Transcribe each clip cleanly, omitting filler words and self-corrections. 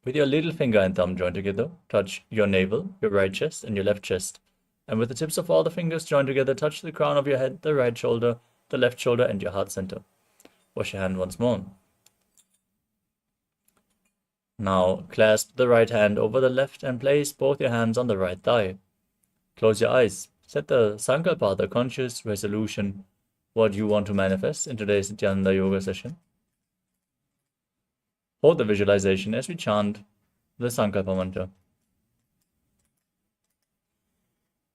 With your little finger and thumb joined together, touch your navel, your right chest, and your left chest. And with the tips of all the fingers joined together, touch the crown of your head, the right shoulder, the left shoulder, and your heart center. Wash your hand once more. Now clasp the right hand over the left and place both your hands on the right thigh. Close your eyes. Set the sankalpa, the conscious resolution, what you want to manifest in today's Nithyananda Yoga session. Hold the visualization as we chant the sankalpa mantra.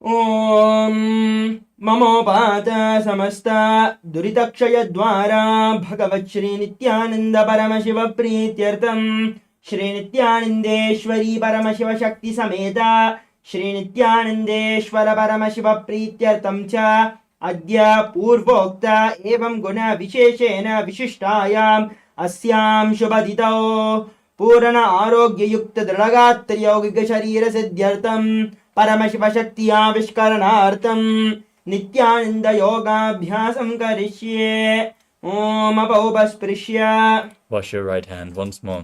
Om Mamopata Samasta Duritakshaya Dwara Bhagavat Shri Nithyananda Paramashiva Prityartam Shri Nithyanandeshwari Paramashiva Śakti Sameta Shri Nithyanandeshwara Paramashiva Prityartam Cha Adya Purvokta Evam Guna Visheshena Vishishtayam Asyam Shubhaditao Purana Arogya Yukta Dragatta Yogiga Sharira Siddhyartam Paramashiva Shakti Avishkaranartam Nithyananda Yogabhyasam Karishye Om Apaupasprisya. Wash your right hand once more.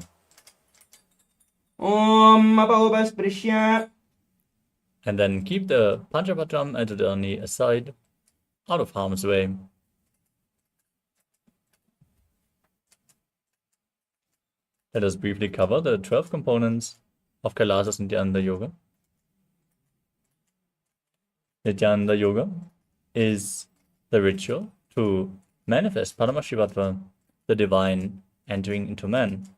Om Apaupasprisya. And then keep the Panchapatram and Udani aside, out of harm's way. Let us briefly cover the 12 components of KAILASA's Nithyananda Yoga. Nithyananda Yoga is the ritual to manifest Paramashivoham, the divine entering into man,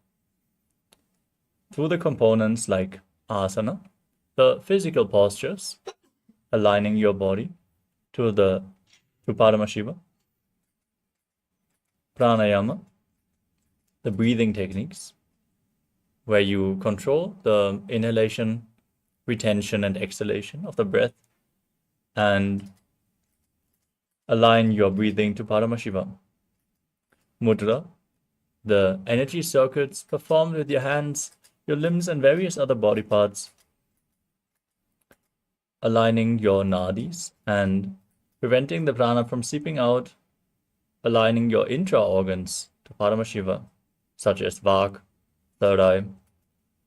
through the components like asana, the physical postures, aligning your body to Paramashiva, pranayama, the breathing techniques, where you control the inhalation, retention, and exhalation of the breath, and align your breathing to Paramashivam. Mudra, the energy circuits performed with your hands, your limbs, and various other body parts, aligning your nadis and preventing the prana from seeping out, aligning your intra-organs to Paramashiva, such as Vak, third eye,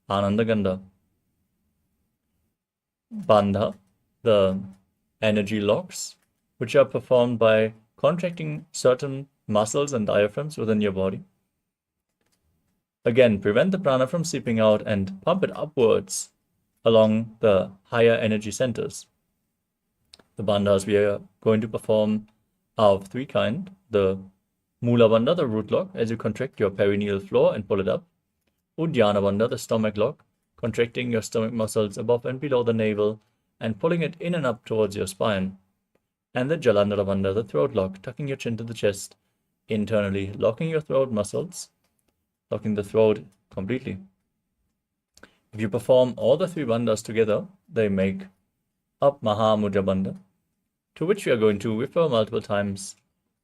Ananda Gandha. Bandha, the energy locks, which are performed by contracting certain muscles and diaphragms within your body. Again, prevent the prana from seeping out and pump it upwards along the higher energy centers. The bandhas we are going to perform are of three kinds. The Mula Bandha, the root lock, as you contract your perineal floor and pull it up. Uddiyana Bandha, the stomach lock, contracting your stomach muscles above and below the navel and pulling it in and up towards your spine. And the Jalandhara Bandha, the throat lock, tucking your chin to the chest, internally locking your throat muscles, locking the throat completely. If you perform all the three bandhas together, they make up Mahamudra Bandha, to which we are going to refer multiple times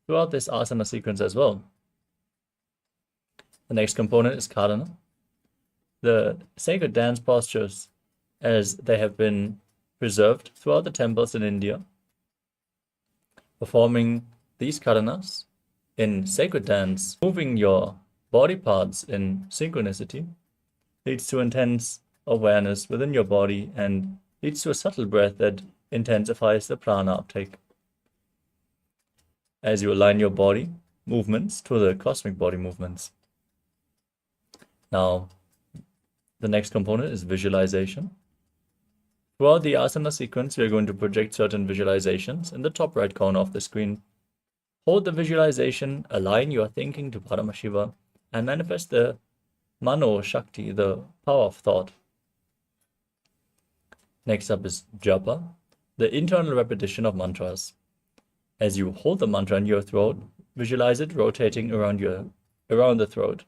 throughout this asana sequence as well. The next component is Karana, the sacred dance postures as they have been preserved throughout the temples in India. Performing these karanas in sacred dance, moving your body parts in synchronicity, leads to intense awareness within your body and leads to a subtle breath that intensifies the prana uptake. As you align your body movements to the cosmic body movements. Now, the next component is visualization. Throughout the asana sequence, we are going to project certain visualizations in the top right corner of the screen. Hold the visualization, align your thinking to Paramashiva, and manifest the Mano Shakti, the power of thought. Next up is Japa, the internal repetition of mantras. As you hold the mantra in your throat, visualize it rotating around the throat.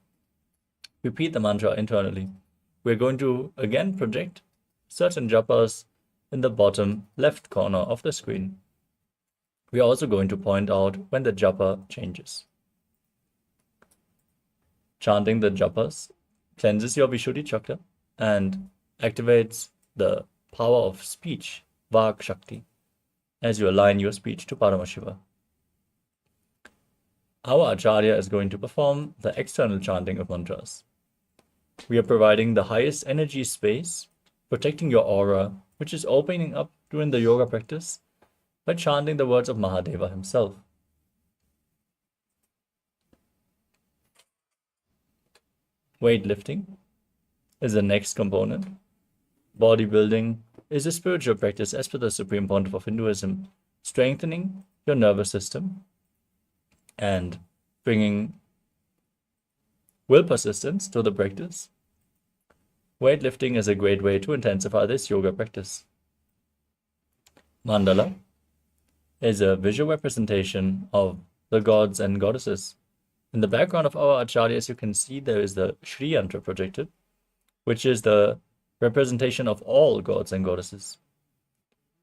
Repeat the mantra internally. We're going to again project certain japas in the bottom left corner of the screen. We are also going to point out when the japa changes. Chanting the japas cleanses your Vishuddhi chakra and activates the power of speech, Vak Shakti, as you align your speech to Paramashiva. Our Acharya is going to perform the external chanting of mantras. we are providing the highest energy space, protecting your aura, which is opening up during the yoga practice by chanting the words of Mahadeva himself. Weightlifting is the next component. Bodybuilding is a spiritual practice as per the Supreme Pontiff of Hinduism, strengthening your nervous system and bringing will persistence to the practice. Weightlifting is a great way to intensify this yoga practice. Mandala is a visual representation of the gods and goddesses. In the background of our Acharya, as you can see, there is the Shri Yantra projected, which is the representation of all gods and goddesses.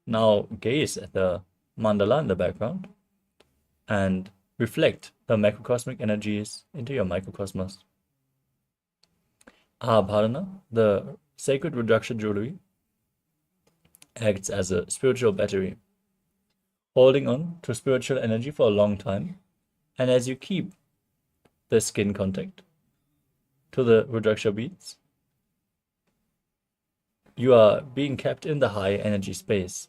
Now gaze at the mandala in the background and reflect the macrocosmic energies into your microcosmos. Abharana, the sacred Rudraksha jewelry, acts as a spiritual battery, holding on to spiritual energy for a long time, and as you keep the skin contact to the Rudraksha beads, you are being kept in the high energy space.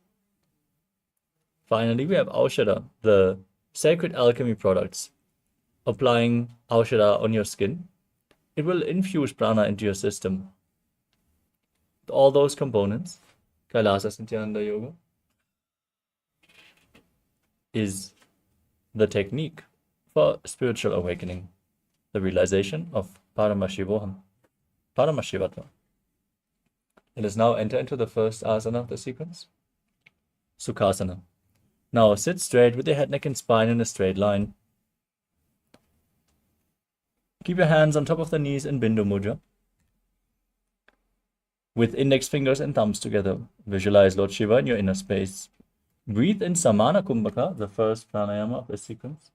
Finally, we have Aushadha, the sacred alchemy products. Applying Aushadha on your skin, it will infuse prana into your system. All those components, KAILASA Nithyananda Yoga, is the technique for spiritual awakening, the realization of Paramashivoham, Paramashivatva. Let us now enter into the first asana of the sequence, Sukhasana. Now sit straight with your head, neck, and spine in a straight line. Keep your hands on top of the knees in Bindu Mudra. With index fingers and thumbs together, visualize Lord Shiva in your inner space. Breathe in Samana Kumbhaka, the first pranayama of the sequence,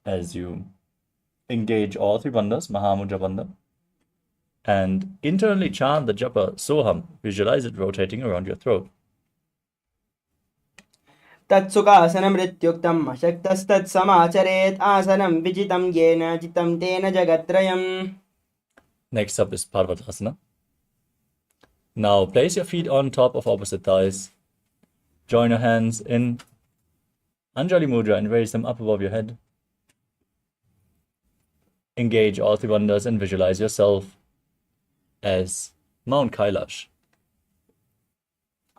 as you engage all three bandhas, Mahamudra bandha, and internally chant the japa Soham. Visualize it rotating around your throat. तत्सुखासनं मृत्युक्तं अशक्तस्तत्समाचरेत् आसनं विजितं येन जितं तेन जगत्त्रयम्. Next up is Parvatasana. Now place your feet on top of opposite thighs. Join your hands in Anjali Mudra and raise them up above your head. Engage all three bandhas and visualize yourself as Mount Kailash.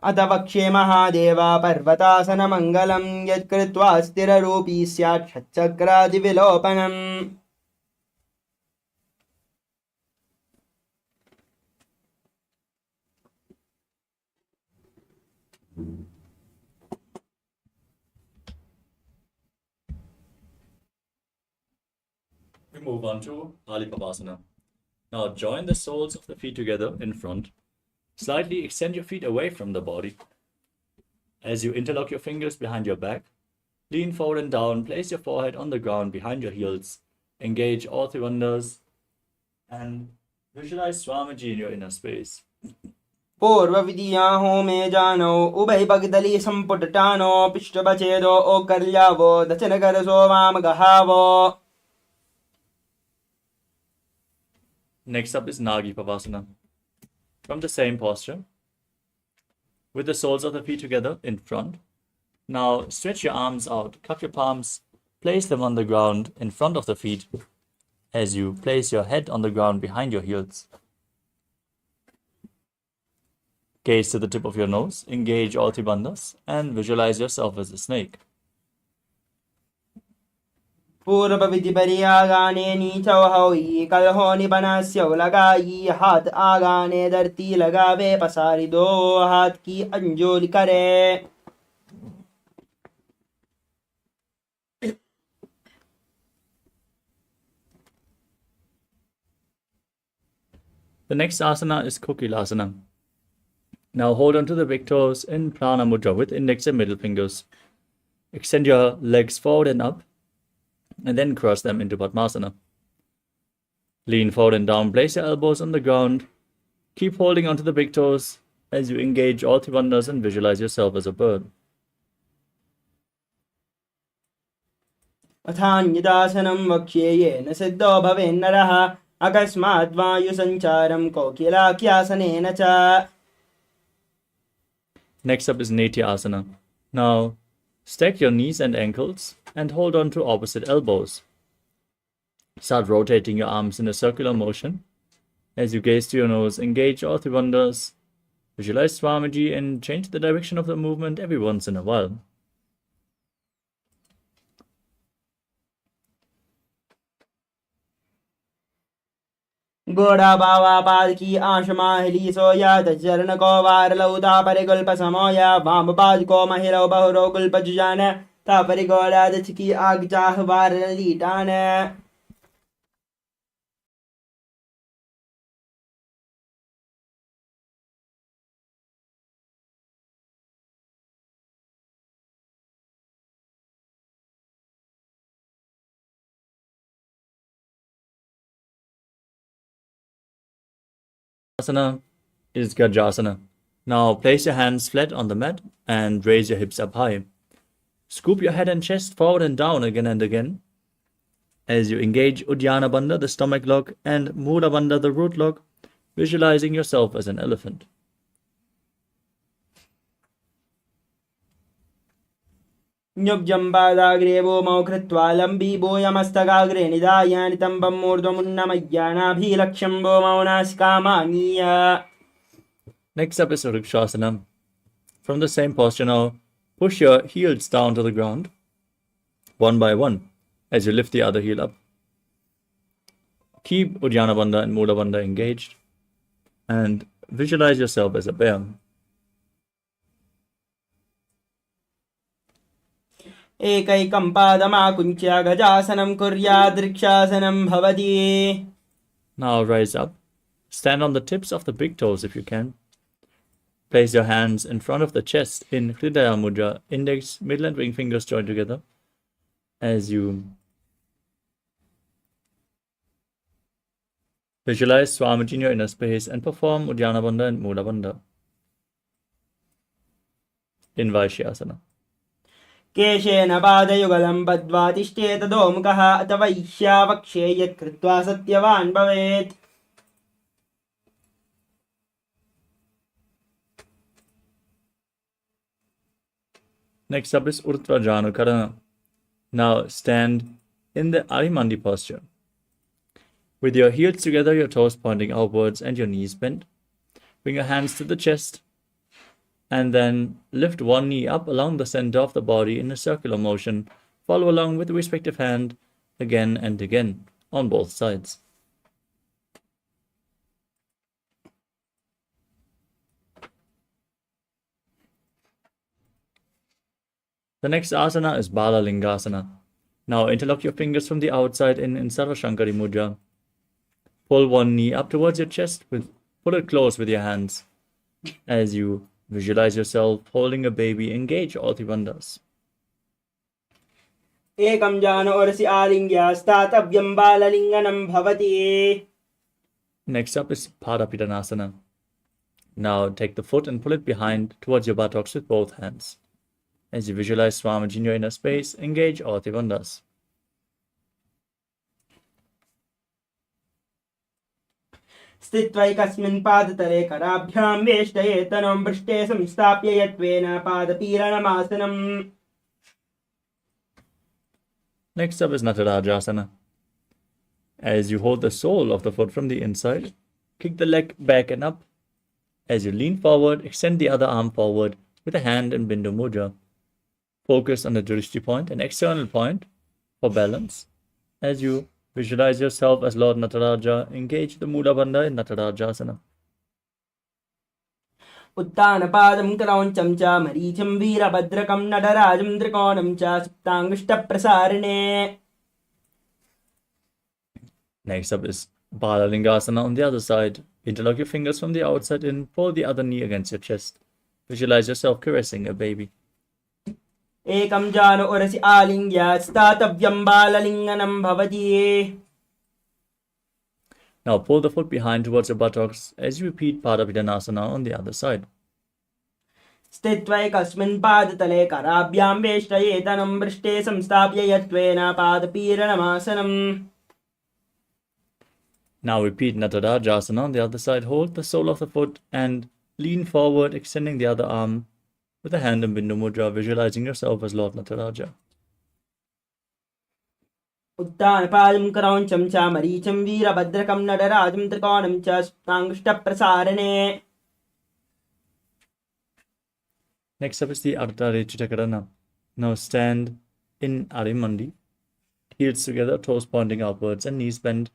अथ वक्ष्ये महादेव पर्वतासनमङ्गलं यत्कृत्वा स्थिररूपी स्यात् षट्चक्रादिविलोपनम्. We move on to Alipavasana. Now join the soles of the feet together in front. Slightly extend your feet away from the body. As you interlock your fingers behind your back, lean forward and down, place your forehead on the ground behind your heels, engage all three bandhas, and visualize Swamiji in your inner space. पूर्वविधिया होमे जानो उभय भगदली संपुटटानो पिष्टपचेदो ओकर्यावो दचनकरसो वामगहावो. Next up is Nagi Pavasana. From the same posture, with the soles of the feet together in front. Now stretch your arms out, cup your palms, place them on the ground in front of the feet as you place your head on the ground behind your heels. Gaze to the tip of your nose, engage all three bandhas, and visualize yourself as a snake. पूर्वविधि परियागाने नीचौ हौई कलहो निबनास्यौ लगाई हाथ आगाने धरती लगावे पसारी दो हाथ की अंजोली करे. The next asana is Kokilasana. Now hold on to the big toes in Prana Mudra with index and middle fingers. Extend your legs forward and up, and then cross them into Padmasana. Lean forward and down, place your elbows on the ground. Keep holding onto the big toes as you engage all three bandhas and visualize yourself as a bird. अथान्यदासनं वक्ष्ये येन सिद्धो भवेन्नरः अकस्मात् वायुसञ्चारं कोकिलाख्यासनेन च. Next up is Nithyananda. Now, stack your knees and ankles and hold on to opposite elbows. Start rotating your arms in a circular motion. As you gaze to your nose, engage all three bandhas. Visualize Swamiji and change the direction of the movement every once in a while. घोड़ा बावा पाद की आशमा हिली सोया दचरण को वार लौता परिगुल्प समोया वाम पाद को महिलो बहुरो गुल्प जुजान ता परिगोड़ा दच की आग चाह वार लीटान. Asana is Gajasana. Now place your hands flat on the mat and raise your hips up high. Scoop your head and chest forward and down again and again. As you engage Uddiyana Bandha, the stomach lock, and Mula Bandha, the root lock, visualizing yourself as an elephant. न्युब्जम्बादाग्रे भूमौ कृत्वा लम्बी भूयमस्तकाग्रे निधायानितम्बं मूर्ध्वमुन्नमय्यानाभिलक्ष्यं भूमौ नासिकामानीय. Next up is Vrikshasana. From the same posture now, push your heels down to the ground, one by one, as you lift the other heel up. Keep Uddiyana Bandha and Mula Bandha engaged, and visualize yourself as a bear. एकैकं पादमाकुञ्च्य गजासनं कुर्याद् भवति. Now rise up. Stand on the tips of the big toes if you can. Place your hands in front of the chest in Hridaya Mudra, index, middle and ring fingers joined together. As you visualize Swamiji in your inner space and perform Uddiyana Bandha and Mula Bandha in Vaishyasana. केशेन पादयुगलं बद्ध्वा तिष्ठेत दोमुखः अथवा ईशावक्षे यत्कृत्वा सत्यवान् भवेत्. Next up is Urtva Janukarana. Now stand in the Arimandi posture. With your heels together, your toes pointing outwards and your knees bent. Bring your hands to the chest and then lift one knee up along the center of the body in a circular motion. Follow along with the respective hand again and again on both sides. The next asana is Bala Lingasana. Now interlock your fingers from the outside in Sarvashankari Mudra. Pull one knee up towards your chest, pull it close with your hands. As you visualize yourself holding a baby, engage all three bandhas. एकं जान ओरसि आलिङ्ग्यास्तातव्यं बाललिङ्गनं भवति. Next up is Padapidanasana. Now take the foot and pull it behind towards your buttocks with both hands. As you visualize Swamiji in your inner space, engage all three bandhas. स्थित्वैकस्मिन् पादतले कराभ्यां वेष्टयेतनं पृष्ठे संस्थाप्य यत्वेन पादपीडनमासनम्. Next up is Natarajasana. As you hold the sole of the foot from the inside, kick the leg back and up. As you lean forward, extend the other arm forward with a hand in Bindu Mudra. Focus on the Drishti point, an external point for balance. As you visualize yourself as Lord Nataraja, engage the Mula Bandha in Natarajasana. उत्तानपादं क्रौञ्चं च मरीचिं वीरभद्रकं नटराजं त्रिकोणं च सुप्ताङ्गुष्ठप्रसारिणे. Next up is Balalingasana on the other side. Interlock your fingers from the outside in, pull the other knee against your chest. Visualize yourself caressing a baby. एकं जान ओरसि आलिङ्ग्यास्तातव्यं बाललिङ्गनं भवति. Now pull the foot behind towards your buttocks as you repeat Padapidanasana on the other side. स्थित्वैकस्मिन् पादतले कराभ्यां वेष्टयेतनं पृष्ठे संस्थाप्य यत्वेन पादपीडनमासनम्. Now repeat Natadajasana on the other side. Hold the sole of the foot and lean forward, extending the other arm with a hand in Bindu Mudra, visualizing yourself as Lord Nataraja. उत्तानपादं क्रौञ्चं च मरीचं वीरभद्रकं नटराजं त्रिकोणं च स्नाङ्गुष्ठप्रसारणे. Next up is the Ardhare Chittakarana. Now stand in Arimandi, heels together, toes pointing outwards and knees bent.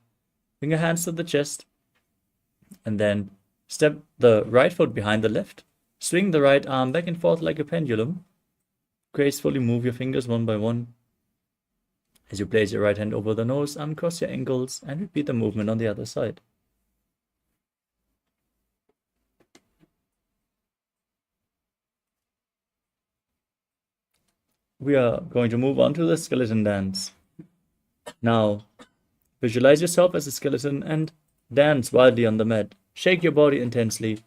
Bring your hands to the chest and then step the right foot behind the left. Swing the right arm back and forth like a pendulum. Gracefully move your fingers one by one. As you place your right hand over the nose, uncross your ankles and repeat the movement on the other side. We are going to move on to the skeleton dance. Now, visualize yourself as a skeleton and dance wildly on the mat. Shake your body intensely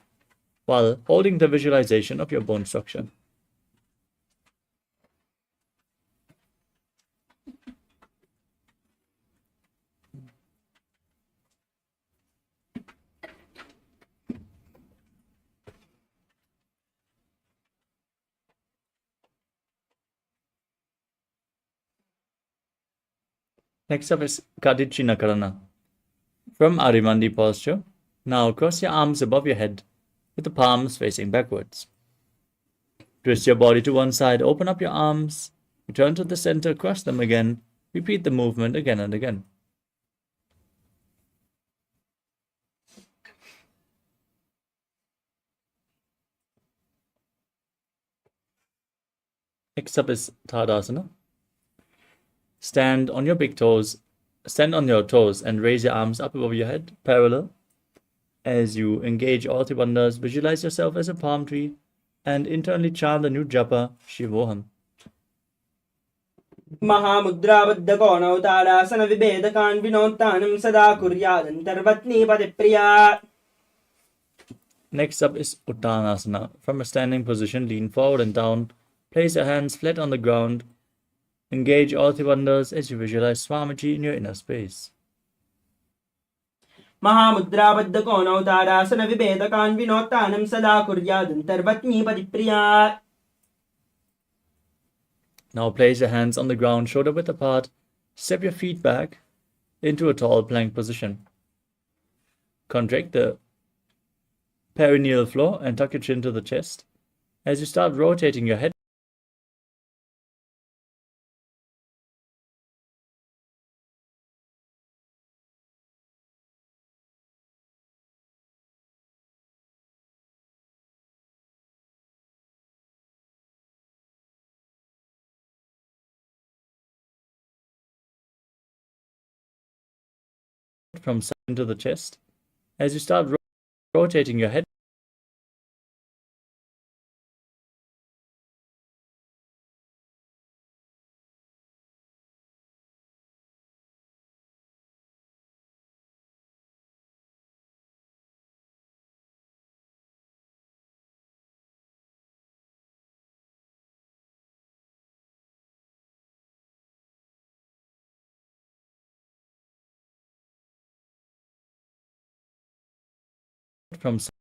while holding the visualization of your bone structure. Next up is Kadicinakarana. From Arimandi posture, now cross your arms above your head with the palms facing backwards. Twist your body to one side, open up your arms, return to the center, cross them again, repeat the movement again and again. Next up is Tadasana. Stand on your toes and raise your arms up above your head, parallel. As you engage all the bandhas, visualize yourself as a palm tree and internally chant the new japa, Shivoham. महामुद्राबद्धकोणौ ताडासनविभेदकान् विनोत्तानं सदा कुर्यादन्तर्वत्नीपतिप्रिया. Next up is Uttanasana. From a standing position, lean forward and down. Place your hands flat on the ground. Engage all the bandhas as you visualize Swamiji in your inner space. महामुद्राबद्धकोणौ ताडासनविभेदकान् विनोत्तानं सदा कुर्यादन्तर्वत्नीपतिप्रिया. Now place your hands on the ground, shoulder width apart. Step your feet back into a tall plank position. Contract the perineal floor and tuck your chin to the chest. As you start rotating your head from side to the chest. As you start rotating your head from side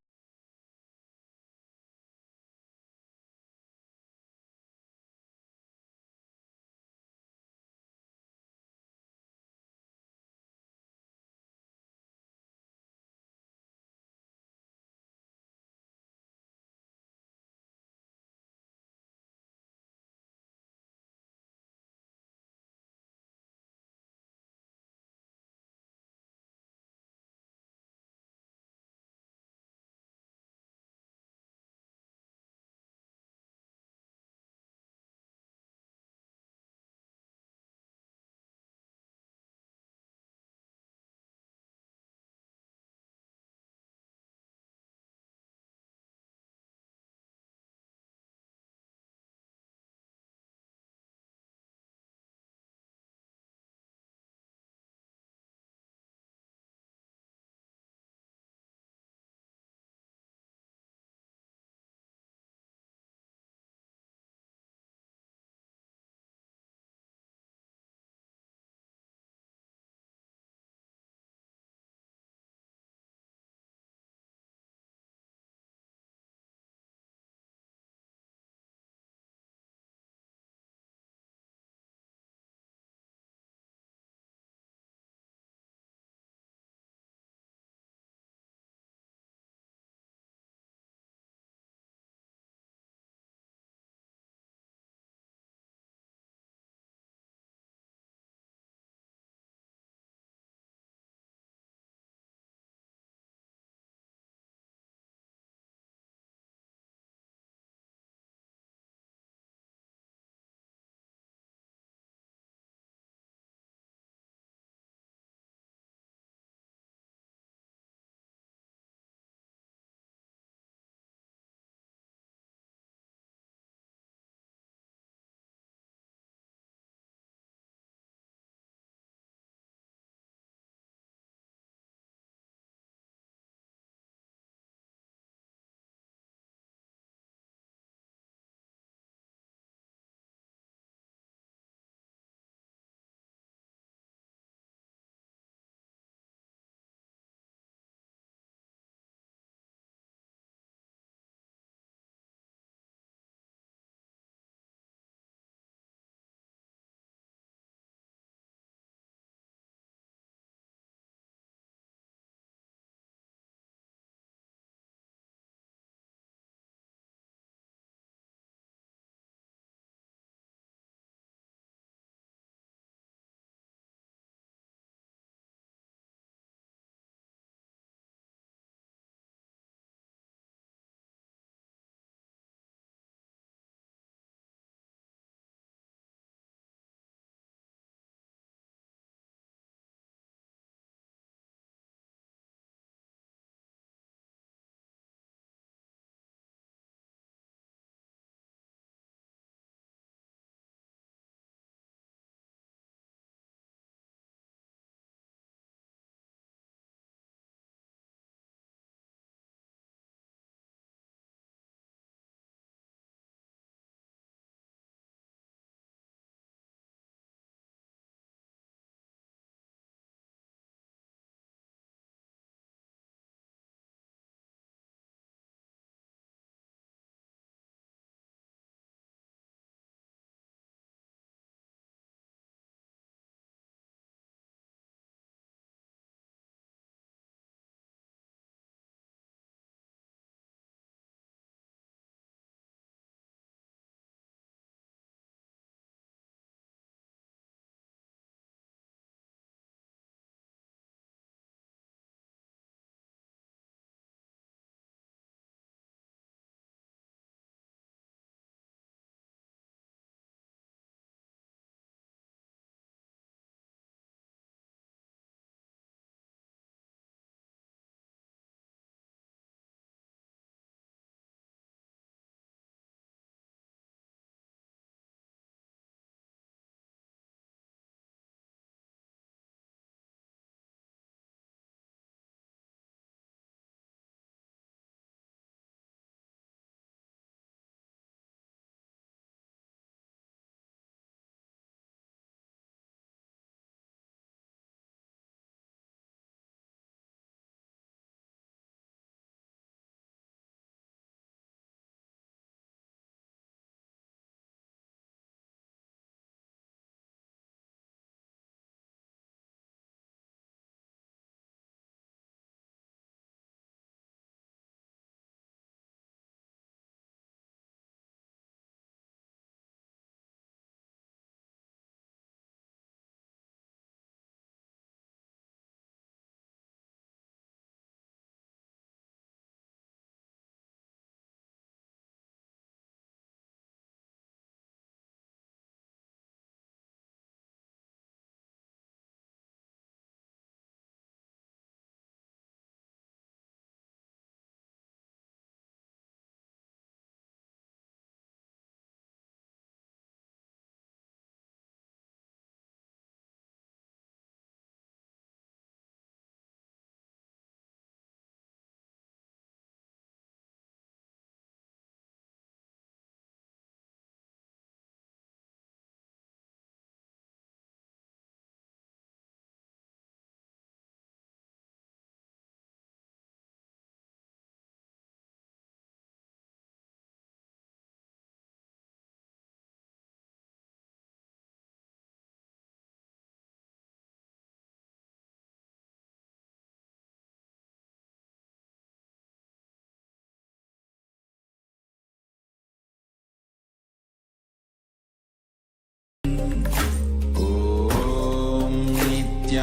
Om Nithyananda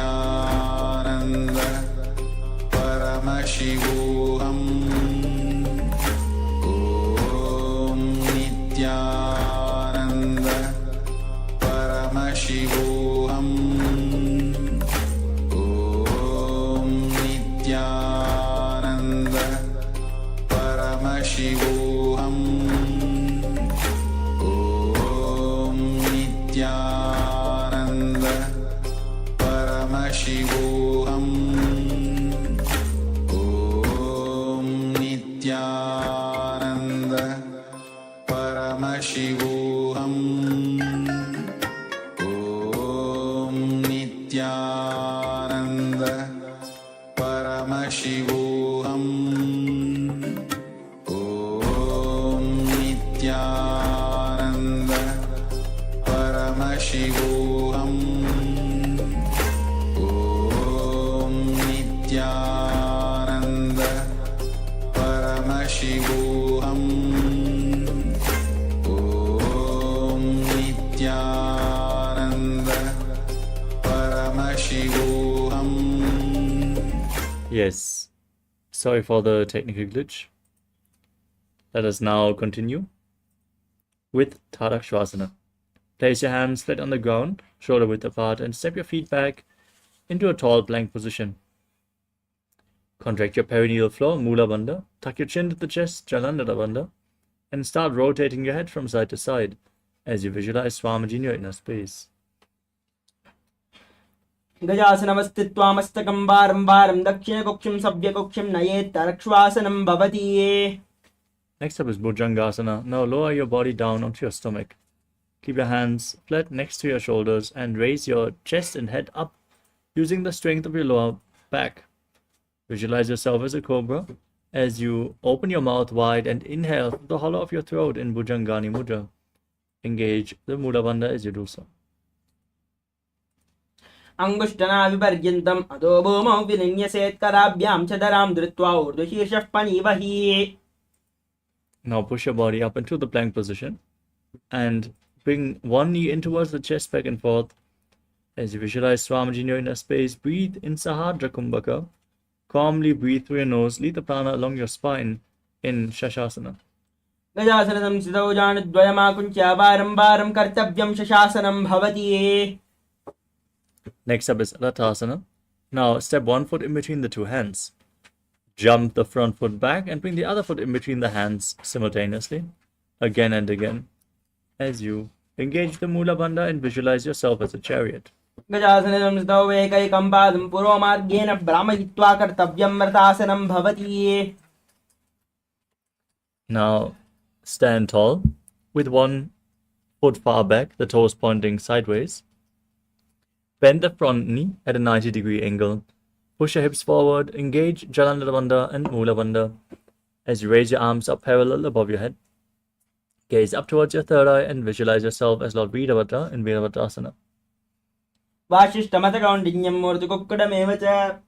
Paramashivoham. Om Nithyananda Paramashivoham. Om Nithyananda Paramashivoham. Om Nithyananda Paramashivoham. Om Nithyananda Paramashivoham. Om Nithyananda Paramashivoham. Om Nithyananda Paramashivoham. Om Nithyananda Paramashivoham. Om Nithyananda Paramashivoham. Yes, sorry for the technical glitch. Let us now continue with Tadakshvasana. Place your hands flat on the ground, shoulder width apart, and step your feet back into a tall plank position. Contract your perineal floor, Mula Bandha. Tuck your chin to the chest, Jalandhara Bandha, and start rotating your head from side to side as you visualize Swamiji in your inner space. गजासनमस्थित्वामस्तकं वारं वारं दक्षिणकुक्षिं सव्यकुक्षिं नयेत् तरक्ष्वासनं भवति. Next up is Bhujangasana. Now lower your body down onto your stomach. Keep your hands flat next to your shoulders and raise your chest and head up using the strength of your lower back. Visualize yourself as a cobra as you open your mouth wide and inhale through the hollow of your throat in Bhujangani Mudra. Engage the Mula Bandha as you do so. अंगुष्ठनाभिपर्यन्तम् अधो भूमौ विनिन्यसेत् कराभ्यां च धरां धृत्वा ऊर्ध्वशीर्षः पणिवहि. Now push your body up into the plank position and bring one knee in towards the chest back and forth. As you visualize Swamiji in your inner space, breathe in Sahadra Kumbhaka. Calmly breathe through your nose. Lead the prana along your spine in Shashasana. गजासनं स्थितौ जानद्वयमाकुञ्च्य वारं वारं कर्तव्यं शशासनं भवति. Next up is Rathasana. Now step one foot in between the two hands. Jump the front foot back and bring the other foot in between the hands simultaneously, again and again, as you engage the Mula Bandha and visualize yourself as a chariot. गजासनं स्थितौ एकैकं पादं पुरोमार्गेण भ्रामयित्वा कर्तव्यं रथासनं भवति. Now stand tall with one foot far back, the toes pointing sideways. Bend the front knee at a 90-degree angle. Push your hips forward, engage Jalandhara Bandha and Mula Bandha as you raise your arms up parallel above your head. Gaze up towards your third eye and visualize yourself as Lord Veerabhadra in Veerabhadrasana. वाशिष्ठमतकौण्डिन्यं मूर्तिकुक्कुटमेव च.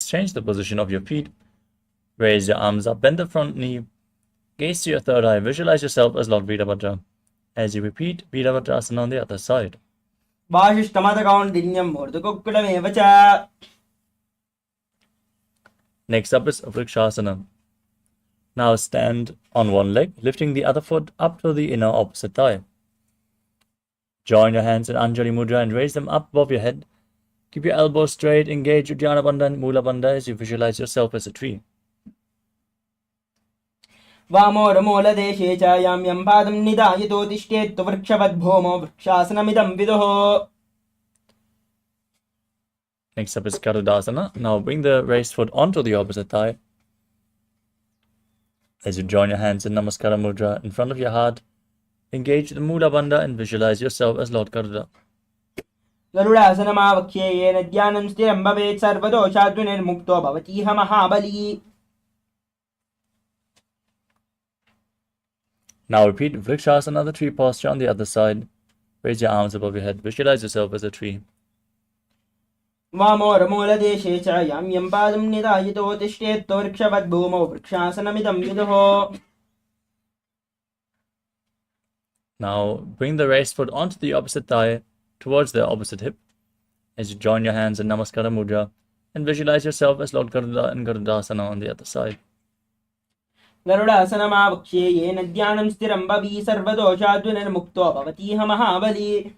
Change the position of your feet. Raise your arms up, bend the front knee. Gaze to your third eye, visualize yourself as Lord Veerabhadra as you repeat Veerabhadrasana on the other side. वाशिष्ठमतकौण्डिन्यं मूर्तिकुक्कुटमेव च. Next up is Vrikshasana. Now stand on one leg, lifting the other foot up to the inner opposite thigh. Join your hands in Anjali Mudra and raise them up above your head. Keep your elbows straight, engage Uddiyana Bandha and Mula Bandha as you visualize yourself as a tree. वामोरमूलदेशे च यं यं पादं निधायितो तिष्ठेत् वृक्षवद्भूमो वृक्षासनमिदं विदुः. Next up is Garudasana. Now bring the raised foot onto the opposite thigh. As you join your hands in Namaskara Mudra in front of your heart, engage the Mula Bandha and visualize yourself as Lord Garuda. गरुडासनमावक्ष्ये येन ध्यानं स्थिरं भवेत् सर्वदोषाद्विनिर्मुक्तो भवतीह महाबली. Now repeat Vrikshasana, the tree posture on the other side. Raise your arms above your head. Visualize yourself as a tree. वामोरमूलदेशे च यं यं पादं निधायितो तिष्ठेत्तो वृक्षवद्भूमौ वृक्षासनमिदं विदुः. Now bring the raised foot onto the opposite thigh towards the opposite hip as you join your hands in Namaskara Mudra and visualize yourself as Lord Garuda and Garudasana on the other side. गरुडासनमावक्ष्ये येन ध्यानं स्थिरं भवि सर्वदोषाद्विनिर्मुक्तो भवतीह महाबली.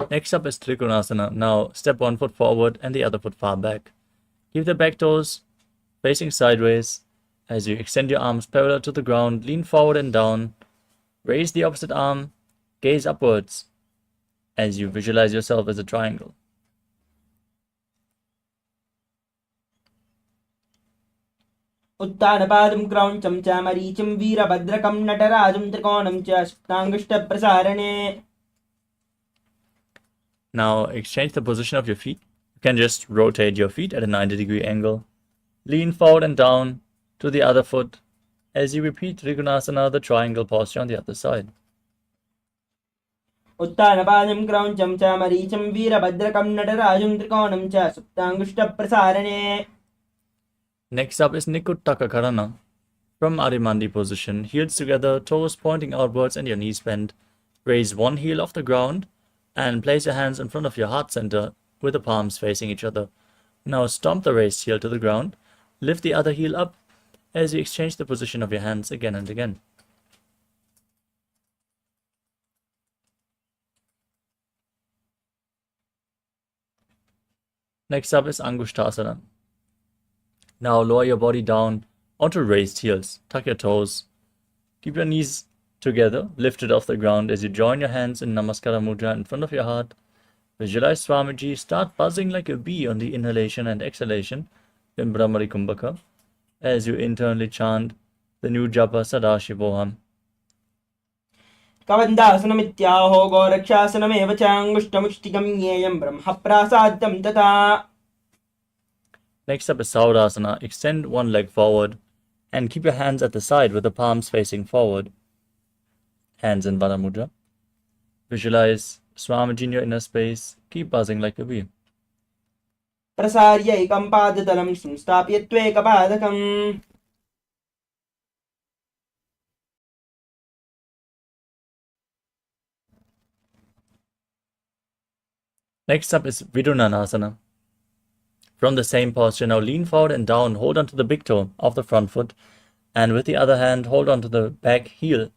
Next up is Trikonasana. Now step one foot forward and the other foot far back. Keep the back toes facing sideways as you extend your arms parallel to the ground, lean forward and down. Raise the opposite arm, gaze upwards as you visualize yourself as a triangle. उत्तानपादं क्रौञ्चं च मरीचिं वीरभद्रकं नटराजं त्रिकोणं च शुक्ताङ्गुष्ठप्रसारणे. Now exchange the position of your feet. You can just rotate your feet at a 90-degree angle. Lean forward and down to the other foot as you repeat Trikonasana, the triangle posture on the other side. उत्तानपादं क्रौञ्चं च मरीचिं वीरभद्रकं नटराजं त्रिकोणं च शुक्ताङ्गुष्ठप्रसारणे. Next up is Nikuttaka Karana. From Adimandi position, heels together, toes pointing outwards and your knees bent. Raise one heel off the ground and place your hands in front of your heart center with the palms facing each other. Now stomp the raised heel to the ground. Lift the other heel up as you exchange the position of your hands again and again. Next up is Angushtasana. Now lower your body down onto raised heels. Tuck your toes. Keep your knees together, lifted off the ground as you join your hands in Namaskara Mudra in front of your heart. Visualize Swamiji start buzzing like a bee on the inhalation and exhalation in Brahmari Kumbhaka as you internally chant the new japa Sadashivoham. कवन्दासनमित्याहो गोरक्षासनमेव च अङ्गुष्ठमुष्टिकं ज्ञेयं ब्रह्मप्रासाद्यं तथा. Next up is Saurasana. Extend one leg forward and keep your hands at the side with the palms facing forward. Hands in Vara Mudra. Visualize Swamiji in your inner space. Keep buzzing like a bee. प्रसार्यैकं पादतलं संस्थाप्य त्वेकपादकम्. Next up is Vidunanasana. From the same posture, now lean forward and down, hold onto the big toe of the front foot, and with the other hand, hold onto the back heel.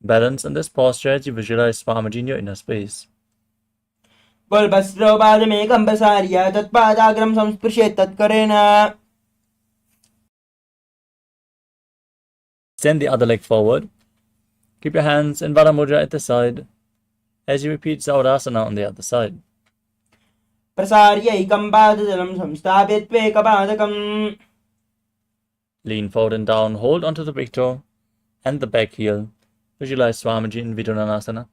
Balance in this posture as you visualize Swamiji in your inner space. गोल्भस्रो पादमेकं प्रसार्य तत्पादाग्रं संस्पृशेत् तत्करेण. Extend the other leg forward. Keep your hands in Vara Mudra at the side as you repeat Saurasana on the other side. प्रसार्यैकं पादतलं संस्थाप्य त्वेकपादकम्. Lean forward and down, hold onto the big toe and the back heel. Visualize Swamiji in Vidunanasana.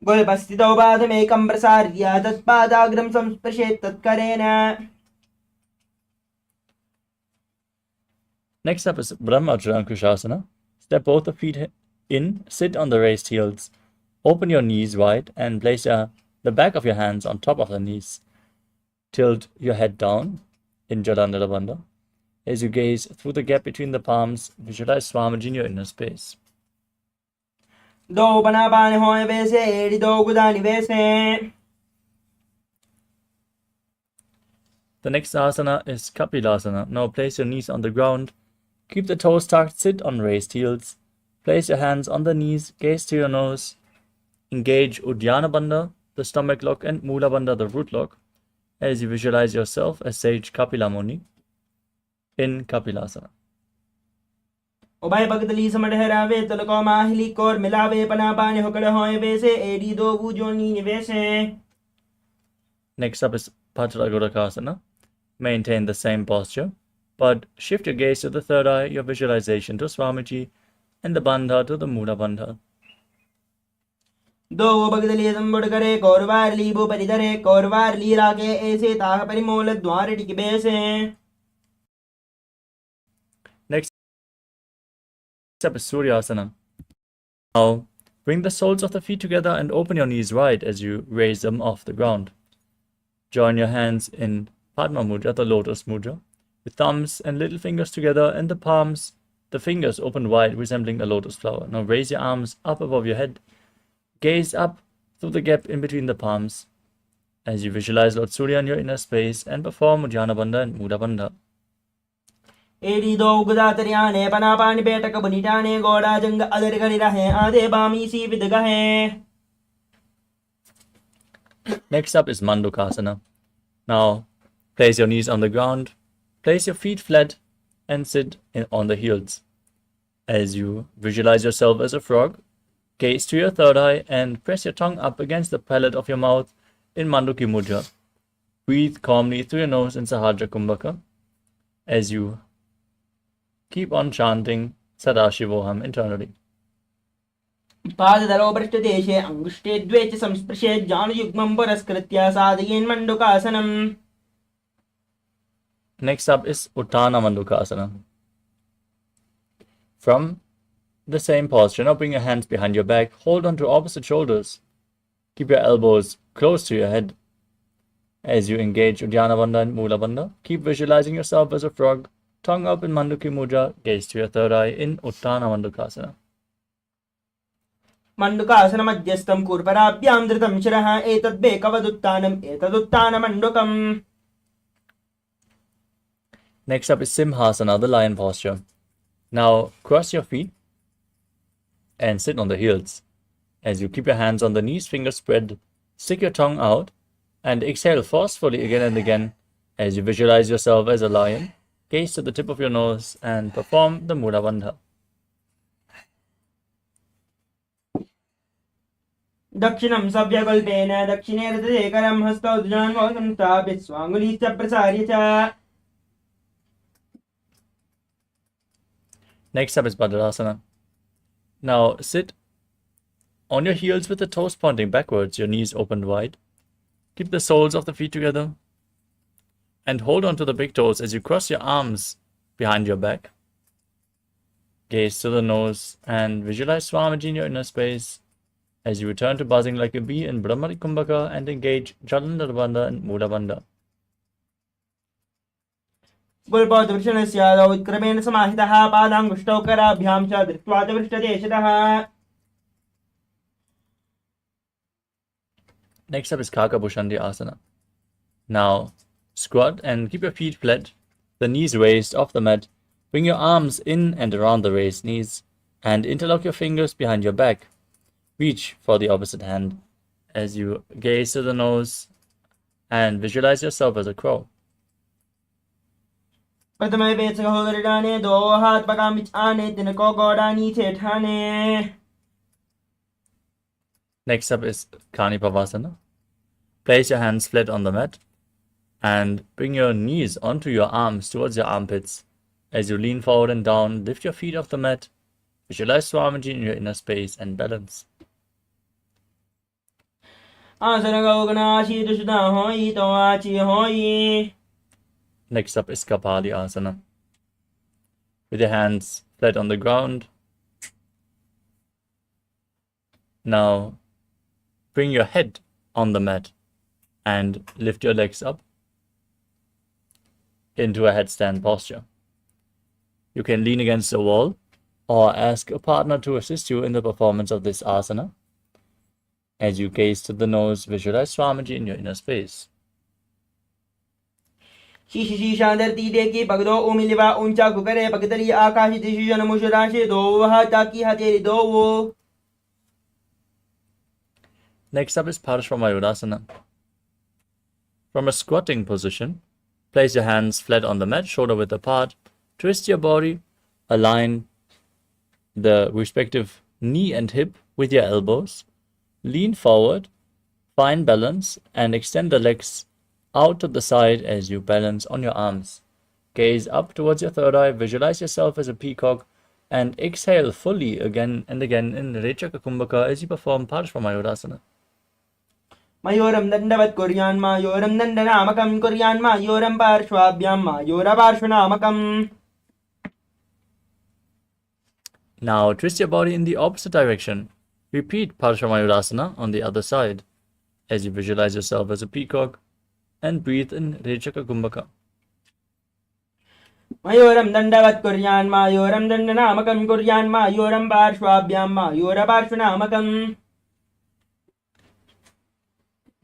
गोल्भस्थितौ पादमेकं प्रसार्य तत्पादाग्रं संस्पृशेत् तत्करेण. Next up is Brahmajalankushasana. Step both the feet in, sit on the raised heels. Open your knees wide and place the back of your hands on top of the knees. Tilt your head down in Jalandhara Bandha. As you gaze through the gap between the palms, visualize Swamiji in your inner space. दो बनापान होए वैसे एड़ी दो गुदानी वैसे. The next asana is Kapilasana. Now place your knees on the ground. Keep the toes tucked, sit on raised heels. Place your hands on the knees, gaze to your nose. Engage Uddiyana Bandha, the stomach lock, and Mula Bandha, the root lock, as you visualize yourself as sage Kapila Muni in Kapilasana. उभय पगतली समढ़रावे तलको माहिली core मिलावे पनापान होकड़ होए वैसे एड़ी दो बुजोनी निवेसे. Next up is Patragudakasana. Maintain the same posture, but shift your gaze to the third eye, your visualization to Swamiji, and the Bandha to the Mula Bandha. दो पगतली संबुड़ करे कोरवार लीबो परिधरे कोरवार लीला के ऐसे ताह परिमोल द्वार टिक बैसे. Next up is Suryasana. Now Bring the soles of the feet together and open your knees wide as you raise them off the ground. Join your hands in Padma Mudra, the lotus mudra, with thumbs and little fingers together and the palms, the fingers open wide, resembling a lotus flower. Now raise your arms up above your head. Gaze up through the gap in between the palms as you visualize Lord Surya in your inner space and perform Uddiyana Bandha and Muda Bandha. Erido Gudatriane, Panapani Beta Kabunitane, Goda Janga Adarigaridahe, Ade Bami Si Vidagahe. Next up is Mandukasana. Now place your knees on the ground, place your feet flat and sit on the heels. As you visualize yourself as a frog, gaze to your third eye and press your tongue up against the palate of your mouth in Manduki Mudra. Breathe calmly through your nose in Sahajra Kumbhaka as you keep on chanting Sadashivoham internally. Padadaro Bristadeshe, Anguste Dvecha Samsprishe, Jan Yugmam Paraskritya Sadayin Mandukasanam. Next up is Uttana Mandukasana. From the same posture, now bring your hands behind your back, hold on to opposite shoulders. Keep your elbows close to your head. As you engage Uddiyana Bandha and Mula Bandha, keep visualizing yourself as a frog, tongue up in Manduki Mudra, gaze to your third eye in Uttana Mandukasana. Mandukasana Madhyastam Kurparabhyam Dhritam Shiraha Etad Bekavaduttanam Etaduttanam Mandukam. Next up is Simhasana, the lion posture. Now cross your feet and sit on the heels. As you keep your hands on the knees, fingers spread, stick your tongue out and exhale forcefully again and again as you visualize yourself as a lion. Gaze to the tip of your nose and perform the Mula Bandha. Dakshinam Sabyakalpena, Dakshiner Dekaram Hasta Dujan Vasam Tabit Swangulita Prasarita. Next up is Badarasana. Now sit on your heels with the toes pointing backwards, your knees opened wide. Keep the soles of the feet together and hold on to the big toes as you cross your arms behind your back. Gaze to the nose and visualize Swamiji in your inner space as you return to buzzing like a bee in Brahmari Kumbhaka and engage Jalandhar Bandha and Mula Bandha. Gulpad Vishanasya, Utkramen Samahitaha, Padang Vistokara, Bhyamcha, Dritwata Vistadeshataha. Next up is Kakabhushandi Asana. Now squat and keep your feet flat, the knees raised off the mat. Bring your arms in and around the raised knees and interlock your fingers behind your back. Reach for the opposite hand as you gaze to the nose and visualize yourself as a crow. Pratamai Betsahogaridane, Dohat Bagamich Ane, Tinako Godani Tetane. Next up is Kanipavasana. Place your hands flat on the mat and bring your knees onto your arms towards your armpits. As you lean forward and down, lift your feet off the mat. Visualize Swamiji in your inner space and balance. Next up is Kapali Asana. With your hands flat on the ground. Now bring your head on the mat and lift your legs up into a headstand posture. You can lean against a wall or ask a partner to assist you in the performance of this asana. As you gaze to the nose, visualize Swamiji in your inner space. Shishi Shandarti Deki Bagdo Umiliva Uncha Kukare Pagatari Akashi Tishan Musharashi Do Hataki Hateri Do. Next up is Parashvamayurasana. From a squatting position, place your hands flat on the mat, shoulder width apart. Twist your body, align the respective knee and hip with your elbows. Lean forward, find balance, and extend the legs out to the side as you balance on your arms. Gaze up towards your third eye, visualize yourself as a peacock, and exhale fully again and again in Rechaka Kumbhaka as you perform Parashvamayurasana. Mayoram Dandavat Kuryan Mayoram Dandanamakam Kuryan Mayoram Parshwabhyam Mayora Parshvanamakam. Now twist your body in the opposite direction Repeat Parshamayurasana on the other side as you visualize yourself as a peacock and breathe in Rechaka Kumbhaka. Mayoram dandavat kuryan mayoram dandanamakam kuryan mayoram parshvabhyam mayora parshvanamakam.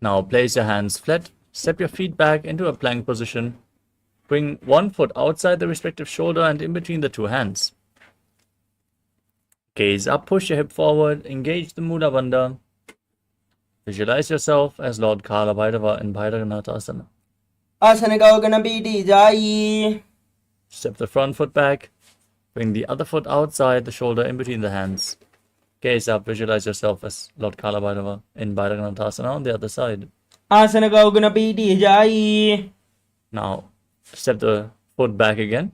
Now place your hands flat, step your feet back into a plank position. Bring one foot outside the respective shoulder and in between the two hands. Gaze up, push your hip forward, engage the Mula Bandha. Visualize yourself as Lord Kalabhairava in Bhairaganatha. Asana gaugana piti jayi. Step the front foot back. Bring the other foot outside the shoulder in between the hands. Gaze up, visualize yourself as Lord Kalabhairava in Bhairaganatha on the other side. Asana gaugana piti jayi. Now, step the foot back again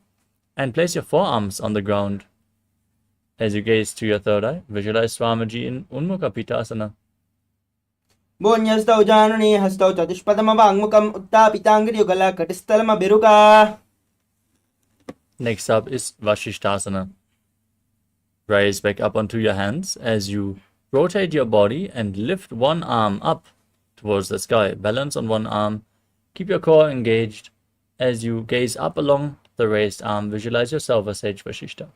and place your forearms on the ground. As you gaze to your third eye, visualize Swamiji in Unmukha Pitasana. Bonyastau janani hastau chatushpadama vangmukam uttapitangri yugala katistalama biruka. Next up is Vashishthasana. Rise back up onto your hands as you rotate your body and lift one arm up towards the sky. Balance on one arm. Keep your core engaged. As you gaze up along the raised arm, visualize yourself as Sage Vashishta.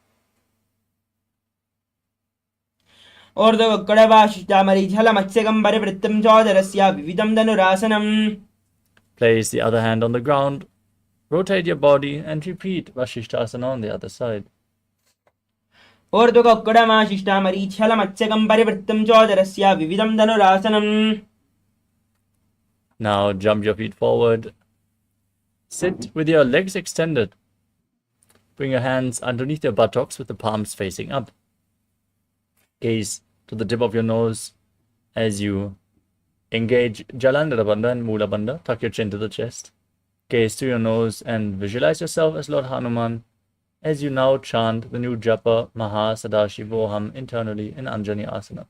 Ordhavakada vashishta marijhala matsyagam parivrittam chodarasya vividam dhanurasanam. Place the other hand on the ground. Rotate your body and repeat Vashishthasana on the other side. Ordhavakada vashishta marijhala matsyagam parivrittam chodarasya vividam dhanurasanam. Now jump your feet forward. Sit with your legs extended. Bring your hands underneath your buttocks with the palms facing up. Gaze to the tip of your nose as you engage Jalandhara Bandha and Mula Bandha. Tuck your chin to the chest. Gaze to your nose and visualize yourself as Lord Hanuman as you now chant the new japa Paramashivoham internally in Anjani Asana.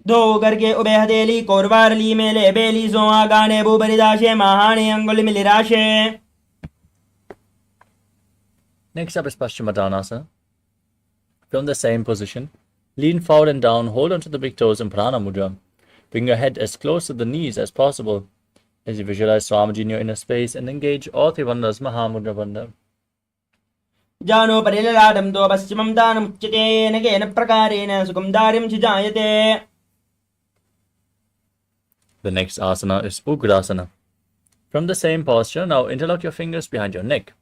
Do garge ube hadeli korvarli mele beli zoa gane bubaridashe mahane anguli milirashe. Next up is Paschimottanasana. From the same position, lean forward and down, hold onto the big toes in Prana Mudra. Bring your head as close to the knees as possible as you visualize Swamiji in your inner space and engage all three bandhas Mahamudra Bandha. Jano parilaladam do paschimam danam uchyate nagena prakarena sukam darim chijayate. The next asana is Ugrasana. From the same posture, now interlock your fingers behind your neck.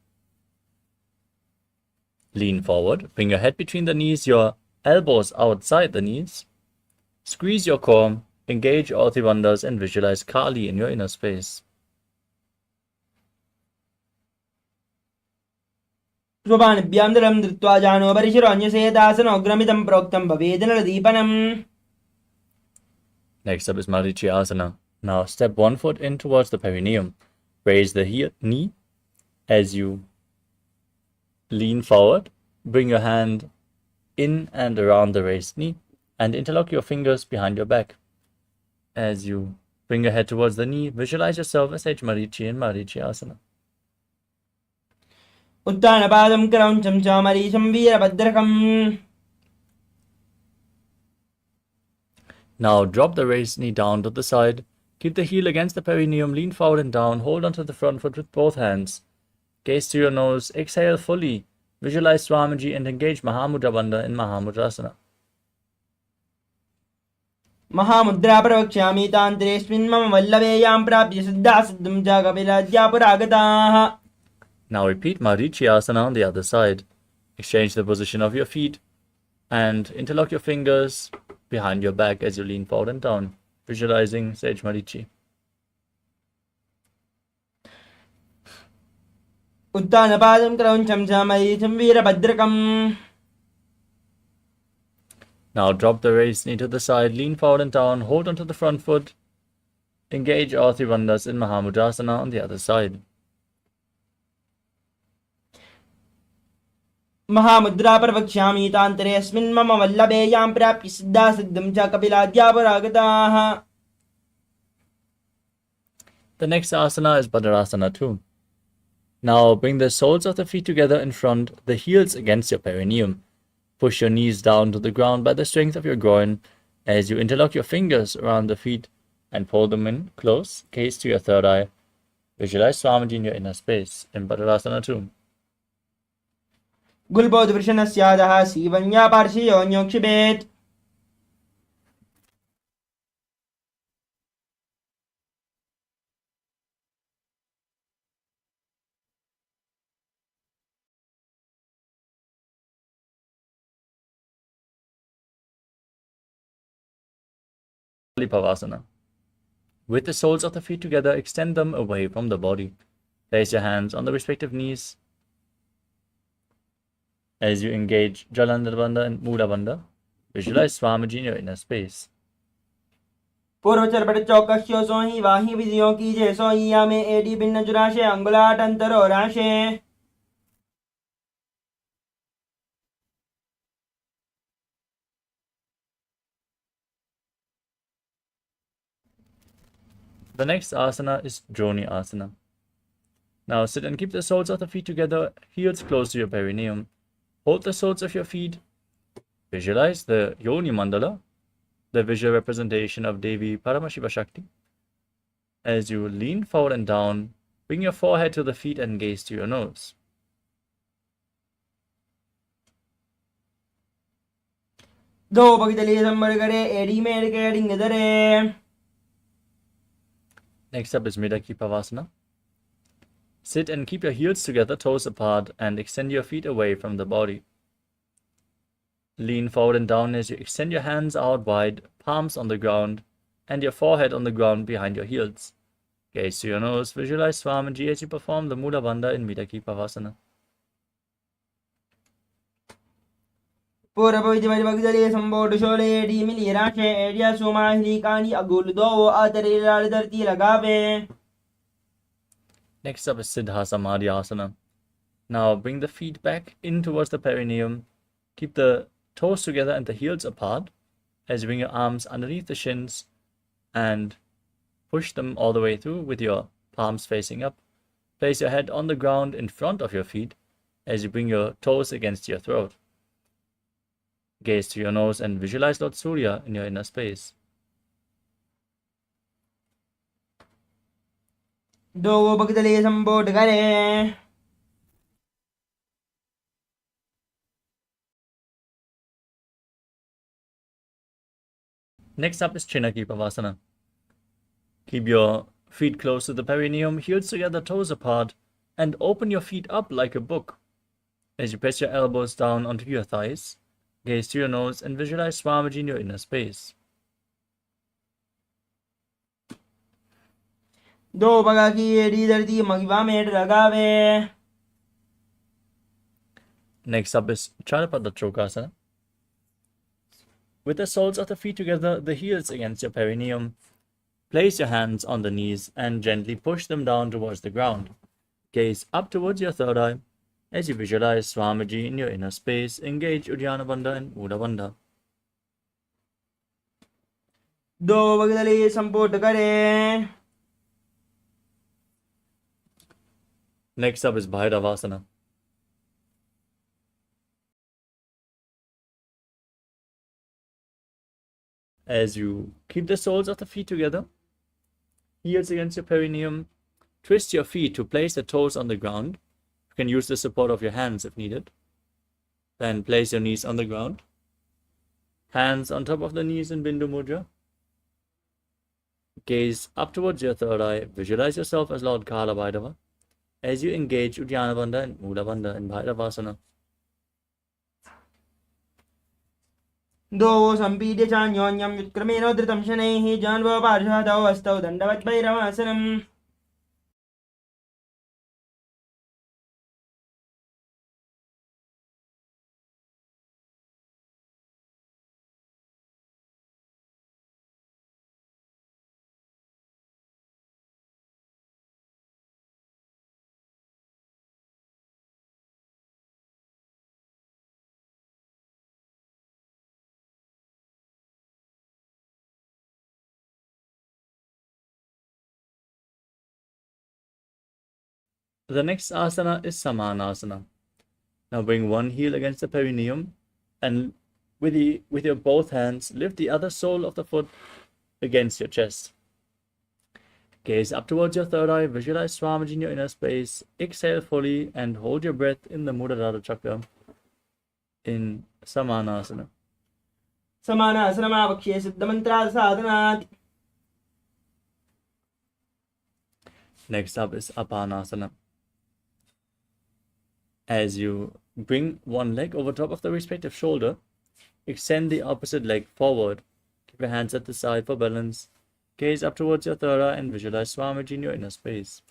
Lean forward, bring your head between the knees, your elbows outside the knees. Squeeze your core, engage all three bandhas and visualize Kali in your inner space. Swabhanibhyam dharam dhritva jano parishiro anyasetasanam agramitam proktam bhavedana deepanam. Next up is Marichi Asana. Now step one foot in towards the perineum. Raise the knee as you lean forward. Bring your hand in and around the raised knee and interlock your fingers behind your back. As you bring your head towards the knee, visualize yourself as Sage Marichi in Marichi Asana. Uttana padam krauncham cha marisham veerabhadrakam. Now drop the raised knee down to the side. Keep the heel against the perineum, lean forward and down, hold onto the front foot with both hands. Gaze to your nose, exhale fully. Visualize Swamiji and engage Mahamudra Bandha in Mahamudrasana. Mahamudra pravakshami tantresmin mama vallabeyam prapya siddha siddham cha kapiladhya puragataha. Now repeat Marichi Asana on the other side. Exchange the position of your feet and interlock your fingers behind your back as you lean forward and down, visualizing Sage Marichi. Uttana padam krauncham cha marisham veerabhadrakam. Now drop the raised knee to the side, lean forward and down, hold onto the front foot, engage all three bandhas in Mahamudrasana on the other side. Mahamudra pravakshami tantresmin mama vallabeyam prapya siddha siddham cha kapiladhya puragataha. The next asana is Badarasana too. Now bring the soles of the feet together in front, the heels against your perineum. Push your knees down to the ground by the strength of your groin as you interlock your fingers around the feet and pull them in close, gaze to your third eye. Visualize Swamiji in your inner space in Padadasana 2. Gulbodh Vrishanasyadah Sivanya Parshiyo Nyokshibet. Pavasana. With the soles of the feet together, extend them away from the body. Place your hands on the respective knees as you engage Jalandhar Bandha and Mula Bandha. Visualize Swamiji in your inner space. पूर्वचर बट चौकस्यो सोही वाही विधियों की जे सोइया में AD भिन्न जुराशे अंगुलाट अंतरो राशे. The next asana is Droni Asana. Now sit and keep the soles of the feet together, heels close to your perineum. Hold the soles of your feet. Visualize the Yoni Mandala, the visual representation of Devi Paramashiva Śakti. As you lean forward and down, bring your forehead to the feet and gaze to your nose. दो भगदली संबर करे AD made के डिंग दरे. Next up is Midaki Pavasana. Sit and keep your heels together, toes apart, and extend your feet away from the body. Lean forward and down as you extend your hands out wide, palms on the ground, and your forehead on the ground behind your heels. Gaze to your nose, visualize Swamiji as you perform the Mula Bandha in Midaki Pavasana. पूर्व विधि भगदली संबोध Sholay AD मिली राशे एडिया सुमाहिली कानी अगुल दो आतरे लाल धरती लगावे. Next up is Siddha Samadhi Asana. Now bring the feet back in towards the perineum. Keep the toes together and the heels apart as you bring your arms underneath the shins and push them all the way through with your palms facing up. Place your head on the ground in front of your feet as you bring your toes against your throat. Gaze to your nose and visualize Lord Surya in your inner space. दो भगदली संबोध करे. Next up is Chinaki Pavasana. Keep your feet close to the perineum, heels together, toes apart, and open your feet up like a book. As you press your elbows down onto your thighs, gaze to your nose and visualize Swamiji in your inner space. दो भगा की AD धरती मगिवा made लगावे. Next up is Charapada Chokasana. With the soles of the feet together, the heels against your perineum, place your hands on the knees and gently push them down towards the ground. Gaze up towards your third eye. As you visualize Swamiji in your inner space, engage Uddiyana Bandha and Mula Bandha. दो भगदली संबोध करे. Next up is Bhairavasana. As you keep the soles of the feet together, heels against your perineum, twist your feet to place the toes on the ground. You can use the support of your hands if needed. Then place your knees on the ground. Hands on top of the knees in Bindu Mudra. Gaze up towards your third eye. Visualize yourself as Lord Kala Bhairava as you engage Uddiyana Bandha and Mula Bandha in Bhairavasana. दो संपीड्य चान्योन्यं युत्क्रमेण धृतं शनैः जान्वो पार्श्वतौ हस्तौ दण्डवत् भैरवासनम्. The next asana is Samanasana. Now bring one heel against the perineum, And with your both hands, lift the other sole of the foot against your chest. Gaze up towards your third eye, visualize Swamiji in your inner space, exhale fully, and hold your breath in the Muladhara chakra in Samanasana. Samanasanamavakshe siddhamantra sadhanat. Next up is Apanasana. As you bring one leg over top of the respective shoulder, extend the opposite leg forward. Keep your hands at the side for balance. Gaze up towards your third eye and visualize Swamiji in your inner space.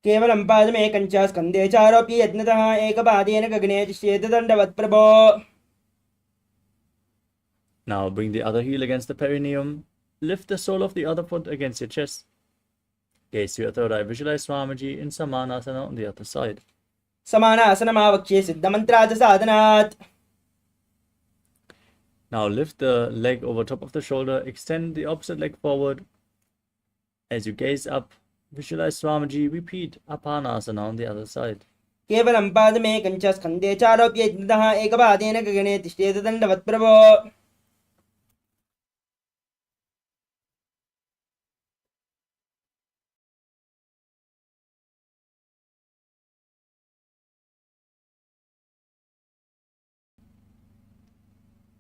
केवलं पादमेकं च स्कन्धे चारोप्य यत्नतः एकपादेन गगने तिष्ठेत प्रभो. Now bring the other heel against the perineum. Lift the sole of the other foot against your chest. Gaze to your third eye. Visualize Swamiji in Samanasana on the other side. Samanasanamavakshe siddhamantra sadhanat. Now lift the leg over top of the shoulder. Extend the opposite leg forward. As you gaze up, visualize Swamiji. Repeat Apanasana on the other side. केवलं पादमेकं च स्कन्धे चारोप्य यत्नतः एकपादेन गगने तिष्ठेत प्रभो.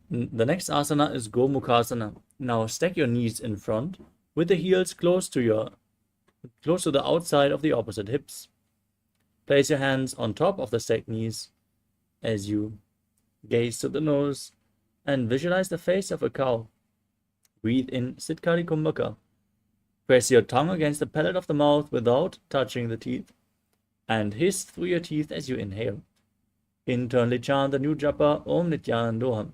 The next asana is Gomukhasana. Now stack your knees in front with the heels close to the outside of the opposite hips. Place your hands on top of the stacked knees as you gaze to the nose and visualize the face of a cow. Breathe in Siddhkari Kumbhaka. Press your tongue against the palate of the mouth without touching the teeth and hiss through your teeth as you inhale. Internally chant the new japa Om Nithyanandoham.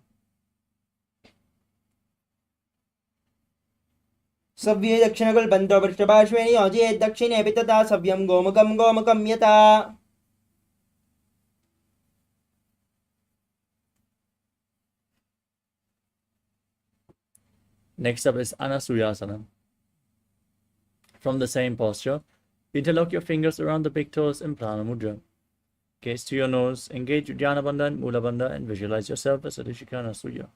सव्ये दक्षिणकुल्बन्धो पृष्ठपार्श्वे नियोजये दक्षिणेऽपि तथा सव्यं गोमुखं यथा. Next up is Anasuyasana. From the same posture, interlock your fingers around the big toes in Prana Mudra. Gaze to your nose, engage Uddiyana Bandha and Mula Bandha and visualize yourself as a Rishika Anasuya.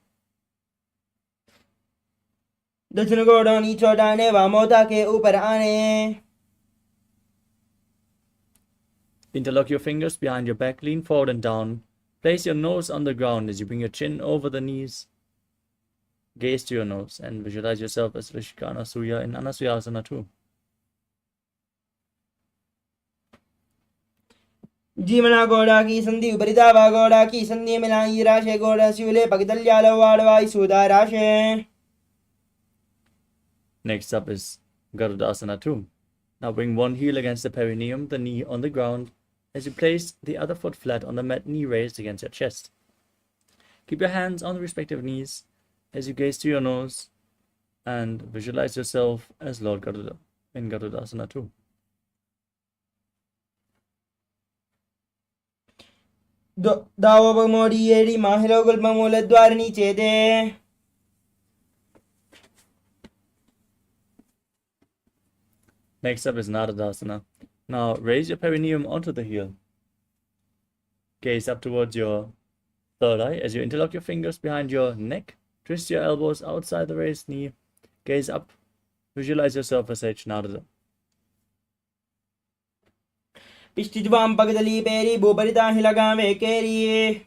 दक्षिण गोड़ों नीचों डाने वामों के ऊपर आने. Interlock your fingers behind your back, lean forward and down. Place your nose on the ground as you bring your chin over the knees. Gaze to your nose and visualize yourself as Rishika Anasuya in Anasuyasana too. जीवना गोड़ा की संधि उपरिदावा गोड़ा की संधि मिलाई राशे गोड़ा शिवले पगदल्यालो वाड़वाई सुधा राशे. Next up is Garudasana too. Now bring one heel against the perineum, the knee on the ground, as you place the other foot flat on the mat, knee raised against your chest. Keep your hands on the respective knees as you gaze to your nose and visualize yourself as Lord Garuda in Garudasana too. दावो बमोड़ी येड़ी माहिलो गुल्ममूल द्वार नीचे दे. Next up is Naradasana. Now raise your perineum onto the heel. Gaze up towards your third eye as you interlock your fingers behind your neck. Twist your elbows outside the raised knee. Gaze up. Visualize yourself as H Narada. पिष्टिज्वाम पगदली पेरी भूपरिता ही लगावे केरी.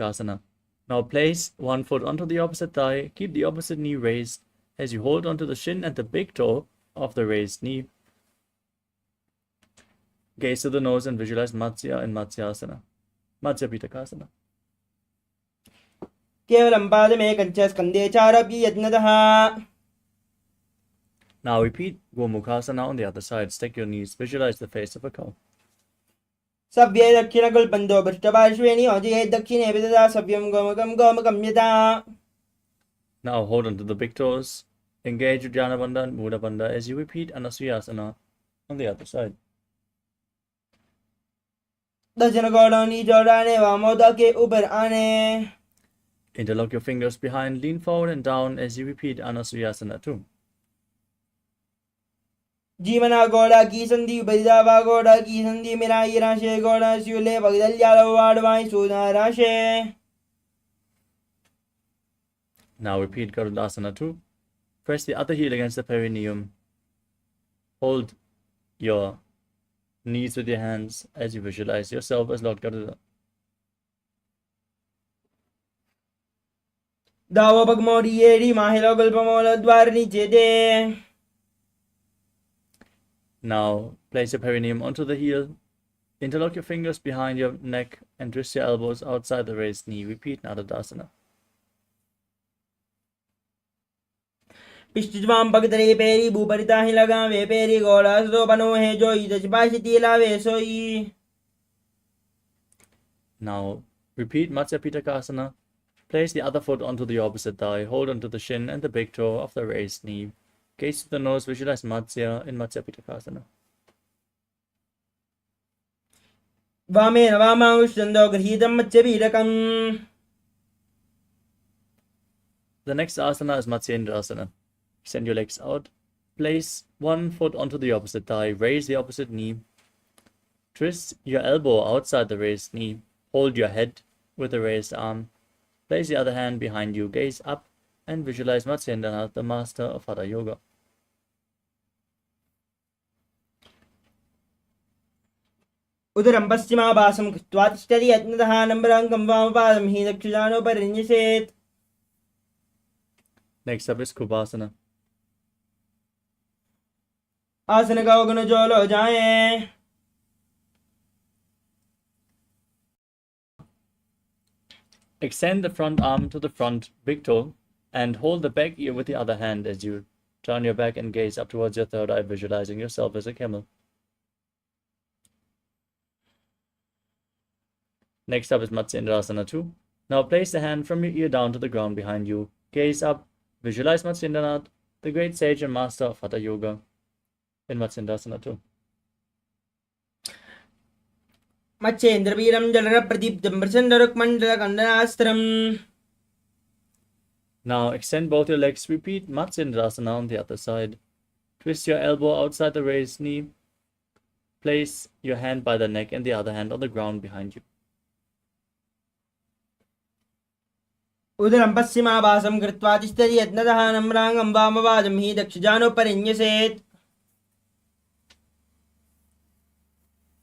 Asana. Now place one foot onto the opposite thigh. Keep the opposite knee raised as you hold onto the shin and the big toe of the raised knee. Gaze to the nose and visualize Matsya in Matsyasana. Matsya Pitakasana. केवलं पादमेकं च स्कन्धे चारोप्य यत्नतः. Now repeat Gomukhasana on the other side. Stack your knees. Visualize the face of a cow. सव्ये दक्षिणकुल्बन्धो पृष्ठपार्श्वे नियोजये दक्षिणेऽपि तथा सव्यं गोमुखं यथा. Now hold on to the big toes. Engage Uddiyana Bandha and Mula Bandha as you repeat Anasuyasana on the other side. दर्शन गौड़ा नीचे डालने व मोदा के ऊपर आने. Interlock your fingers behind, lean forward and down as you repeat Anasuyasana 2. जीवना गौड़ा की संधि बलिदावा गौड़ा की संधि मिराई राशे गौड़ा स्यूले भगदल जालो वाड़वाई सोना राशे. Now repeat Garudasana 2. Press the other heel against the perineum. Hold your knees with your hands as you visualize yourself as Lord Garuda. दावा पगमोरी येरी माहिलो गल्पमोल द्वार नीचे दे. Now place your perineum onto the heel. Interlock your fingers behind your neck and twist your elbows outside the raised knee. Repeat Nadadasana. पिष्टिज्वाम पगतरे पेरी भूपरिता ही लगा वे पेरी गौड़ा सो बनो है जोई दशपाशिती लावे सोई. Now repeat Matsya Pitakasana. Place the other foot onto the opposite thigh. Hold onto the shin and the big toe of the raised knee. Gaze to the nose. Visualize Matsya in Matsya Pitakasana. वामेन वामांशन्दो गृहीतं मत्स्यपीडकम्. The next asana is Matsyendrasana. Extend your legs out. Place one foot onto the opposite thigh. Raise the opposite knee. Twist your elbow outside the raised knee. Hold your head with the raised arm. Place the other hand behind you. Gaze up and visualize Matsyendranath, the master of Hatha Yoga. उदरं पश्चिमाभासं कृत्वा तिष्ठति यत्नतः नम्राङ्गं वामपादं हि दक्षिणानुपरिन्यसेत्. Next up is Kubhasana. आसन का गुण जोलो जाए. Extend the front arm to the front big toe and hold the back ear with the other hand as you turn your back and gaze up towards your third eye, visualizing yourself as a camel. Next up is Matsyendrasana 2. Now place the hand from your ear down to the ground behind you. Gaze up, visualize Matsyendranath, the great sage and master of Hatha Yoga in Matsyendrasana 2. मत्स्येन्द्रवीरं जलरप्रदीप्तं प्रचण्डरुक्मण्डलकण्डनास्त्रम्. Now extend both your legs. Repeat Matsyendrasana on the other side. Twist your elbow outside the raised knee. Place your hand by the neck and the other hand on the ground behind you. उदरं पश्चिमाभासं कृत्वा तिष्ठति यत्नतः नम्राङ्गं वामपादं हि दक्षिणानुपरिन्यसेत्.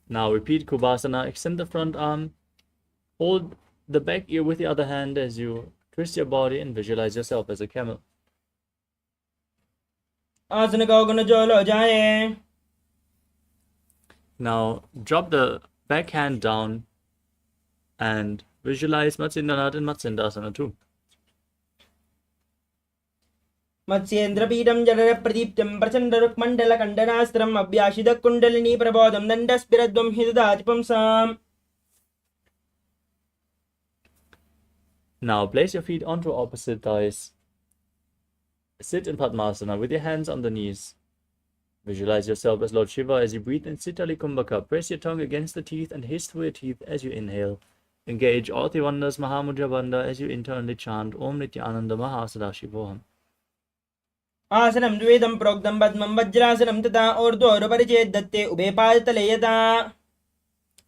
Now repeat Kubhasana. Extend the front arm. Hold the back ear with the other hand as you twist your body and visualize yourself as a camel. आसन का गुण जोलो जाए. Now drop the back hand down and visualize Matsyendranath in Matsyendrasana 2. मत्स्येन्द्रपीडं जलरप्रदीप्तं प्रचण्डरुक्मण्डलकण्डनास्त्रम् अभ्यासितकुण्डलिनी प्रबोधं दण्डस्फिरध्वं हि ददाति पुंसाम्. Now place your feet onto opposite thighs. Sit in Padmasana with your hands on the knees. Visualize yourself as Lord Shiva as you breathe in Sitali Kumbhaka. Press your tongue against the teeth and hiss through your teeth as you inhale. Engage all the wonders Mahamudra Bandha as you internally chant Om Nithyananda Mahasadaशिवोहम. आसनं द्वेदं प्रोक्तं पद्मं वज्रासनं तथा ऊर्ध्वोरुपरिचेत् दत्ते उभे पादतले यथा.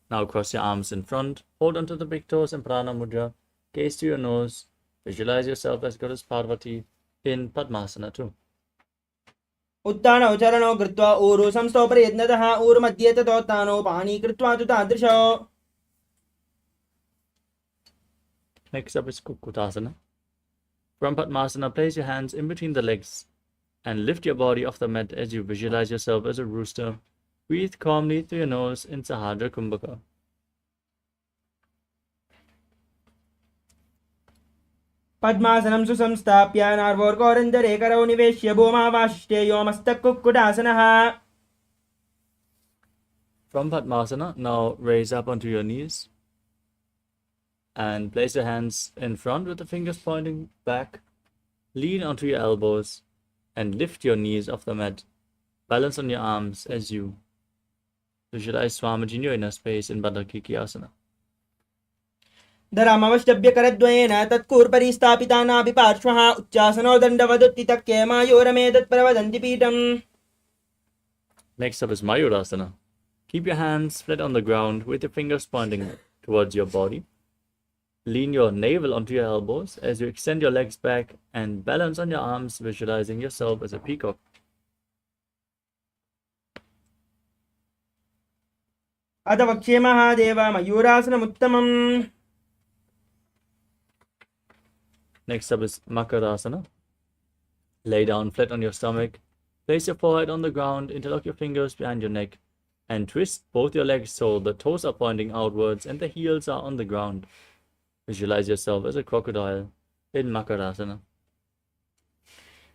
Now cross your arms in front. Hold onto the big toes in Prana Mudra. Gaze to your nose. Visualize yourself as Goddess Parvati in Padmasana 2. उत्तानौ चरणौ कृत्वा ऊरु संस्थोपरि यत्नतः ऊरुमध्ये ततोत्तानो पाणी कृत्वा तु तादृशौ. Next up is Kukutasana. From Padmasana, place your hands in between the legs and lift your body off the mat as you visualize yourself as a rooster. Breathe calmly through your nose in Sahadra Kumbhaka. पद्मासनं सुसंस्थाप्य नार्वोर्गोरन्दरे करौ निवेश्य भूमावाशिष्ठेयो मस्तकुक्कुटासनः. From Padmasana, now raise up onto your knees and place your hands in front with the fingers pointing back. Lean onto your elbows and lift your knees off the mat. Balance on your arms as you Visualize Swamiji in your inner space in Baddha Asana. धरामवष्टभ्य करद्वयेन तत्कूर्परिस्थापितानाभिपार्श्वः उच्चासनो दण्डवदुत्थितक्के मायूरमे तत्प्रवदन्ति पीठम्. Next up is Mayurasana. Keep your hands flat on the ground with your fingers pointing towards your body. Lean your navel onto your elbows as you extend your legs back and balance on your arms, visualizing yourself as a peacock. अथ वक्ष्ये Mahadev मयूरासनमुत्तमम्. Next up is Makarasana. Lay down flat on your stomach. Place your forehead on the ground, interlock your fingers behind your neck, and twist both your legs so the toes are pointing outwards and the heels are on the ground. Visualize yourself as a crocodile in Makarasana.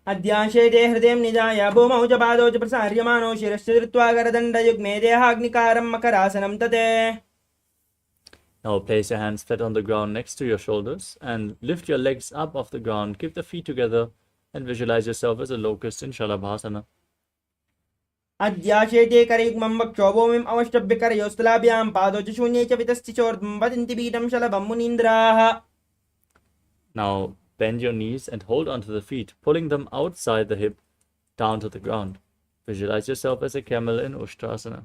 अद्याशेते हृदयं निधाय भूमौ च पादौ च प्रसार्यमाणो शिरश्च धृत्वा करदण्डयुग्मे देहाग्निकारं मकरासनं तते. Now place your hands flat on the ground next to your shoulders and lift your legs up off the ground. Keep the feet together and visualize yourself as a locust in Shalabhasana. अद्याशेते करयुग्मं वक्षो भूमिम् अवष्टभ्य करयोस्तलाभ्यां पादौ च शून्ये च वितश्चिचोर्ध्वं वदन्ति पीठं शलभं मुनीन्द्राः. Now bend your knees and hold onto the feet, pulling them outside the hip down to the ground. Visualize yourself as a camel in Ushtrasana.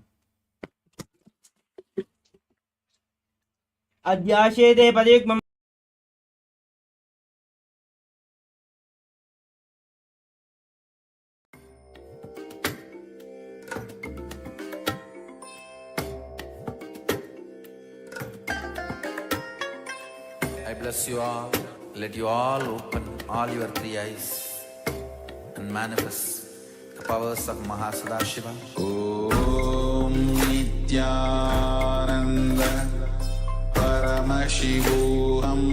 अद्याशेते पदयुग्मं I bless you all. Let you all open all your three eyes and manifest the powers of Mahasadashiva. Om Nithyananda Paramashivoham.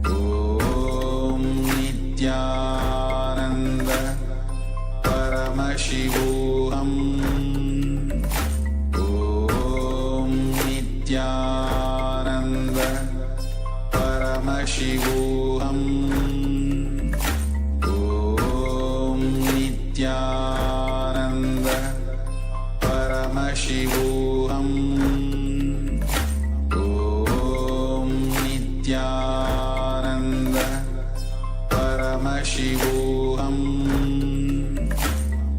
Om Nithyananda Paramashivoham. Om Nithyananda Paramashivoham. Om Nithyananda Paramashivoham. Om Nithyananda Paramashivoham.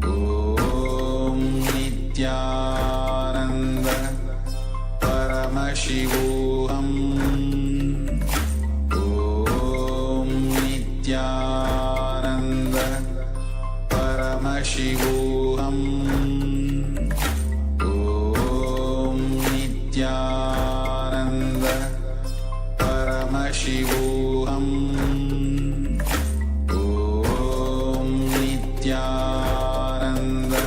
Om Nithyananda Paramashivoham. Om Nithyananda Paramashivoham. Om Nithyananda Paramashivoham. Om Nithyananda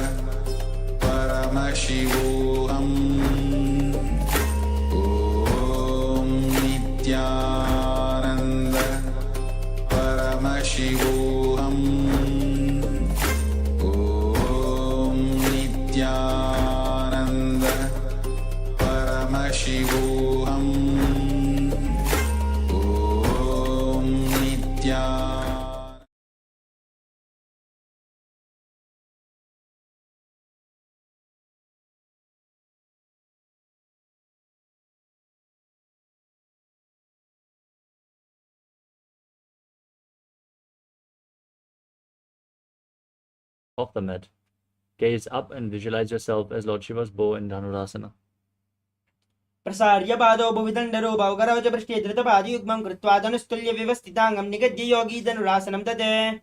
Paramashivoham. Om Nithyananda Paramashivoham. Om Nithyananda Paramashivoham. Om Nithyananda. Off the mat. Gaze up and visualize yourself as Lord Shiva's bow in Dhanurasana. प्रसार्य पादौ भुविदण्डरूपौ करौ च पृष्ठे धृतपादयुग्मं कृत्वा धनुस्तुल्य व्यवस्थिताङ्गं निगद्य योगी धनुरासनं तते.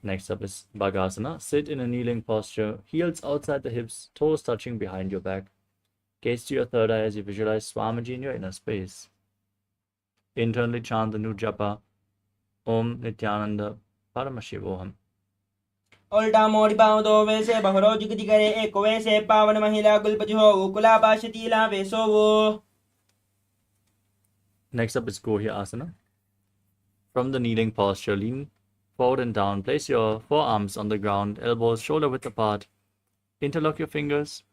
Next up is Bhagasana. Sit in a kneeling posture, heels outside the hips, toes touching behind your back. Gaze to your third eye as you visualize Swamiji in your inner space. Internally chant the new japa, Om Nithyananda Paramashivoham. उल्टा मोड़ी पाँव दो वैसे बहुरो जिगति करे एक वैसे पावन महिला गुलपति हो कुला पाशतीला वैसो वो. Next up is Gohya Asana. From the kneeling posture, lean forward and down. Place your forearms on the ground, elbows shoulder width apart. Interlock your fingers.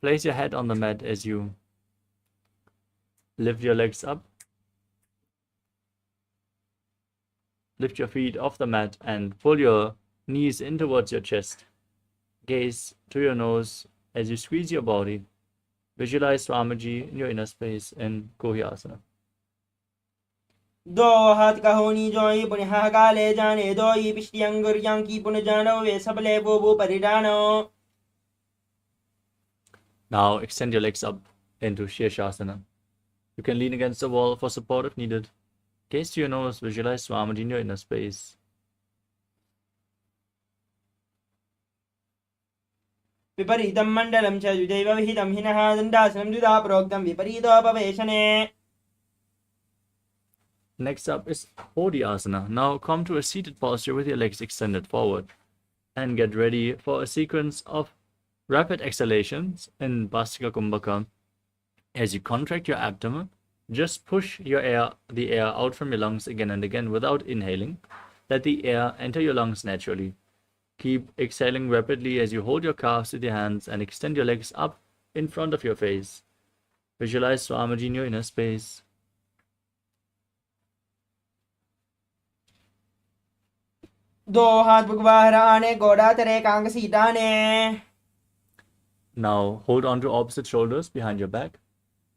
Place your head on the mat as you lift your legs up. Lift your feet off the mat and pull your knees in towards your chest. gaze to your nose as you squeeze your body. Visualize Swamiji in your inner space in Kohyasana. दो हाथ का होनी जोई पुनः काले जाने दो ये पिछली अंगुरियां की पुनः जानो वे सबले वो परिडानो. Now extend your legs up into Shirshasana. You can lean against the wall for support if needed. Gaze to your nose, visualize Swamiji in your inner space. विपरीतं मण्डलं च युदैव विहितं हिनः दण्डासनं द्विधा प्रोक्तं विपरीतोपवेशने. Next up is Bodhyasana. Now come to a seated posture with your legs extended forward and get ready for a sequence of rapid exhalations in Bhastika Kumbhaka. As you contract your abdomen, just push the air out from your lungs again and again without inhaling. Let the air enter your lungs naturally. Keep exhaling rapidly as you hold your calves with your hands and extend your legs up in front of your face. Visualize Swamiji in your inner space. दो हाथ बुगवाहराने गोड़ा तेरे Kong सीटाने. Now hold on to opposite shoulders behind your back.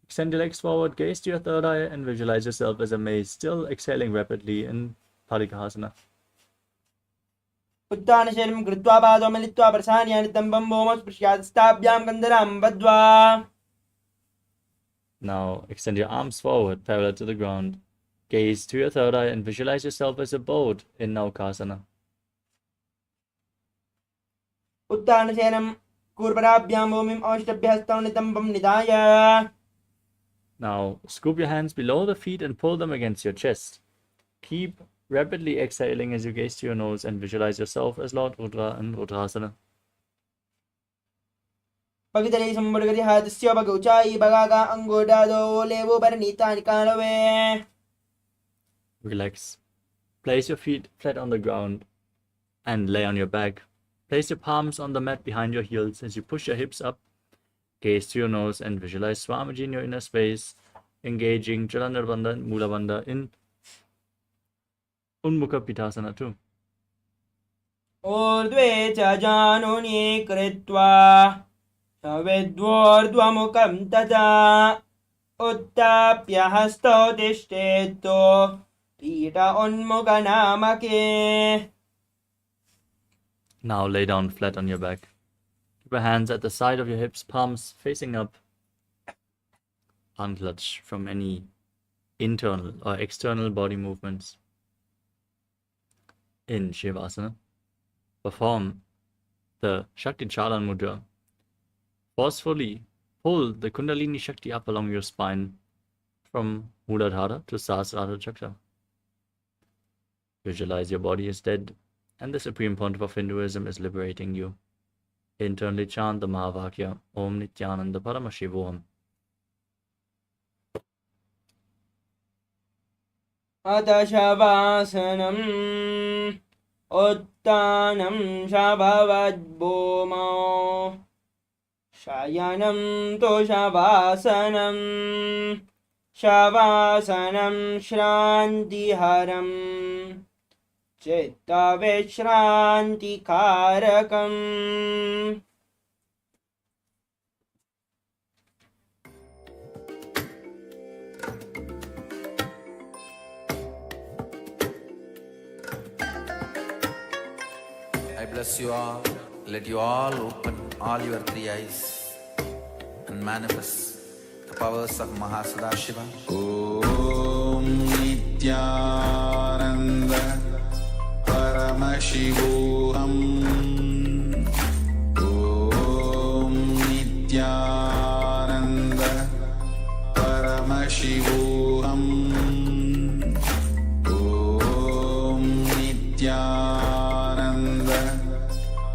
Extend your legs forward, gaze to your third eye, and visualize yourself as a maze, still exhaling rapidly in Parikahasana. उत्तान शर्म कृत्वा पादौ मिलित्वा प्रसार्यानि तम्बं भौमस्पृश्यात्स्ताभ्यां कन्दरां बद्ध्वा. Now extend your arms forward, parallel to the ground. Gaze to your third eye and visualize yourself as a boat in Naukasana. उत्तान शयनं कूर्पराभ्यां भूमिं औष्टभ्यस्तौ नितम्बं निधाय. Now scoop your hands below the feet and pull them against your chest. Keep rapidly exhaling as you gaze to your nose and visualize yourself as Lord Rudra in Rudrasana. पगितले संबुडगति हातस्य बगौचाई बगागा अंगोडादो लेवो Parnita निकालवे. Relax. Place your feet flat on the ground and lay on your back. Place your palms on the mat behind your heels as you push your hips up. Gaze to your nose and visualize Swamiji in your inner space, engaging Jalandhar Bandha and Mula Bandha in Unmukha Pitasana too. ऊर्ध्वे च जानुनी कृत्वा सवेद्वोर्ध्वमुखं तथा उत्थाप्य हस्तौ तिष्ठेतो पीठ उन्मुखनामके. Now lay down flat on your back. Keep your hands at the side of your hips, palms facing up. Unclutch from any internal or external body movements. In Shivasana, perform the Śakti Chalan Mudra. Forcefully pull the Kundalini Shakti up along your spine from Muladhara to Sahasrara Chakra. Visualize your body is dead and the Supreme Pontiff of Hinduism is liberating you. Internally chant the Mahavakya, Om Nithyananda Paramashivoham. अथ शवासनम् उत्तानं शभवद्भूमौ शयनं तु शवासनं शवासनं श्रान्तिहरं चित्तविश्रान्तिकारकम्. I bless you all. Let you all open all your three eyes and manifest the powers of Mahasadashiva. Om Nithyananda Paramashivoham. Om Nithyananda Paramashivoham. Om Nithyananda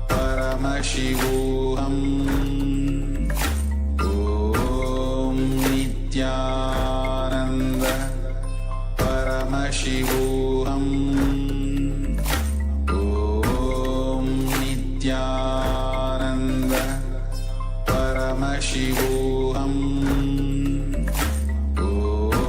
Paramashivoham. Om Nithyananda Paramashivoham. Om Nithyananda Paramashivoham. Om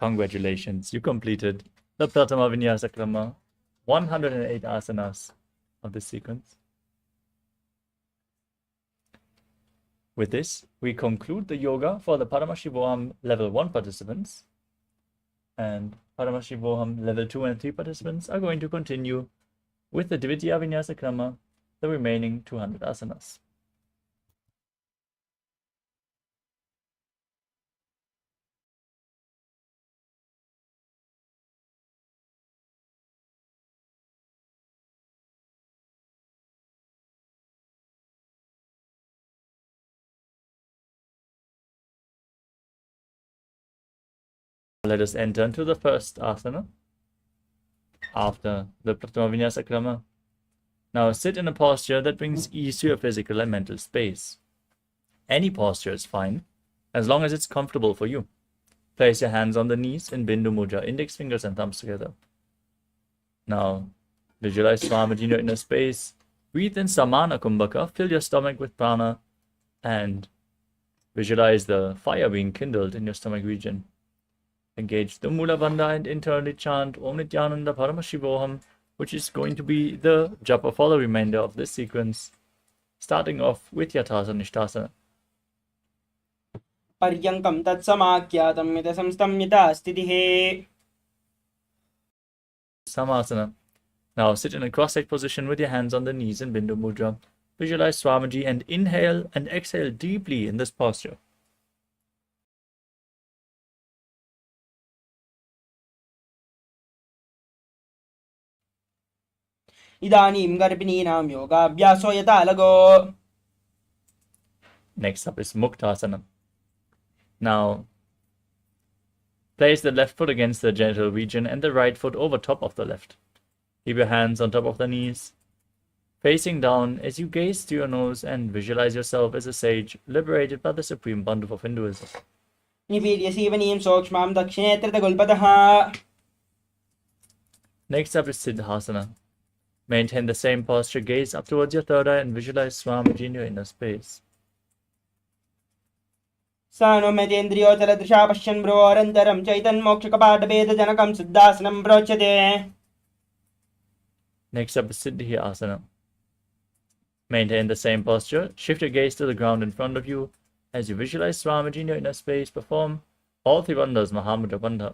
Congratulations, you completed the Pratama Vinyasa Krama, 108 asanas of this sequence. With this, we conclude the yoga for the Paramashivoham level 1 participants, and Paramashivoham level 2 and 3 participants are going to continue with the Dvitiya Vinyasa Krama, the remaining 200 asanas. Let us enter into the first asana after the Pratama Vinyasa Krama. Now sit in a posture that brings ease to your physical and mental space. Any posture is fine, as long as it's comfortable for you. Place your hands on the knees in Bindu Mudra, index fingers and thumbs together. Now visualize Swamiji in your inner space. Breathe in Samana Kumbhaka, fill your stomach with prana, and visualize the fire being kindled in your stomach region. Engage the Mula Bandha and internally chant Om Nithyananda Paramashivoham, which is going to be the japa for the remainder of this sequence, starting off with Yathasana Nishtasana. Paryankam tatsamakhyatam yata samstam yata stitihe. Samasana. Now sit in a cross-legged position with your hands on the knees in Bindu Mudra. Visualize Swamiji and inhale and exhale deeply in this posture. Idanim garbininam yogaabhyaso yata lago. Next up is Muktasana. Now, place the left foot against the genital region and the right foot over top of the left. Keep your hands on top of the knees, facing down as you gaze to your nose and visualize yourself as a sage liberated by the supreme Bandhu of Hinduism. Nivedyasivanim sokshmam dakshinetrita gulpataha. Next up is Siddhasana. Maintain the same posture, gaze up towards your third eye and visualize Swamiji in your inner space. Sano medendriyo chaladrisha pashyan brorantaram chaitan mokshakapadabeda janakam siddhasanam brochate. Next up is Siddhi Asana. Maintain the same posture, shift your gaze to the ground in front of you as you visualize Swamiji in your inner space. Perform all three bandhas Mahamudra Bandha.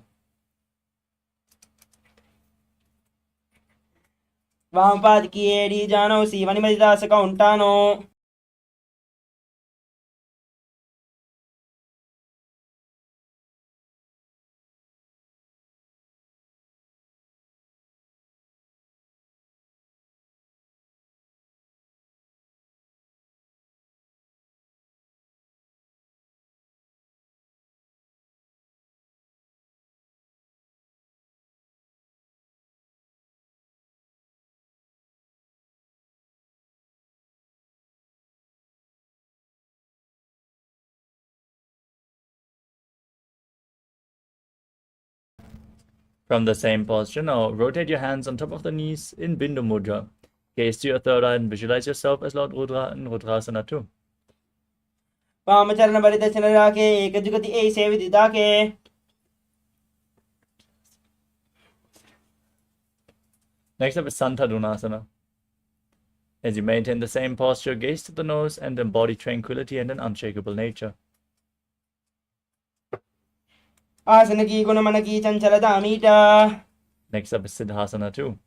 Vampad kiedi jano sivani madidasaka untano. From the same posture, now rotate your hands on top of the knees in Bindu Mudra. Gaze to your third eye and visualize yourself as Lord Rudra in Rudrasana too. Vamacharana varidachana rake ekajugati e sevididake. Next up is Santadunasana. As you maintain the same posture, gaze to the nose and embody tranquility and an unshakable nature. Asanaki gunamanaki chanchaladamita. Next up is Siddhasana too.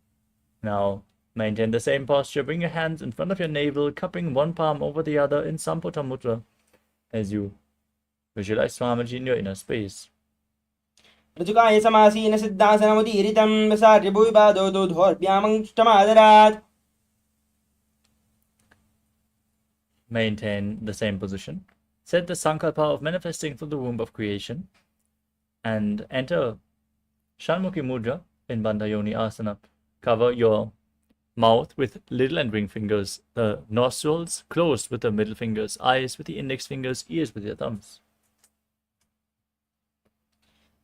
Now, maintain the same posture. Bring your hands in front of your navel, cupping one palm over the other in Samputa Mudra as you visualize Swamiji in your inner space. Rajukaya samasina siddhasanamudiritam vasarya bhuibado dodhorbyamangshtamadarat. Maintain the same position. Set the sankalpa of manifesting through the womb of creation and enter Shanmukhi Mudra in Bandhayoni Asana. Cover your mouth with little and ring fingers, the nostrils closed with the middle fingers, eyes with the index fingers, ears with your thumbs.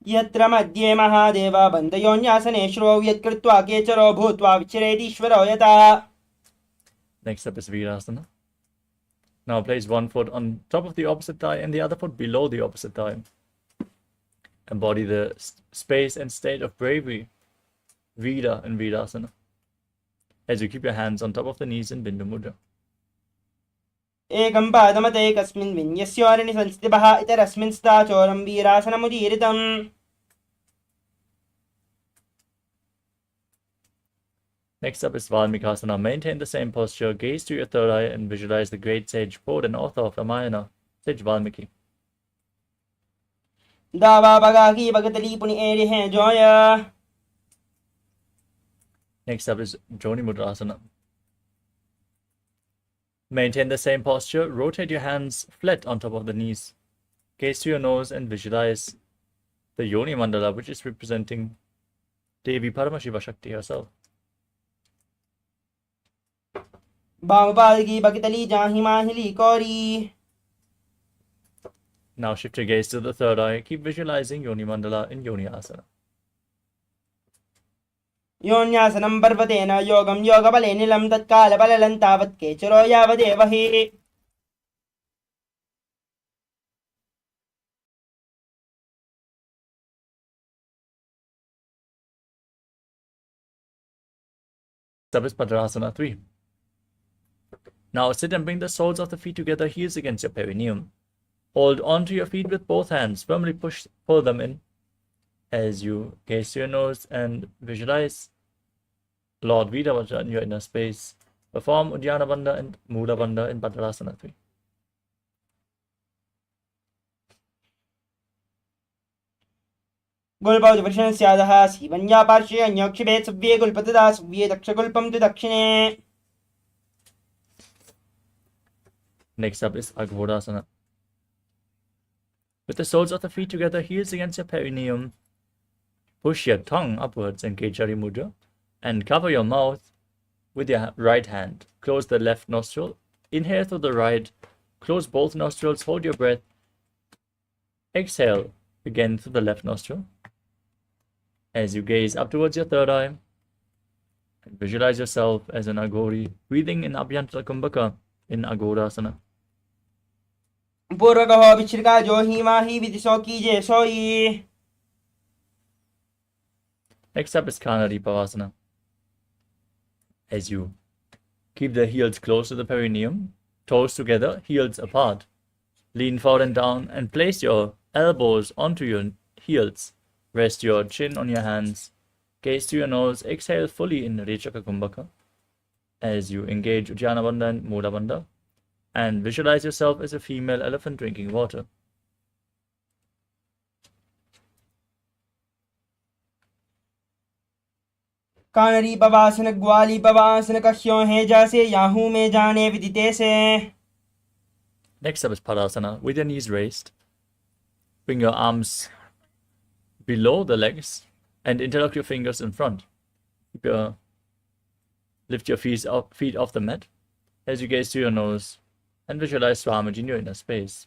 Yatra madhye mahadeva bandhayonyasane shro yatkritva kecharo bhutva vichiredishvaro yata. Next up is Virasana. Now place one foot on top of the opposite thigh and the other foot below the opposite thigh. Embody the space and state of bravery, Vida and Vidasana, as you keep your hands on top of the knees in Bindu Mudra. एकं पादमतैकस्मिन् विन्यस्योरणि संस्थितः इतरस्मिन् स्थिताचोरं वीरासनमुदीरितम्. Next up is Valmikasana. Maintain the same posture, gaze to your third eye and visualize the great sage, poet and author of Ramayana, Sage Valmiki. दावा बगाकी बगतली पुनि एरि हैं Zoya. Next up is Joni Mudrasana. Maintain the same posture, rotate your hands flat on top of the knees. Gaze to your nose and visualize the Yoni Mandala, which is representing Devi Paramashiva Shakti herself. बामपाद की बगतली जाहि माहिली कौरी. Now shift your gaze to the third eye. Keep visualizing Yoni Mandala in Yoni Asana. योन्यासनं पर्वतेन योगं योगबलेनिलं तत्कालबललं तावत् केचरो यावदेव हि. Padrasana 3. Now sit and bring the soles of the feet together, heels against your perineum. Hold onto your feet with both hands, firmly pull them in as you gaze to your nose and visualize Lord Vidavaja in your inner space. Perform Uddiyana Bandha and Mula Bandha in Padrasana 3. गुल्पौ वृषणस्यादः सीवन्या पार्श्वे अन्योक्षिभेत् सुव्ये गुल्पतदा सुव्ये दक्षगुल्पं तु दक्षिणे. Next up is Aghodasana. With the soles of the feet together, heels against your perineum, push your tongue upwards, engage Jari Mudra, and cover your mouth with your right hand. Close the left nostril, inhale through the right, close both nostrils, hold your breath, exhale again through the left nostril. As you gaze up towards your third eye, and visualize yourself as an Agori, breathing in Abhyantara Kumbhaka in Aghodasana. पूर्वगहो विश्रिका जो ही माही विदिशो कीजे सोई. Next up is Kanari Pavasana. As you keep the heels close to the perineum, toes together, heels apart, lean forward and down, and place your elbows onto your heels. Rest your chin on your hands. Gaze to your nose. Exhale fully in Rechaka Kumbhaka as you engage Uddiyana Bandha and Mula Bandha. And visualize yourself as a female elephant drinking water. कानरी पवासन ग्वाली पवासन कह्यों है जैसे Yahoo में जाने विदिते से. Next up is Padasana. With your knees raised, bring your arms below the legs and interlock your fingers in front. Lift your feet off the mat as you gaze to your nose and visualize Swamiji in your inner space.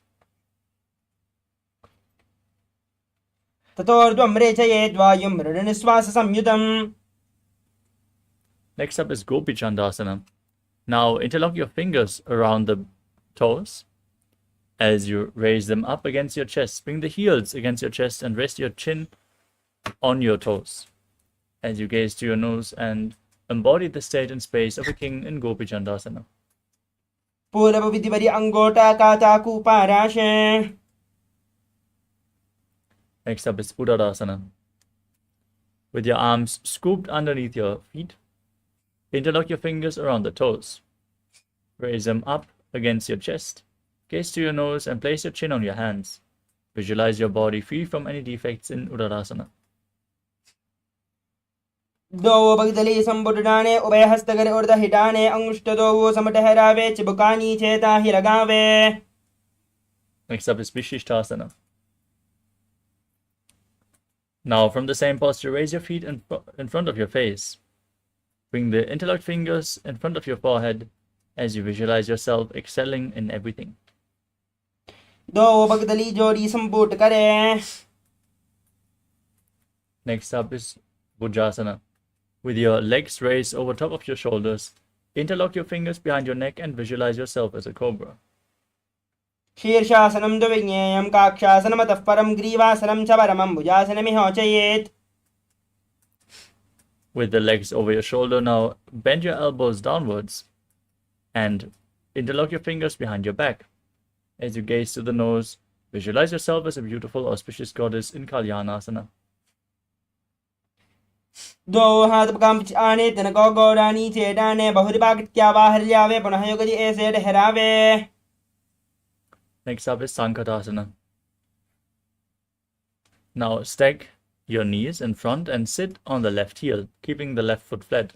ततोर्ध्वं रेचयेद् वायुं मृडनिश्वास संयुतम्. Next up is Gopi Chandasana. Now interlock your fingers around the toes as you raise them up against your chest. Bring the heels against your chest and rest your chin on your toes as you gaze to your nose and embody the state and space of a king in Gopi Chandasana. पूर्व विधिवरि अंगोटा काता कुपाराशे. Next up is Uddadasana. With your arms scooped underneath your feet, interlock your fingers around the toes. Raise them up against your chest. Gaze to your nose and place your chin on your hands. Visualize your body free from any defects in Uddadasana. दो बगदली संबुडाने उभय हस्तगर उर्ध हिडाने अंगुष्ठ दो वो समटहरावे चिबुकानी चेता ही लगावे. Next up is Vishishtasana. Now from the same posture, raise your feet in front of your face. Bring the interlocked fingers in front of your forehead as you visualize yourself excelling in everything. दो बगदली जोड़ी संपुट करे. Next up is Bhujasana. With your legs raised over top of your shoulders, interlock your fingers behind your neck and visualize yourself as a cobra. शीर्षासनं द्विज्ञेयं काक्षासनमतः परं ग्रीवासनं च परमं भुजासनमिहोचयेत्. With the legs over your shoulder now, bend your elbows downwards and interlock your fingers behind your back. As you gaze to the nose, visualize yourself as a beautiful, auspicious goddess in Kalyanasana. द्वौ हाथपकां आने तनको गौरानी चेटाने बहुरिपाकृत्या बाहर्यावे पुनः युगति ऐसे ठहरावे. Next up is Sankatasana. Now stack your knees in front and sit on the left heel, keeping the left foot flat.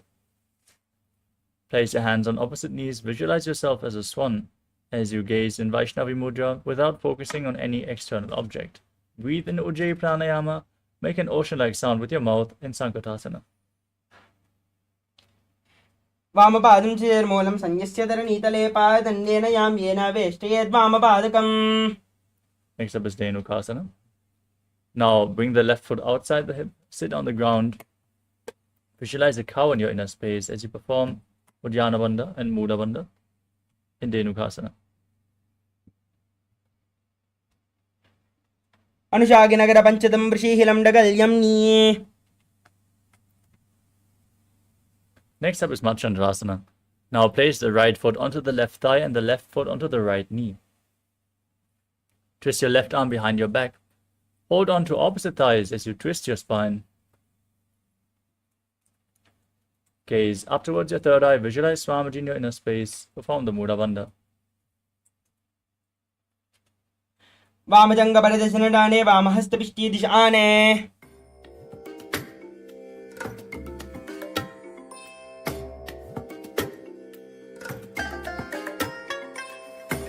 Place your hands on opposite knees, visualize yourself as a swan as you gaze in Vaishnavi Mudra without focusing on any external object. Breathe in Ujjayi Pranayama, make an ocean-like sound with your mouth in Sankatasana. वामपादं चेर्मूलं संयस्य धरणीतले पादन्येन याम्येन वेष्टयेद् वामपादकम्. Next up is Dhenukasana. Now bring the left foot outside the hip, sit on the ground. Visualize a cow in your inner space as you perform Uddiyana Bandha and Muda Bandha in Dhenukasana. अनुशागिनगर पंचदं वृषीहिलं डगल्यं knee. Next up is Machandrasana. Now place the right foot onto the left thigh and the left foot onto the right knee. Twist your left arm behind your back. Hold on to opposite thighs as you twist your spine. Gaze up towards your third eye. Visualize Swamiji in your inner space. Perform the Muda Bandha. वामजङ्गपरदशनडाने वामहस्तपिष्टी दिशाने.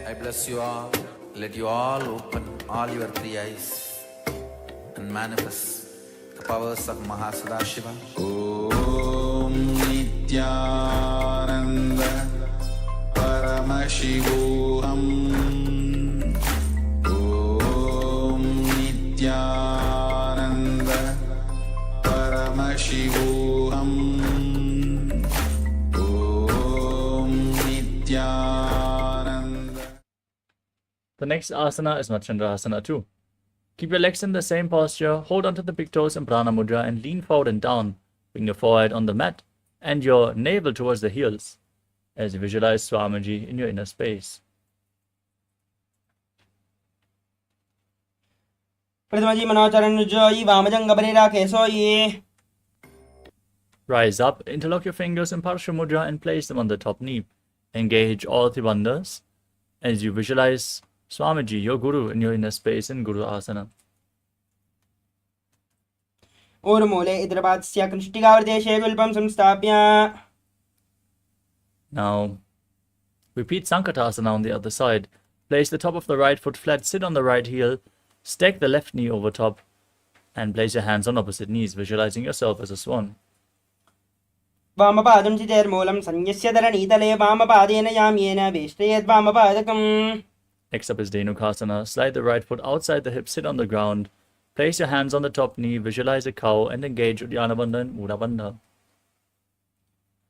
I bless you all. Let you all open all your three eyes and manifest the powers of Mahasada Om Nithyananda Paramashivoham. Om Nithyananda Paramashivoham. Om Nithyananda. The next asana is Machandrasana too. Keep your legs in the same posture, hold onto the big toes in Prana Mudra and lean forward and down. Bring your forehead on the mat and your navel towards the heels as you visualize Swamiji in your inner space. प्रथमजी मनोचरण जोई वामजङ्गपरे राखे सोई. Rise up, interlock your fingers in Parsha Mudra and place them on the top knee. Engage all three bandhas as you visualize Swamiji, your Guru, in your inner space in Guru Asana. ऊर्मूले इतरपादस्य कृष्टिकावदेशे गुल्पं संस्थाप्य. Now, repeat Sankatasana on the other side. Place the top of the right foot flat, sit on the right heel, stack the left knee over top, and place your hands on opposite knees, visualizing yourself as a swan. वामपादं चितेर्मूलं संयस्य धरणीतले वामपादेन याम्येन वेष्टयेद् वामपादकम्. Next up is Dhenukasana. Slide the right foot outside the hip, sit on the ground. Place your hands on the top knee, visualize a cow, and engage Uddiyana Bandha and Muda Bandha.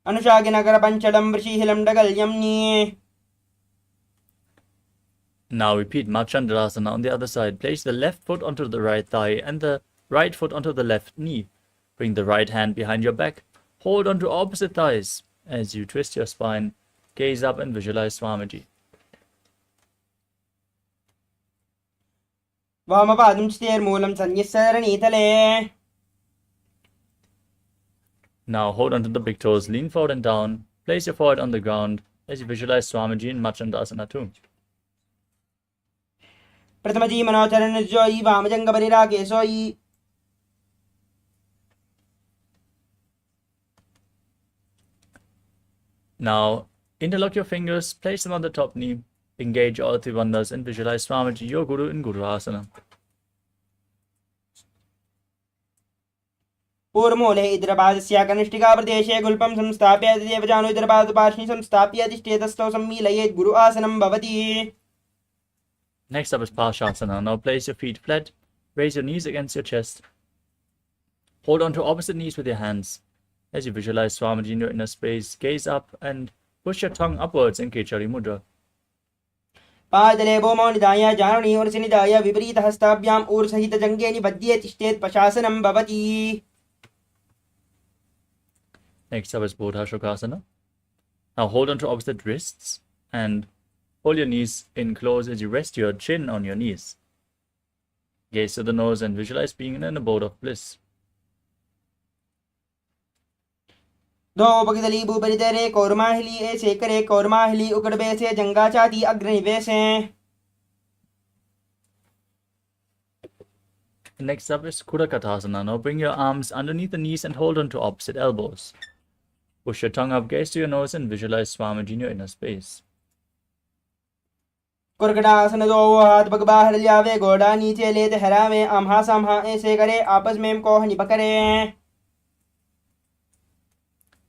अनुशागिनगर पंचदं वृषीहिलं डगल्यं knee. Now repeat Machandrasana on the other side. Place the left foot onto the right thigh and the right foot onto the left knee. Bring the right hand behind your back. Hold onto opposite thighs as you twist your spine. Gaze up and visualize Swamiji. वामपादं चितेर्मूलं संयस्य धरणीतले. Now hold onto the big toes, lean forward and down. Place your forehead on the ground as you visualize Swamiji in Machandrasana too. प्रथमजी मनोचरण जोई वामजङ्गपरे राखे सोई. Now interlock your fingers, place them on the top knee. Engage all three bandhas and visualize Swamiji, your Guru, in Guru Asana. ऊर्मूले इतरपादस्य कनिष्ठिकाप्रदेशे गुल्पं संस्थाप्य देवजानु इतरपादपार्श्वे संस्थाप्य तिष्ठेतस्थौ सम्मीलयेत् गुरु आसनं भवति. Next up is Parshasana. Now place your feet flat, raise your knees against your chest. Hold on to opposite knees with your hands. As you visualize Swamiji in your inner space, gaze up and push your tongue upwards in Kechari Mudra. पादले भूमौ निधाय जानुनि ऊर्ध्नि निधाय विपरीतहस्ताभ्याम् ऊर्ध्वसहितजङ्घे निबध्य तिष्ठेत् पशासनं भवति. Next up is Bodha Shukasana. Now hold on to opposite wrists and hold your knees in close as you rest your chin on your knees. Gaze to the nose and visualize being in an abode of bliss. दो बगदली भूपरितरे कौर्माहिली ऐसे करे कौर्माहिली उकड़बे से जंगा चाती अग्रनिवेशे. Next up is Kudakatasana. Now bring your arms underneath the knees and hold on to opposite elbows. Push your tongue up, gaze to your nose and visualize Swamiji in your inner space. कुरकटासन दो हाथ पग बाहर जावे घोड़ा नीचे ले ठहरावे आम्हा साम्हा ऐसे करे आपस में कोह नि पकड़े.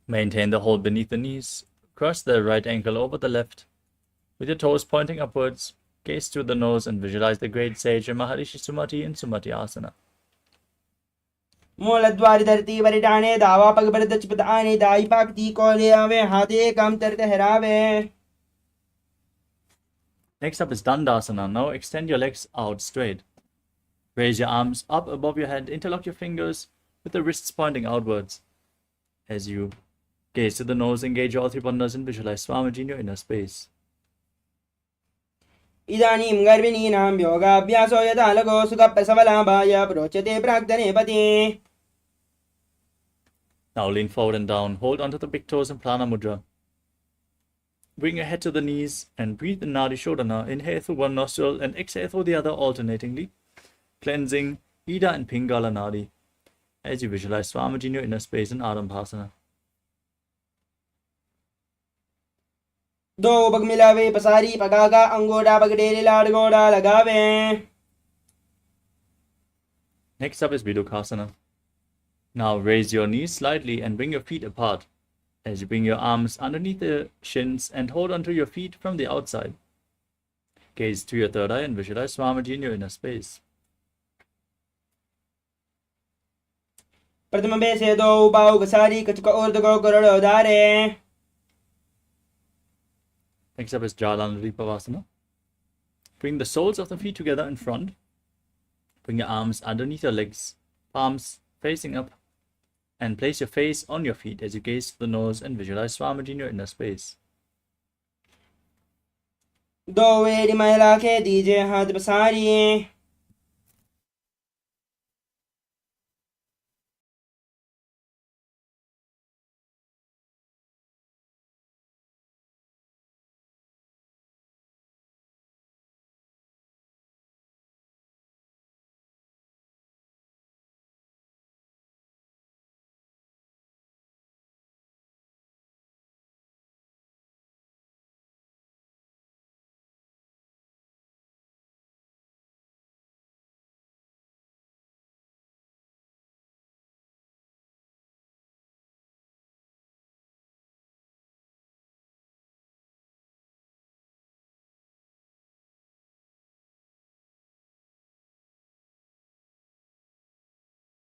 Maintain the hold beneath the knees. Cross the right ankle over the left. With your toes pointing upwards, gaze through the nose and visualize the great sage Maharishi Sumati in Sumati Asana. मूलद्वार धरती परिटाने दावा पग पर दचपत आने दाई पाकती को ले आवे हाथे काम तर ठहरावे. Next up is Dandasana. Now extend your legs out straight. Raise your arms up above your head. Interlock your fingers with the wrists pointing outwards. As you gaze to the nose, engage all three bandhas and visualize Swamiji in your inner space. इदानीं गर्भिणीनां योगाभ्यासो यथा लगो सुखप्रसवलाभाय प्रोच्यते प्राक्तने पते. Now lean forward and down. Hold onto the big toes in Prana Mudra. Bring your head to the knees and breathe in Nadi Shodhana. Inhale through one nostril and exhale through the other alternatingly, cleansing Ida and Pingala Nadi as you visualize Swamiji in your inner space in Adambhasana. दो पग मिलावे पसारी पगागा अंगोड़ा पगडेले लाड़ गोड़ा लगावे. Next up is Vidukasana. Now raise your knees slightly and bring your feet apart as you bring your arms underneath the shins and hold onto your feet from the outside. Gaze to your third eye and visualize Swamiji in your inner space. प्रथम बेसे दो पाव घसारी कचका ऊर्ध को करोड़ो धारे. Next up is Jalanaripavasana. Bring the soles of the feet together in front. Bring your arms underneath your legs, palms facing up, and place your face on your feet as you gaze to the nose and visualize Swamiji in your inner space. दो वेड़ी महिला के दीजे हाथ पसारी.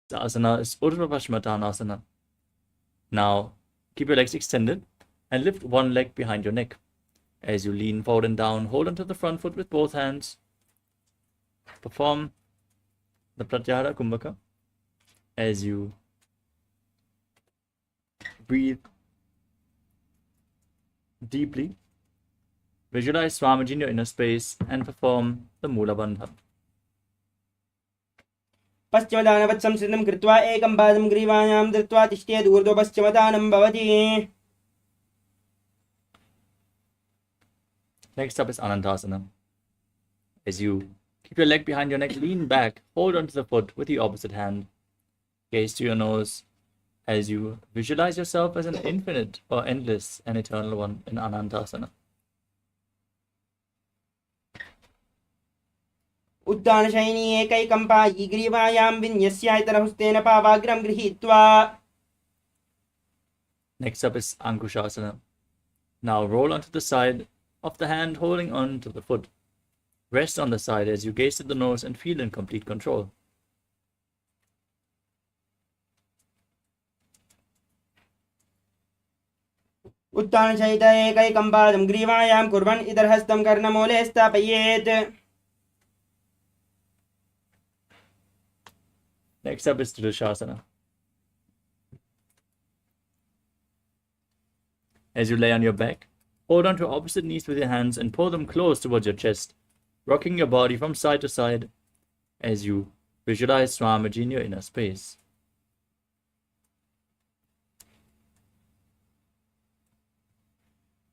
The asana is Urdhva Paschimottanasana. Now, keep your legs extended and lift one leg behind your neck. As you lean forward and down, hold onto the front foot with both hands. Perform the Pratyahara Kumbhaka as you breathe deeply. Visualize Swamiji in your inner space and perform the Mula Bandha. पश्चिमदानवत् संस्थितं कृत्वा एकं पादं ग्रीवायां धृत्वा तिष्ठेत् ऊर्ध्व पश्चिमदानं भवति. Next up is Anandasana. As you keep your leg behind your neck, lean back, hold onto the foot with the opposite hand. Gaze to your nose as you visualize yourself as an infinite or endless and eternal one in Anandasana. उत्तानशयनी एकैकं पायी ग्रीवायां विन्यस्यायतनहस्तेन पावाग्रं गृहीत्वा. Next up is Ankushasana. Now roll onto the side of the hand, holding on to the foot. Rest on the side as you gaze at the nose and feel in complete control. उत्तानशयित एकैकं पादं ग्रीवायां कुर्वन् इतरहस्तं कर्णमूले स्थापयेत्. Next up is Tridushasana. As you lay on your back, hold on to opposite knees with your hands and pull them close towards your chest, rocking your body from side to side as you visualize Swamiji in your inner space.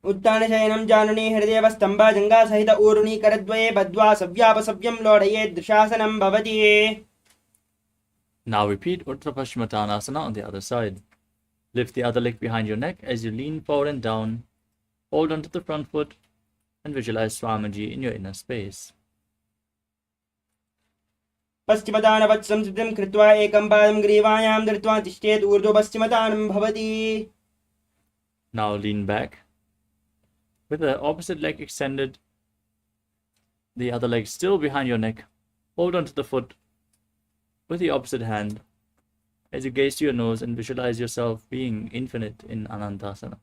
उत्तानशयनं जानुनी हृदयवस्तम्भजङ्गा सहित ऊरुणी करद्वये बद्ध्वा सव्यापसव्यं लोडयेत् दृशासनं भवति. Now repeat Uttra Paschimottanasana on the other side. Lift the other leg behind your neck as you lean forward and down. Hold onto the front foot and visualize Swamiji in your inner space. पश्चिमदानवत् संस्थितिं कृत्वा एकं पादं ग्रीवायां धृत्वा तिष्ठेत् ऊर्ध्व पश्चिमदानं भवति. Now lean back with the opposite leg extended, the other leg still behind your neck. Hold onto the foot with the opposite hand as you gaze to your nose and visualize yourself being infinite in Anandasana.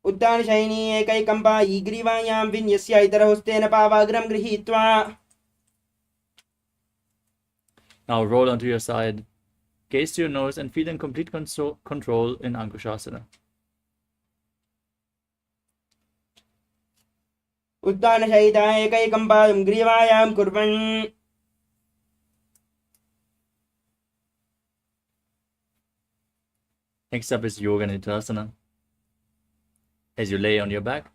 उत्तानशयिनी एकैकं पायी ग्रीवायां विन्यस्य इतरहस्तेन पावाग्रं गृहीत्वा. Now roll onto your side, gaze to your nose and feel in complete control in Ankushasana. उत्तानशयित एकैकं पादं ग्रीवायां कुर्वन्. Next up is Yoga Nidrasana. As you lay on your back,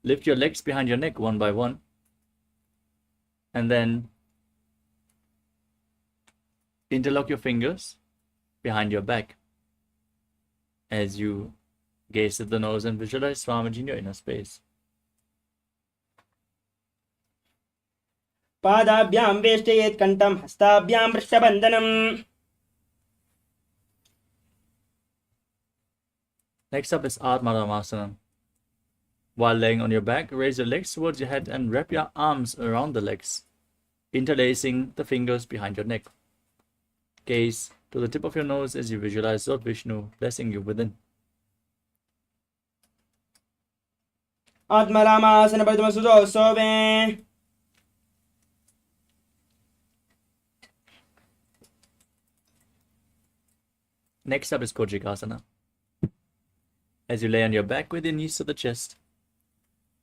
lift your legs behind your neck one by one, and then interlock your fingers behind your back as you gaze at the nose and visualize Swamiji in your inner space. पादाभ्यां वेष्टयेत् कण्ठं हस्ताभ्यां पृष्ठबन्धनम्. Next up is Atmaramasana. While laying on your back, raise your legs towards your head and wrap your arms around the legs, interlacing the fingers behind your neck. Gaze to the tip of your nose as you visualize Lord Vishnu blessing you within. आत्मरामासन प्रथम सुजोत्सवे. Next up is Kojikasana. As you lay on your back with your knees to the chest,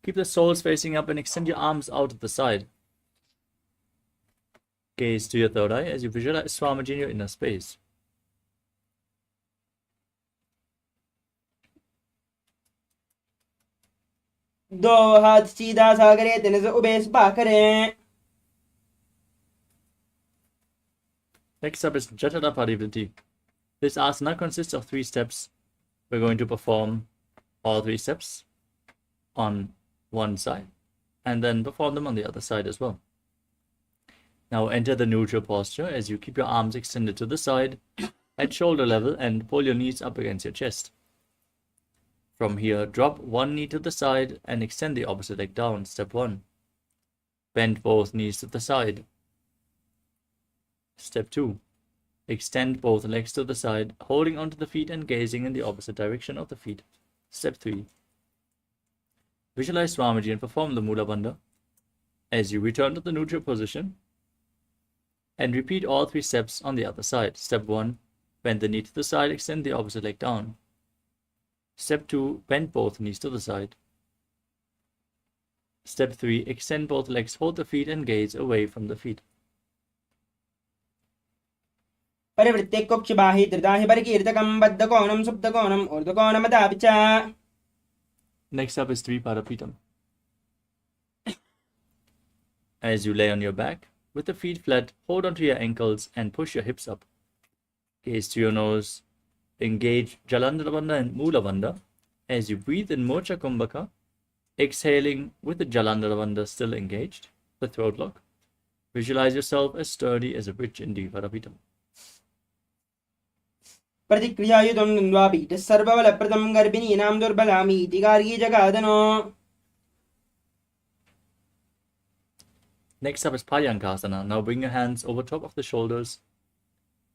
keep the soles facing up and extend your arms out at the side. Gaze to your third eye as you visualize Swamiji in your inner space. दो हाथ सीधा सागरे तने से ube spa करें. Next up is Jatara Parivriti. This asana consists of 3 steps. We're going to perform all 3 steps on one side and then perform them on the other side as well. Now enter the neutral posture as you keep your arms extended to the side at shoulder level and pull your knees up against your chest. From here, drop one knee to the side and extend the opposite leg down. Step 1. Bend both knees to the side. Step 2. Extend both legs to the side, holding onto the feet and gazing in the opposite direction of the feet. Step 3. Visualize Swamiji and perform the Mula Bandha as you return to the neutral position and repeat all 3 steps on the other side. Step 1. Bend the knee to the side, extend the opposite leg down. Step 2. Bend both knees to the side. Step 3. Extend both legs, hold the feet and gaze away from the feet. परिवृत्ते कोक्षिबाहि धृताहि परिकीर्तकं बद्धकोणं सुप्तकोणं ऊर्ध्वकोणमदापि च. Next up is Tripadapitam. As you lay on your back, with the feet flat, hold onto your ankles and push your hips up. Gaze to your nose. Engage Jalandhara Bandha and Mula Bandha as you breathe in Mocha Kumbhaka, exhaling with the Jalandhara Bandha still engaged, the throat lock. Visualize yourself as sturdy as a bridge in Tripadapitam. प्रतिक्रियायुतं द्वन्द्वापीठ सर्वबलप्रदं गर्भिणीनां दुर्बलामीति Gargi जगादनो. Next up is Paryankasana. Now bring your hands over top of the shoulders,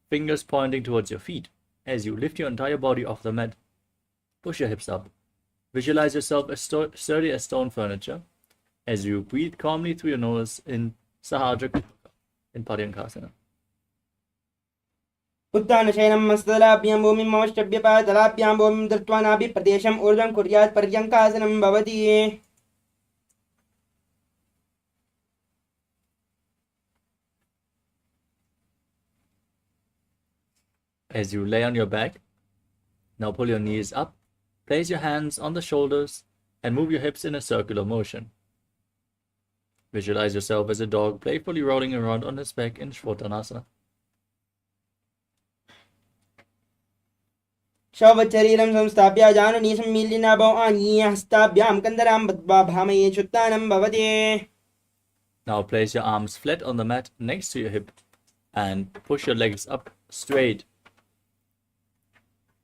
fingers pointing towards your feet, As you lift your entire body off the mat, push your hips up. Visualize yourself as sturdy as stone furniture. As you breathe calmly through your nose in Sahadra Kumbhaka, in Paryankasana. उत्तानशयनं मस्तदलाभ्यां भूमिं ममष्टभ्यपादलाभ्यां भूमिं धृत्वा नाभिप्रदेशम् ऊर्ध्वं कुर्यात् पर्यङ्कासनं भवति. As you lay on your back, now pull your knees up, place your hands on the shoulders, and move your hips in a circular motion. Visualize yourself as a dog playfully rolling around on its back in Shvotanasana. शवचरीरं संस्थाप्य जाननी सम्मीलिनाभौ आनीय हस्ताभ्यां कन्दरां बद्ध्वा भामये चुत्तानं भवति. Now place your arms flat on the mat next to your hip and push your legs up straight.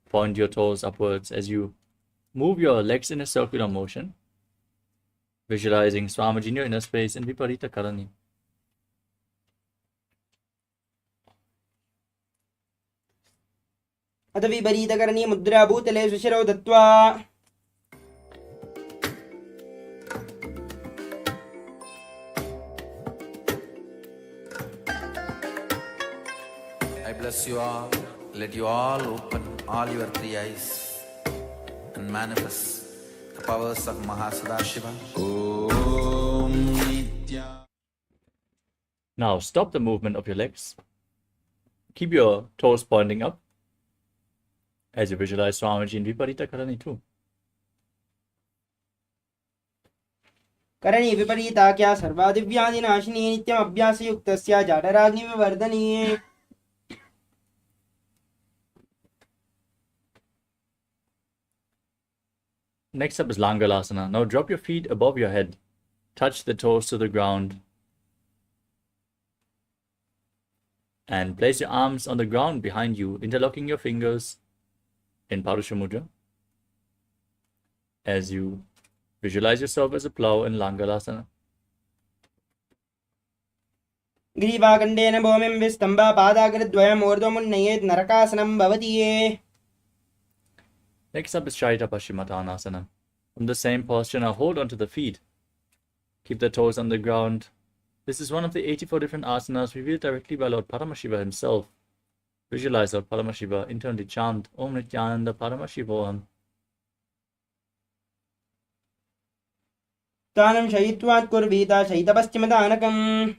Point your toes upwards as you move your legs in a circular motion, visualizing Swamiji in your inner space in Viparita Karani. अथ विपरीतकरणी मुद्रा भूतले सुशिरो दत्त्वा I bless you all. Let you all open all your three eyes and manifest the powers of Mahasadashiva. Om Nithya. Now stop the movement of your legs. Keep your toes pointing up as you visualize Swamiji in Viparita Karani too. करणी विपरीताख्या सर्वादिव्यादिनाशिनी नित्यम् अभ्यासयुक्तस्य जाडराग्निविवर्धनी. Next up is Langalasana. Now drop your feet above your head. Touch the toes to the ground. And place your arms on the ground behind you, interlocking your fingers in Parusha Mudra. As you visualize yourself as a plow in Langalasana. ग्रीवाकण्डेन भूमिं विस्तम्भा पादाग्रद्वयम् ऊर्ध्वमुन्नयेत् नरकासनं भवति. Next up is Shaita Paschimottanasana. From the same posture, now hold onto the feet. Keep the toes on the ground. This is one of the 84 different asanas revealed directly by Lord Paramashiva himself. Visualize Lord Paramashiva, internally chant Om Nithyananda Paramashivoham. तानं शयित्वात् कुर्वीता शयितपश्चिमदानकम्.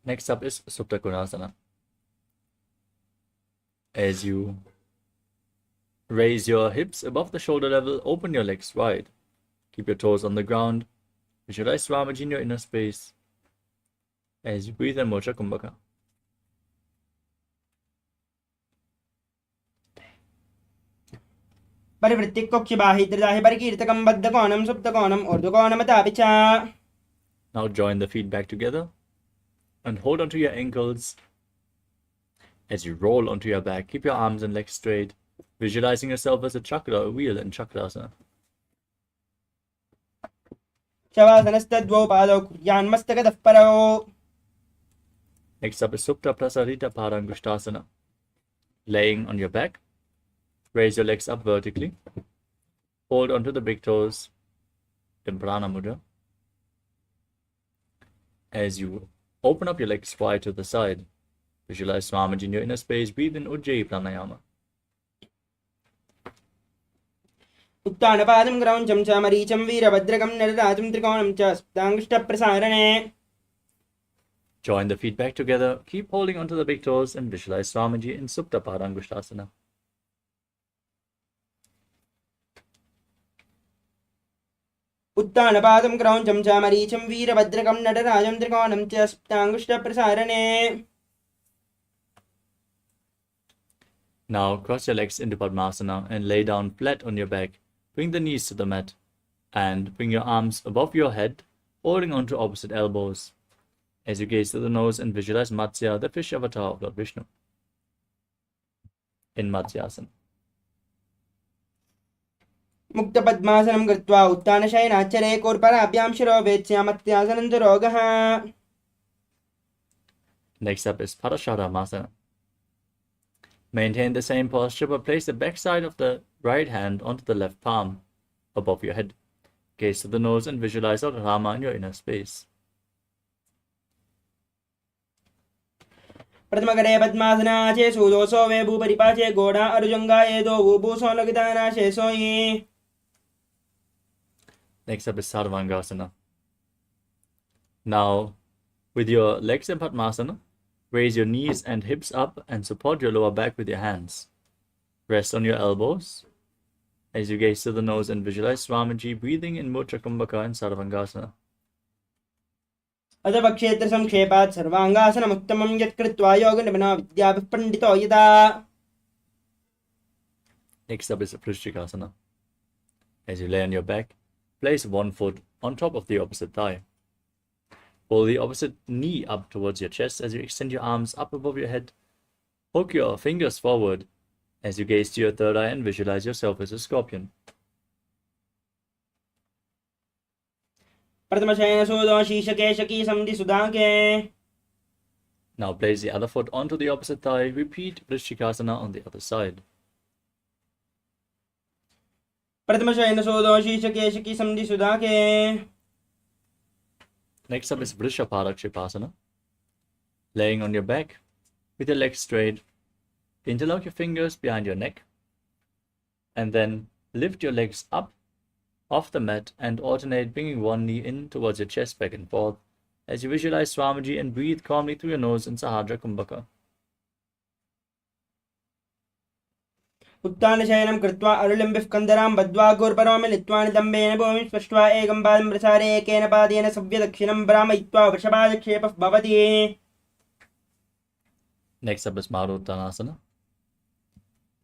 Next up is Supta Konasana. As you raise your hips above the shoulder level, open your legs wide. Keep your toes on the ground. Visualize Swamiji in your inner space as you breathe in Moksha Kumbhaka. परिवृत्तिकोक्षिबाहिद्रदाहि परिकीर्तकं बद्धकोणं सुप्तकोणं ऊर्ध्वकोणमतापि च. Now join the feet back together and hold onto your ankles as you roll onto your back. Keep your arms and legs straight, visualizing yourself as a chakra, a wheel in Chakrasana. शवासनस्तद्वौ पादौ कुर्यान्मस्तकतः परौ. Next up is Supta Prasarita Parangushtasana. Laying on your back, raise your legs up vertically. Hold onto the big toes in Prana Mudra. As you open up your legs wide to the side, visualize Swamiji in your inner space. Breathe in Ujjayi Pranayama. उत्तानपादं क्रौञ्चं च मरीचं वीरभद्रकं नरराजं त्रिकोणं च सुप्ताङ्गुष्ठप्रसारणे. Join the feet back together. Keep holding onto the big toes and visualize Swamiji in Supta Parangushtasana. उत्तानपादं क्रौञ्चं च मरीचं वीरभद्रकं नटराजं त्रिकोणं च सुप्ताङ्गुष्ठप्रसारणे. Now cross your legs into Padmasana and lay down flat on your back. Bring the knees to the mat and bring your arms above your head, holding onto opposite elbows. As you gaze to the nose and visualize Matsya, the fish avatar of Lord Vishnu, in Matsyasana. मुक्तपद्मासनं कृत्वा उत्तानशयनाच्चरे कोर्पराभ्यां शिरो वेत्स्यामत्यासनं च रोगः. Next up is Padashadramasana. Maintain the same posture, but place the backside of the right hand onto the left palm above your head. Gaze to the nose and visualize Rama in your inner space. प्रथमकरे पद्मासनाचे सुदोषो वे भूपरिपाचे घोड़ा अर्जुंगाये दो भूभूषो लगितानाशे सोये. Next up is Sarvangasana. Now, with your legs in Padmasana, raise your knees and hips up and support your lower back with your hands. Rest on your elbows as you gaze to the nose and visualize Swamiji breathing in Mudra Kumbhaka and Sarvangasana. अदपक्षेत्र संक्षेपात् सर्वांगासनमुत्तमं यत्कृत्वा योगनिपुनो विद्याभिः पंडितो यदा. Next up is Vrishchikasana. As you lay on your back, place one foot on top of the opposite thigh. Pull the opposite knee up towards your chest as you extend your arms up above your head. Hook your fingers forward as you gaze to your third eye and visualize yourself as a scorpion. Now place the other foot onto the opposite thigh. Repeat Vrishchikasana on the other side. Next up is Vrishaparakshipasana. Laying on your back with your legs straight, interlock your fingers behind your neck, and then lift your legs up off the mat and alternate bringing one knee in towards your chest back and forth as you visualize Swamiji and breathe calmly through your nose in Sahadra Kumbhaka. उत्तानशयनं कृत्वा अरुलिम्बिः कन्दरां बद्ध्वा घोरपरो मिलित्वा नितम्बेन भूमिं स्पृष्ट्वा एकं पादं प्रसारे एकेन पादेन सव्यदक्षिणं भ्रामयित्वा वृषभादिक्षेपः भवति. Next up is Maruttanasana.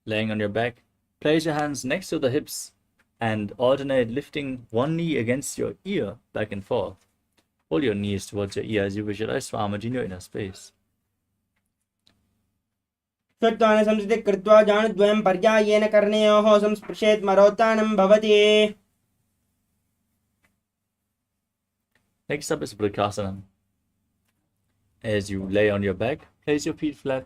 Laying on your back, place your hands next to the hips and alternate lifting one knee against your ear back and forth. Pull your knees towards your ear as you visualize Swamiji in your inner space. स्वत्वान संस्थितिः कृत्वा जानुद्वयं पर्यायेन कर्णयोः संस्पृशेत् मरोत्तानं भवति. Next up is Vrikasana. As you lay on your back, place your feet flat.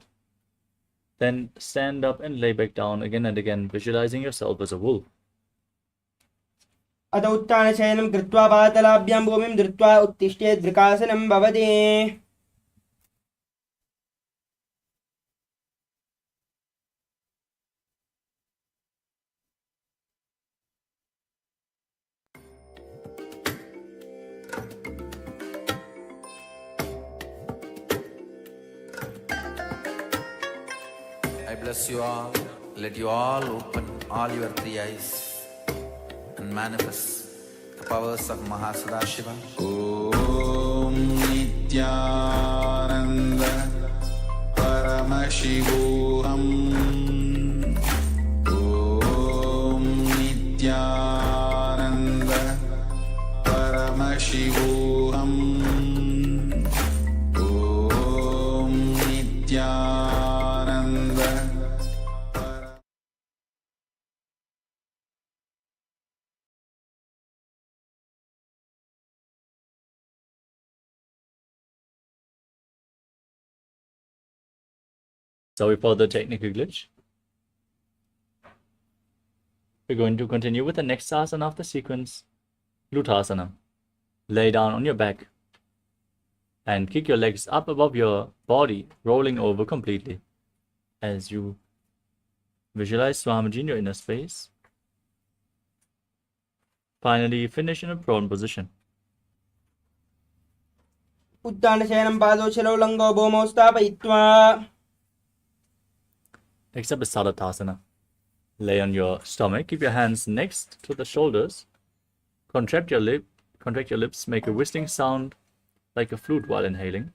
Then stand up and lay back down again and again, visualizing yourself as a wolf. अथ उत्तानशयनं कृत्वा पातलाभ्यां भूमिं धृत्वा उत्तिष्ठेत् वृकासनं भवति. I bless you all. Let you all open all your three eyes and manifest the powers of Mahasadashiva. Om Nithyananda Paramashivoham. Om Nithyananda Paramashivoham. Om Nithyananda. Sorry for the technical glitch. We're going to continue with the next asana of the sequence, Lutasana. Lay down on your back and kick your legs up above your body, rolling over completely as you visualize Swamiji in your inner space. Finally, finish in a prone position. उत्तानशयनं पादौ शिरौ लङ्गौ भूमौ स्थापयित्वा. Next up is Sadatasana. Lay on your stomach, keep your hands next to the shoulders. Contract your lips, make a whistling sound like a flute while inhaling.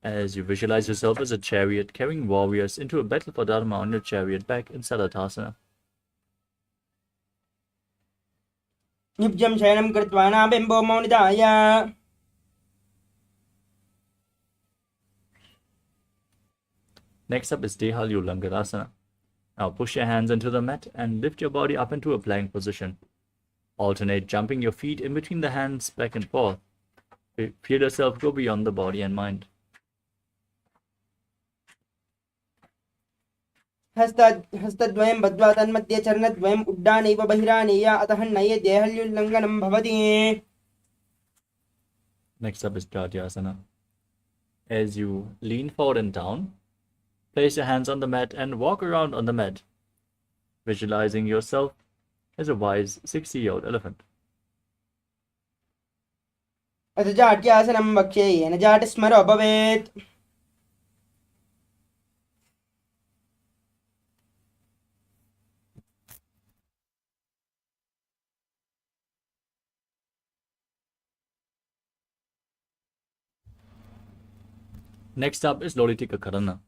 As you visualize yourself as a chariot carrying warriors into a battle for Dharma on your chariot back in Sadatasana. निभ्यं शयनं कृत्वा नाभिं भूमौ निधाय. Next up is Dehalyu Langarasana. Now push your hands into the mat and lift your body up into a plank position. Alternate jumping your feet in between the hands back and forth. Feel yourself go beyond the body and mind. हस्तद्वयं बद्ध्वा तन्मध्ये चरणद्वयम् उड्डानैव बहिरानीय अतः नये देहल्युल्लङ्घनं भवति. Next up is Pratyasana. As you lean forward and down, place your hands on the mat and walk around on the mat, visualizing yourself as a wise 60-year-old elephant. अथ जाट्यासनं वक्ष्ये येन जाटस्मरो भवेत्. Next up is Lolitika Karana.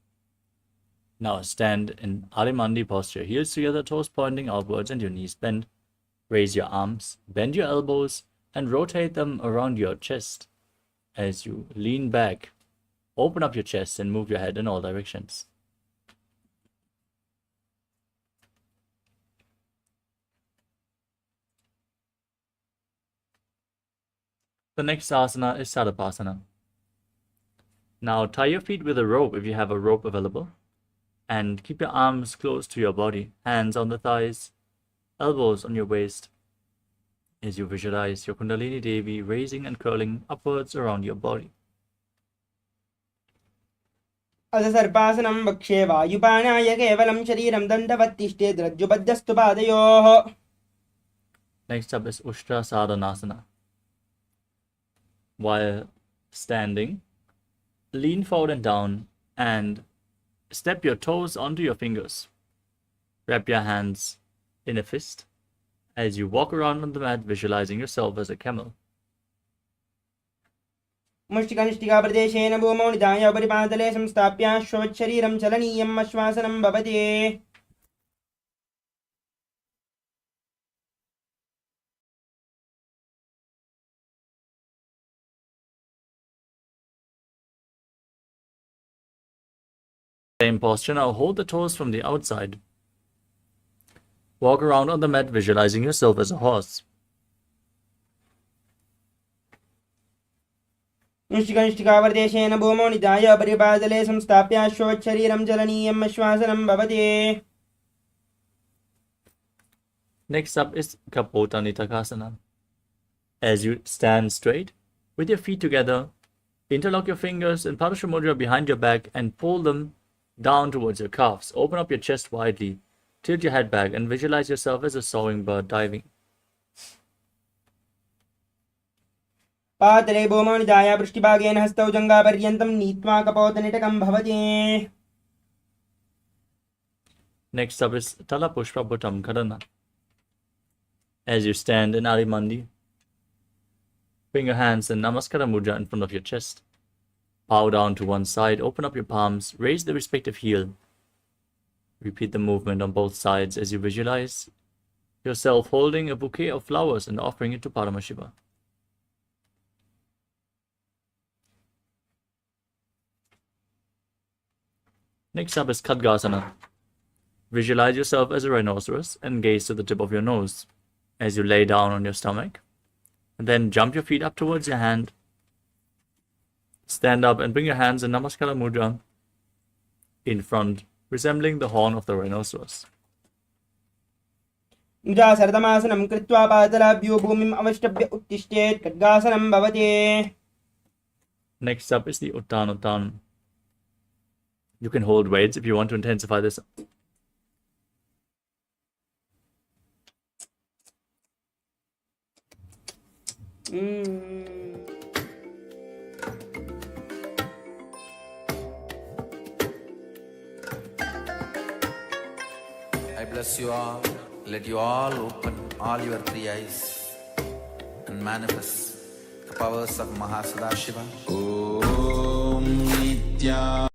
Now stand in Arimandi posture, heels together, toes pointing outwards and your knees bent. Raise your arms, bend your elbows, and rotate them around your chest. As you lean back, open up your chest and move your head in all directions. The next asana is Sadapasana. Now tie your feet with a rope if you have a rope available, and keep your arms close to your body, hands on the thighs, elbows on your waist, as you visualize your Kundalini Devi raising and curling upwards around your body. अथ सर्पासनं वक्ष्ये वायुपानाय केवलं शरीरं दण्डवत्तिष्ठेत् रज्जुबद्धस्तु पादयोः. Next up is Ushtra Sadhanasana. While standing, lean forward and down and step your toes onto your fingers. Wrap your hands in a fist as you walk around on the mat, visualizing yourself as a camel. मुष्टिकनिष्ठिकाप्रदेशेन भूमौ निधाय उपरिपातले संस्थाप्य श्वशरीरं चलनीयम् आश्वासनं भवति. Same posture, now hold the toes from the outside. Walk around on the mat, visualizing yourself as a horse. मुष्टिकनिष्ठिकाप्रदेशेन भूमौ निधाय उपरिपातले संस्थाप्य श्वशरीरं चलनीयम् आश्वासनं भवति. Next up is Kapota Nitakasana. As you stand straight, with your feet together, interlock your fingers in Padasha Mudra behind your back and pull them down towards your calves. Open up your chest widely, tilt your head back, and visualize yourself as a soaring bird diving. पातले भूमौ निधाय पृष्ठभागेन हस्तौ जङ्घापर्यन्तं नीत्वा कपोतनिटकं भवति. Next up is Talapushpa Bhuttam Karana. As you stand in Arimandi, bring your hands in Namaskara Mudra in front of your chest. Bow down to one side, open up your palms, raise the respective heel. Repeat the movement on both sides as you visualize yourself holding a bouquet of flowers and offering it to Paramashiva. Next up is Khadgasana. Visualize yourself as a rhinoceros and gaze to the tip of your nose as you lay down on your stomach. And then jump your feet up towards your hand. Stand up and bring your hands in Namaskara Mudra in front, resembling the horn of the rhinoceros. मुजासरतमासनं कृत्वा पातलाभ्यो भूमिम् अवष्टभ्य उत्तिष्ठेत् खड्गासनं भवति. Next up is the Uttanuttan. You can hold weights if you want to intensify this. I bless you all. Let you all open all your three eyes and manifest the powers of Mahasadashiva. Om Nithyananda.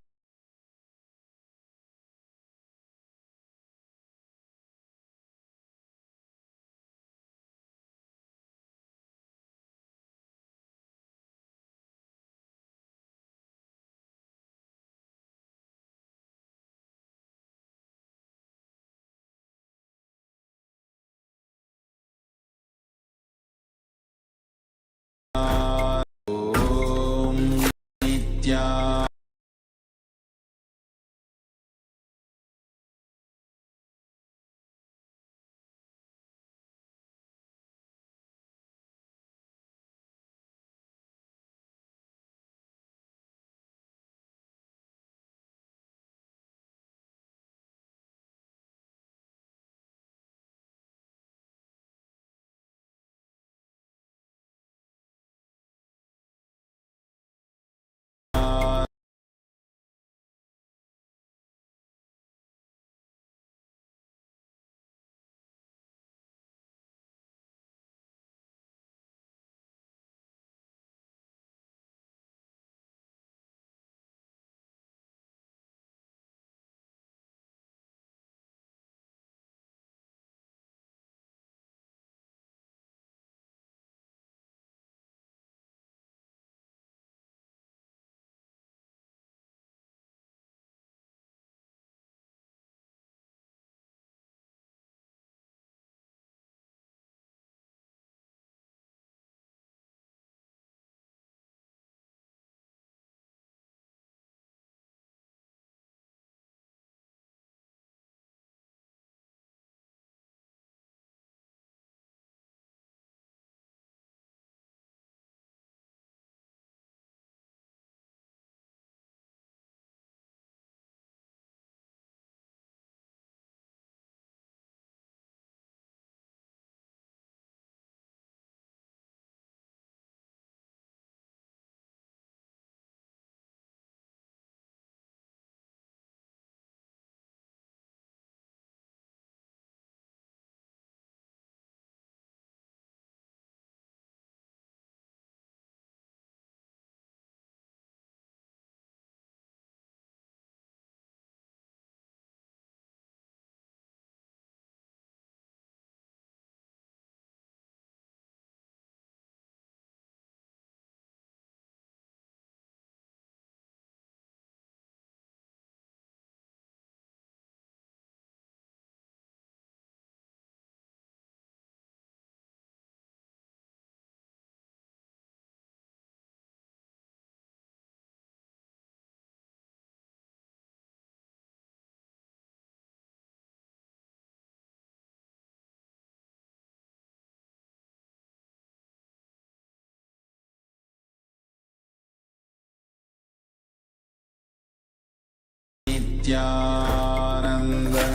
Nithyananda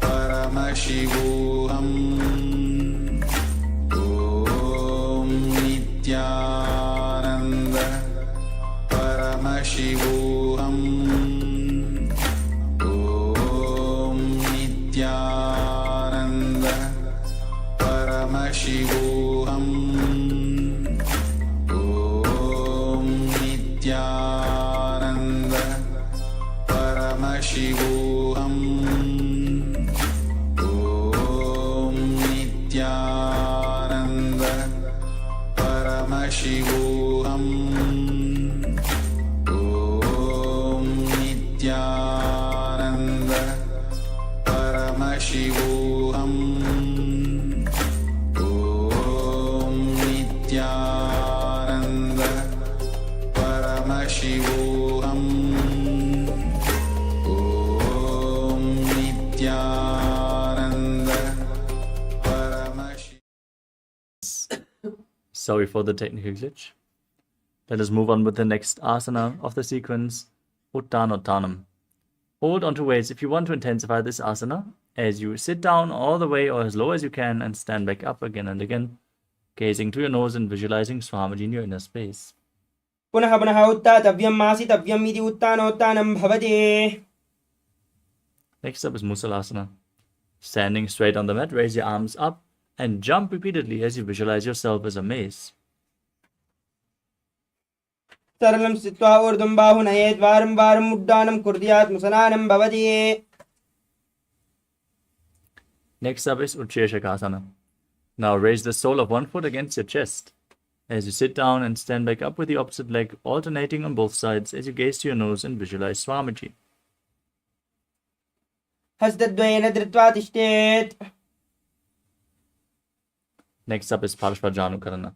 Paramashivoham. Om Nithyananda Paramashivoham. Om Nithyananda Paramashivoham. Om Nithyananda Paramashivoham. Om Nithyananda Paramashivoham. Om Nithyananda Paramashivoham. Om Nithyananda Paramashivoham. Om Nithyananda Paramashivoham. Sorry for the technical glitch. Let us move on with the next asana of the sequence, Uttanottanam. Hold onto weights if you want to intensify this asana as you sit down all the way or as low as you can and stand back up again and again, gazing to your nose and visualizing Swamiji in your inner space. पुनः पुनः उत्तातव्यम् आसितव्यम् इति उत्तानोत्तानं भवति. Next up is Musalasana. Standing straight on the mat, raise your arms up and jump repeatedly as you visualize yourself as a mace. सरलं स्थित्वा ऊर्ध्वं बाहु नयेत् वारं वारम् उड्डानं कुर्यात् मुसलानं भवति. Next up is Utsheshakasana. Now raise the sole of one foot against your chest as you sit down and stand back up with the opposite leg alternating on both sides as you gaze to your nose and visualize Swamiji. हस्तद्वयेन धृत्वा तिष्ठेत्. Next up is Parshvajanukarana.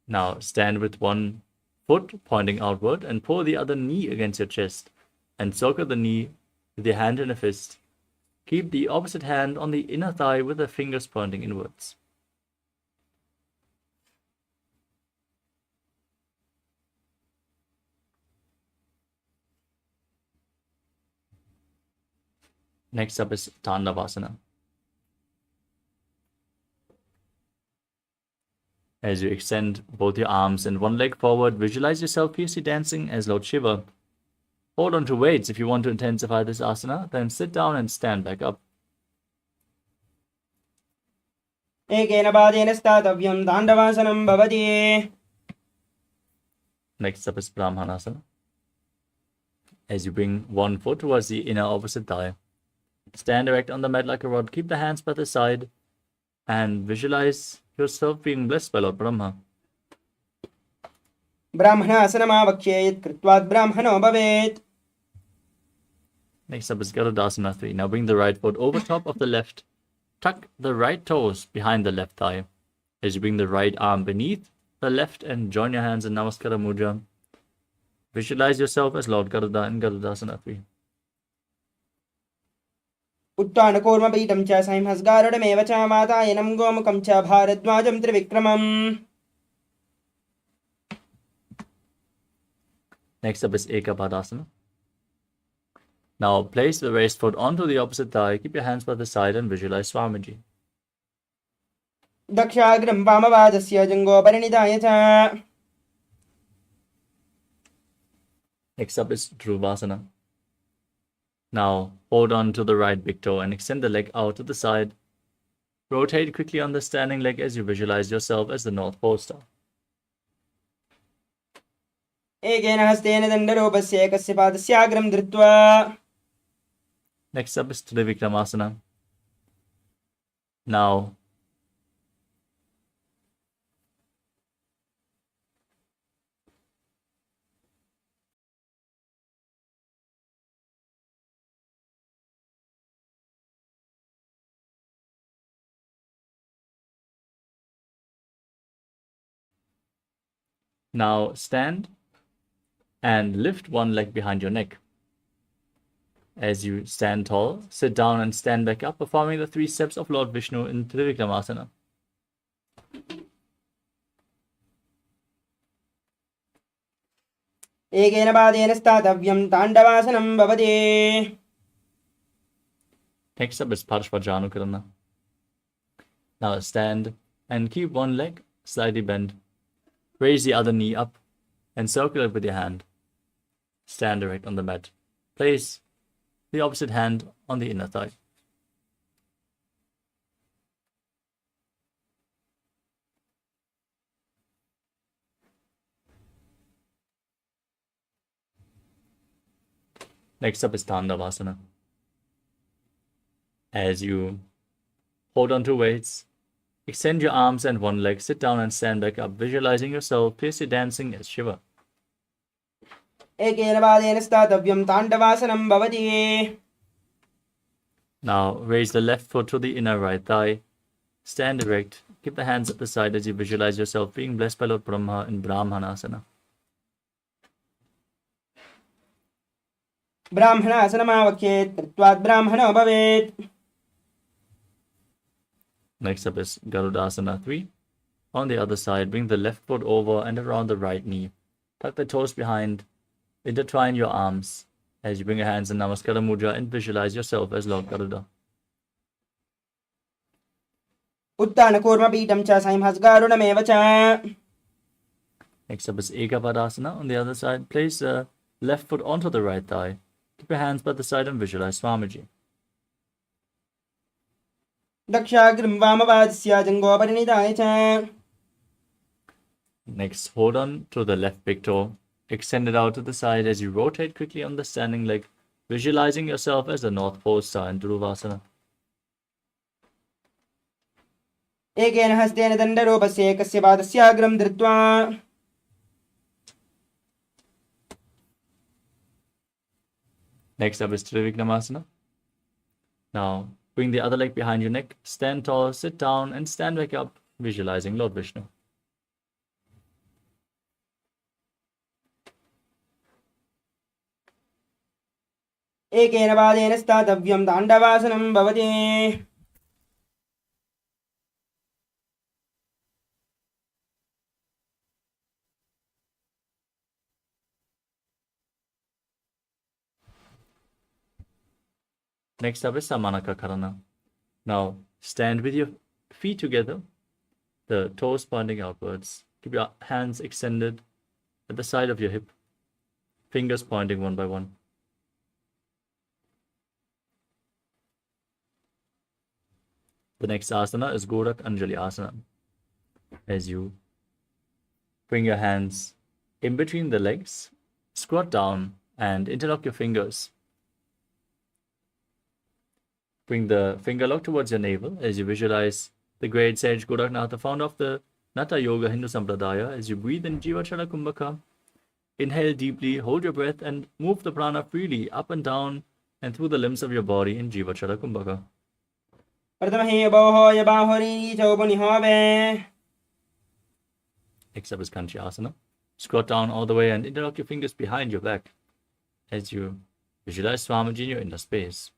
Now stand with one foot pointing outward and pull the other knee against your chest and circle the knee with your hand in a fist. Keep the opposite hand on the inner thigh with the fingers pointing inwards. Next up is Tandavasana. As you extend both your arms and one leg forward, visualize yourself fiercely dancing as Lord Shiva. Hold on to weights if you want to intensify this asana, then sit down and stand back up. एकेन पादेन स्थातव्यं ताण्डवासनं भवति. Next up is Brahmanasana. As you bring one foot towards the inner opposite thigh, stand erect on the mat like a rod, keep the hands by the side, and visualize yourself being blessed by Lord Brahma. ब्राह्मणासनमावक्ष्ये यत् कृत्वात् ब्राह्मणो भवेत्. Next up is Garudasana 3. Now bring the right foot over top of the left. Tuck the right toes behind the left thigh. As you bring the right arm beneath the left and join your hands in Namaskara Mudra. Visualize yourself as Lord Garuda in Garudasana 3. उत्तानकूर्मपीठं च संहस्गारुडमेव च मातायनं गोमुखं च भारद्वाजं त्रिविक्रमम्. Next up is Ekapadasana. Now place the raised foot onto the opposite thigh, keep your hands by the side and visualize Swamiji. दक्षाग्रं वामपादस्य जङ्घोपरिणिधाय च. Next up is Dhruvasana. Now hold on to the right big toe and extend the leg out to the side. Rotate quickly on the standing leg as you visualize yourself as the North Pole Star. एकेन हस्तेन दण्डरूपस्य एकस्य पादस्याग्रं धृत्वा. Next up is Trivikramasana. Now stand and lift one leg behind your neck. As you stand tall, sit down and stand back up, performing the 3 steps of Lord Vishnu in Trivikramasana. एकेन पादेन स्थातव्यं ताण्डवासनं भवति. Next up is Parshvajanukarana. Now stand and keep one leg slightly bent. Raise the other knee up and circle it with your hand. Stand erect on the mat. Place the opposite hand on the inner thigh. Next up is Tandavasana. As you hold on to weights, extend your arms and one leg, sit down and stand back up, visualizing yourself fiercely dancing as Shiva. एकेन पादेन स्थातव्यं ताण्डवासनं भवति. Now raise the left foot to the inner right thigh. Stand erect. Keep the hands at the side as you visualize yourself being blessed by Lord Brahma in Brahmanasana. ब्राह्मणासनमावक्ष्येत् कृत्वात् ब्राह्मणो भवेत्. Next up is Garudasana 3. On the other side, bring the left foot over and around the right knee. Tuck the toes behind. Intertwine your arms as you bring your hands in Namaskara Mudra and visualize yourself as Lord Garuda. उत्तानकूर्मपीठं च संहस्गारुणमेव च. Next up is Ekapadasana. On the other side, place the left foot onto the right thigh. Keep your hands by the side and visualize Swamiji. दक्षाग्रं वामपादस्य जङ्घोपरिणिताय च. Next, hold on to the left big toe. Extend it out to the side as you rotate quickly on the standing leg, visualizing yourself as the North Pole star in Dhruvasana. एकेन हस्तेन दण्डरूपस्य एकस्य पादस्याग्रं धृत्वा. Next up is Triviknamasana. Now, bring the other leg behind your neck, stand tall, sit down, and stand back up, visualizing Lord Vishnu. एकेन पादेन स्थातव्यं ताण्डवासनं भवति. Next up is Samanaka Karana. Now, stand with your feet together, the toes pointing outwards. Keep your hands extended at the side of your hip, fingers pointing one by one. The next asana is Gorak Anjali Asana. As you bring your hands in between the legs, squat down and interlock your fingers. Bring the finger lock towards your navel as you visualize the great sage Goraknath, founder of the Natha Yoga Hindu Sampradaya. As you breathe in Jivachala Kumbhaka, inhale deeply, hold your breath and move the prana freely up and down and through the limbs of your body in Jivachala Kumbhaka. Next up is Kanchi Asana. Squat down all the way and interlock your fingers behind your back as you visualize Swamiji in your inner space.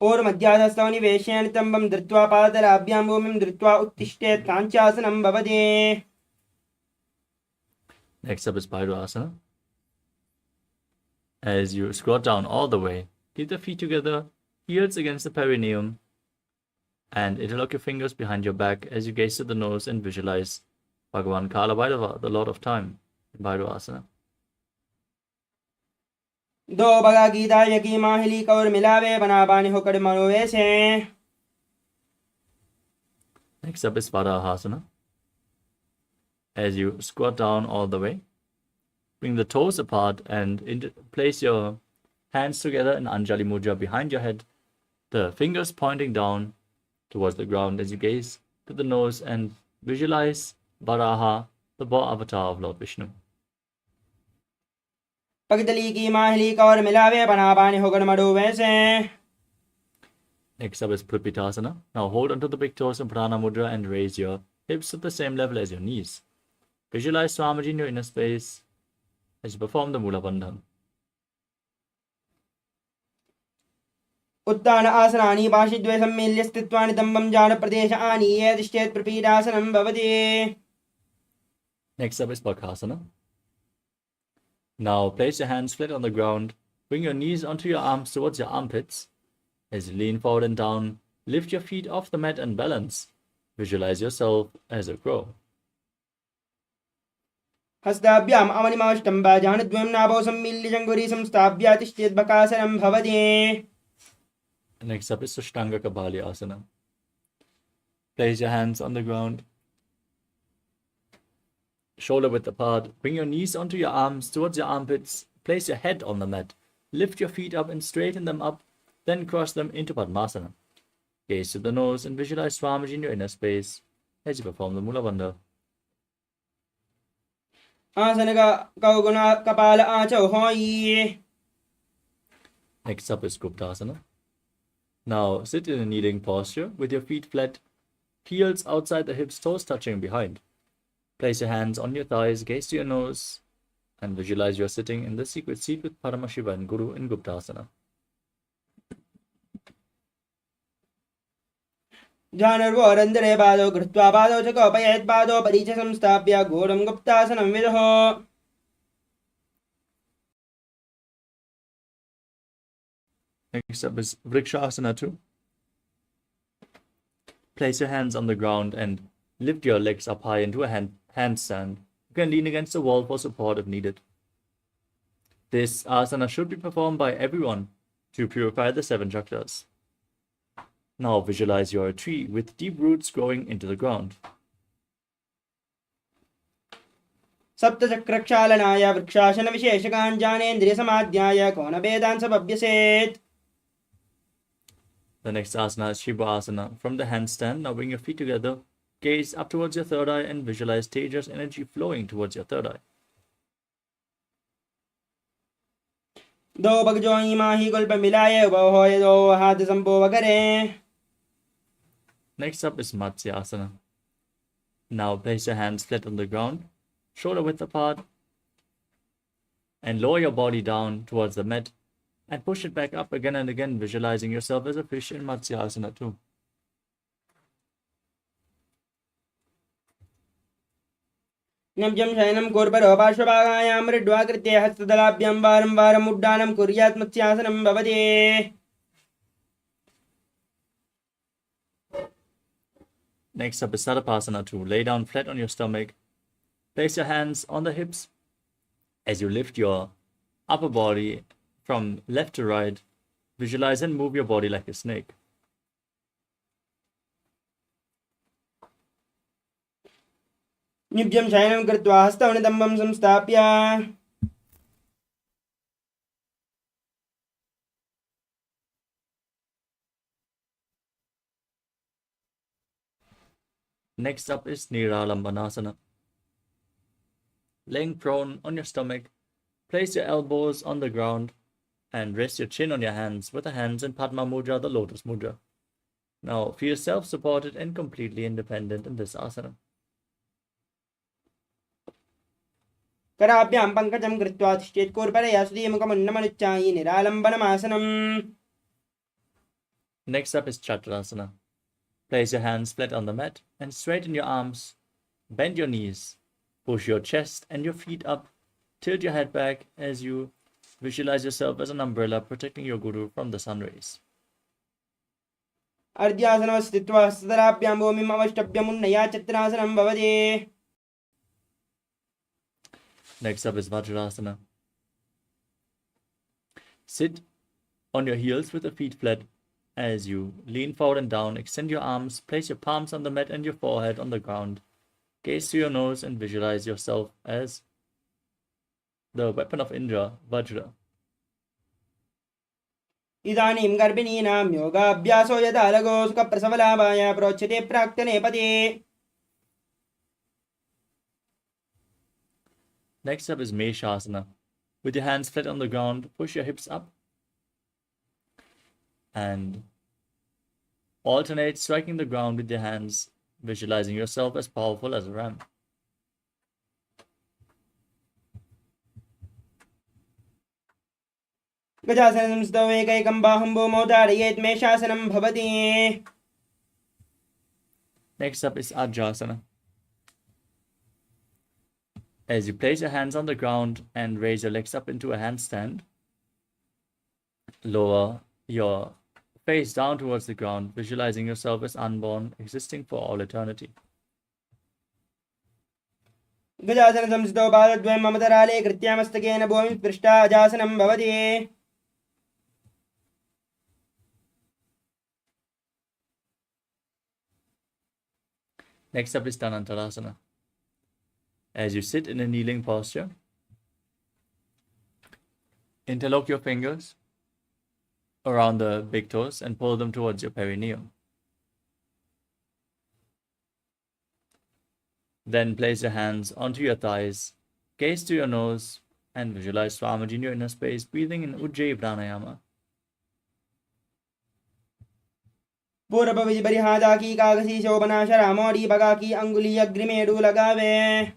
ऊर्ध्वमध्याधस्तौ निवेश्य नितम्बं धृत्वा पादतलाभ्यां भूमिं धृत्वा उत्तिष्ठेत् काञ्चासनं भवति. Next up is Bhairava. As you squat down all the way, keep the feet together, heels against the perineum, and interlock your fingers behind your back as you gaze to the nose and visualize Bhagavan Kala Bhairava, the Lord of Time, in Bhairavasana. दो बगा गीता यकी माहिली कौर मिलावे बना पानी होकर मरोवे से. Next up is Varahasana. As you squat down all the way, bring the toes apart and place your hands together in Anjali Mudra behind your head, the fingers pointing down towards the ground as you gaze to the nose and visualize Varaha, the boar avatar of Lord Vishnu. पगदली की माहिली कौर मिलावे बना पानी होकर मरोवे से. Next up is Prapitasana. Now hold onto the big toes in Prana Mudra and raise your hips at the same level as your knees. Visualize Swamiji in your inner space as you perform the Mula Bandhan. उत्तान आसनानि पाशिद्वय सम्मील्य स्थित्वा नितम्बं जान प्रदेश आनीय तिष्ठेत् प्रपीडासनं भवति. Next up is Bakasana. Now place your hands flat on the ground. Bring your knees onto your arms towards your armpits. As you lean forward and down, lift your feet off the mat and balance. Visualize yourself as a crow. हस्ताभ्याम् अवनिमाष्टं बाजानद्वयं नाभौ सम्मील्य जङ्घुरी संस्थाभ्य तिष्ठेत् बकासनं भवति. Next up is Ashtanga Kabali Asana. Place your hands on the ground, shoulder width apart. Bring your knees onto your arms towards your armpits. Place your head on the mat. Lift your feet up and straighten them up. Then cross them into Padmasana. Gaze to the nose and visualize Swamiji in your inner space as you perform the Mula Bandha. आसनगा कौगुना कपाल आचौ होयि. Next up is Guptasana. Now sit in a kneeling posture with your feet flat, heels outside the hips, toes touching behind. Place your hands on your thighs, gaze to your nose, and visualize you are sitting in the secret seat with Paramashiva and Guru in Guptasana. जानर्वोरन्दरे पादौ कृत्वा पादौ च कौपयेत् पादौ परीच संस्थाप्य घोरं गुप्तासनं विदुः. Next up is Vrikshasana 2. Place your hands on the ground and lift your legs up high into a handstand. You can lean against the wall for support if needed. This asana should be performed by everyone to purify the 7 chakras. Now visualize you're a tree with deep roots growing into the ground. सप्तचक्रक्षालनाय vrikshasana विशेषकान् जानेन्द्रिय समाध्याय कोनभेदान् समभ्यसेत्. The next asana is Shiva Asana. From the handstand, now bring your feet together, gaze up towards your third eye and visualize Tejas energy flowing towards your third eye. दो भगजो इमाहि कुल्प मिलाये वो होय दो हाथ संभोग करें. Next up is Matsya Asana. Now place your hands flat on the ground, shoulder width apart, and lower your body down towards the mat and push it back up again and again, visualizing yourself as a fish in Matsya Asana too. नब्जं शयनं कोर्परो पार्श्वभागायां मृड्वा कृत्य हस्तदलाभ्यां वारं वारम् उड्डानं कुर्यात् मत्स्यासनं भवति. Next up is Sarvajnatva 2. Lay down flat on your stomach. Place your hands on the hips as you lift your upper body from left to right. Visualize and move your body like a snake. निब्जं शयनं कृत्वा हस्तवनितम्बं संस्थाप्य Next up is Niralambanasana. Laying prone on your stomach, place your elbows on the ground and rest your chin on your hands with the hands in Padma Mudra, the Lotus Mudra. Now feel self-supported and completely independent in this asana. कराभ्यां पङ्कजं कृत्वा तिष्ठेत् कोर्परया सुधीमुखमुन्नमनुच्चायि निरालम्बनमासनम्. Next up is Chaturasana. Place your hands flat on the mat and straighten your arms. Bend your knees. Push your chest and your feet up. Tilt your head back as you visualize yourself as an umbrella protecting your Guru from the sun rays. अर्ध्यासनं स्थित्वा हस्तदलाभ्यां भूमिम् अवष्टभ्यमुन्नया चत्रासनं भवति. Next up is Vajrasana. Sit on your heels with the feet flat as you lean forward and down. Extend your arms, place your palms on the mat and your forehead on the ground. Gaze to your nose and visualize yourself as the weapon of Indra, Vajra. इदानीं गर्भिणीनां योगाभ्यासो यदा लगो सुखप्रसवलाभाय प्रोच्यते प्राक्तने पदे. Next up is Meshasana. With your hands flat on the ground, push your hips up and alternate striking the ground with your hands, visualizing yourself as powerful as a ram. गजासनं स्तौ एकैकं बाहुं भूमौ धारयेत् मेषासनं भवति. Next up is Ajasana. As you place your hands on the ground and raise your legs up into a handstand, lower your face down towards the ground, visualizing yourself as unborn, existing for all eternity. गजासन संस्थितो पादद्वयं ममतराले कृत्यामस्तकेन भूमिं स्पृष्टा अजासनं भवति. Next up is Dhanantarasana. As you sit in a kneeling posture, interlock your fingers around the big toes and pull them towards your perineum. Then place your hands onto your thighs, gaze to your nose, and visualize Swamiji in your inner space, breathing in Ujjayi Pranayama. पूर्व विधि परिहादा की कागसी शोभना शरामोड़ी बगा की अंगुली अग्रिमेडु लगावे.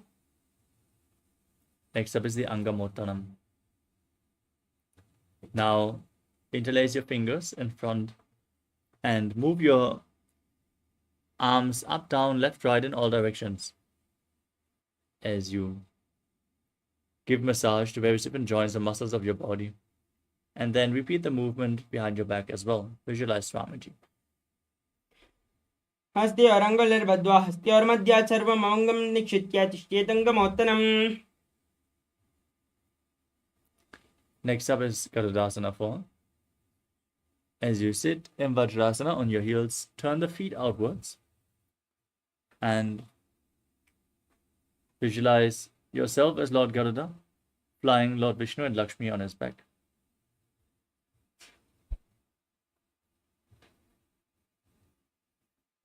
Next up is the Angamottanam. Now, interlace your fingers in front and move your arms up, down, left, right in all directions as you give massage to various different joints and muscles of your body. And then repeat the movement behind your back as well. Visualize Swamiji. हस्ते और अंगुलिर्बद्ध्वा हस्ते और मध्यात् सर्वम् अङ्गं निक्षित्य तिष्ठेतङ्गमोत्तनम्. Next up is Garudasana form. As you sit in Vajrasana on your heels, turn the feet outwards and visualize yourself as Lord Garuda, flying Lord Vishnu and Lakshmi on his back.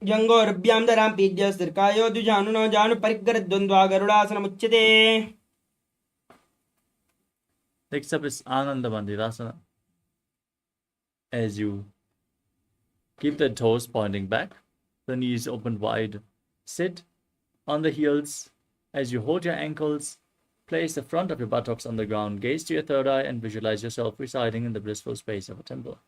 जंगोरभ्यां दरां पीड्य स्थिरकायो द्विजानुनो जानु परिग्रद्वन्द्वा गरुडासनमुच्यते. Next up is Ananda Mandirasana. As you keep the toes pointing back, the knees open wide, sit on the heels. As you hold your ankles, place the front of your buttocks on the ground, gaze to your third eye, and visualize yourself residing in the blissful space of a temple.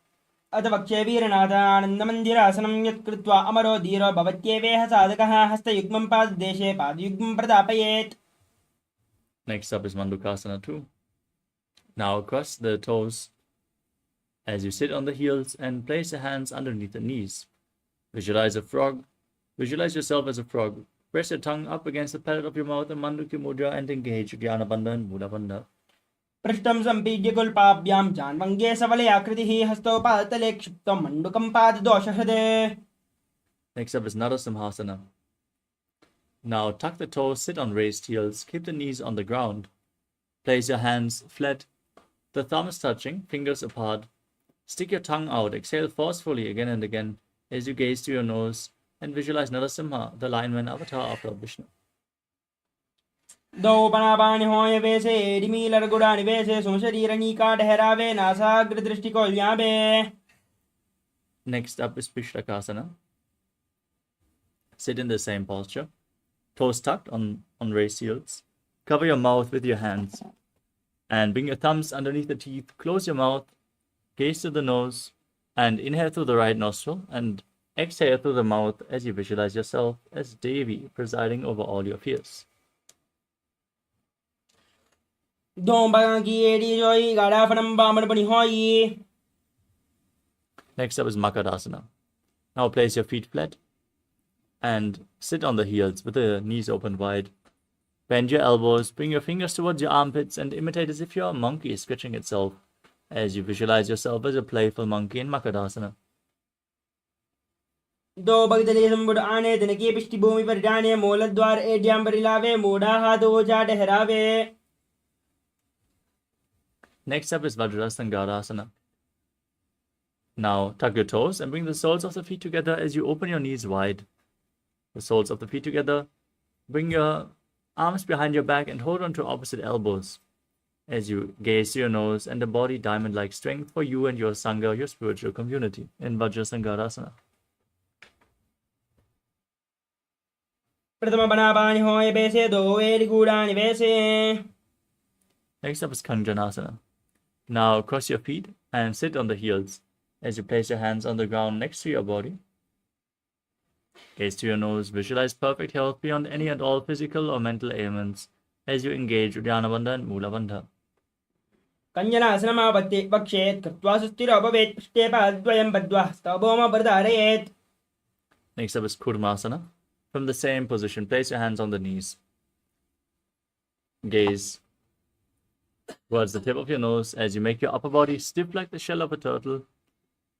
अथ वक्षे वीरनाथानन्दमन्दिरासनं यत्कृत्वा अमरो धीरो भवत्येवेह साधकः हस्तयुग्मं पाददेशे पादयुग्मं प्रदापयेत्. Next up is Mandukasana 2. Now cross the toes as you sit on the heels and place your hands underneath the knees. Visualize a frog. Visualize yourself as a frog. Press your tongue up against the palate of your mouth and Manduki Mudra and engage Jnanabandha and Mudabandha. पृष्ठं सम्पीड्य कुल्पाभ्यां जान्वङ्गे सबले आकृतिः हस्तौ पादतले क्षिप्तं मण्डुकं पाददोषहृदे. Next up is Narasimhasana. Now tuck the toes, sit on raised heels, keep the knees on the ground. Place your hands flat, the thumbs touching, fingers apart. Stick your tongue out, exhale forcefully again and again as you gaze to your nose and visualize Narasimha, the lion avatar of Lord Vishnu. दो पनापानि होय वैसे एडिमी लरगुडानि वैसे सुमशरीरनी का ठहरावे नासाग्र दृष्टि को व्यापे. Next up is Pishlakasana. Sit in the same posture, toes tucked on raised heels. Cover your mouth with your hands and bring your thumbs underneath the teeth. Close your mouth, gaze to the nose, and inhale through the right nostril and exhale through the mouth as you visualize yourself as Devi presiding over all your fears. दो बगा की AD जोई गाड़ाफनम बामरपनि होई. Next up is Makadasana. Now place your feet flat and sit on the heels with the knees open wide. Bend your elbows, bring your fingers towards your armpits and imitate as if you're a monkey stretching itself as you visualize yourself as a playful monkey in Makadasana. दो बगदले संबुड आने दिन की पिष्टि भूमि पर जाने मूलद्वार एड्याम परिलावे मूढ़ा हाथ ओझा ठहरावे. Next up is Vajrasangarasana. Now tuck your toes and bring the soles of the feet together as you open your knees wide. The soles of the feet together. Bring your arms behind your back and hold on to opposite elbows as you gaze to your nose and the body diamond-like strength for you and your Sangha, your spiritual community in Vajrasangarasana. प्रथम बनापानि होय वैसे दो AD गुडानि वैसे. Next up is Kanjanasana. Now cross your feet and sit on the heels as you place your hands on the ground next to your body. Gaze to your nose, visualize perfect health beyond any and all physical or mental ailments as you engage Uddiyana Bandha and Mula Bandha. Kanjanasanamasapatti vakshet कृत्वा सुस्थिरो भवेत् पृष्ठे पादद्वयं बद्ध्वा स्तवभौमं प्रधारयेत्. Next up is Kurmasana. From the same position, place your hands on the knees. Gaze towards the tip of your nose as you make your upper body stiff like the shell of a turtle.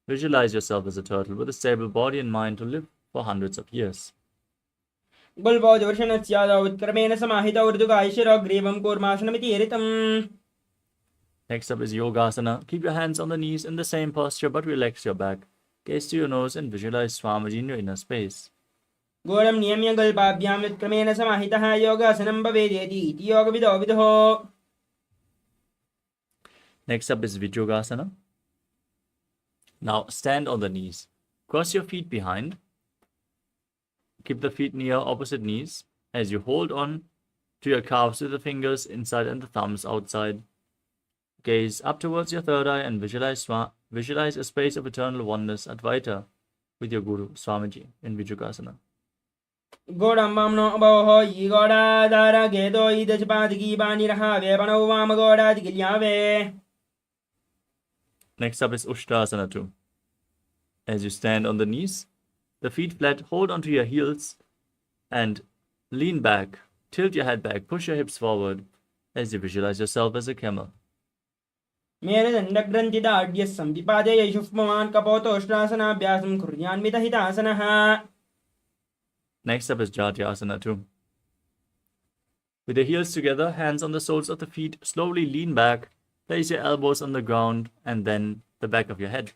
Visualize yourself as a turtle with a stable body and mind to live for hundreds of years. गुल्भोजवर्षणस्यादौ उत्क्रमेण समाहितौ ऋतुकायशिरो ग्रीवं कूर्मासनमिति ऋतम्. Next up is Yogasana. Keep your hands on the knees in the same posture but relax your back. Gaze to your nose and visualize Swamiji in your inner space. घोरं नियम्य गल्पाभ्याम् उत्क्रमेण समाहितः योगासनं भवेदेति इति योगविदो विदुः. Next up is Vijyogasana. Now stand on the knees. Cross your feet behind. Keep the feet near opposite knees as you hold on to your calves with the fingers inside and the thumbs outside. Gaze up towards your third eye and visualize a space of eternal oneness, Advaita, with your Guru, Swamiji, in Vijyogasana. घोरं वामनो अभोः यी घोराधारा गेदो ईदशपादकी बाणिरहा वेपणौ वामघोरादिकिल्यावे. Next up is Ushtrasana 2. As you stand on the knees, the feet flat, hold onto your heels and lean back, tilt your head back, push your hips forward as you visualize yourself as a camel. मेरुदण्डग्रन्थिदाढ्यः सम्पिपादे यशुष्मवान् कपोतोष्ट्रासनाभ्यासं कुर्यान्मितहितासनः. Next up is Jatyasana 2. With your heels together, hands on the soles of the feet, slowly lean back, place your elbows on the ground and then the back of your head.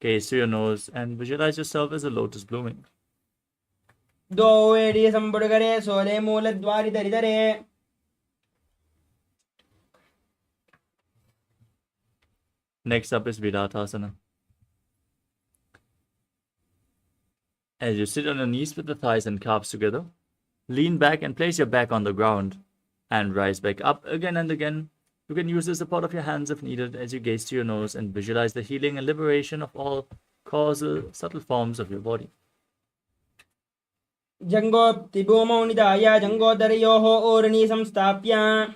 Gaze to your nose and visualize yourself as a lotus blooming. द्वौ AD सम्पुटकरे Sole मूलद्वारिधरिधरे. Next up is Virattasana. As you sit on your knees with the thighs and calves together, lean back and place your back on the ground and rise back up again and again. You can use the support of your hands if needed as you gaze to your nose and visualize the healing and liberation of all causal, subtle forms of your body. जङ्गोप्ति भूमौ निधाय जङ्गोदरयोः ओरणी संस्थाप्य.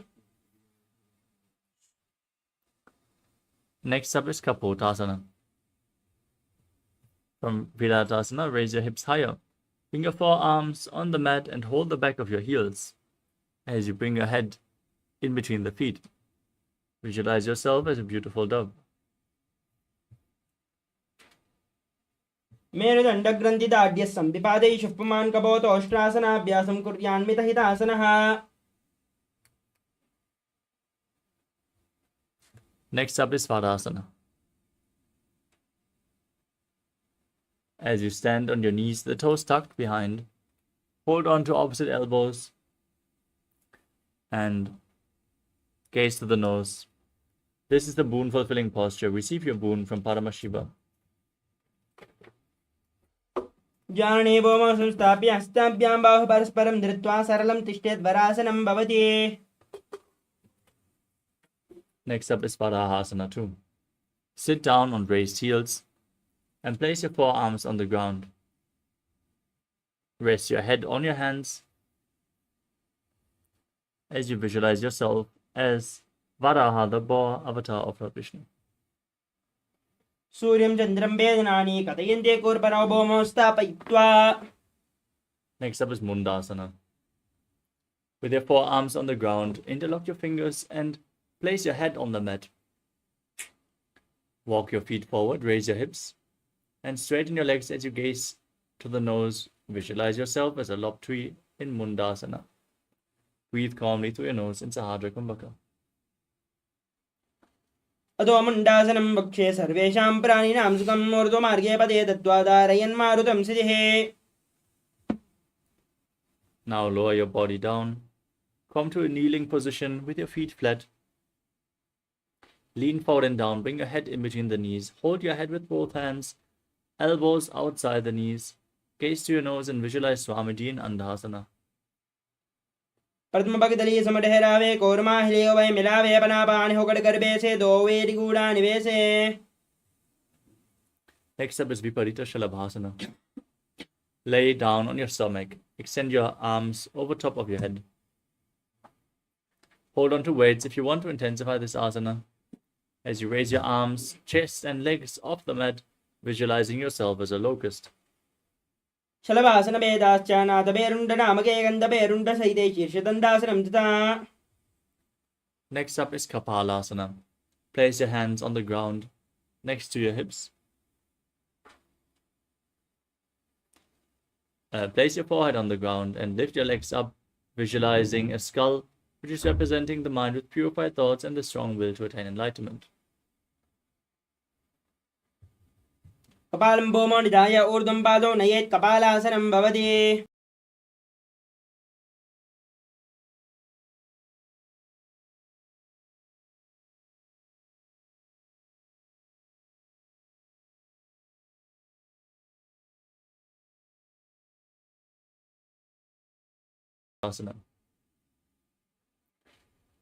Next up is Kapotasana. From Virattasana, raise your hips higher. Bring your forearms on the mat and hold the back of your heels as you bring your head in between the feet. Visualize yourself as a beautiful dove. मेरुदण्डग्रन्थिदाढ्यः सम्पिपादे यशुष्मवान् कपोतोष्ट्रासनाभ्यासं कुर्यान्मितहितासनः. Next up is Svadasana. As you stand on your knees, the toes tucked behind, hold on to opposite elbows and gaze to the nose. This is the boon-fulfilling posture. Receive your boon from Paramashiva. जाने भौमौ संस्थाप्य हस्ताभ्यां बाहु परस्परं धृत्वा सरलं तिष्ठेत् वरासनं भवति. Next up is Padahasana 2. Sit down on raised heels and place your forearms on the ground. Rest your head on your hands as you visualize yourself as Varaha, the boar avatar of Lord Vishnu. सूर्यं चन्द्रं वेदनानि कथयन्ते कूर्परौ भौमौ स्थापयित्वा. Next up is Mundasana. With your forearms on the ground, interlock your fingers and place your head on the mat. Walk your feet forward, raise your hips, and straighten your legs as you gaze to the nose. Visualize yourself as a lob tree in Mundasana. Breathe calmly through your nose in Sahadra Kumbhaka. अधो मुण्डासनं वक्षे सर्वेषां प्राणिनां सुखं ऊर्ध्वमार्गे पदे दत्त्वा धारयन् मारुतं सिजिः. Now lower your body down. Come to a kneeling position with your feet flat. Lean forward and down. Bring your head in between the knees. Hold your head with both hands. Elbows outside the knees. Gaze to your nose and visualize Swamiji in Andhasana. प्रथम भगदली समढहरावे कौर्माहिलेयो वै मिलावे अपनापानि होकड़ गर्भे से दो वेदि गूढ़ा निवेशे. Next up is Viparita Shalabhasana. Lay down on your stomach. Extend your arms over top of your head. Hold on to weights if you want to intensify this asana. As you raise your arms, chest and legs off the mat, visualizing yourself as a locust. Shalavasana Vedascha Nata Berunda Namake Ganda Berunda Saide Shirshatandasanam Tata. Next up is Kapalasana. Place your hands on the ground next to your hips. Place your forehead on the ground and lift your legs up, visualizing a skull, which is representing the mind with purified thoughts and the strong will to attain enlightenment. Kapalam Bomonidaya Urdam Pado Nayet Kapalasanam Bhavati. Asana.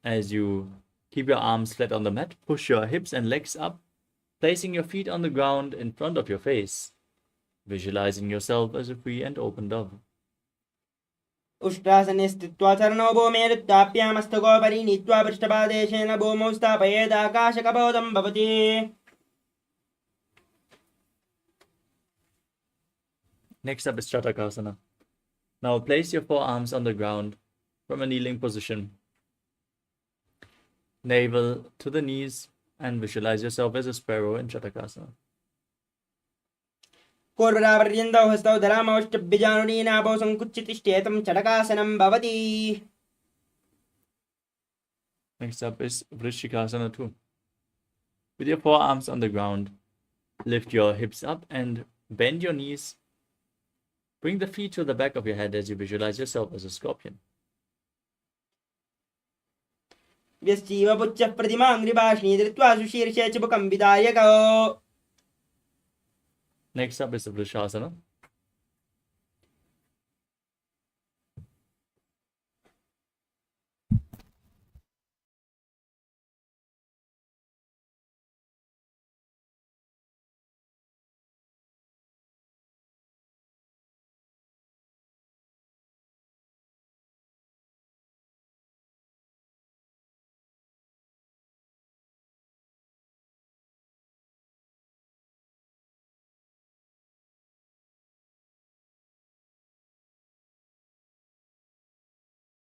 As you keep your arms flat on the mat, push your hips and legs up, placing your feet on the ground in front of your face, visualizing yourself as a free and open dove. Ushtrasanistittva charano bhomeruttapyamastagopari nitva prishtapadeshena bhomostapayed akashakapodam bhavati. Next up is Chatakasana. Now place your forearms on the ground from a kneeling position. Navel to the knees and visualize yourself as a sparrow in Chatakasana. Korvaravarindau hastau dharamaushtabhijanudinabo sankuchitishthetam Chatakasanam bhavati. Next up is Vrishikasana 2. With your forearms on the ground, lift your hips up and bend your knees. Bring the feet to the back of your head as you visualize yourself as a scorpion. Vyaschiva puccha pratimangri bhashni dhritva sushirshe chibukam vidayako. Next up is the Vrishasana.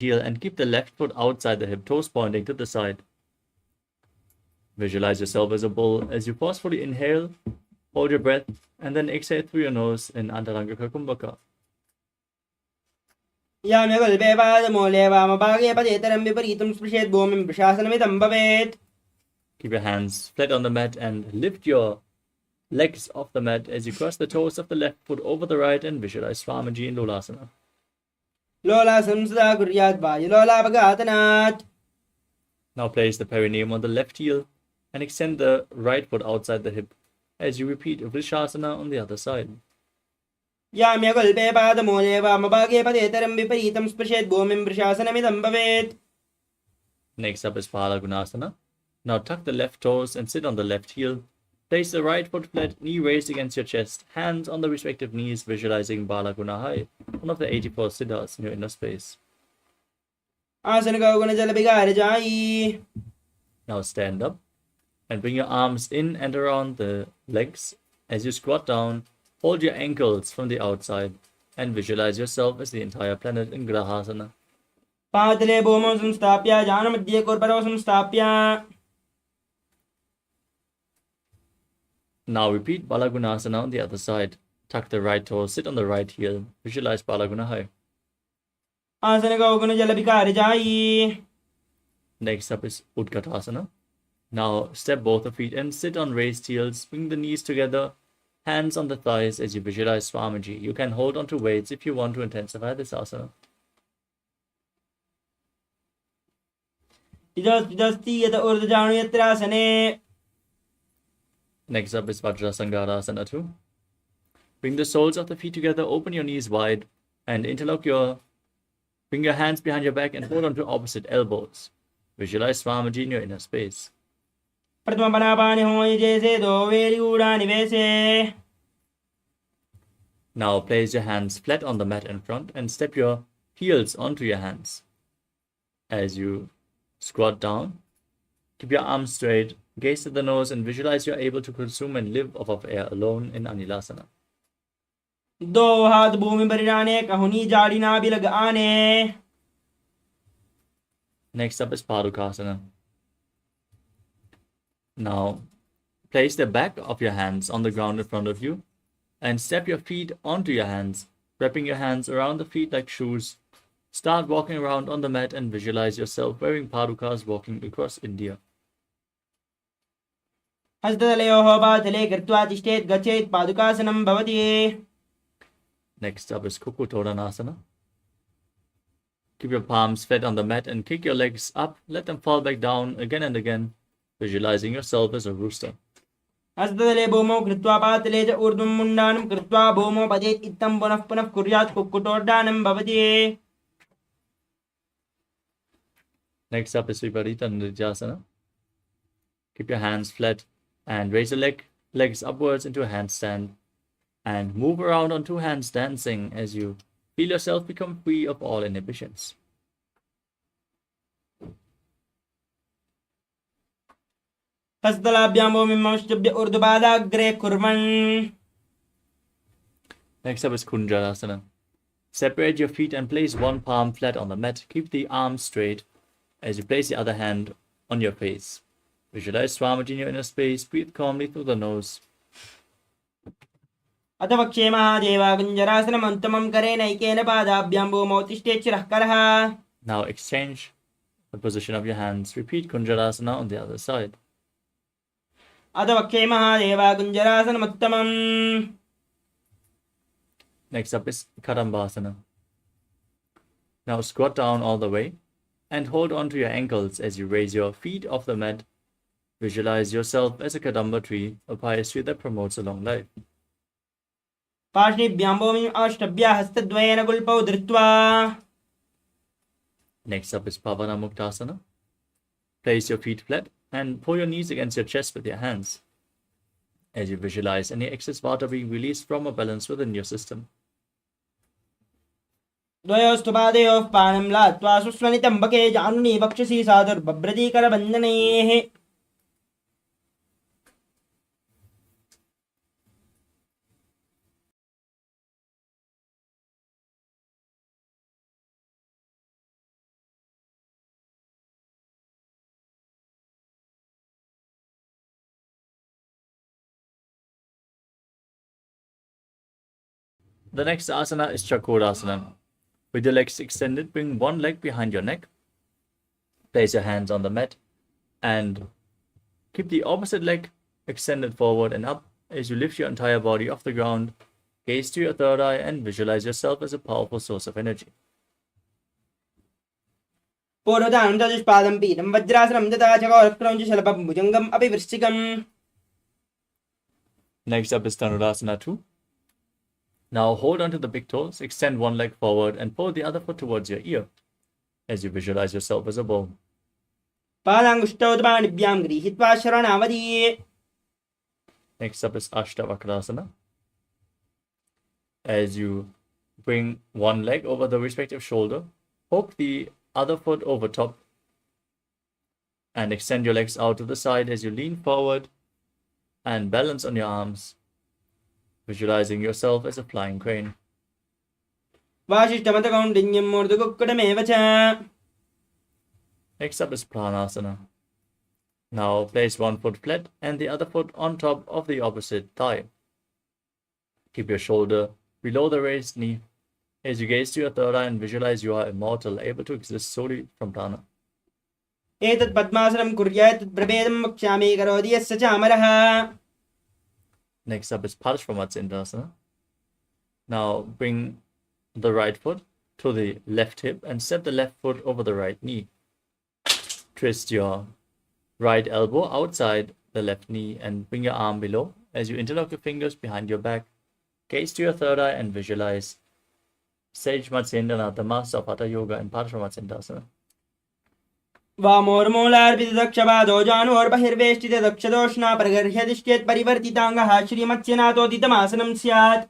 Heel and keep the left foot outside the hip, toes pointing to the side. Visualize yourself as a bull as you forcefully inhale, hold your breath, and then exhale through your nose in Antarangaka Kumbhaka. Yamyagalpe padamole vamabhage padeteram viparitam sprishet bhomim prashasanamitam bhavet. Keep your hands flat on the mat and lift your legs off the mat as you cross the toes of the left foot over the right and visualize Swamiji in Lolasana. Lola samsada kuryat vayu lola bhagatanat. Now place the perineum on the left heel and extend the right foot outside the hip as you repeat Vrishasana on the other side. Yamyagalpe padamole vamabhage padeteram viparitam sprishet bhomim prashasanamitam bhavet. Next up is Palagunasana. Now tuck the left toes and sit on the left heel. Place the right foot flat, knee raised against your chest, hands on the respective knees, visualizing Balagunahai, one of the 84 siddhas in your inner space. Asana guna jalabhigarajai. Now stand up and bring your arms in and around the legs. As you squat down, hold your ankles from the outside and visualize yourself as the entire planet in Grahasana. Patale bhomam samstapya janamadhye korparo samstapya. Now repeat Balagunasana on the other side. Tuck the right toe, sit on the right heel. Visualize Balagunahai. Asana guna jalabhigarajai. Next up is Utkatasana. Now step both the feet and sit on raised heels. Bring the knees together, hands on the thighs as you visualize Swamiji. You can hold on to weights if you want to intensify this asana. Idasti yata urdajanu yatrasane. Next up is Vajrasangarasana 2. Bring the soles of the feet together, open your knees wide, and bring your hands behind your back and hold on to opposite elbows. Visualize Swamiji in your inner space. Now place your hands flat on the mat in front and step your heels onto your hands. As you Squat down. Keep your arms straight. Gaze to the nose and visualize you're able to consume and live off of air alone in Anilasana. दो हाथ भूमि पर जाने कहुनी जाड़ी ना भी लगाने. Next up is Padukasana. Now, place the back of your hands on the ground in front of you and step your feet onto your hands, wrapping your hands around the feet like shoes. Start walking around on the mat and visualize yourself wearing padukas walking across India. हस्ततलयोः पातले कृत्वा तिष्ठेत् गच्छेत् पादुकासनं भवति. Next up is Kukutodanasana. Keep your palms flat on the mat and kick your legs up. Let them fall back down again and again, visualizing yourself as a rooster. हस्ततले भूमौ कृत्वा पातले च ऊर्ध्वं मुण्डानं कृत्वा भूमौ पतेत् इत्थं पुनः पुनः कुर्यात् कुक्कुटोड्डानं भवति. Next up is Viparita Nrityasana. Keep your hands flat and raise your legs upwards into a handstand and move around on two hands dancing as you feel yourself become free of all inhibitions. हस्तलाभ्यां भूमिं संष्टभ्य ऊर्ध्वपादाग्रे कुर्वन्. Next up is Kunjarasana. Separate your feet and place one palm flat on the mat. Keep the arms straight as you place the other hand on your face. Visualize Swamiji in your inner space. Breathe calmly through the nose. अथ वक्षे महादेवा कुञ्जरासनम् उत्तमं करेण ऐकेन पादाभ्यां भूमौ तिष्ठेत् शिरः करः. Now exchange the position of your hands. Repeat Kunjarasana on the other side. अथ वक्षे महादेवा कुञ्जरासनम् उत्तमम्. Next up is Kadambasana. Now squat down all the way and hold on to your ankles as you raise your feet off the mat. Visualize yourself as a Kadamba tree, a pious tree that promotes a long life. पार्श्वेभ्यां भूमिम् अष्टभ्य हस्तद्वयेन गुल्पौ धृत्वा. Next up is Pavana Muktasana. Place your feet flat and pull your knees against your chest with your hands as you visualize any excess water being released from a balance within your system. द्वयोस्तु पादयोः पानं लात्वा सुस्वनितम्बके जानुनी वक्षसि साधुर्बभ्रतीकरबन्धनैः. The next asana is Chakorasana. With your legs extended, bring one leg behind your neck. Place your hands on the mat and keep the opposite leg extended forward and up as you lift your entire body off the ground. Gaze to your third eye and visualize yourself as a powerful source of energy. पूर्वदानं चतुष्पादं पीठं वज्रासनं तथा चकोरक्रं च शलभं भुजङ्गम् अपि वृश्चिकम्. Next up is Dhanurasana 2. Now hold on to the big toes, extend one leg forward and pull the other foot towards your ear as you visualize yourself as a bow. पादाङ्गुष्ठौ पाणिभ्यां गृहीत्वा शरणावधि. Next up is Ashtavakrasana. As you bring one leg over the respective shoulder, hook the other foot over top and extend your legs out to the side as you lean forward and balance on your arms, visualizing yourself as a flying crane. वासिष्ठमतकौण्डिन्यं मूर्धकुक्कुटमेव च. Next up is Pranasana. Now place one foot flat and the other foot on top of the opposite thigh. Keep your shoulder below the raised knee as you gaze to your third eye and visualize you are immortal, able to exist solely from prana. एतत् पद्मासनं कुर्यात् तत्प्रभेदं वक्ष्यामि करोति यस्य च अमरः. Next up is Parashvamatsindasana. Now bring the right foot to the left hip and step the left foot over the right knee. Twist your right elbow outside the left knee and bring your arm below as you interlock your fingers behind your back. Gaze to your third eye and visualize Sage Matsyendranath, the master of Hatha Yoga and Parashvamatsindasana. वामोर्मूलार्पितदक्षपादो जानोर्बहिर्वेष्टितदक्षदोष्णा प्रगर्ह्यधिष्ठेत् परिवर्तिताङ्गः श्रीमत्स्यनाथोदितमासनं स्यात्.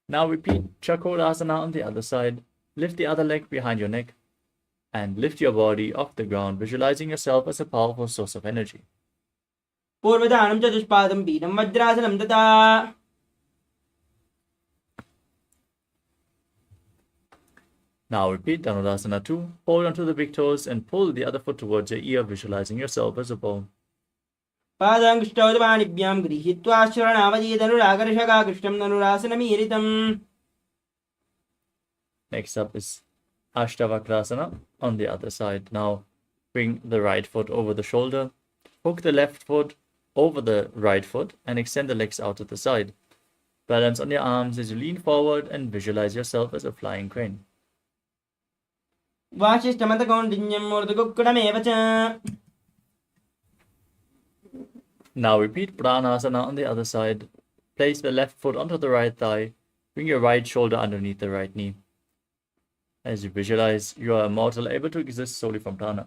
Now repeat Chakrasana on the other side. Lift the other leg behind your neck and lift your body off the ground, visualizing yourself as a powerful source of energy. Purvadanam Chatuspadam Pidam Vajrasanam Tata. Now repeat Dhanurasana 2. Hold onto the big toes and pull the other foot towards your ear, visualizing yourself as a bow. Padangushtaudavanibhyam grihitva shranavadidhanurakarshaka krishtam dhanurasanamiritam. Next up is Ashtavakrasana on the other side. Now bring the right foot over the shoulder, hook the left foot over the right foot and extend the legs out to the side. Balance on your arms as you lean forward and visualize yourself as a flying crane. Vashishtamatakondinjam murdukukkudamevacha. Now repeat Pranasana on the other side. Place the left foot onto the right thigh. Bring your right shoulder underneath the right knee. As you visualize, you are immortal, able to exist solely from prana.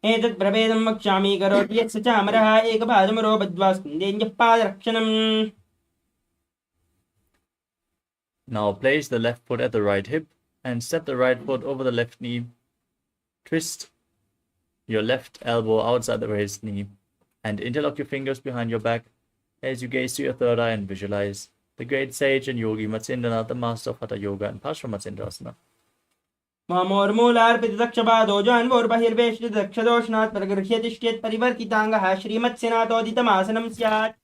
Etat prabedam vakshami karoti yat sachamaraha ekapadamaro badvaskundenjah padarakshanam. Now place the left foot at the right hip and step the right foot over the left knee. Twist your left elbow outside the raised knee and interlock your fingers behind your back as you gaze to your third eye and visualize the great sage and yogi Matsyendranath, the master of Hatha Yoga and Parsvamatsendrasana. Mamormoolarpitadakshabado janvorpahirveshtidakshadoshnath pragrhyatishtyet parivartitangaha Srimatsenatoditamasanam syat.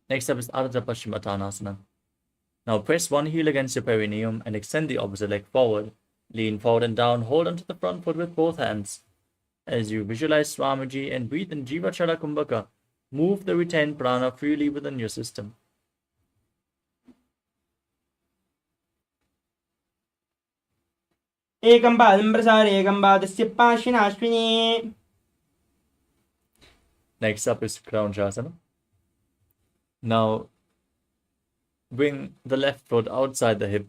Next up is Ardha Paschimottanasana. Now press one heel against your perineum and extend the opposite leg forward. Lean forward and down, hold onto the front foot with both hands. As you visualize Swamiji and breathe in Jiva Chala Kumbhaka, move the retained prana freely within your system. Ekam padam prasare ekam padasya pashinashvini. Next up is Kraunchasana. Now bring the left foot outside the hip,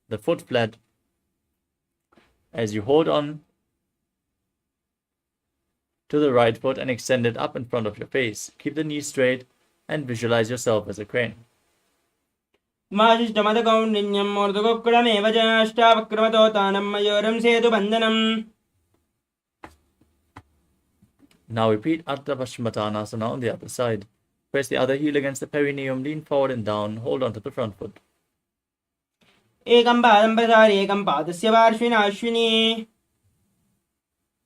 the foot flat, as you hold on to the right foot and extend it up in front of your face. Keep the knees straight and visualize yourself as a crane. Vashishtamatakondinjam murdukukkudamevacha ashtavakramadotanam mayoram setu bandhanam. Now repeat Ardha Paschimottanasana on the other side. Press the other heel against the perineum, lean forward and down, hold on to the front foot. Ekam padam prasare ekam padasya parshvinashvini.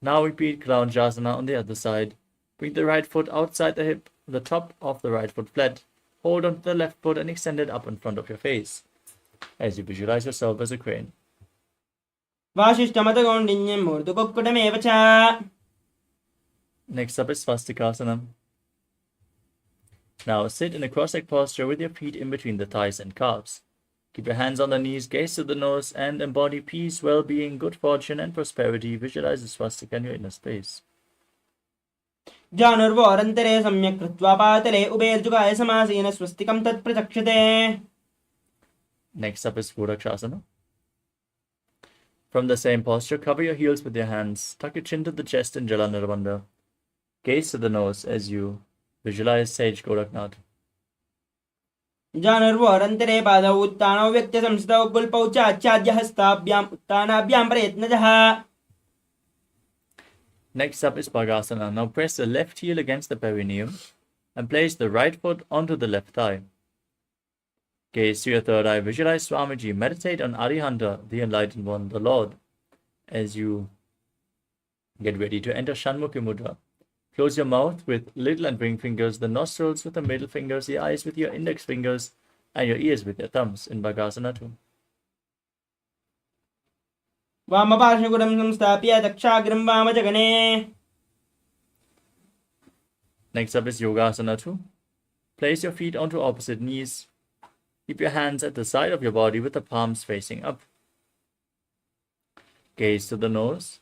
Now repeat Kraunchasana on the other side. Bring the right foot outside the hip, the top of the right foot flat. Hold on to the left foot and extend it up in front of your face, as you visualize yourself as a crane. Vashishtamatakondinjam murdukukkudamevacha. Next up is Svastikasana. Now sit in a cross-legged posture with your feet in between the thighs and calves. Keep your hands on the knees, gaze to the nose, and embody peace, well-being, good fortune, and prosperity. Visualize the swastika in your inner space. Janurvorantare samyak kritva patale uberjugaya samasena swastikam tat pratakshate. Next up is Gorakshasana. From the same posture, cover your heels with your hands. Tuck your chin to the chest in Jalanirvanda. Gaze to the nose as you visualize Sage Goraknath. Janurvorantare pada uttano vyakta samstau kulpaucha achadya hastabhyam uttanabhyam prayatnajaha. Next up is Bhagasana. Now press the left heel against the perineum and place the right foot onto the left thigh. Gaze to your third eye. Visualize Swamiji. Meditate on Arihanta, the enlightened one, the Lord, as you get ready to enter Shanmukhi Mudra. Close your mouth with little and ring fingers, the nostrils with the middle fingers, the eyes with your index fingers, and your ears with your thumbs in Bhagasana 2. Vamaparshakudam samstapya dakshagram vamajagane. Next up is Yogasana 2. Place your feet onto opposite knees. Keep your hands at the side of your body with the palms facing up. Gaze to the nose.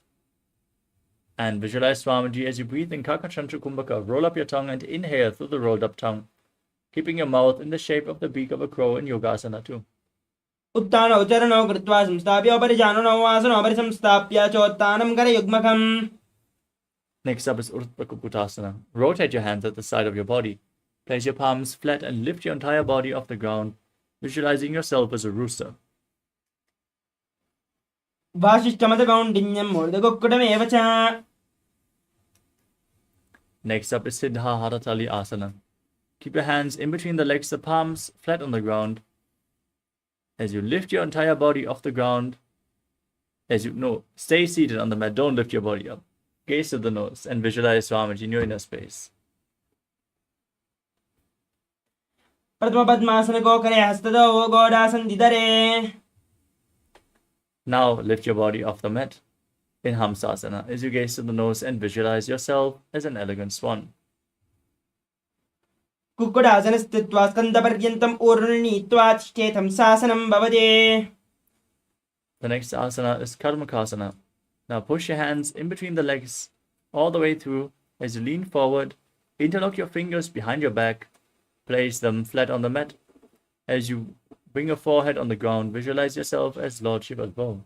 And visualize Swamiji as you breathe in Kakachantra Kumbhaka. Roll up your tongue and inhale through the rolled up tongue, keeping your mouth in the shape of the beak of a crow in Yogasana 2. उत्तानौ चरणौ कृत्वा संस्थाप्य परिजाननौ आसनौ परिसंस्थाप्य चोत्तानं करयुग्मकम्. Next up is Urdhva Kukutasana. Rotate your hands at the side of your body. Place your palms flat and lift your entire body off the ground, visualizing yourself as a rooster. वासिष्ठमदकौण्डिन्यं मूर्धकुक्कुटमेव च. Next up is Siddha Haratali Asana. Keep your hands in between the legs, the palms flat on the ground. As you lift your entire body off the ground, stay seated on the mat, don't lift your body up. Gaze to the nose and visualize Swamiji in your inner space. प्रथम पद्मासन को करे हस्तदो गोडासन दिदरे. Now lift your body off the mat in Hamsasana as you gaze to the nose and visualize yourself as an elegant swan. Kukkutasana स्थित्वा स्कन्दपर्यन्तम् ऊर्ध्वनीत्वा तिष्ठेथं सासनं भवते. The next asana is Karmakasana. Now push your hands in between the legs all the way through as you lean forward. Interlock your fingers behind your back. Place them flat on the mat. As you bring your forehead on the ground, visualize yourself as Lord Shiva's bow.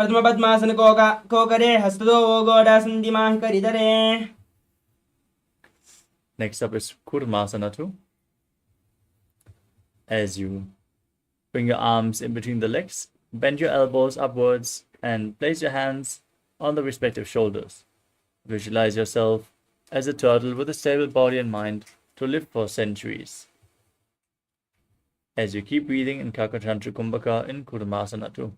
प्रथम पद्मासन को करे हस्तदो गोडासन दिमाहि करिदरे. Next up is Kurmasana 2. As you bring your arms in between the legs, bend your elbows upwards and place your hands on the respective shoulders. Visualize yourself as a turtle with a stable body and mind to live for centuries. As you keep breathing in Kakachantra Kumbhaka in Kurmasana 2.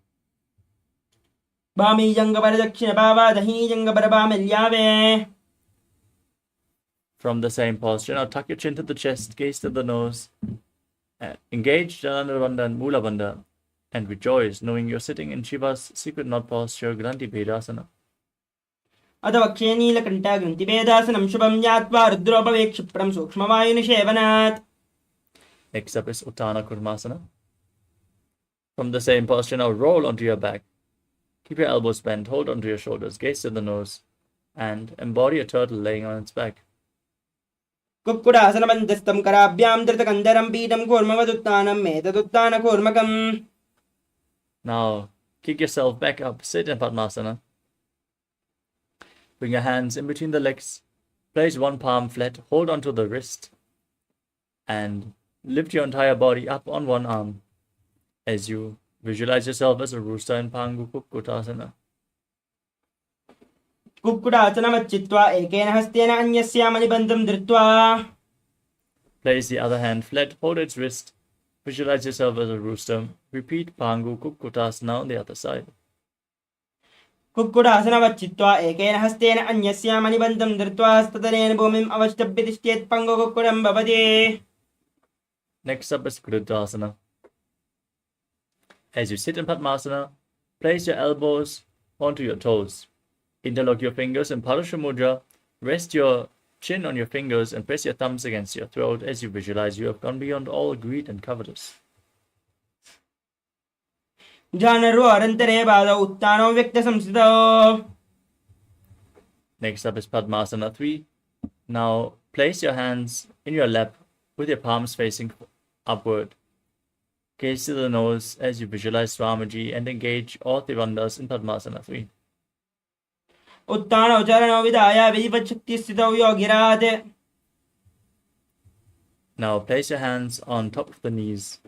Bami jangabara dakshina bhava dahini jangabara bhamilyave. From the same posture, now tuck your chin to the chest, gaze to the nose, engage Ananda Bandha and Mula Bandha, and rejoice knowing you're sitting in Shiva's secret knot posture, Granti Bhedasana. अथवक्षे Neelakantha ग्रन्थिभेदासनं शुभं ज्ञात्वा रुद्रोपवे क्षिप्रं सूक्ष्मवायुनिषेवनात्. Next up is Uttana Kurmasana. From the same posture, now roll onto your back. Keep your elbows bent, hold onto your shoulders, gaze to the nose, and embody a turtle laying on its back. कुक्कुटासनमन्तस्थं कराभ्यां धृतकन्धरं पीठं कूर्मवदुत्थानं मेतदुत्थानकूर्मकम्. Now kick yourself back up, sit in Padmasana. Bring your hands in between the legs, place one palm flat, hold onto the wrist, and lift your entire body up on one arm as you visualize yourself as a rooster in Pangu Kukkutasana. कुक्कुटासनमच्चित्वा एकेन हस्तेन अन्यस्यामनिबन्धं धृत्वा. Place the other hand flat, hold its wrist, visualize yourself as a rooster. Repeat Pangu Kukkutasana on the other side. कुक्कुटासनमच्चित्वा एकेन हस्तेन अन्यस्यामनिबन्धं धृत्वा हस्ततलेन भूमिम् अवष्टभ्य तिष्ठेत् पङ्गुकुक्कुटं भवति. Next up is Kritasana. As you sit in Padmasana, place your elbows onto your toes. Interlock your fingers in Parasha Mudra. Rest your chin on your fingers and press your thumbs against your throat as you visualize you have gone beyond all greed and covetous. जानरो अरन्तरे बाधौ उत्तानो व्यक्तसंस्थितौ. Next up is Padmasana 3. Now place your hands in your lap with your palms facing upward. Gaze to the nose as you visualize Swamiji and engage all Trivandhas in Padmasana 3. उत्तानौ चरणौ विधाय विधिवच्छक्तिस्थितौ योगिरात्. Now place your hands on top of the knees.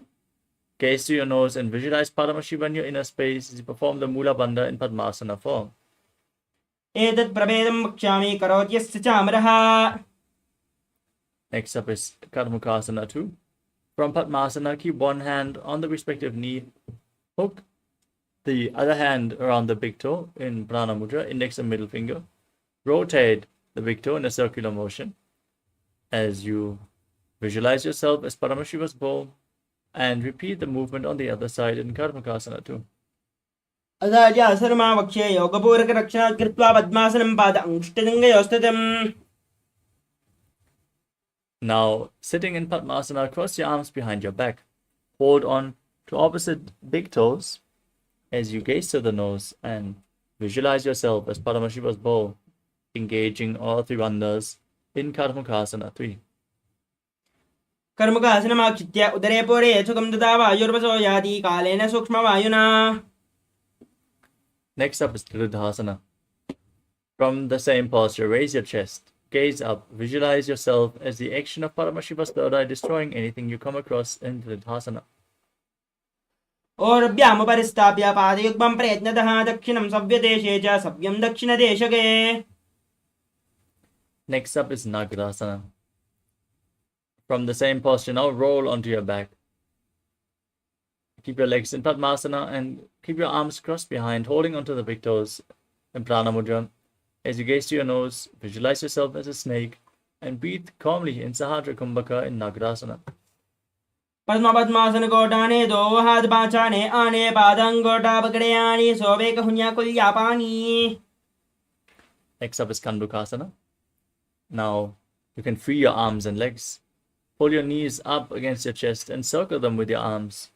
Gaze to your nose and visualize Paramashivam in your inner space as you perform the Mula Bandha in Padmasana form. एतत् प्रभेदं वक्ष्यामि करोत्यस्य चामरः. Next up is Karmukasana 2. From Padmasana, keep one hand on the respective knee. Hook the other hand around the big toe in Prana Mudra, index and middle finger. Rotate the big toe in a circular motion as you visualize yourself as Paramashiva's bow and repeat the movement on the other side in Karmakasana 2. अदाज्य असर्मा वक्ष्ये योगपूरकरक्षणात् कृत्वा पद्मासनं पाद अंशुष्टलिङ्गयोस्थितम्. Now, sitting in Padmasana, cross your arms behind your back. Hold on to opposite big toes as you gaze to the nose and visualize yourself as Paramashiva's bow, engaging all three bandhas in Karmakasana 3. कर्मुकासनमाक्षित्य उदरे पोरे सुखं ददा वायुर्वसो याति कालेन सूक्ष्मवायुना. Next up is Trividhasana. From the same posture, raise your chest, gaze up, visualize yourself as the action of Paramashiva's third eye destroying anything you come across in Trividhasana. ओरभ्यामुपरिस्थाप्य पादयुग्मं प्रयत्नतः दक्षिणं सव्यदेशे च सव्यं दक्षिणदेशके. Next up is Nagarasana. From the same posture, now roll onto your back. Keep your legs in Padmasana and keep your arms crossed behind, holding onto the big toes in Prana Mudra. As you gaze to your nose, visualize yourself as a snake and breathe calmly in Sahadra Kumbhaka in Nagarasana. पद्मासन कोटाने दो हाथ बाँचाने आने पादंगोटा पकड़े आनी सोवे कहुन्या कुल्या पानी. Next up is Kandukasana. Now you can free your arms and legs. Pull your knees up against your chest and circle them with your arms.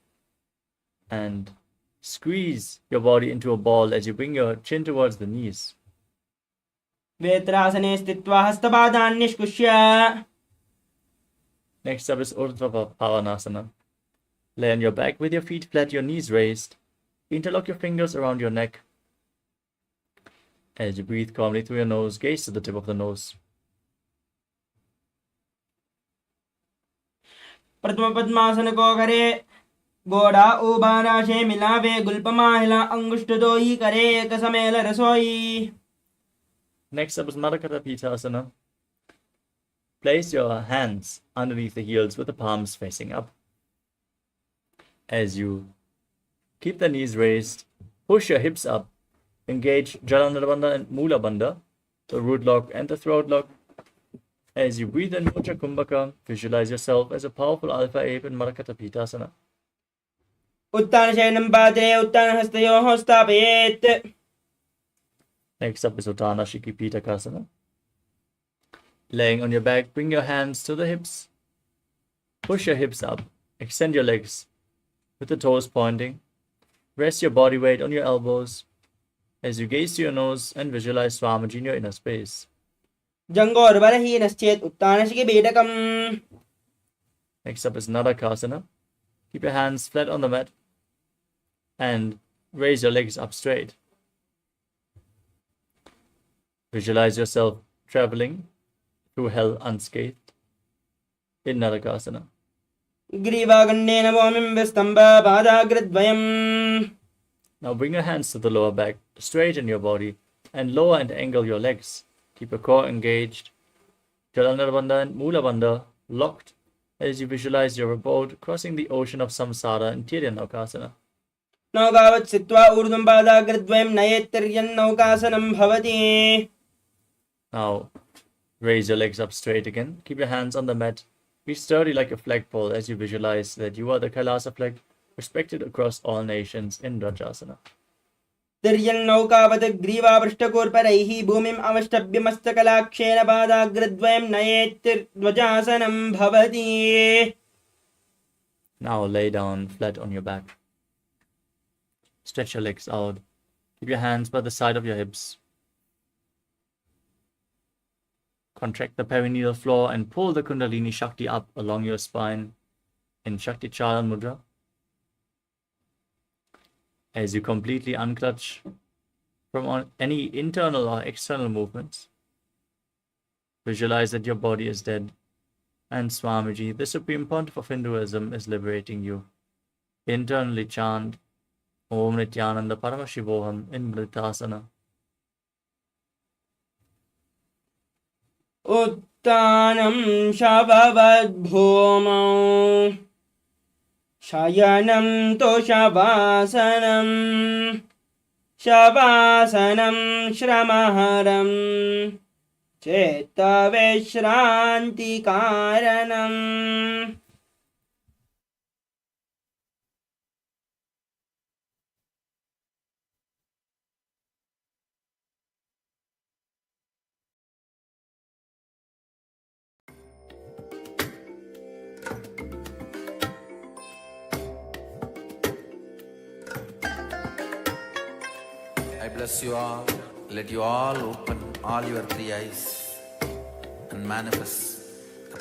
And squeeze your body into a ball as you bring your chin towards the knees. वेत्रासने स्थित्वा हस्तपादान् निष्कुष्य. Next up is Urdhva Pavanasana. Lay on your back with your feet flat, your knees raised. Interlock your fingers around your neck. As you breathe calmly through your nose, gaze to the tip of the nose. प्रथम पद्मासन को करे गोड़ा उबाराशे मिलावे गुल्पमाहिला अंगुष्ठ दोई करे एक समेल रसोई. Next up is Madhukara Pitasana. Place your hands underneath the heels with the palms facing up. As you keep the knees raised, push your hips up. Engage Jalandhara Bandha and Mula Bandha, the root lock and the throat lock. As you breathe in Mudra Kumbhaka, visualize yourself as a powerful alpha ape in Madhukara Pitasana. उत्तान शयनं पात्रे उत्तान हस्तयोः स्थापयेत्. Next up is Uttana Shiki Pitakasana. Laying on your back, bring your hands to the hips. Push your hips up. Extend your legs with the toes pointing. Rest your body weight on your elbows as you gaze to your nose and visualize Swamiji in your inner space. जङ्गोर्बलहीनश्चेत् उत्तानशिखि बीडकम्. Next up is Nadakasana. Keep your hands flat on the mat and raise your legs up straight. Visualize yourself traveling through hell unscathed in Nadakasana. ग्रीवागण्डेन भूमिं विस्तम्भ पादाग्रद्वयम्. Now bring your hands to the lower back, straighten your body, and lower and angle your legs. Keep your core engaged. Jalandhara Bandha and Mula Bandha locked as you visualize your abode crossing the ocean of samsara in Tiryannaukasana. नौकावत् स्थित्वा ऊर्ध्वं पादाग्रद्वयं नयेत्तिर्यन्नौकासनं भवति. Now raise your legs up straight again. Keep your hands on the mat. Be sturdy like a flagpole as you visualize that you are the KAILASA flag, respected across all nations in Rajasana. तिर्यन्नौकावत् ग्रीवापृष्ठकूर्परैः भूमिम् अवष्टभ्य मस्तकलाक्षेण पादाग्रद्वयं नयेत्तिर्ध्वजासनं भवति. Now lay down flat on your back. Stretch your legs out. Keep your hands by the side of your hips. Contract the perineal floor and pull the Kundalini Śakti up along your spine in Śakti Charan Mudra. As you completely unclutch from any internal or external movements, visualize that your body is dead and Swamiji, the Supreme Pontiff of Hinduism, is liberating you. Internally chant Om Nithyananda Paramashivoham in Vritasana. उत्तानं शववद्भूमौ शयनं तोषवासनं शवासनं श्रमहरं चेत्तविश्रान्तिकारणम्. I bless you all. Let you all open all your three eyes and manifest the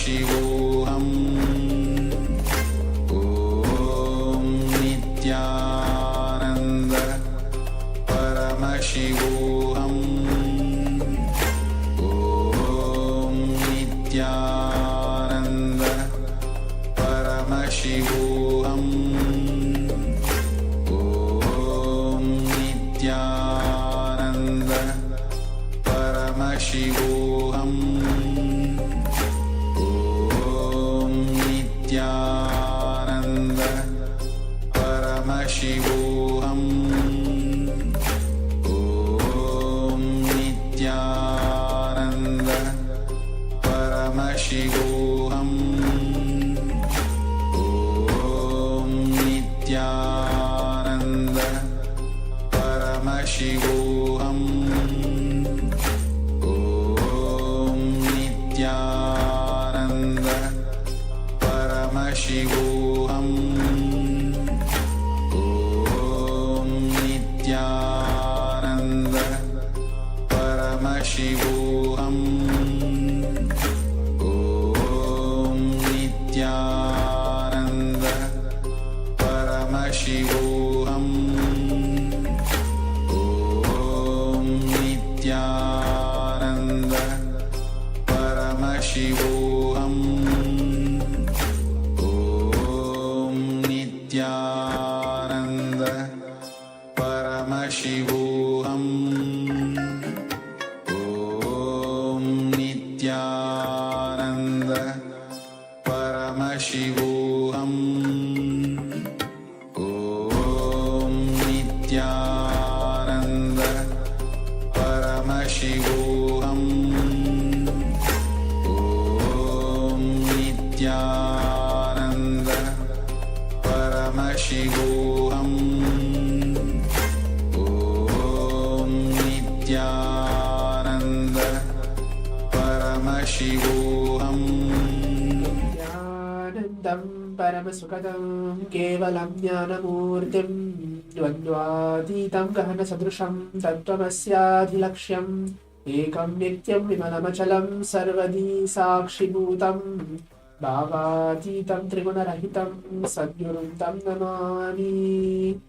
Paramashivoham. Om Nithyananda Paramashivoham. Om Nithyananda Paramashivoham. Om Nithyananda Paramashivoham. Om Nithyananda Paramashivoham. Om Nithyananda Paramashivoham. Om Nithyananda Paramashivoham. Om Nithyananda Paramashivoham. Om Nithyananda Paramashivoham. Om Nithyananda Paramashivoham. Om Nithyananda Paramashivoham. Om Nithyananda Paramashivoham. Om Nithyananda Paramashivoham. Om Nithyananda Paramashivoham. Om Nithyananda Paramashivoham. Om Nithyananda Paramashivoham. Nithyanandam Paramasukadam Kevalam Jnanamurtim Dvandvatitam Gahana Sadrusham Tattvamasyaadhilaksham Ekam Nityam Vimalamachalam Sarvadi Sakshibhutam Bhavatitam Trigunarahitam Sadgurum Tam Namami.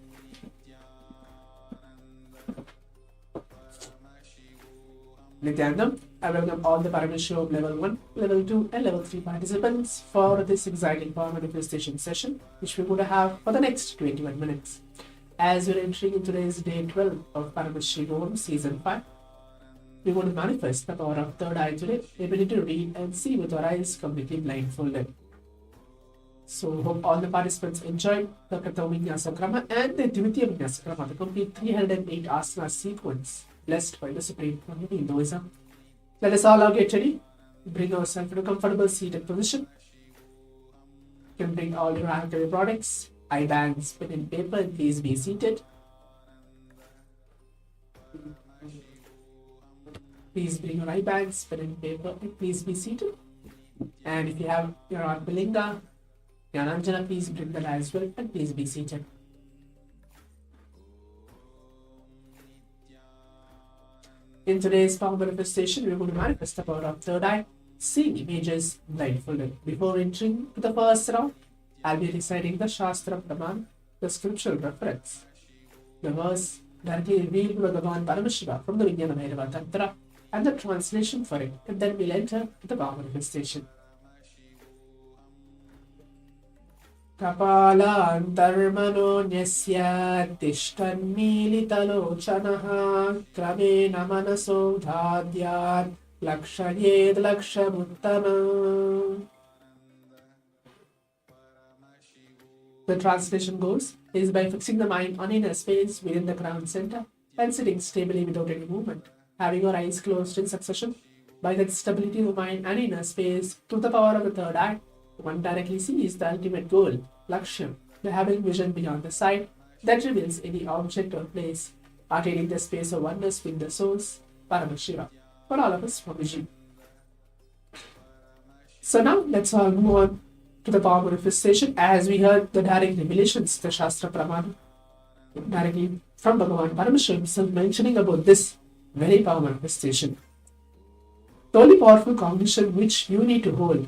Nithyanandam, I welcome all the Paramashivam level 1, level 2 and level 3 participants for this exciting power manifestation session which we're going to have for the next 21 minutes. As we're entering into today's day 12 of Paramashivoham season 5, we're going to manifest the power of third eye today, ability to read and see with our eyes completely blindfolded. So hope all the participants enjoyed the Katha Vinyasa Krama and the Dvitiya Vinyasa Krama, the complete 308 asana sequence blessed by the Supreme Court of Hinduism. Let us all now get ready. Bring ourselves to a comfortable seated position. You can bring all your handmade products, eye bags, pen and paper, and please be seated. Please bring your eye bags, pen and paper, and please be seated. And if you have your Arpalinga, your Anjana, please bring that as well, and please be seated. In today's power manifestation, we are going to manifest the power of third eye, seeing images blindfolded. Before entering to the first round, I'll be reciting the Shastra Praman, the scriptural reference. The verse directly revealed by Bhagavan Paramashiva from the Vijnana Tantra and the translation for it, and then we'll enter the power manifestation. Kapalantarmano nyasya tishtanmilitalochanaha kramena manaso dhadyat lakshayed lakshamuttama. The translation goes, is by fixing the mind on inner space within the crown center and sitting stably without any movement, having your eyes closed in succession. By that stability of the mind and inner space, through the power of the third eye, one directly sees the ultimate goal, Lakshya, the having vision beyond the sight that reveals any object or place, attaining the space of oneness with the source, Paramashivam, for all of us Swamiji. So now let's all move on to the power manifestation as we heard the direct revelations, the Shastra Pramana, directly from Bhagavan Paramashivam himself mentioning about this very power manifestation. The only powerful cognition which you need to hold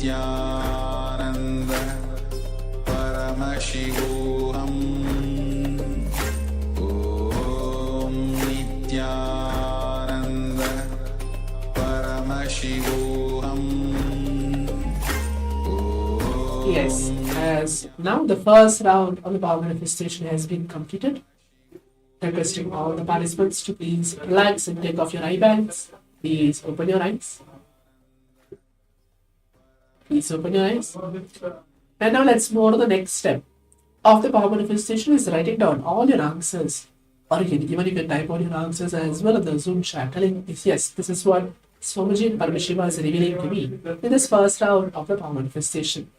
Nithyananda Paramashivoham. Om Nithyananda Paramashivoham. Yes, as now the first round of the power manifestation has been completed. Requesting all the participants to please relax and take off your eye bags. Please open your eyes. Please open your eyes. And now let's move on to the next step of the power manifestation is writing down all your answers. Or even you can type all your answers as well in the Zoom chat, telling yes, this is what Swamiji and Paramashiva is revealing to me in this first round of the power manifestation.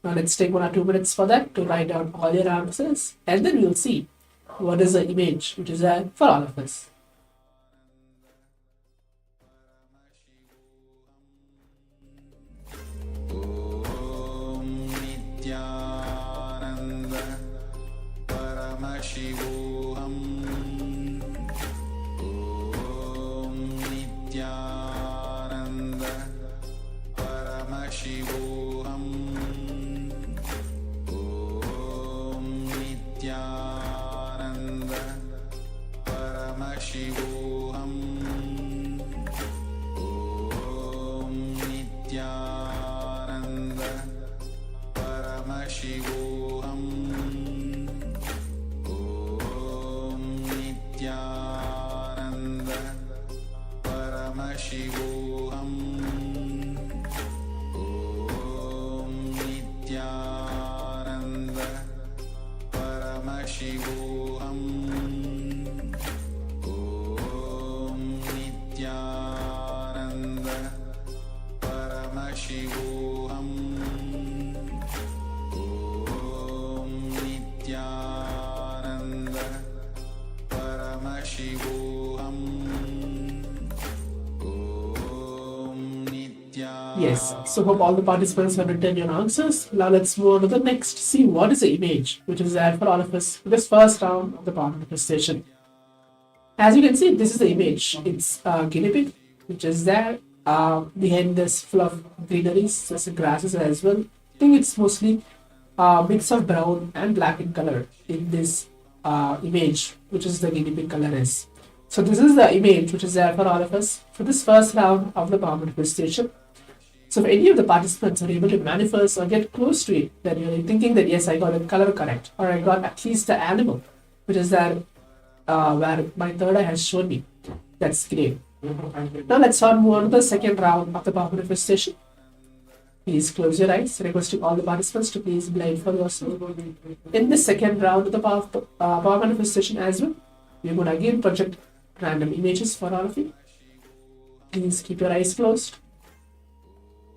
Now let's take 1 or 2 minutes for that to write down all your answers, and then we'll see what is the image which is there for all of us. Om Nithyananda Paramashivoham. Om Nithyananda Paramashivoham. Om Nithyananda Paramashivoham. Om Nithyananda Paramashivoham. Om Nithyananda Paramashivoham. Om Nithyananda Paramashivoham. Om Nithyananda Paramashivoham. Om Nithyananda Paramashivoham. Om Nithyananda. Yes, so hope all the participants have written your answers. Now let's move on to the next. See what is the image which is there for all of us for this first round of the power manifestation. As you can see, this is the image. It's a guinea pig which is there behind this full of greeneries, there's grasses as well. I think it's mostly a mix of brown and black in color in this image, which is the guinea pig color is. So this is the image which is there for all of us for this first round of the power manifestation. So if any of the participants are able to manifest or get close to it, then you're thinking that yes, I got the color correct, or I got at least the animal, which is there where my third eye has shown me. That's great. Now let's move on to the second round of the power manifestation. Please close your eyes, requesting all the participants to please blindfold yourself. In the second round of the power manifestation as well, we're going to again project random images for all of you. Please keep your eyes closed.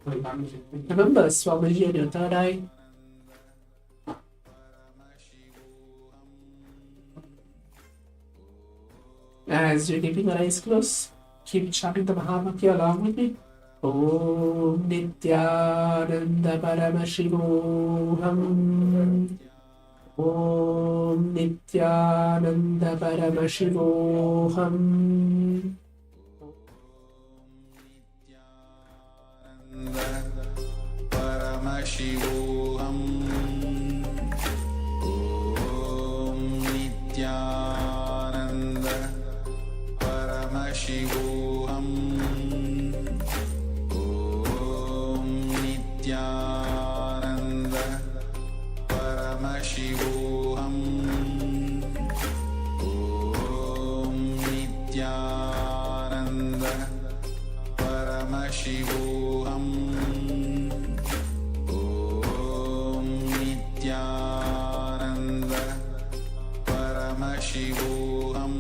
Remember Swamiji on your third eye. As you're keeping your eyes closed, keep chanting the Mahavakya along with me. Om Nithyananda Paramashivoham. Om Nithyananda Paramashivoham. Paramashivoham. Om Nithyananda Paramashivoham. Om Nithyananda Paramashivoham. Om Nithyananda Paramashivoham. Om Nithyananda Paramashivoham.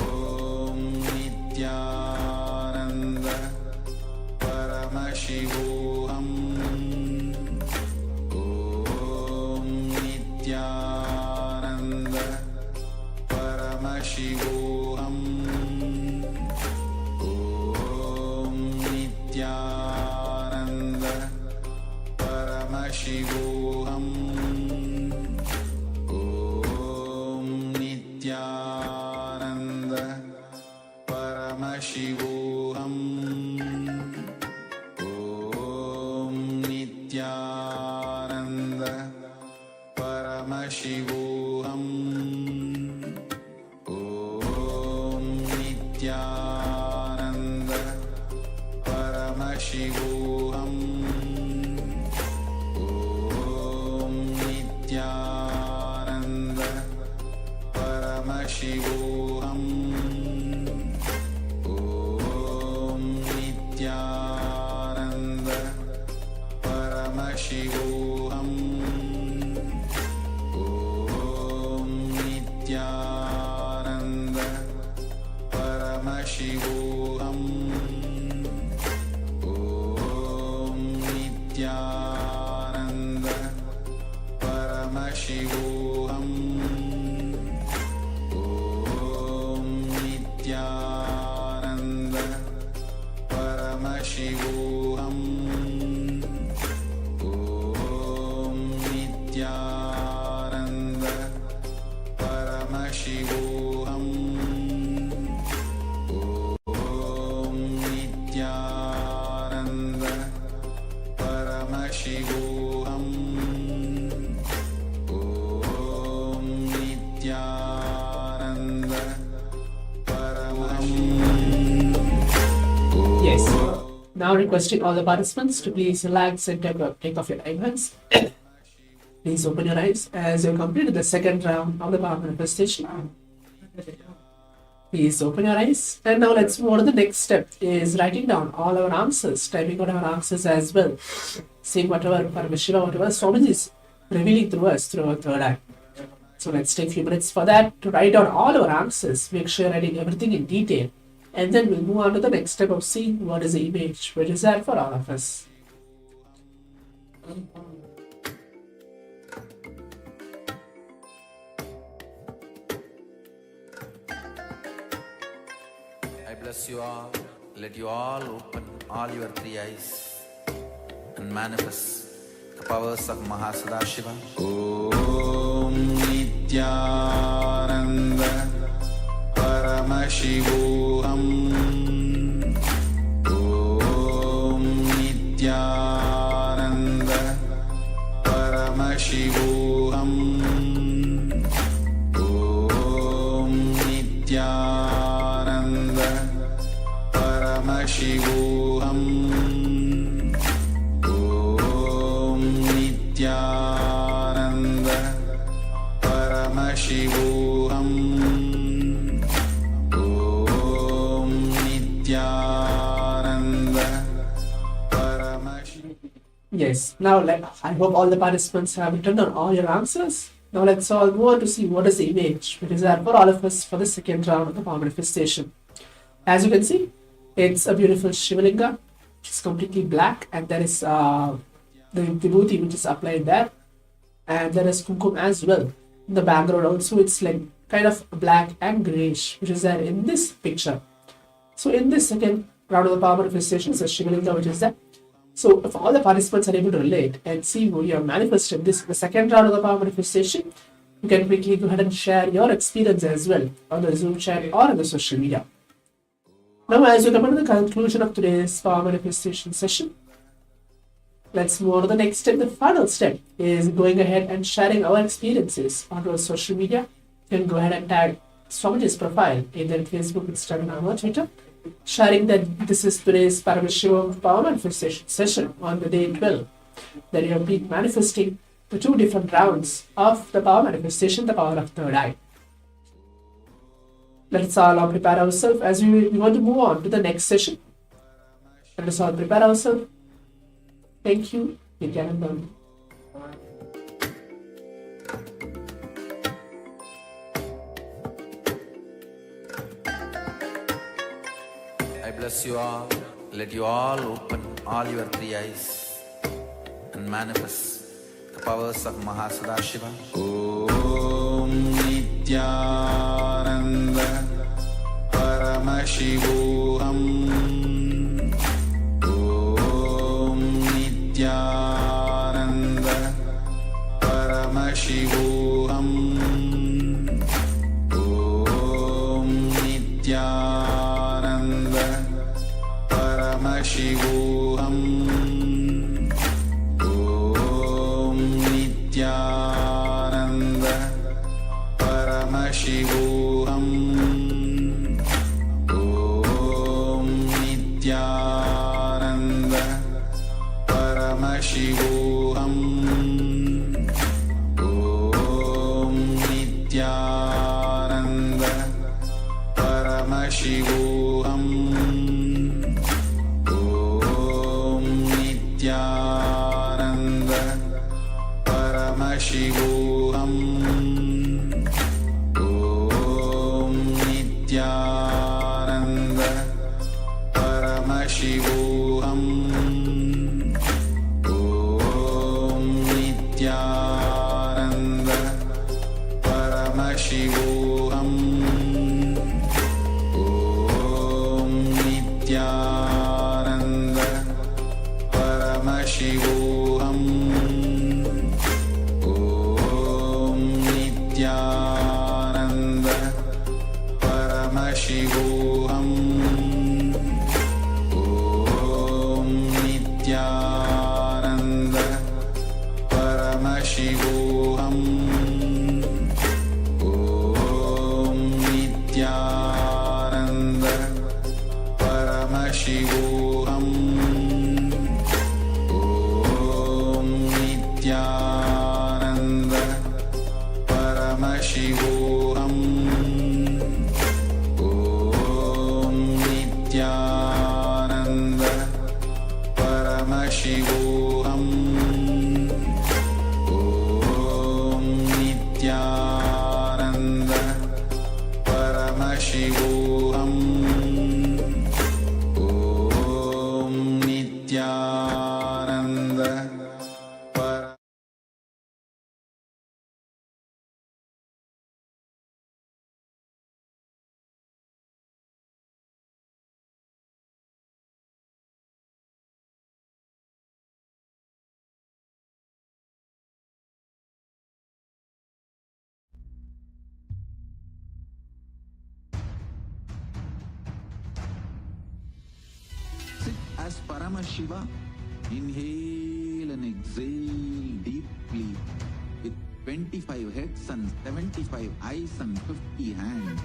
Om Nithyananda Paramashivoham. Om Nithyananda Paramashivoham. Om Nithyananda Paramashivoham. Om Nithyananda Paramashivoham. Paramashivoham. Om Nithyananda Paramashivoham. Om Nithyananda Paramashivoham. Om Nithyananda Paramashivoham. Om Nithyananda Paramashivoham. Om Nithyananda Paramashivoham. Om Nithyananda Paramashivoham. Om Nithyananda Paramashivoham. Om Nithyananda Paramashivoham. Om Nithyananda Paramashivoham. Yes. Now requesting all the participants to please relax and take off your eyelids. Please open your eyes as you completed the second round of the power manifestation. Please open your eyes. And now let's move on to the next step, is writing down all our answers, typing out our answers as well. Seeing whatever Paramashiva, whatever Swamiji is revealing through us through our third eye. So let's take a few minutes for that to write down all our answers. Make sure you're writing everything in detail. And then we'll move on to the next step of seeing what is the image which is there for all of us. I bless you all. Let you all open all your three eyes and manifest the powers of Mahasadashiva. Om Nithyananda Paramashivoham. Om Nithyananda Paramashivoham. Om Nithyananda Paramashivoham. Om Nithyananda Paramashivoham. Om Nithyananda Paramashivoham. Yes, now I hope all the participants have written down all your answers. Now let's all move on to see what is the image which is there for all of us for the second round of the power manifestation. As you can see, it's a beautiful Shivalinga, which is completely black, and there is the vibhuti which is applied there, and there is kumkum as well. In the background also, it's like kind of black and greyish, which is there in this picture. So in this second round of the power manifestation, it's a Shivalinga which is there. So if all the participants are able to relate and see who you have manifested this, the second round of the power manifestation, you can quickly go ahead and share your experience as well on the Zoom chat or on the social media. Now, as we come to the conclusion of today's power manifestation session, let's move on to the next step. The final step is going ahead and sharing our experiences onto our social media. You can go ahead and tag Swamiji's profile either on Facebook, Instagram, or Twitter, sharing that this is today's Paramashivam power manifestation session on the day 12, that you have been manifesting the two different rounds of the power manifestation, the power of third eye. Let's all prepare ourselves as we want to move on to the next session. Let us all prepare ourselves. Thank you, Nithyananda. I bless you all. Let you all open all your three eyes and manifest the powers of Mahasadashiva. Om Nithyananda Paramashivoham. Om Nithyananda Paramashivoham. Om Nithyananda Paramashivoham. Om Nithyananda Paramashivoham. Om Nithyananda Paramashivoham. Om Nithyananda Paramashivoham. Om Nithyananda Paramashivoham. Om Nithyananda Paramashivoham. Om Nithyananda Paramashivoham. Om Nithyananda Paramashivoham. Om Nithyananda Paramashivoham. Om Nithyananda Paramashivoham. Om Nithyananda Paramashivoham. Om Nithyananda Paramashivoham. Om Nithyananda Paramashivoham. Om Nithyananda Paramashivoham. Sit as Paramashiva. Inhale and exhale deeply with 25 heads and 75 eyes and 50 hands.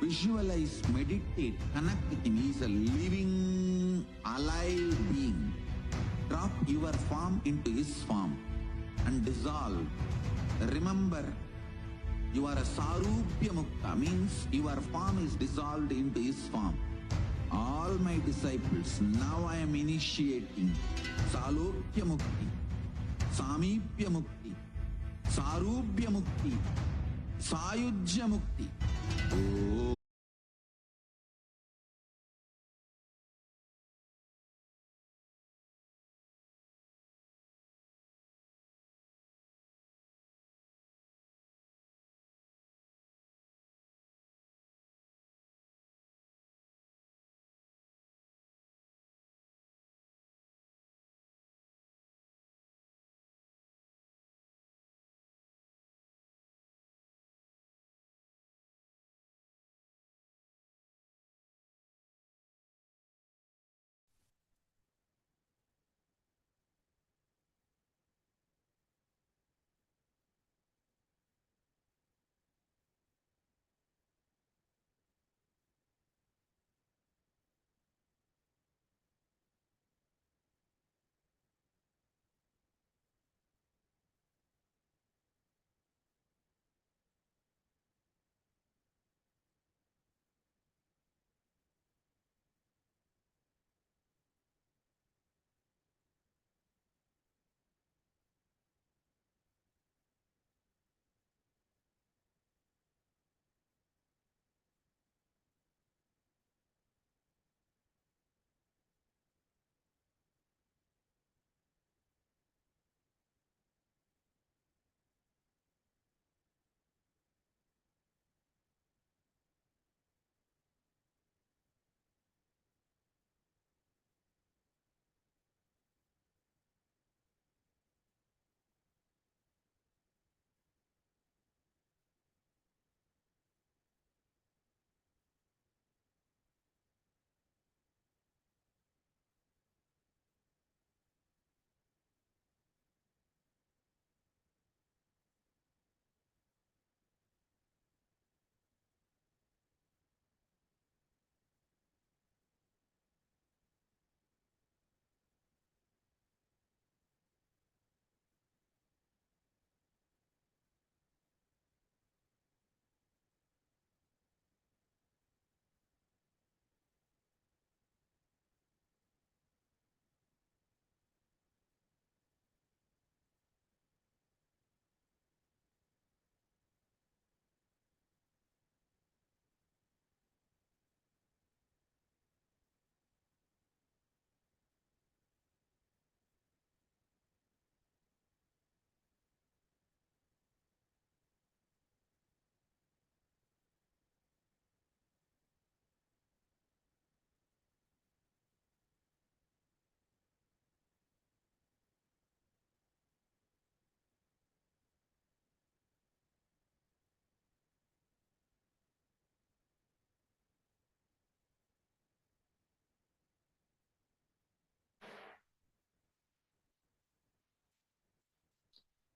Visualize, meditate, connect with him. He is a living, alive being. Drop your form into his form and dissolve. Remember, you are a Sarupya Mukta, means your form is dissolved into his form. All my disciples, now I am initiating Salokya Mukti, Sameepya Mukti, Sarupya Mukti, Sayujya Mukti. Oh.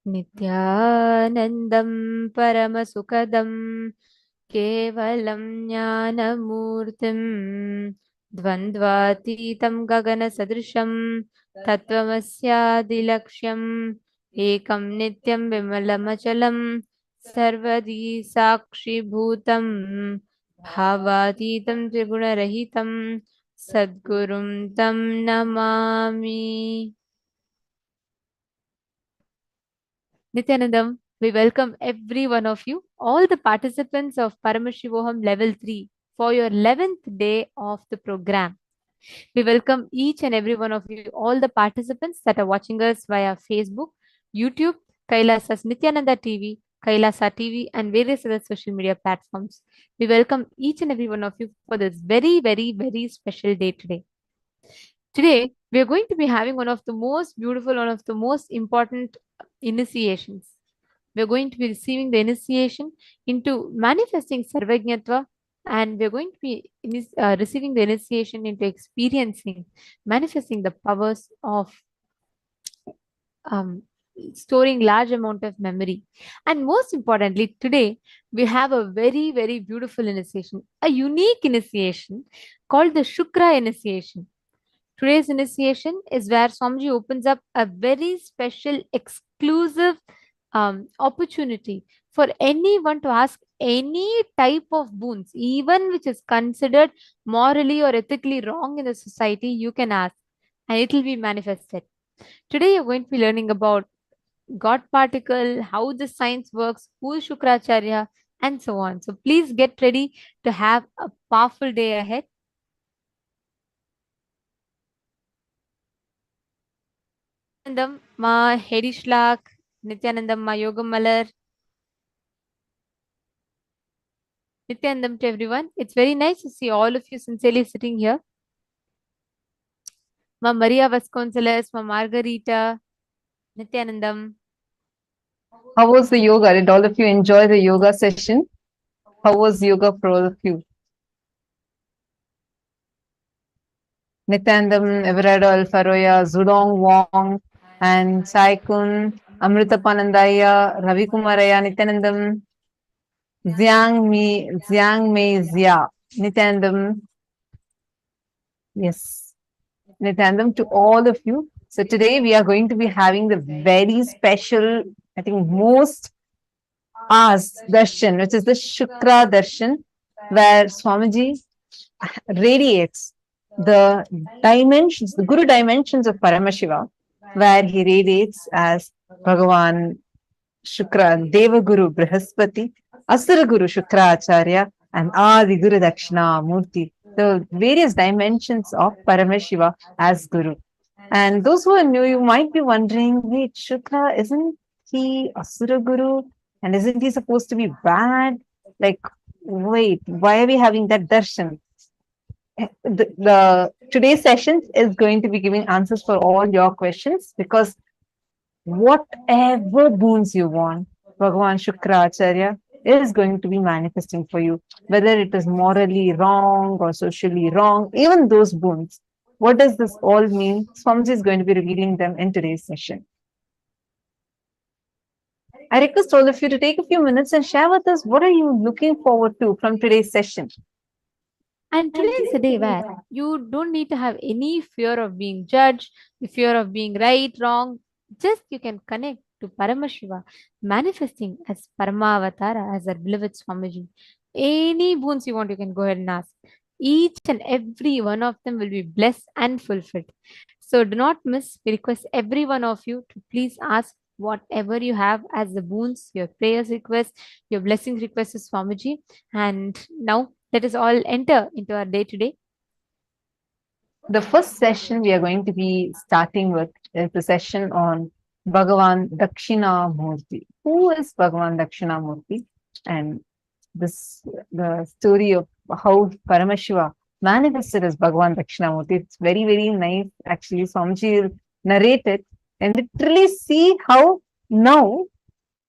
Nithyanandam Paramasukadam Kevalam Jnanamurtim Dvandvatitam Gagana Sadrisham Tattvamasya Ekam Nityam Vimalamachalam Sarvadi Sakshi Bhutam Bhavatitam Triguna Sadgurum Tam Namami. Nithyanandam, we welcome every one of you, all the participants of Paramashivoham Level 3 for your 11th day of the program. We welcome each and every one of you, all the participants that are watching us via Facebook, YouTube, KAILASA's Nithyananda TV, KAILASA TV, and various other social media platforms. We welcome each and every one of you for this very, very, very special day today. Today, we are going to be having one of the most beautiful, one of the most important initiations. We are going to be receiving the initiation into manifesting Sarvajnatva, and we are going to be receiving the initiation into experiencing, manifesting the powers of storing large amount of memory. And most importantly, today we have a very, very beautiful initiation, a unique initiation called the Shukra initiation. Today's initiation is where Swamiji opens up a very special, exclusive opportunity for anyone to ask any type of boons, even which is considered morally or ethically wrong in the society. You can ask and it will be manifested. Today, you're going to be learning about God particle, how the science works, who is Shukracharya, and so on. So please get ready to have a powerful day ahead. Nityanandam ma Hedishlak, Nithyanandam ma Yogam Malar. Nithyanandam to everyone. It's very nice to see all of you sincerely sitting here. Ma Maria Vasconcelos, ma Margarita, Nithyanandam. How was the yoga? Did all of you enjoy the yoga session? How was yoga for all of you? Nithyanandam, Everardo Alfaroya, Zudong Wong, and Saikun, Amrita Panandaya, Ravi Kumaraya, Nithyanandam, Xiang Mei Zia, Nithyanandam. Yes, Nithyanandam to all of you. So today we are going to be having the very special, I think most asked darshan, which is the Shukra darshan, where Swamiji radiates the dimensions, the Guru dimensions of Paramashiva, where he radiates as Bhagavan Shukra, Deva Guru Brahaspati, Asura Guru Shukra Acharya, and Adi Guru Dakshina Murti, the various dimensions of Paramashiva as Guru. And those who are new, you might be wondering, wait, Shukra, isn't he Asura Guru? And isn't he supposed to be bad? Like, wait, why are we having that darshan? The today's session is going to be giving answers for all your questions, because whatever boons you want, Bhagavan Shukra Acharya is going to be manifesting for you, whether it is morally wrong or socially wrong, even those boons. What does this all mean? Swamiji is going to be revealing them in today's session. I request all of you to take a few minutes and share with us what are you looking forward to from today's session. And today is a day where you don't need to have any fear of being judged, the fear of being right, wrong. Just you can connect to Paramashiva, manifesting as Paramavatara, as our beloved Swamiji. Any boons you want, you can go ahead and ask. Each and every one of them will be blessed and fulfilled. So do not miss. We request every one of you to please ask whatever you have as the boons, your prayers requests, your blessings requests to Swamiji. And now let us all enter into our day today. The first session we are going to be starting with is the session on Bhagavan Dakshina Murti. Who is Bhagavan Dakshina Murti? And the story of how Paramashiva manifested as Bhagavan Dakshina Murti. It's very, very nice. Actually, Swamiji will narrate it and literally see how now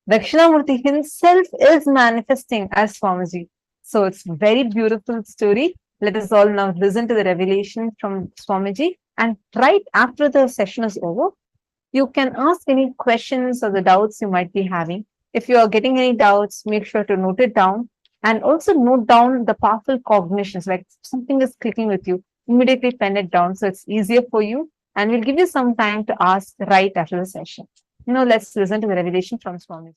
Dakshinamurti himself is manifesting as Swamiji. So it's a very beautiful story. Let us all now listen to the revelation from Swamiji. And right after the session is over, You can ask any questions or the doubts you might be having. If you are getting any doubts, make sure to note it down and also note down the powerful cognitions, like something is clicking with you, immediately pen it down so it's easier for you. And we'll give you some time to ask right after the session. Let's listen to the revelation from Swami.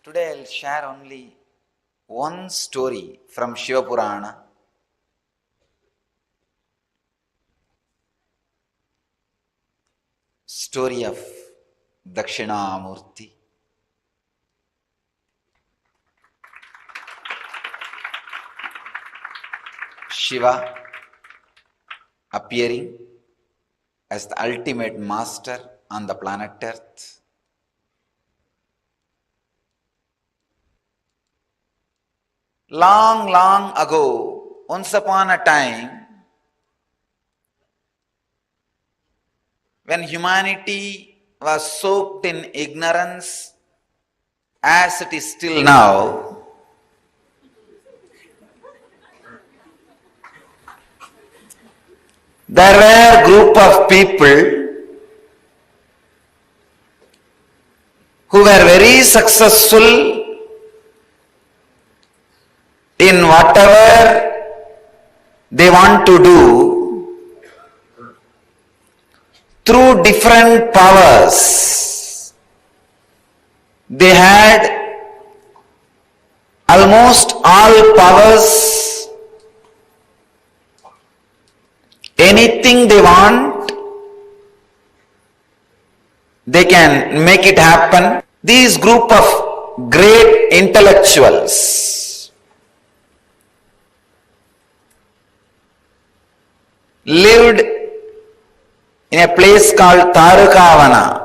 Today I'll share only one story from Shiva Purana. Story of Dakshinamurti. Shiva appearing as the ultimate master on the planet Earth. Long, long ago, once upon a time, when humanity was soaked in ignorance, as it is still now, there were a group of people who were very successful in whatever they want to do through different powers. They had almost all powers. Anything they want, they can make it happen. These group of great intellectuals lived in a place called Tarukavana.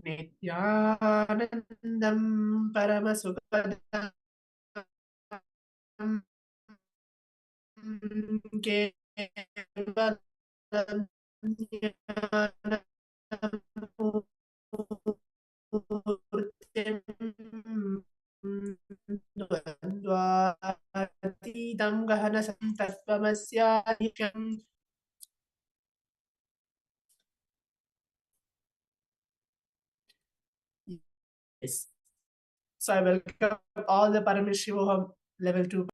Nithyanandam Paramasukadam Kevalam Jnanamurtim Dvandvatitam Gahanasam Tattvamasya Yes. So I welcome all the Paramashivoham level 2.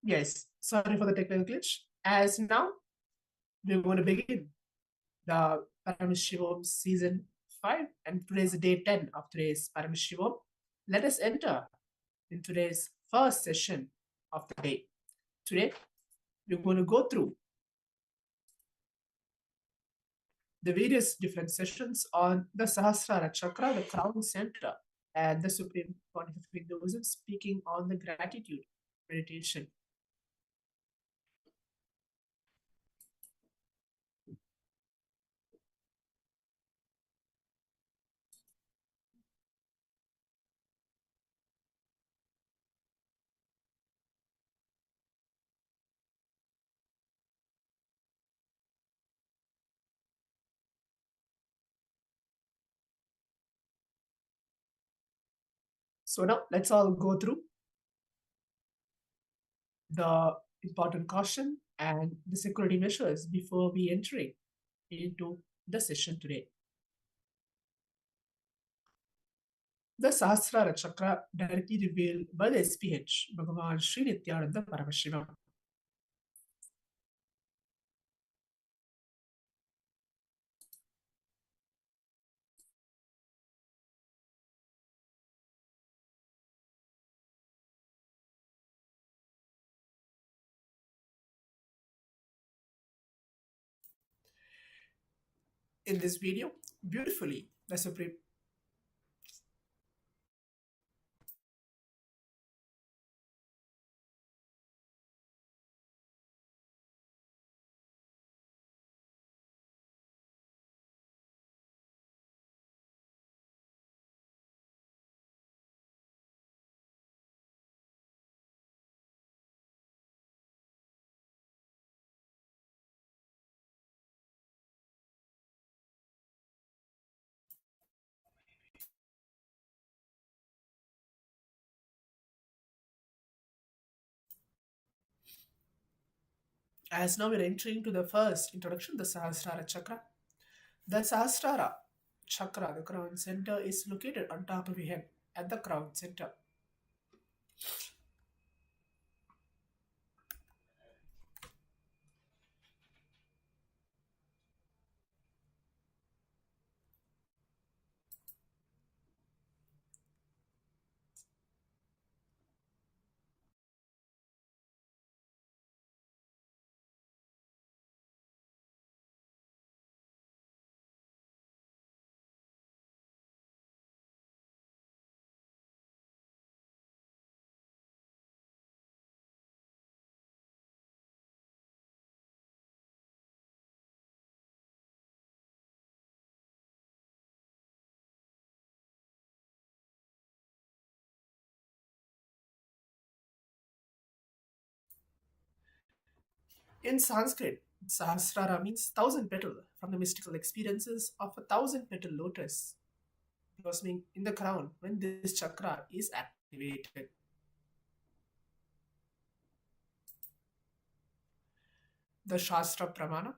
Yes, sorry for the technical glitch. As now, we're going to begin the Paramashivam season 5, and today's day 10 of today's Paramashivam. Let us enter in today's first session of the day. Today, we're going to go through the various different sessions on the Sahasrara Chakra, the crown center, and the Supreme Pontiff of Hinduism, speaking on the gratitude meditation. So now let's all go through the important caution and the security measures before we entering into the session today. The Sahasrara Chakra directly revealed by the SPH, Bhagavan Sri Nithyananda Paramashivam. In this video, beautifully, the Supreme As now we're entering to the first introduction, the Sahasrara Chakra. The Sahasrara Chakra, the crown center, is located on top of your head at the crown center. In Sanskrit, Sahasrara means thousand petal from the mystical experiences of 1,000-petal lotus blossoming in the crown when this chakra is activated. The Shastra Pramana.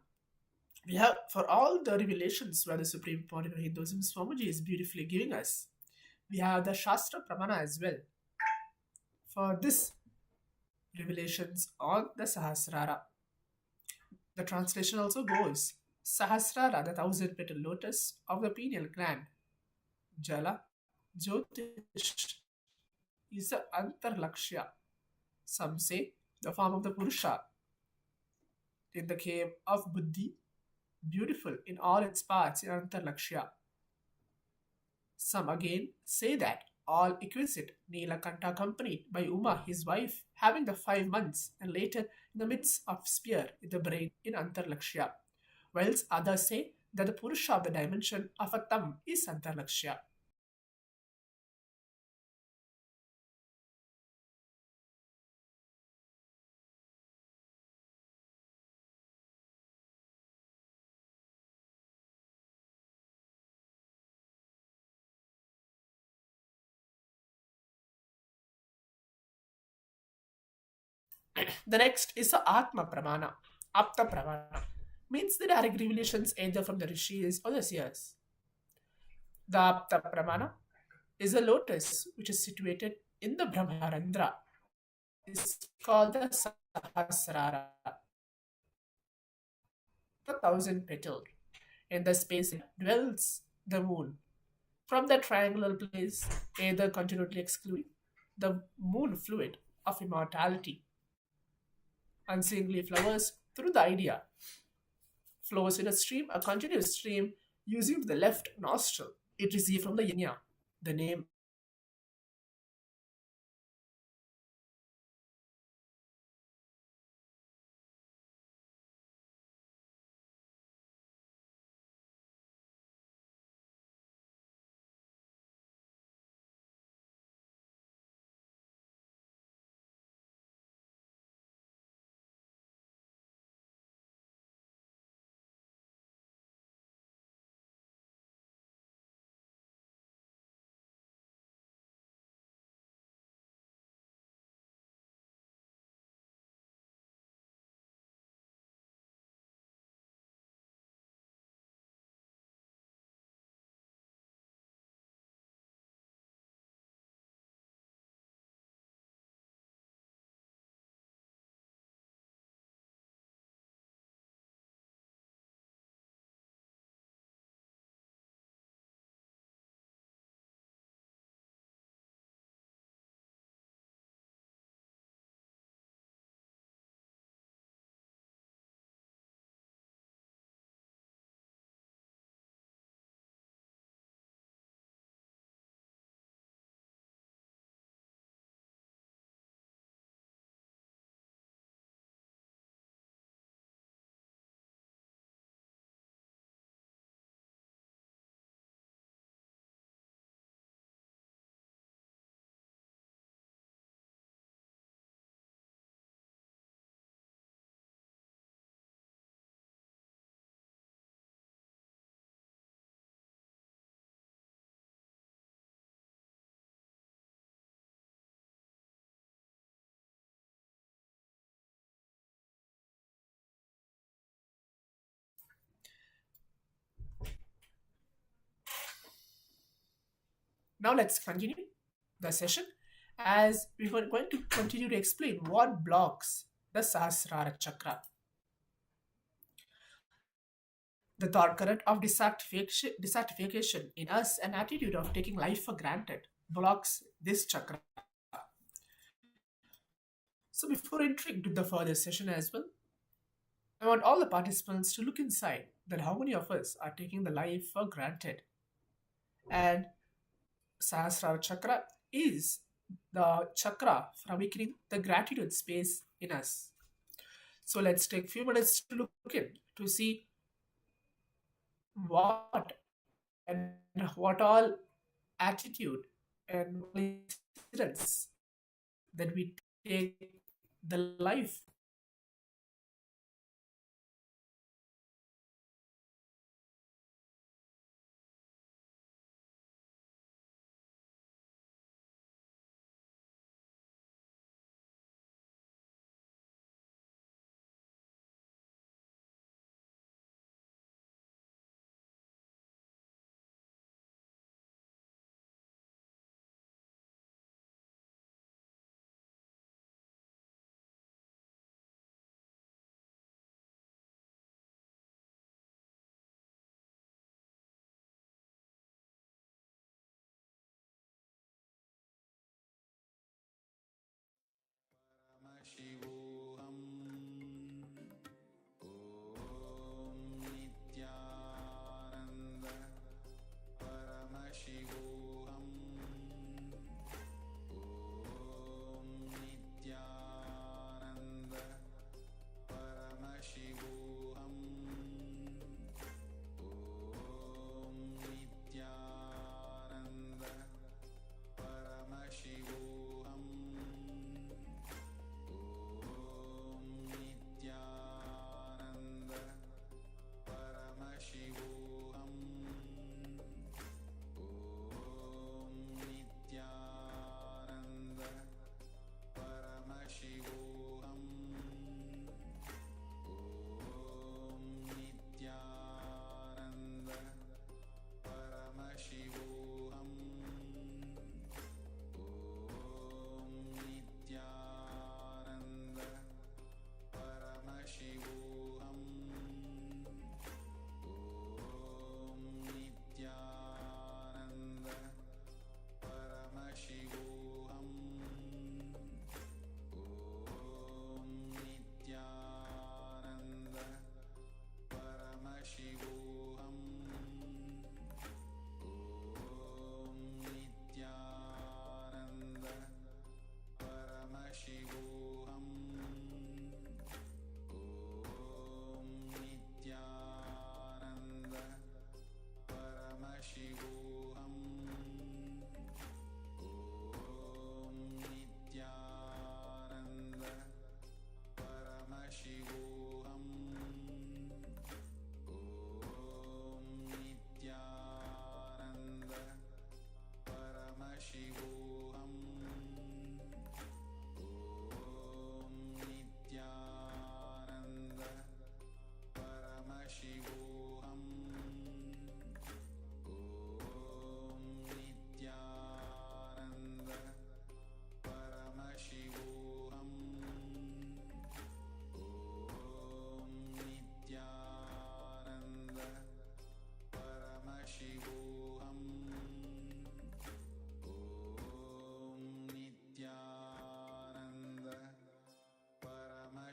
We have for all the revelations where the Supreme Point of Hinduism, Swamiji, is beautifully giving us. We have the Shastra Pramana as well. For this revelations on the Sahasrara. The translation also goes, Sahasrara, the 1,000-petal lotus of the pineal gland. Jala, Jyotish is the Antarlakshya. Some say the form of the Purusha in the cave of Buddhi, beautiful in all its parts in Antarlakshya. Some again say that all exquisite Nilakanta accompanied by Uma, his wife, having the 5 months, and later in the midst of spear in the brain in Antarlakshya. Whilst others say that the Purusha of the dimension of a thumb is Antarlakshya. The next is the Atma Pramana, Apta Pramana, means the direct revelations either from the rishis or the seers. The Apta Pramana is a lotus which is situated in the Brahmarandra. It's called the Sahasrara, the 1,000-petal. In the space dwells the moon. From the triangular place, either continually excluding the moon fluid of immortality, unseeingly flowers through the idea, flows in a stream, a continuous stream, using the left nostril. It received from the yajna, the name. Now let's continue the session as we're going to continue to explain what blocks the Sahasrara Chakra. The thought current of dissatisfaction in us, an attitude of taking life for granted, blocks this chakra. So before entering to the further session as well, I want all the participants to look inside that how many of us are taking the life for granted. And Sahasrara Chakra is the chakra for awakening the gratitude space in us. So let's take a few minutes to look in to see what all attitude and incidents that we take the life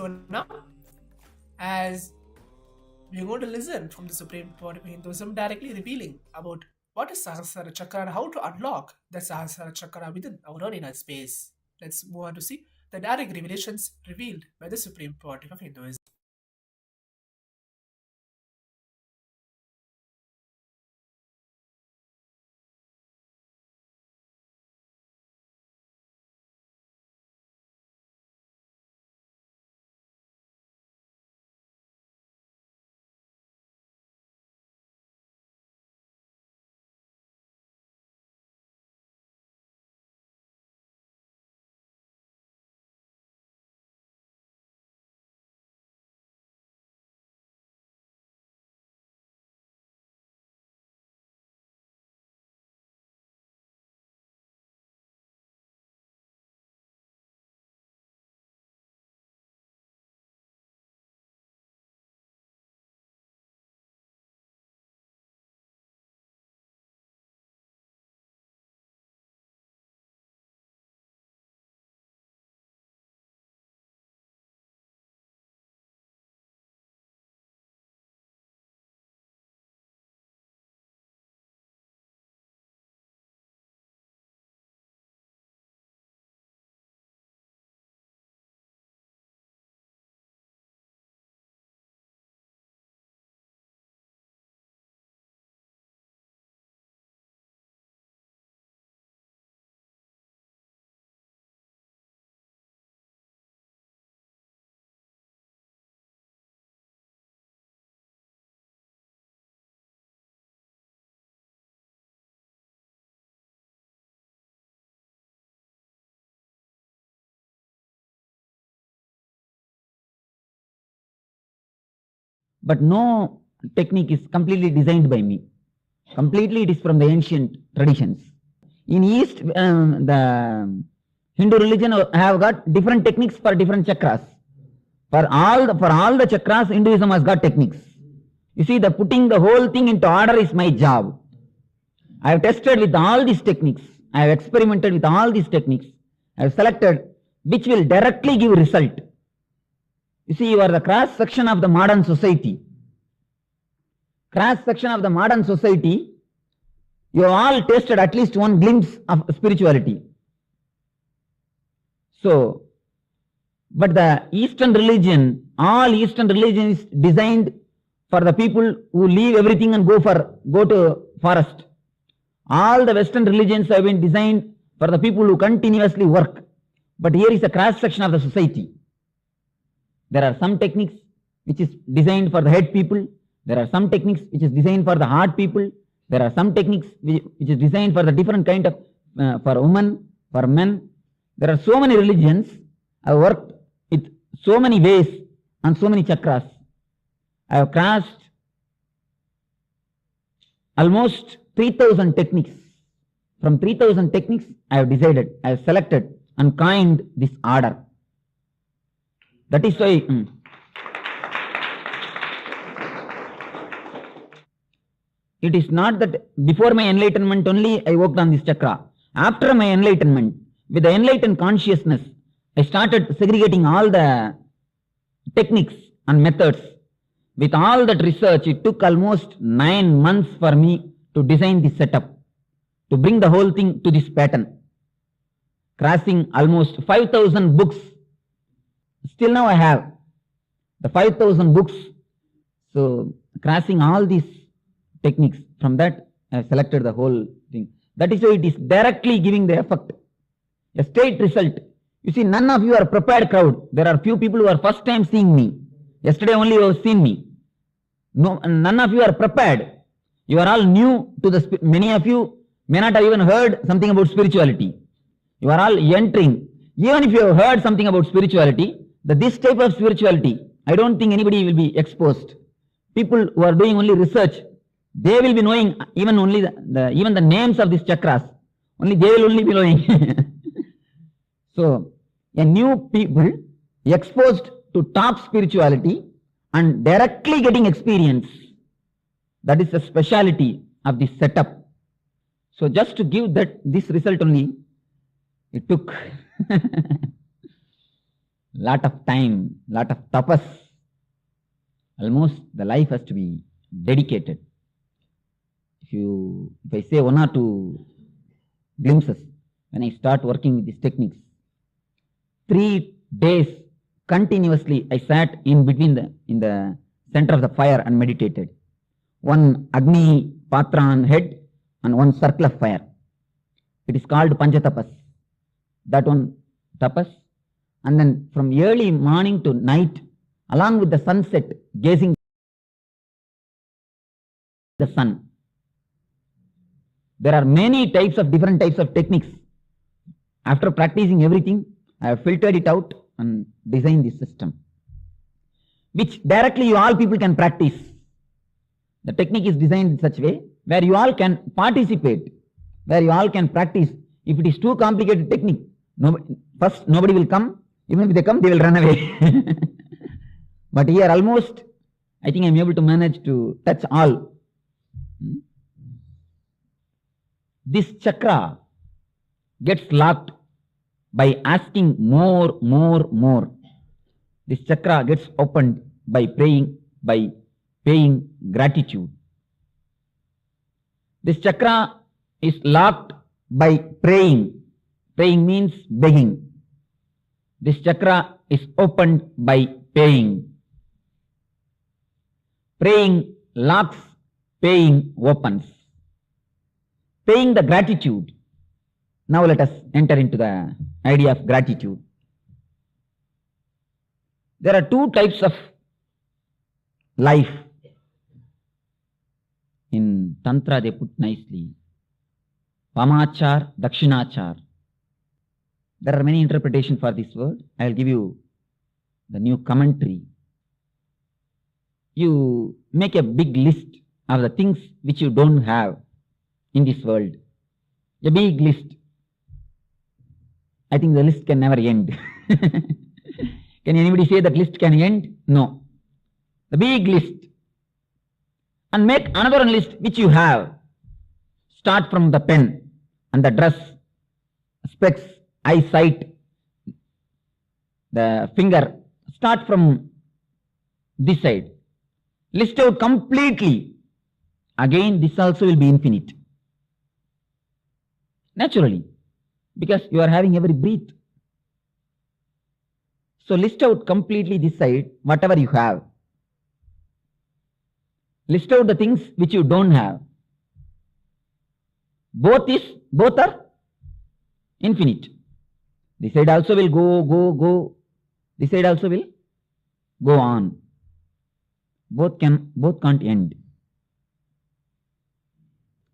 So now, as we're going to listen from the Supreme Lord of Hinduism directly revealing about what is Sahasrara Chakra and how to unlock the Sahasrara Chakra within our own inner space. Let's move on to see the direct revelations revealed by the Supreme Lord of Hinduism. But no technique is completely designed by me. Completely it is from the ancient traditions. In East, the Hindu religion have got different techniques for different chakras. For all the chakras, Hinduism has got techniques. You see, the putting the whole thing into order is my job. I have tested with all these techniques. I have experimented with all these techniques. I have selected which will directly give result. You see, you are the cross section of the modern society. Cross section of the modern society, you have all tasted at least one glimpse of spirituality. So, but the Eastern religion, all Eastern religion is designed for the people who leave everything and go to forest. All the Western religions have been designed for the people who continuously work. But here is a cross section of the society. There are some techniques which is designed for the head people. There are some techniques which is designed for the heart people. There are some techniques which is designed for the different kind of, for women, for men. There are so many religions. I have worked with so many ways and so many chakras. I have crossed almost 3,000 techniques. From 3,000 techniques, I have decided, I have selected and coined this order. That is why it is not that before my enlightenment only I worked on this chakra. After my enlightenment, with the enlightened consciousness, I started segregating all the techniques and methods. With all that research, it took almost 9 months for me to design this setup, to bring the whole thing to this pattern. Crossing almost 5,000 books. Still now I have the 5,000 books. So crossing all these techniques, from that I have selected the whole thing. That is why it is directly giving the effect, a straight result. You see, none of you are prepared crowd. There are few people who are first time seeing me. Yesterday only you have seen me. No, none of you are prepared. You are all new to the, many of you may not have even heard something about spirituality. You are all entering. Even if you have heard something about spirituality, this type of spirituality, I don't think anybody will be exposed. People who are doing only research, they will be knowing even only even the names of these chakras. Only they will only be knowing. So, a new people exposed to top spirituality and directly getting experience. That is the speciality of this setup. So, just to give this result only, it took lot of time, lot of tapas. Almost the life has to be dedicated. If I say one or two glimpses, when I start working with these techniques, 3 days continuously I sat in the center of the fire and meditated. One Agni Patra on head and one circle of fire. It is called Panchatapas. That one tapas. And then from early morning to night, along with the sunset, gazing the sun. There are many different types of techniques. After practicing everything, I have filtered it out and designed this system, which directly you all people can practice. The technique is designed in such a way where you all can participate, where you all can practice. If it is too complicated technique, first nobody will come. Even if they come, they will run away. But here almost, I think I am able to manage to touch all. This chakra gets locked by asking more. This chakra gets opened by praying, by paying gratitude. This chakra is locked by praying. Praying means begging. This chakra is opened by paying. Praying locks, paying opens. Paying the gratitude. Now let us enter into the idea of gratitude. There are 2 types of life. In Tantra they put nicely, Vamachar, Dakshinachar. There are many interpretations for this word. I will give you the new commentary. You make a big list of the things which you don't have in this world. A big list. I think the list can never end. Can anybody say that list can end? No. The big list. And make another list which you have. Start from the pen and the dress, specs, eyesight, the finger. Start from this side. List out completely. Again, this also will be infinite. Naturally, because you are having every breath. So list out completely this side, whatever you have. List out the things which you don't have. Both are infinite. This side also will go. This side also will go on. Both can't end.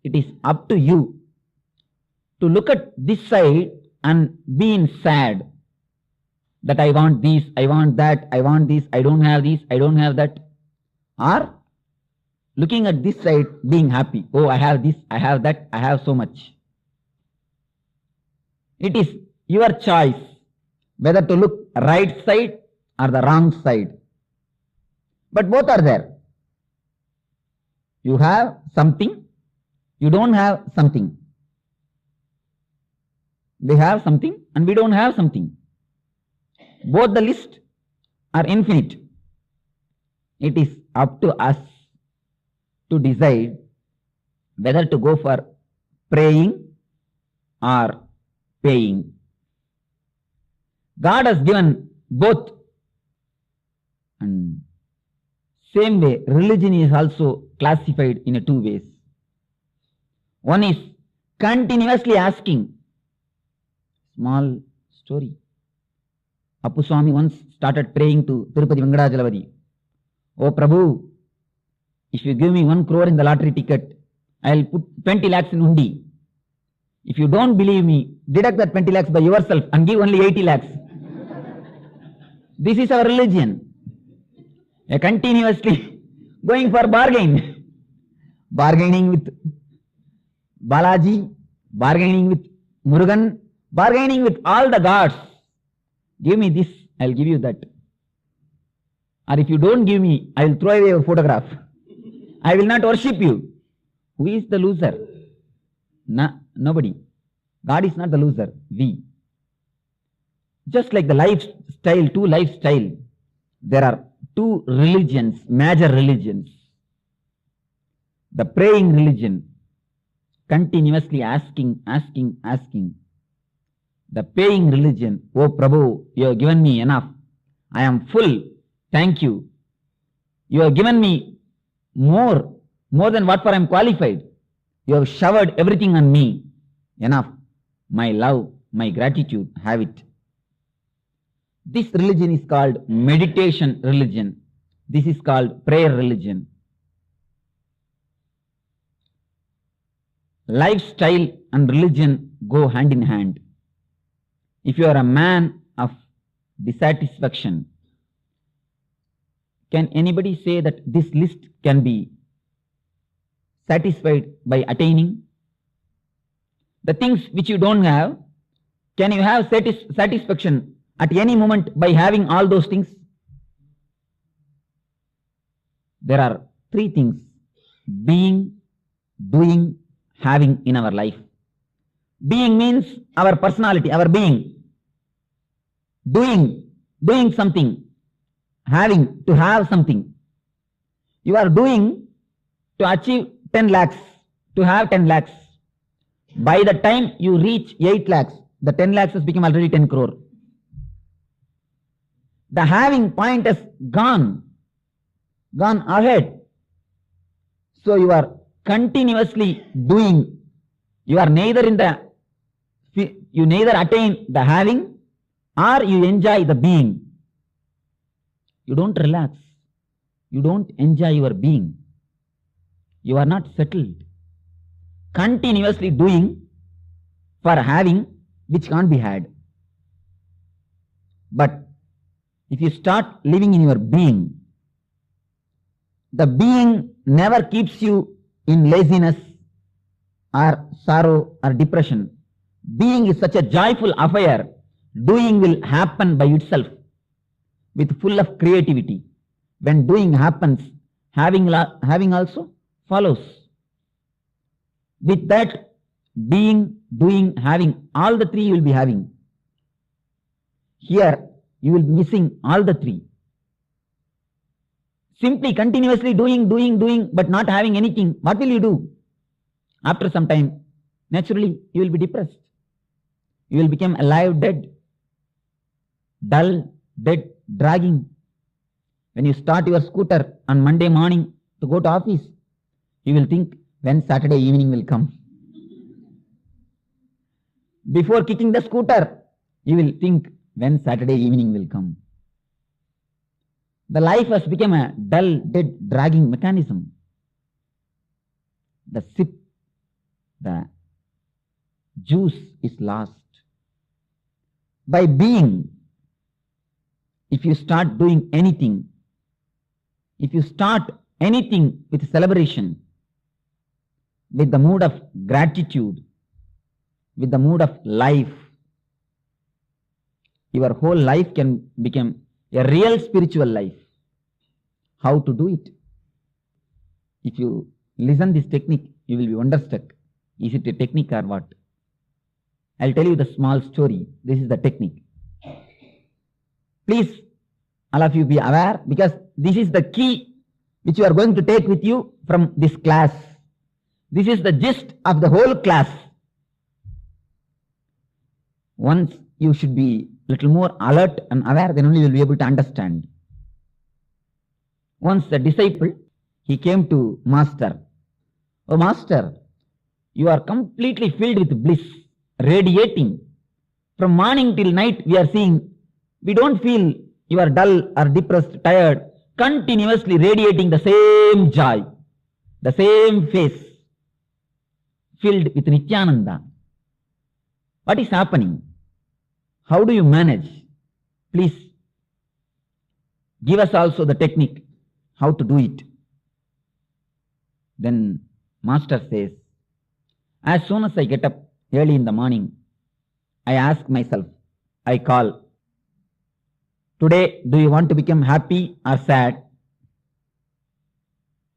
It is up to you to look at this side and be in sad that I want this, I want that, I want this, I don't have this, I don't have that. Or looking at this side being happy. Oh, I have this, I have that, I have so much. It is your choice whether to look right side or the wrong side. But both are there. You have something, you don't have something. They have something and we don't have something. Both the list are infinite. It is up to us to decide whether to go for praying or paying. God has given both. And same way, religion is also classified in 2 ways. One is continuously asking. Small story. Appu Swami once started praying to Tirupati Venkadachalavadi. Oh Prabhu, if you give me 1 crore in the lottery ticket, I will put 20 lakhs in undi. If you don't believe me, deduct that 20 lakhs by yourself and give only 80 lakhs. This is our religion. Continuously going for bargain. Bargaining with Balaji, bargaining with Murugan, bargaining with all the gods. Give me this, I will give you that. Or if you don't give me, I will throw away your photograph. I will not worship you. Who is the loser? Nobody. God is not the loser. We. Just like the lifestyle, two lifestyle, there are two religions, major religions. The praying religion, continuously asking. The paying religion, oh Prabhu, you have given me enough. I am full. Thank you. You have given me more than what for I am qualified. You have showered everything on me. Enough. My love, my gratitude, have it. This religion is called meditation religion. This is called prayer religion. Lifestyle and religion go hand in hand. If you are a man of dissatisfaction, can anybody say that this list can be satisfied by attaining? The things which you don't have, can you have satisfaction at any moment by having all those things? There are three things: being, doing, having in our life. Being means our personality, our being. Doing something. Having, to have something. You are doing to achieve 10 lakhs, to have 10 lakhs. By the time you reach 8 lakhs, the 10 lakhs has become already 10 crore. The having point has gone ahead. So you are continuously doing. You are neither attain the having or you enjoy the being. You don't relax. You don't enjoy your being. You are not settled. Continuously doing for having which can't be had. But if you start living in your being, the being never keeps you in laziness or sorrow or depression. Being is such a joyful affair. Doing will happen by itself with full of creativity. When doing happens, having also follows. With that, being, doing, having, all the three you will be having. Here, you will be missing all the three. Simply continuously doing, but not having anything. What will you do? After some time, naturally, you will be depressed. You will become alive, dead. Dull, dead, dragging. When you start your scooter on Monday morning to go to office, you will think, when Saturday evening will come. Before kicking the scooter, you will think, when Saturday evening will come. The life has become a dull, dead, dragging mechanism. The sip, the juice is lost. By being, if you start doing anything, if you start anything with celebration, with the mood of gratitude, with the mood of life, your whole life can become a real spiritual life. How to do it? If you listen this technique, you will be wonderstruck. Is it a technique or what? I'll tell you the small story. This is the technique. Please, all of you be aware, because this is the key which you are going to take with you from this class. This is the gist of the whole class. Once you should be little more alert and aware, then only you will be able to understand. Once a disciple, he came to Master. Oh Master, you are completely filled with bliss, radiating. From morning till night we are seeing, we don't feel you are dull or depressed, tired, continuously radiating the same joy, the same face, filled with Nithyananda. What is happening? How do you manage? Please give us also the technique, how to do it. Then Master says, as soon as I get up early in the morning, I ask myself, I call, today do you want to become happy or sad?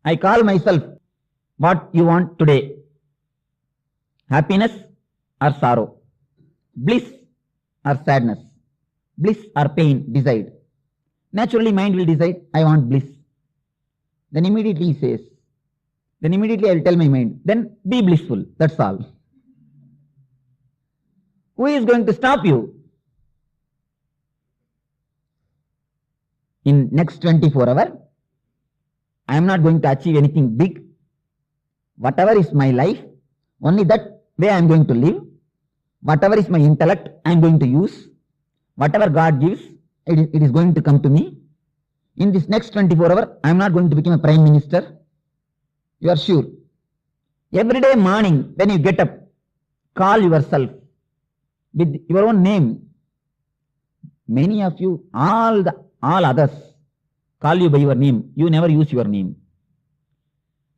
I call myself, what you want today? Happiness or sorrow? Bliss or sadness? bliss or pain, decide. Naturally, mind will decide, I want bliss. Then immediately he says, then immediately I will tell my mind, then be blissful, that's all. Who is going to stop you? In next 24 hours, I am not going to achieve anything big. Whatever is my life, only that way I am going to live. Whatever is my intellect, I am going to use. Whatever God gives, it is going to come to me. In this next 24 hours, I am not going to become a prime minister. You are sure. Every day morning, when you get up, call yourself with your own name. Many of you, all others call you by your name. You never use your name.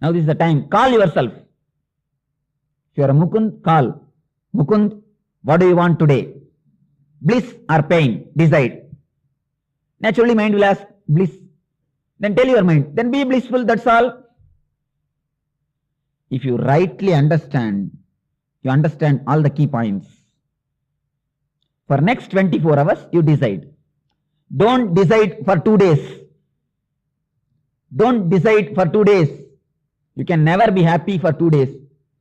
Now this is the time. Call yourself. If you are a Mukund, call. Mukund, what do you want today? Bliss or pain? Decide. Naturally, mind will ask bliss. Then tell your mind, then be blissful, that's all. If you rightly understand, you understand all the key points. For next 24 hours, you decide. Don't decide for 2 days. Don't decide for 2 days. You can never be happy for 2 days.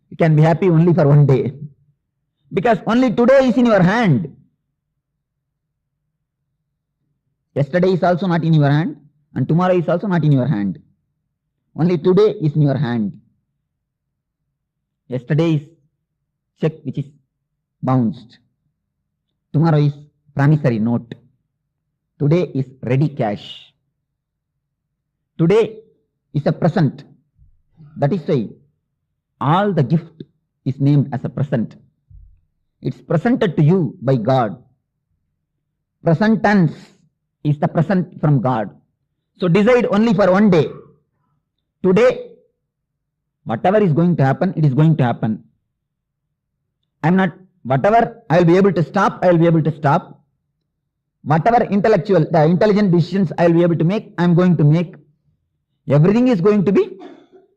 You can be happy only for 1 day. Because only today is in your hand. Yesterday is also not in your hand, and tomorrow is also not in your hand. Only today is in your hand. Yesterday is check which is bounced. Tomorrow is promissory note. Today is ready cash. Today is a present. That is why all the gift is named as a present. It's presented to you by God. Present tense is the present from God. So decide only for 1 day. Today, whatever is going to happen, it is going to happen. Whatever I will be able to stop, I will be able to stop. Whatever the intelligent decisions I will be able to make, I am going to make. Everything is going to be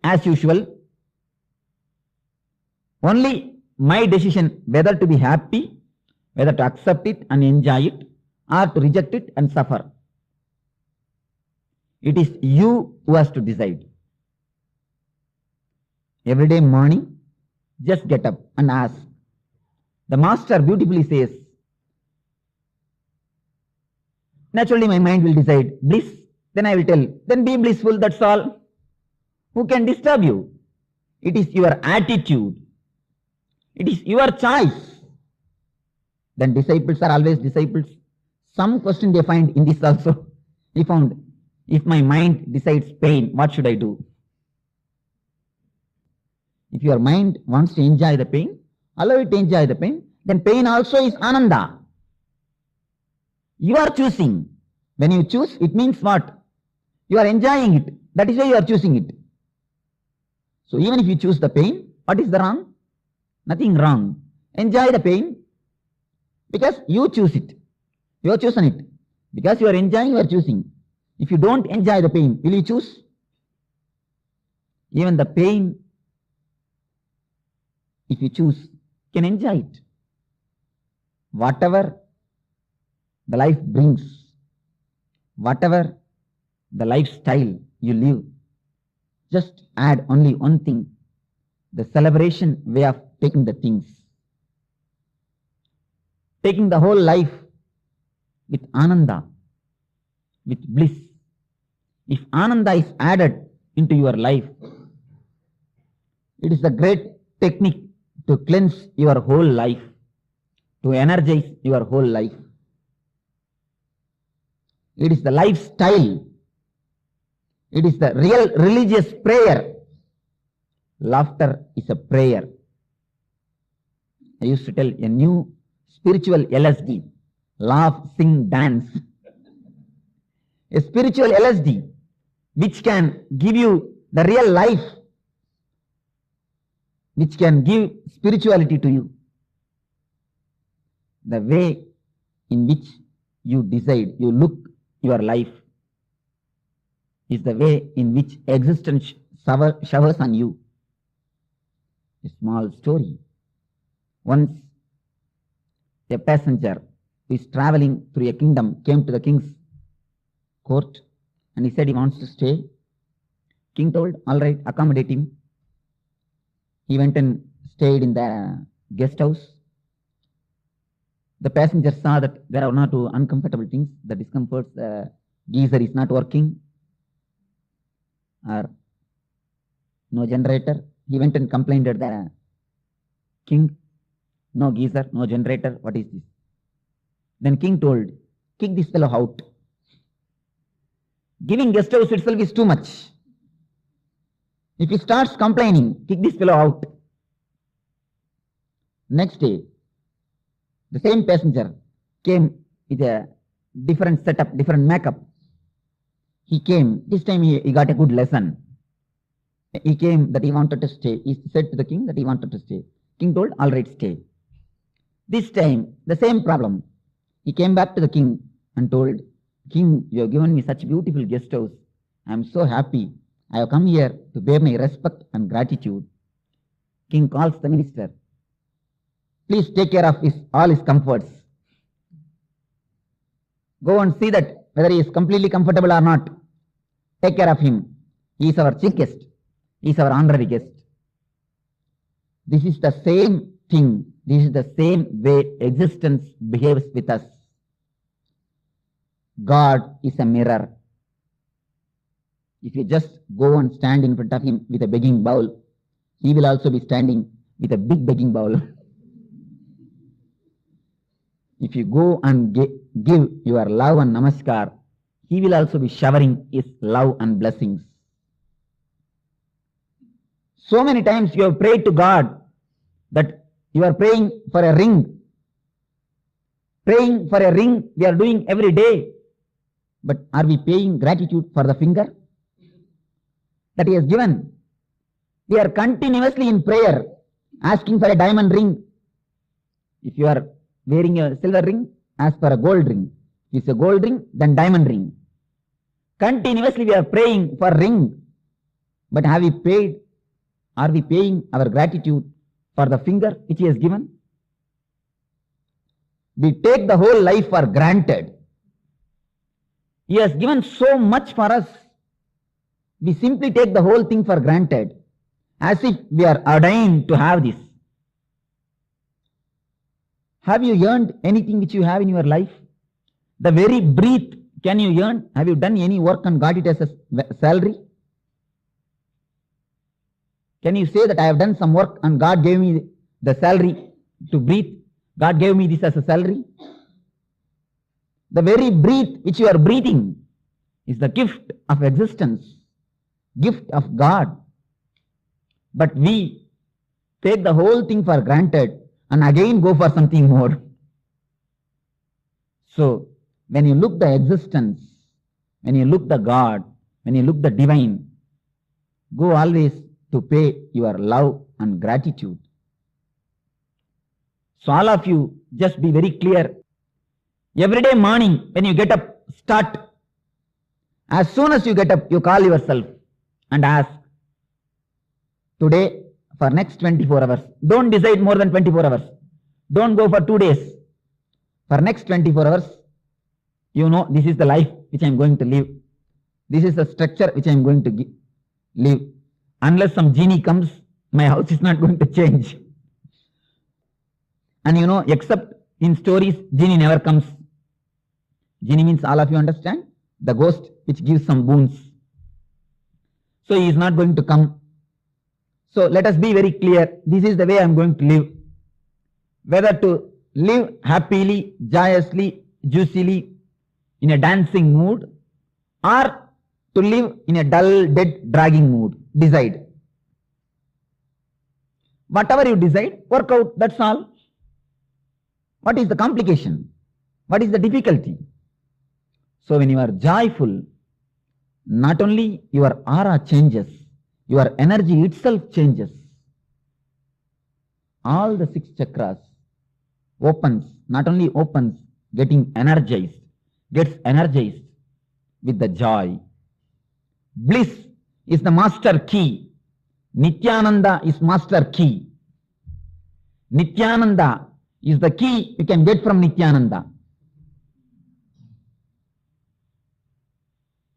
as usual. Only my decision whether to be happy, whether to accept it and enjoy it, or to reject it and suffer. It is you who has to decide. Every day morning, just get up and ask. The master beautifully says, naturally my mind will decide bliss, then I will tell, then be blissful, that's all. Who can disturb you? It is your attitude. It is your choice. Then disciples are always disciples. Some question they find in this also. He found, if my mind decides pain, what should I do? If your mind wants to enjoy the pain, allow it to enjoy the pain. Then pain also is Ananda. You are choosing. When you choose, it means what? You are enjoying it. That is why you are choosing it. So even if you choose the pain, what is the wrong? Nothing wrong. Enjoy the pain because you choose it. You have chosen it. Because you are enjoying, you are choosing. If you don't enjoy the pain, will you choose? Even the pain, if you choose, can enjoy it. Whatever the life brings, whatever the lifestyle you live, just add only one thing, the celebration way of taking the things. Taking the whole life with Ananda, with bliss. If Ananda is added into your life, it is a great technique to cleanse your whole life, to energize your whole life. It is the lifestyle. It is the real religious prayer. Laughter is a prayer. I used to tell a new spiritual LSD. Laugh, sing, dance. A spiritual LSD which can give you the real life, which can give spirituality to you. The way in which you decide, you look your life is the way in which existence showers on you. A small story. Once a passenger who is traveling through a kingdom, came to the king's court and he said he wants to stay. King told, all right, accommodate him. He went and stayed in the guest house. The passengers saw that there are one or two uncomfortable things, the discomforts, the geyser is not working, or no generator. He went and complained at the king, no geyser, no generator, what is this? Then king told, kick this fellow out. Giving guest house itself is too much. If he starts complaining, kick this fellow out. Next day, the same passenger came with a different setup, different makeup. He came, this time he got a good lesson. He came that he wanted to stay. He said to the king that he wanted to stay. King told, all right, stay. This time, the same problem. He came back to the king and told, King, you have given me such beautiful guest house. I am so happy. I have come here to pay my respect and gratitude. King calls the minister. Please take care of all his comforts. Go and see that whether he is completely comfortable or not. Take care of him. He is our chief guest. He is our honorary guest. This is the same thing. This is the same way existence behaves with us. God is a mirror. If you just go and stand in front of him with a begging bowl, he will also be standing with a big begging bowl. If you go and give your love and namaskar, he will also be showering his love and blessings. So many times you have prayed to God that you are praying for a ring. Praying for a ring we are doing every day. But are we paying gratitude for the finger that he has given? We are continuously in prayer asking for a diamond ring. If you are wearing a silver ring, ask for a gold ring. If it's a gold ring, then diamond ring. Continuously we are praying for ring. But have we paid? Are we paying our gratitude for the finger which he has given? We take the whole life for granted. He has given so much for us. We simply take the whole thing for granted, as if we are ordained to have this. Have you earned anything which you have in your life? The very breath, can you earn? Have you done any work and got it as a salary? Can you say that I have done some work and God gave me the salary to breathe? God gave me this as a salary? The very breath which you are breathing is the gift of existence, gift of God. But we take the whole thing for granted and again go for something more. So, when you look the existence, when you look the God, when you look the divine, go always to pay your love and gratitude. So all of you, just be very clear. Every day morning, when you get up, start. As soon as you get up, you call yourself and ask, today, for next 24 hours, don't decide more than 24 hours. Don't go for 2 days. For next 24 hours, you know, this is the life which I am going to live. This is the structure which I am going to live. Unless some genie comes, my house is not going to change. And you know, except in stories, genie never comes. Genie means, all of you understand? The ghost which gives some boons. So he is not going to come. So let us be very clear. This is the way I am going to live. Whether to live happily, joyously, juicily, in a dancing mood, or to live in a dull, dead, dragging mood. Decide. Whatever you decide, work out, that's all. What is the complication? What is the difficulty? So when you are joyful, not only your aura changes, your energy itself changes. All the 6 chakras opens, not only opens, gets energized with the joy. Bliss is the master key. Nithyananda is master key. Nithyananda is the key you can get from Nithyananda.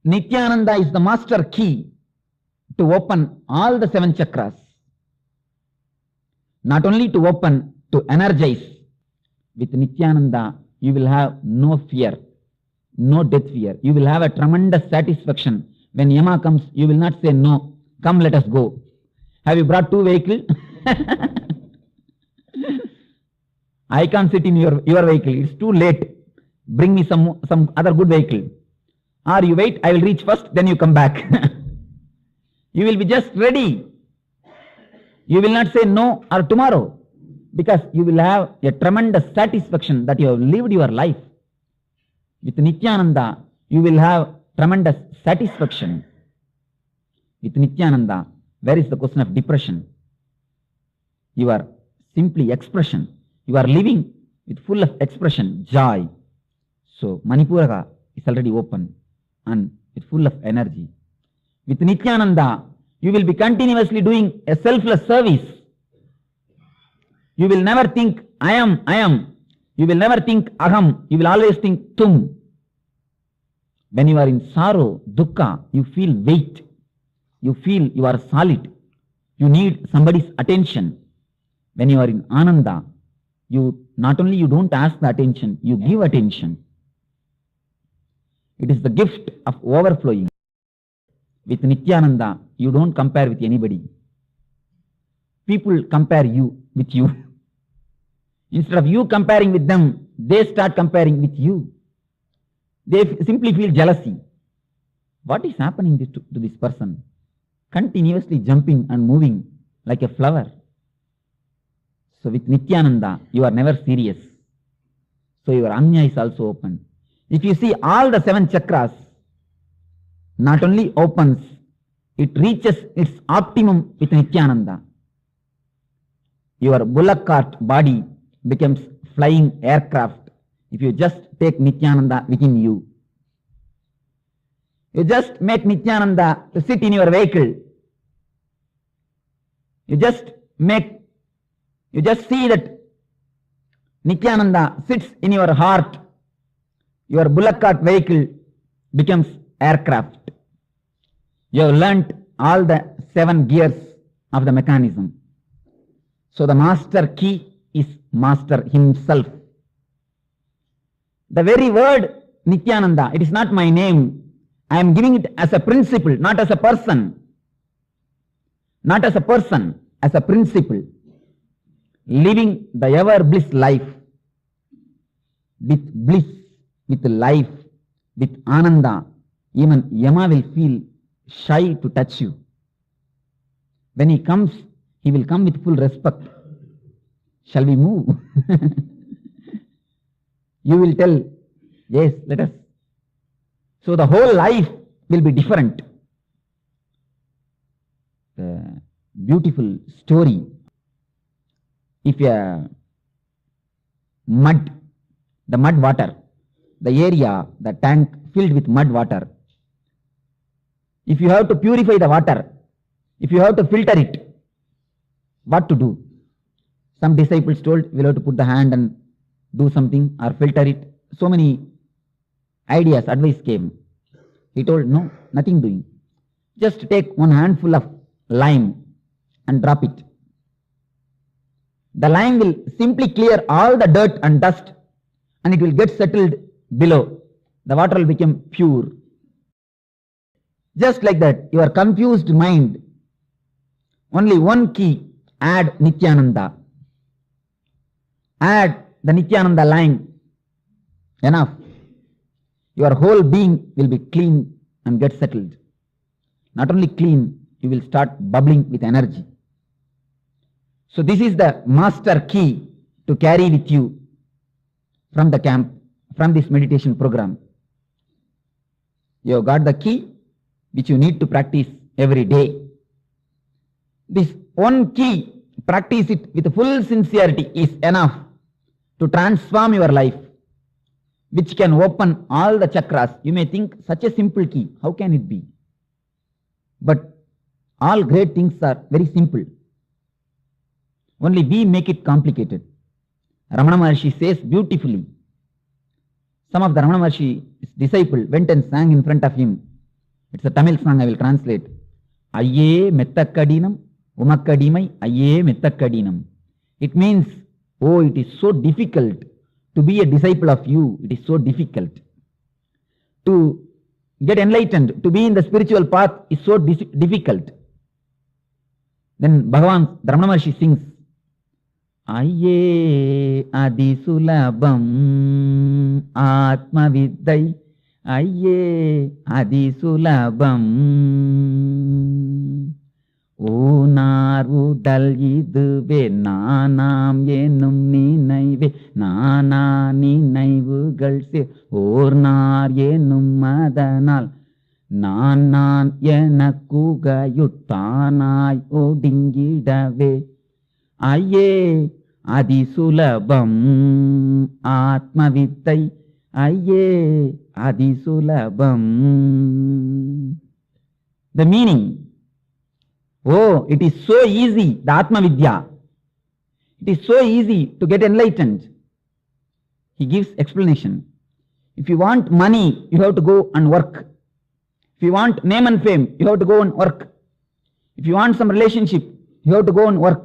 Nithyananda is the master key to open all the 7 chakras. Not only to open, to energize. With Nithyananda, you will have no fear, no death fear. You will have a tremendous satisfaction. When Yama comes, you will not say, no, come let us go. Have you brought 2 vehicles? I can't sit in your vehicle. It's too late. Bring me some other good vehicle. Or you wait, I will reach first, then you come back. You will be just ready. You will not say no or tomorrow, because you will have a tremendous satisfaction that you have lived your life. With Nithyananda, you will have tremendous satisfaction. With Nithyananda, where is the question of depression? You are simply expression. You are living with full of expression, joy. So Manipura is already open and with full of energy. With Nithyananda, you will be continuously doing a selfless service. You will never think, I am. You will never think, aham. You will always think, tum. When you are in sorrow, dukkha, you feel weight. You feel you are solid. You need somebody's attention. When you are in Ananda, you not only you don't ask the attention, you give attention. It is the gift of overflowing. With Nithyananda, you don't compare with anybody. People compare you with you. Instead of you comparing with them, they start comparing with you. They simply feel jealousy. What is happening to this person? Continuously jumping and moving like a flower. So with Nithyananda, you are never serious. So your Anya is also open. If you see all the 7 chakras, not only opens, it reaches its optimum with Nithyananda. Your bullock cart body becomes flying aircraft if you just take Nithyananda within you. You just make Nithyananda to sit in your vehicle. You just see that Nithyananda sits in your heart. Your bullock cart vehicle becomes aircraft. You have learnt all the 7 gears of the mechanism. So the master key is master himself. The very word Nithyananda, it is not my name. I am giving it as a principle, not as a person. Not as a person, as a principle. Living the ever bliss life. With bliss, with life, with Ananda, even Yama will feel shy to touch you. When he comes, he will come with full respect. Shall we move? You will tell, yes, let us. So the whole life will be different. Beautiful story. If the mud water, the area, the tank filled with mud water, if you have to purify the water, if you have to filter it, what to do? Some disciples told, we'll have to put the hand and do something or filter it. So many ideas, advice came. He told, no, nothing doing. Just take 1 handful of lime and drop it. The lime will simply clear all the dirt and dust and it will get settled below. The water will become pure. Just like that, your confused mind, only one key, add Nithyananda. Add the Nithyananda line. Enough. Your whole being will be clean and get settled. Not only clean, you will start bubbling with energy. So this is the master key to carry with you from the camp, from this meditation program. You have got the key which you need to practice every day. This one key, practice it with full sincerity, is enough to transform your life, which can open all the chakras. You may think, such a simple key, how can it be? But all great things are very simple. Only we make it complicated. Ramana Maharshi says beautifully. Some of the Ramana Maharshi's disciples went and sang in front of him. It's a Tamil song, I will translate. Ayye mettakadinam, umakkadimai, ayye mettakadinam. It means, oh, it is so difficult to be a disciple of you. It is so difficult. To get enlightened, to be in the spiritual path is so difficult. Then Bhagavan, Ramana Maharshi sings, Ayye adisulabam atma viddai, Ayye adisulabam. ஊனார் உடல் இதுவே நானாம் என்னும் நினைவே நானா நினைவுகள் ஓர்னார் என்னும் அதனால் நான் நான் எனக்குகையுட்டானாய் ஒடுங்கிடவே ஐயே அதிசுலபம் ஆத்மவித்தை ஐயே அதிசுலபம். The meaning, oh, it is so easy, the Atma Vidya. It is so easy to get enlightened. He gives explanation. If you want money, you have to go and work. If you want name and fame, you have to go and work. If you want some relationship, you have to go and work.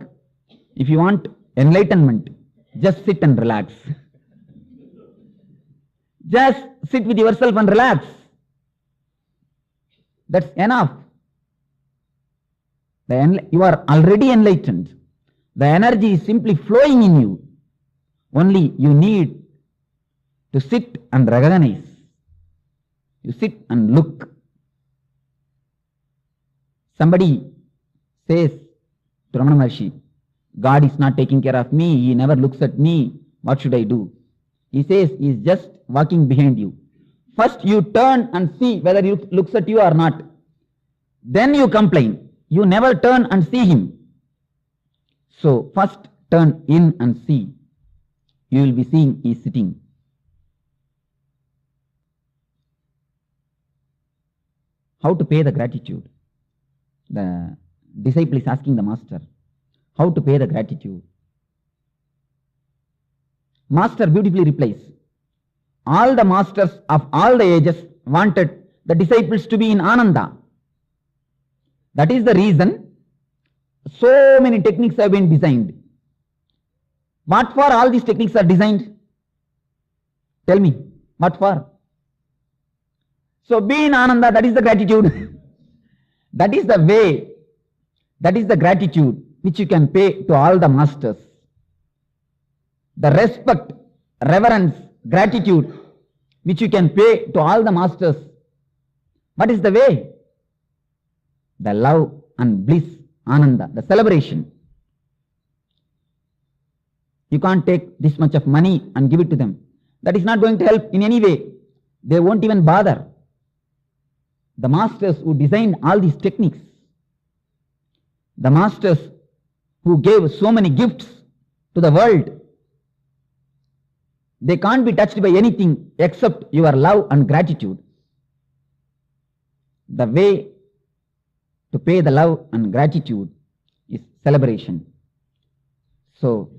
If you want enlightenment, just sit and relax. Just sit with yourself and relax. That's enough. You are already enlightened. The energy is simply flowing in you. Only you need to sit and recognize. You sit and look. Somebody says to Ramana Maharshi, God is not taking care of me. He never looks at me. What should I do? He says, he is just walking behind you. First you turn and see whether he looks at you or not. Then you complain. You never turn and see him. So first turn in and see. You will be seeing he is sitting. How to pay the gratitude? The disciple is asking the master, how to pay the gratitude? Master beautifully replies, all the masters of all the ages wanted the disciples to be in Ananda. That is the reason so many techniques have been designed. What for all these techniques are designed? Tell me, what for? So be in Ananda, that is the gratitude. That is the way, that is the gratitude which you can pay to all the masters. The respect, reverence, gratitude which you can pay to all the masters. What is the way? The love and bliss, Ananda, the celebration. You can't take this much of money and give it to them. That is not going to help in any way. They won't even bother. The masters who designed all these techniques, the masters who gave so many gifts to the world, they can't be touched by anything except your love and gratitude. The way to pay the love and gratitude is celebration. So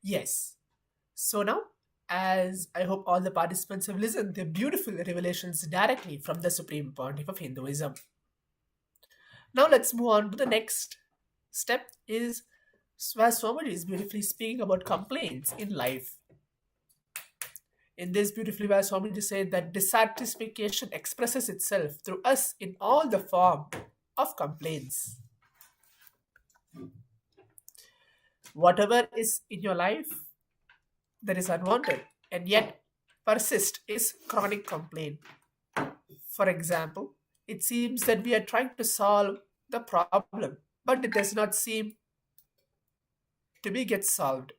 Yes. So now, as I hope all the participants have listened, the beautiful revelations directly from the Supreme Pontiff of Hinduism. Now let's move on to the next step, is where Swamiji is beautifully speaking about complaints in life. In this beautifully where Swamiji said that dissatisfaction expresses itself through us in all the form of complaints. Whatever is in your life that is unwanted and yet persist is chronic complaint. For example, it seems that we are trying to solve the problem, but it does not seem to be get solved.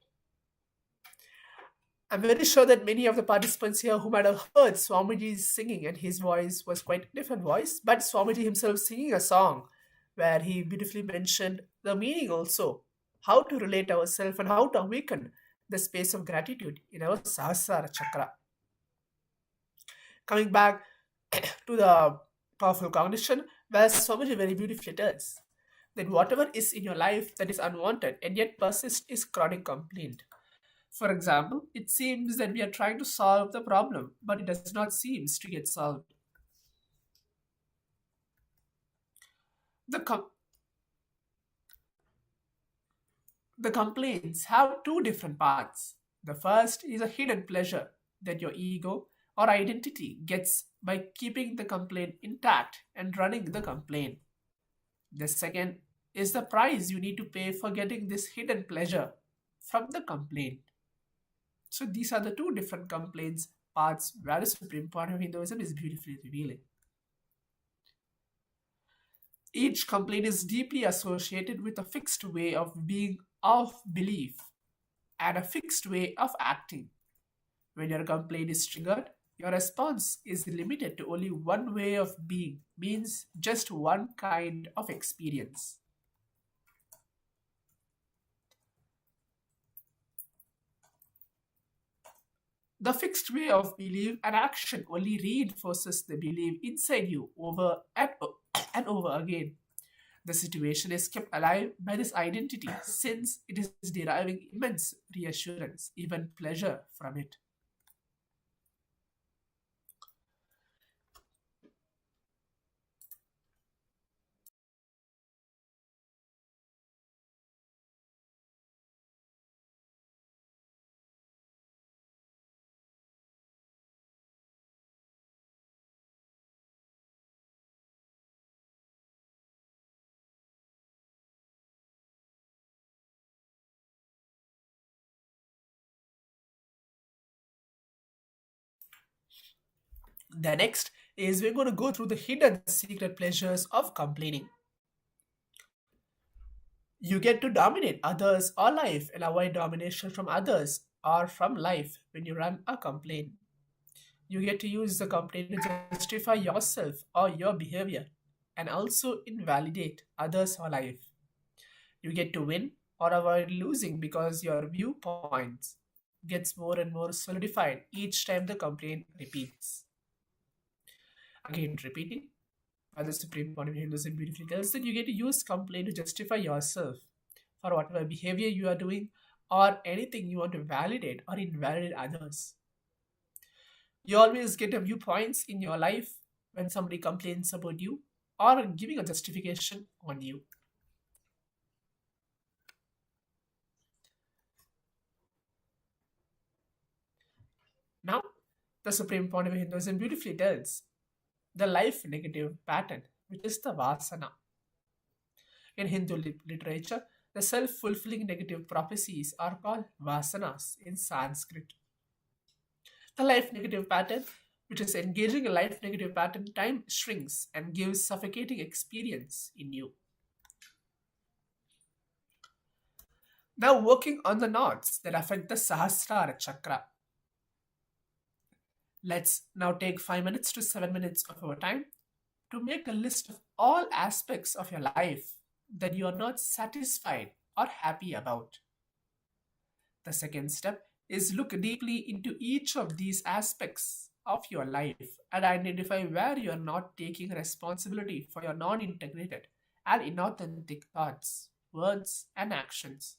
I'm very sure that many of the participants here who might have heard Swamiji singing, and his voice was quite a different voice, but Swamiji himself singing a song where he beautifully mentioned the meaning also, how to relate ourselves and how to awaken the space of gratitude in our Sahasrara Chakra. Coming back to the powerful cognition, where Swamiji very beautifully tells that whatever is in your life that is unwanted and yet persists is chronic complaint. For example, it seems that we are trying to solve the problem, but it does not seem to get solved. The complaints have two different parts. The first is a hidden pleasure that your ego or identity gets by keeping the complaint intact and running the complaint. The second is the price you need to pay for getting this hidden pleasure from the complaint. So these are the two different complaints parts where the Supreme Point of Hinduism is beautifully revealing. Each complaint is deeply associated with a fixed way of being, of belief, and a fixed way of acting. When your complaint is triggered, your response is limited to only one way of being, means just one kind of experience. The fixed way of belief and action only reinforces the belief inside you over and over again. The situation is kept alive by this identity since it is deriving immense reassurance, even pleasure from it. The next is we're going to go through the hidden secret pleasures of complaining. You get to dominate others or life and avoid domination from others or from life when you run a complaint. You get to use the complaint to justify yourself or your behavior and also invalidate others or life. You get to win or avoid losing because your viewpoints gets more and more solidified each time the complaint repeats. Again, repeating, as the Supreme Point of Hinduism beautifully tells that you get to use complaint to justify yourself for whatever behavior you are doing or anything you want to validate or invalidate others. You always get a viewpoints in your life when somebody complains about you or giving a justification on you. Now, the Supreme Point of Hinduism beautifully tells the life negative pattern, which is the vasana. In Hindu literature, the self-fulfilling negative prophecies are called vasanas in Sanskrit. The life negative pattern, which is engaging a life negative pattern, time shrinks and gives suffocating experience in you. Now working on the knots that affect the Sahasrara Chakra. Let's now take 5 minutes to 7 minutes of our time to make a list of all aspects of your life that you are not satisfied or happy about. The second step is look deeply into each of these aspects of your life and identify where you are not taking responsibility for your non-integrated and inauthentic thoughts, words, and actions.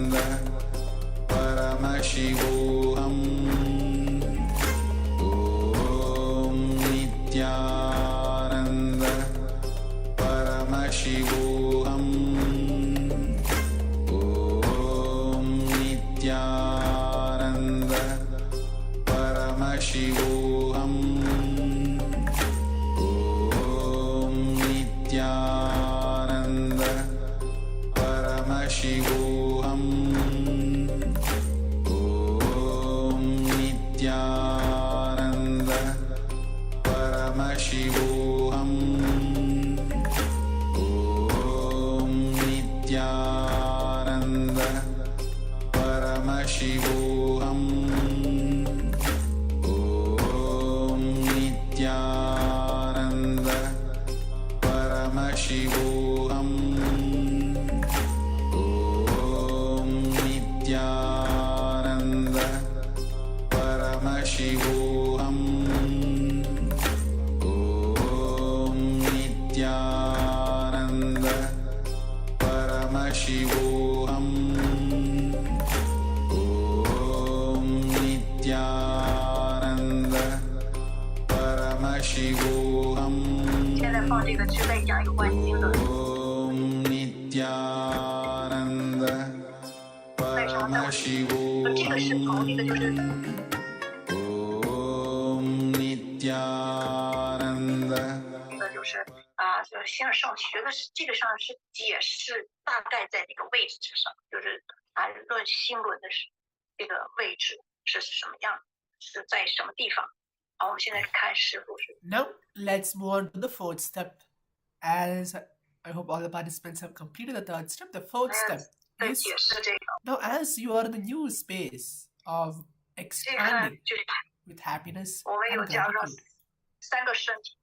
Paramashivoham. Om Nithyananda Paramashivoham. Om Nithyananda Paramashivoham. Om Nithyananda Paramashivoham. Om Nithyananda Paramashivoham. Om Nithyananda Paramashivoham. Om Nithyananda Paramashivoham. Om Nithyananda Paramashivoham. Om Nithyananda Paramashivoham. Om Nithyananda Paramashivoham. 现在放这个之类讲一个观经的， Om Nithyananda 为什么在我这个是 Paramashivoham. 头，这个就是 Om Nithyananda 这个就是就是先上学的是这个上是解释大概在这个位置上，就是论心轮的是这个位置是什么样，是在什么地方。好，我们现在看师傅是 Now, let's move on to the fourth step. As I hope all the participants have completed the third step, the fourth step 在 is 解释这个， now as you are in the new space of 这个 expanding 就是 with happiness 我们有 and 讲说 gratitude. 三个身体，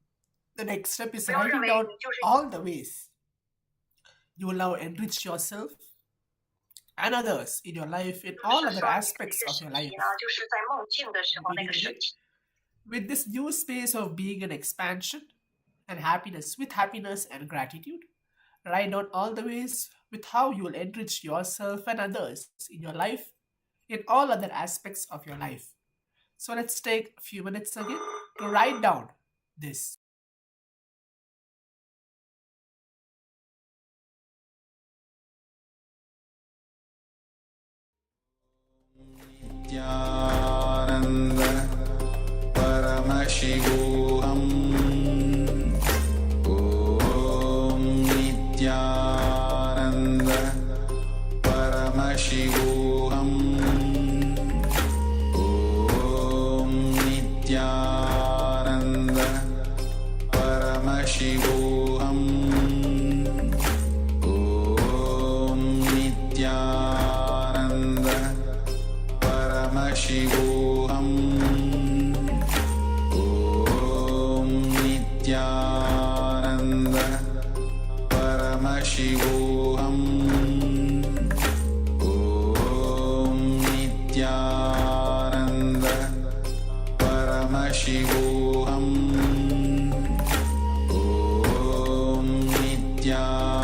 The next step is 不要认 writing 为 down 你就是 all the ways you will now enrich yourself and others in your life in 就 all 是 other 说你 aspects 这个 of 身 your life. 体呢，就是在梦境的时候那个身体。 With this new space of being in expansion and happiness, with happiness and gratitude, write down all the ways with how you will enrich yourself and others in your life, in all other aspects of your life. So let's take a few minutes again to write down this. Nithyananda Paramashivoham. Om Nithyananda Paramashivoham. Om Nithyananda Paramashivoham. Om Nithyananda Paramashivoham. Om Nithyananda Paramashivoham. Om Nithyananda Paramashivoham. Om Nithyananda Paramashivoham. Om Nithyananda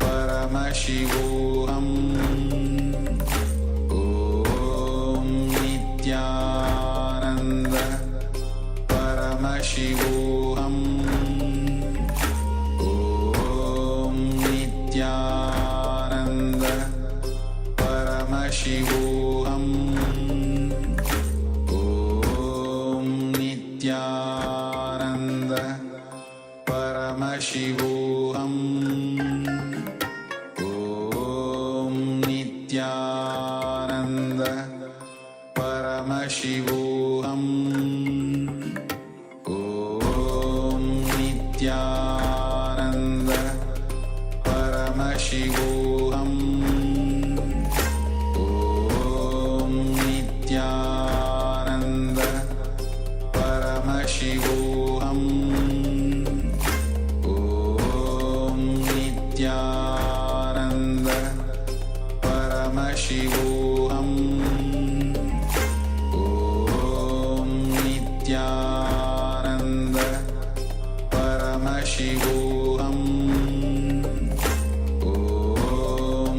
Paramashivoham. Om Nithyananda Paramashivoham. Om Nithyananda Paramashivoham. Om Nithyananda Paramashivoham. Om Nithyananda Paramashivoham. Om Nithyananda Paramashivoham. Om Nithyananda Paramashivoham. Om Nithyananda Paramashivoham. Om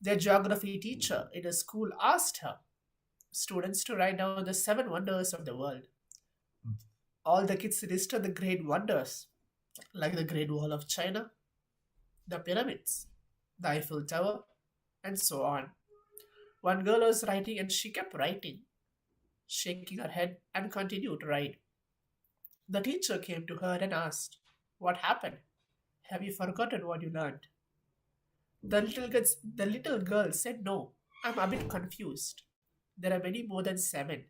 Their geography teacher in a school asked her students to write down the 7 wonders of the world. All the kids listed the great wonders, like the Great Wall of China, the pyramids, the Eiffel Tower, and so on. One girl was writing and she kept writing, shaking her head and continued to write. The teacher came to her and asked, "What happened? Have you forgotten what you learned?" The little girl said, "No, I'm a bit confused. There are many more than 7.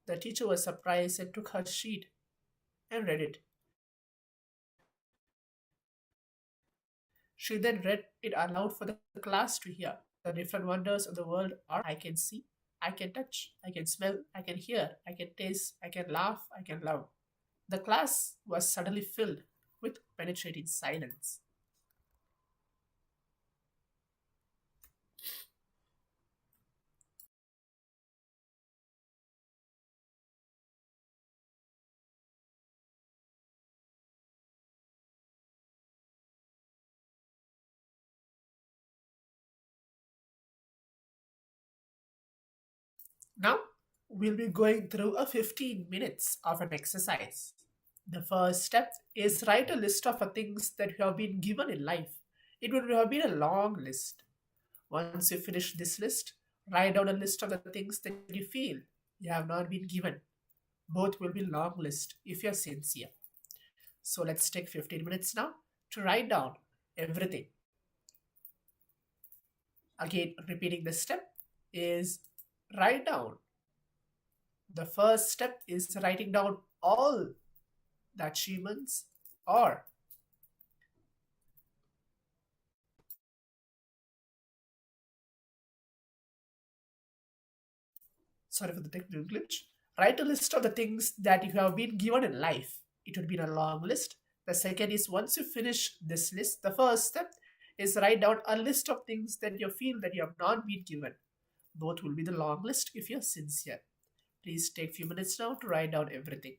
The teacher was surprised and took her sheet and read it. She then read it aloud for the class to hear. The different wonders of the world are: I can see, I can touch, I can smell, I can hear, I can taste, I can laugh, I can love. The class was suddenly filled with penetrating silence. Now, we'll be going through a 15 minutes of an exercise. The first step is write a list of things that you have been given in life. It would have been a long list. Once you finish this list, write down a list of the things that you feel you have not been given. Both will be long list if you are sincere. So let's take 15 minutes now to write down everything. Again, repeating the step is write down. The first step is writing down all the achievements or sorry for the technical glitch. Write a list of the things that you have been given in life. It would be a long list. The second is, once you finish this list, the first step is write down a list of things that you feel that you have not been given. Both will be the long list if you're sincere. Please take a few minutes now to write down everything.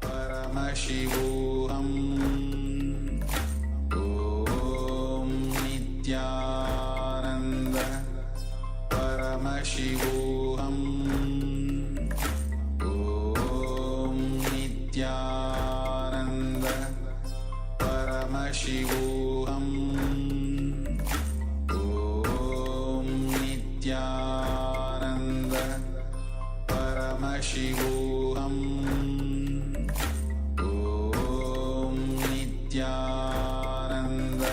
Paramashivoham. Om Nithyananda Paramashivoham. Om Nithyananda Paramashivoham. Om Nithyananda Paramashivoham. Nithyananda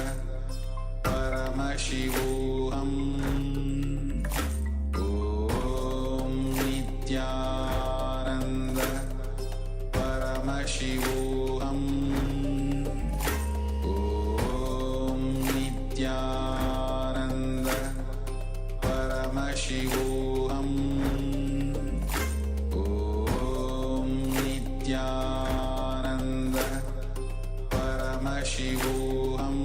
Paramashivoham. Om Nithyananda Paramashivoham. Om Nithyananda Paramashivoham. Om Nithyananda Paramashivoham. Om Nithyananda Paramashivoham. Om Nithyananda Paramashivoham.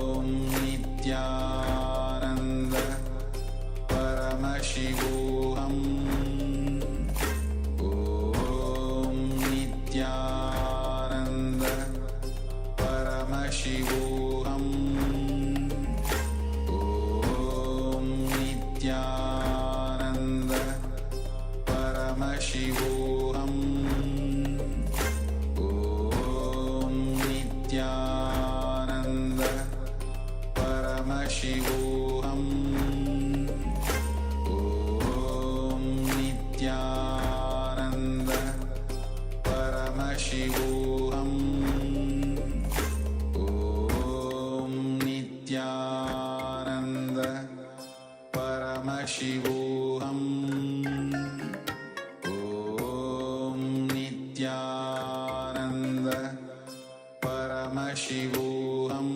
Om Nithyananda Paramashivoham. Om Nithyananda Paramashivoham. Om Nithyananda Paramashivoham. Om Nithyananda Paramashivoham. Om Nithyananda Paramashivoham.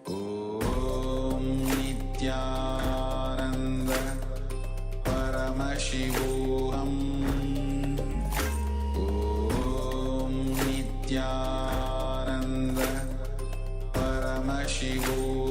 Om Nithyananda Paramashivoham. Om Nithyananda Paramashivoham.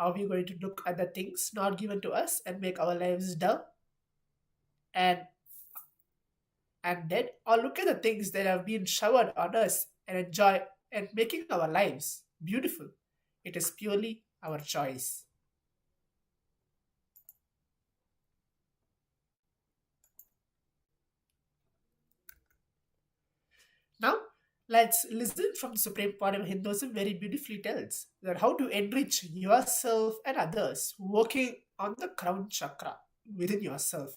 Are we going to look at the things not given to us and make our lives dull and dead, or look at the things that have been showered on us and enjoy and making our lives beautiful? It is purely our choice. Now, let's listen from the Supreme Part of Hinduism very beautifully tells that how to enrich yourself and others working on the crown chakra within yourself.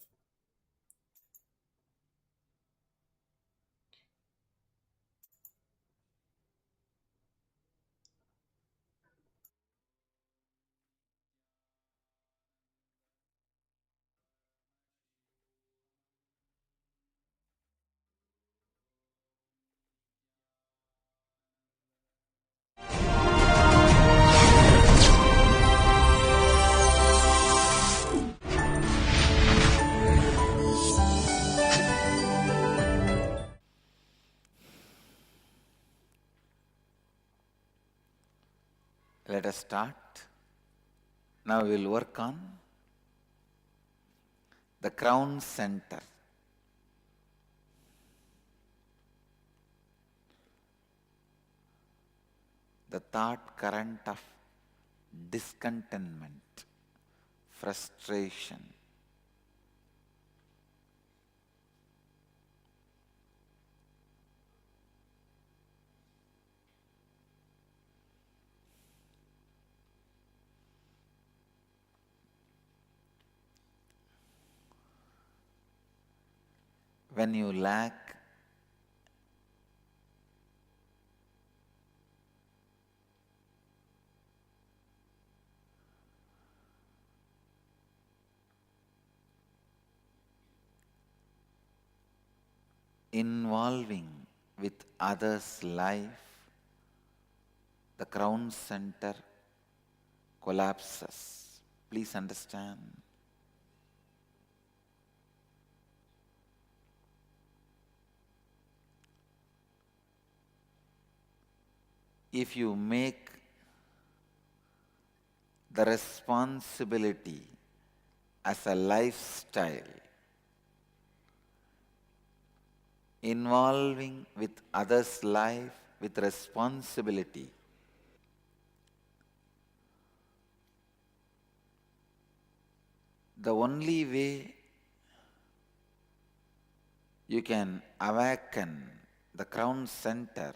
Let us start. Now we will work on the crown center. The thought current of discontentment, frustration. When you lack involving with others' life, the crown center collapses. Please understand. If you make the responsibility as a lifestyle, involving with others' life with responsibility, the only way you can awaken the crown center,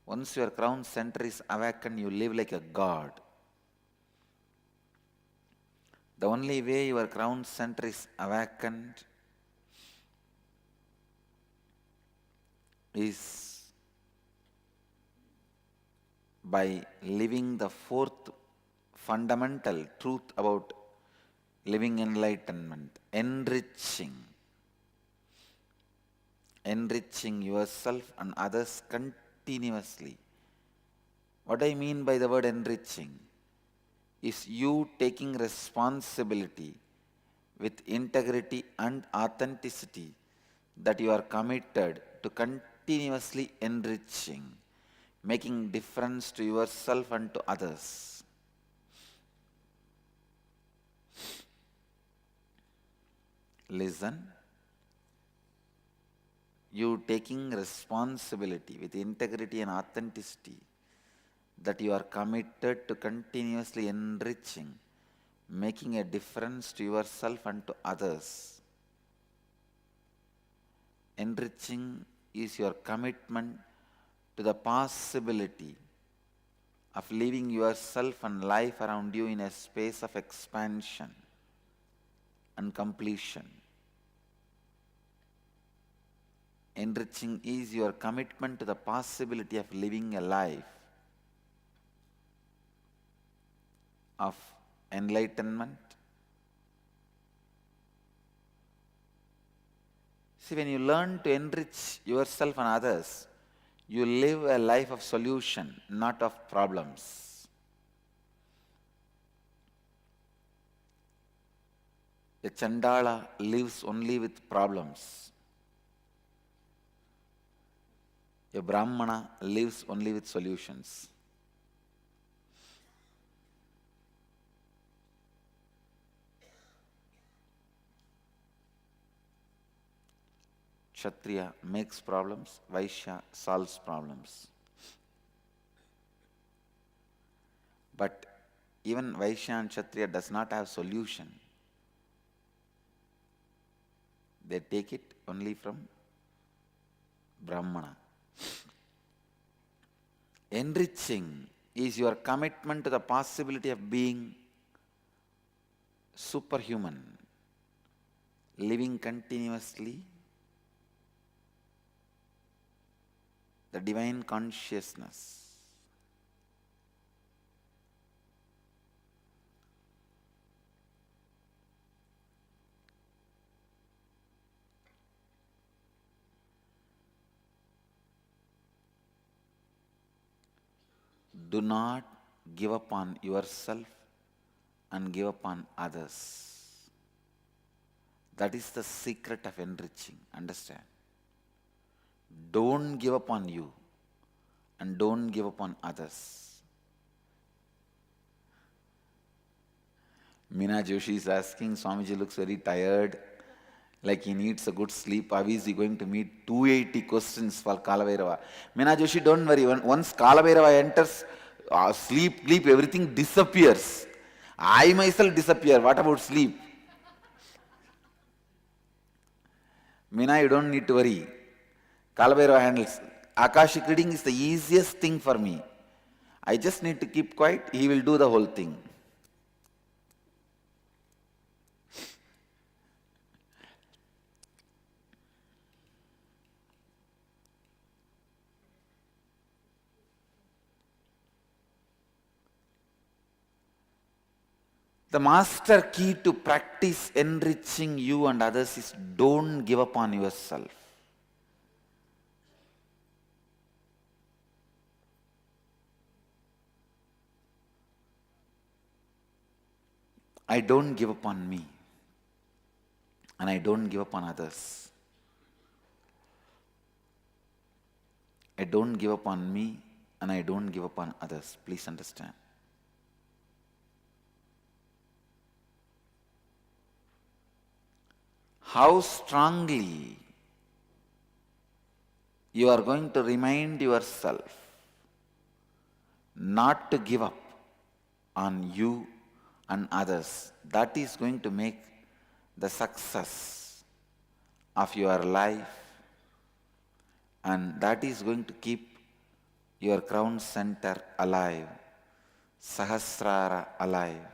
once your crown center is awakened, you live like a god. The only way your crown center is awakened is by living the fourth fundamental truth about living enlightenment, enriching yourself and others continuously. What I mean by the word enriching is you taking responsibility with integrity and authenticity that you are committed to continuously enriching, making difference to yourself and to others. Listen. You taking responsibility with integrity and authenticity that you are committed to continuously enriching, making a difference to yourself and to others. Enriching is your commitment to the possibility of living yourself and life around you in a space of expansion and completion. Enriching is your commitment to the possibility of living a life of enlightenment. See, when you learn to enrich yourself and others, you live a life of solution, not of problems. A Chandala lives only with problems. A Brahmana lives only with solutions. Kshatriya makes problems, Vaishya solves problems. But even Vaishya and Kshatriya does not have solution. They take it only from Brahmana. Enriching is your commitment to the possibility of being superhuman, living continuously the divine consciousness. Do not give up on yourself and give up on others. That is the secret of enriching. Understand? Don't give up on you and don't give up on others. Meena Joshi is asking, Swamiji looks very tired, like he needs a good sleep. How is he going to meet 280 questions for Kalabhairava? Meena Joshi, don't worry. Once Kalabhairava enters, sleep, everything disappears. I myself disappear. What about sleep? Meena, you don't need to worry. Kalabhairava handles. Akashic reading is the easiest thing for me. I just need to keep quiet. He will do the whole thing. The master key to practice enriching you and others is don't give up on yourself. I don't give up on me and I don't give up on others. I don't give up on me and I don't give up on others. Please understand. How strongly you are going to remind yourself not to give up on you and others. That is going to make the success of your life, and that is going to keep your crown center alive, Sahasrara alive.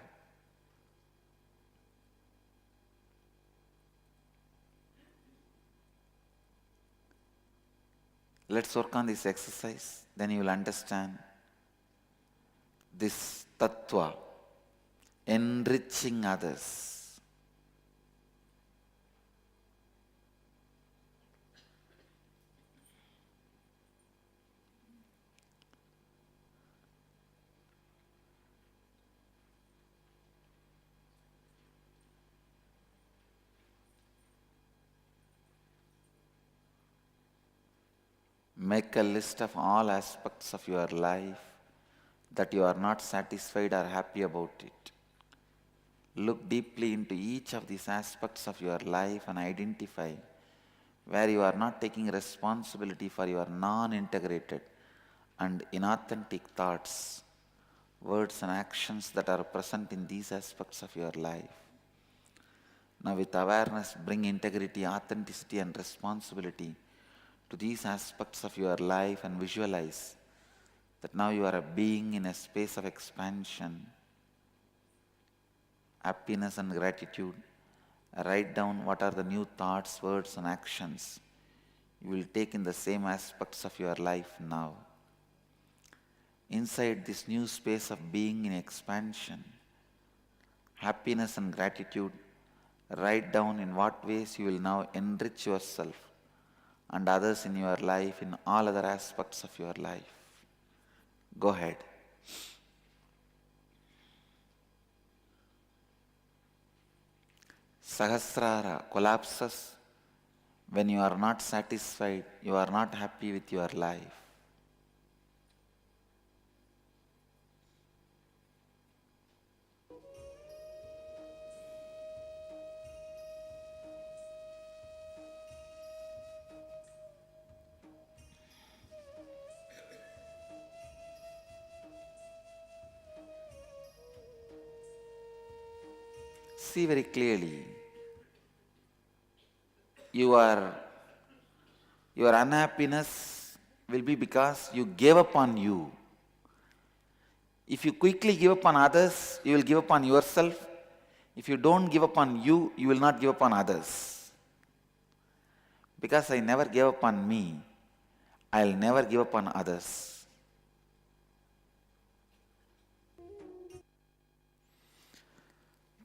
Let's work on this exercise, then you will understand this tattva, enriching others. Make a list of all aspects of your life that you are not satisfied or happy about it. Look deeply into each of these aspects of your life and identify where you are not taking responsibility for your non-integrated and inauthentic thoughts, words and actions that are present in these aspects of your life. Now with awareness, bring integrity, authenticity and responsibility to these aspects of your life and visualize that now you are a being in a space of expansion, happiness and gratitude. Write down what are the new thoughts, words and actions you will take in the same aspects of your life now. Inside this new space of being in expansion, happiness and gratitude, write down in what ways you will now enrich yourself and others in your life, in all other aspects of your life. Go ahead. Sahasrara collapses when you are not satisfied, you are not happy with your life. see very clearly, your unhappiness will be because you gave up on you. If you quickly give up on others, you will give up on yourself. If you don't give up on you, you will not give up on others. Because I never gave up on me, I'll never give up on others.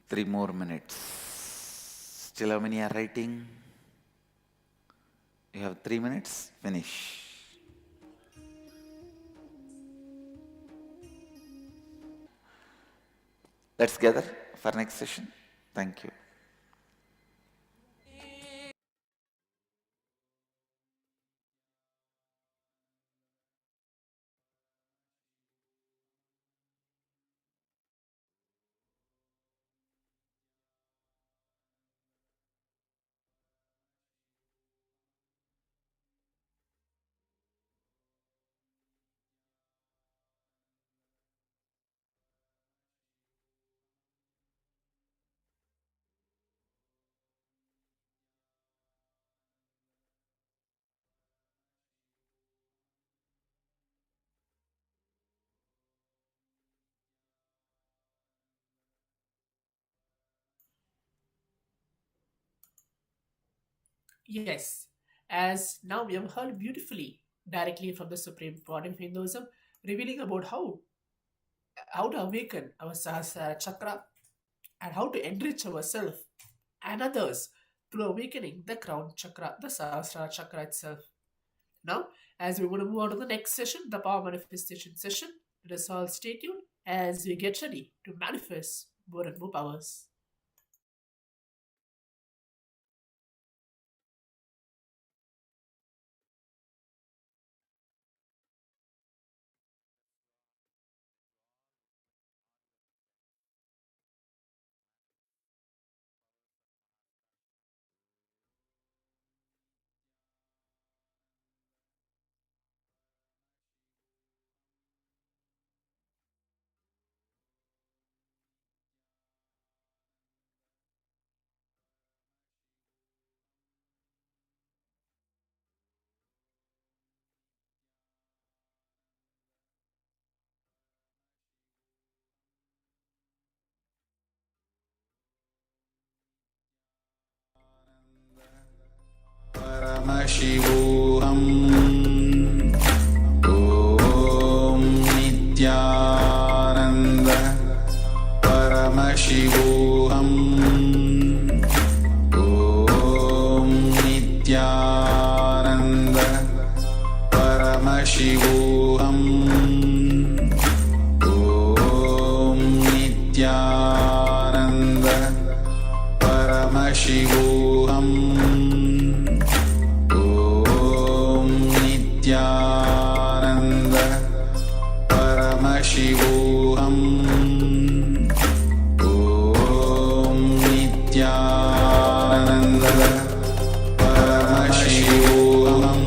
Three more minutes. Still how many are writing? You have 3 minutes, finish. Let's gather for next session. Thank you. Yes, as now we have heard beautifully directly from the Supreme Lord of Hinduism, revealing about how to awaken our Sahasrara chakra and how to enrich ourselves and others through awakening the crown chakra, the Sahasrara chakra itself. Now, as we want to move on to the next session, the power manifestation session, let us all stay tuned as we get ready to manifest more and more powers. Paramashivoham. Om Nithyananda Paramashivoham. Om Nithyananda Paramashivoham. Om Nithyananda Paramashivoham. Nithyananda Paramashivoham. Om Nithyananda Paramashivoham.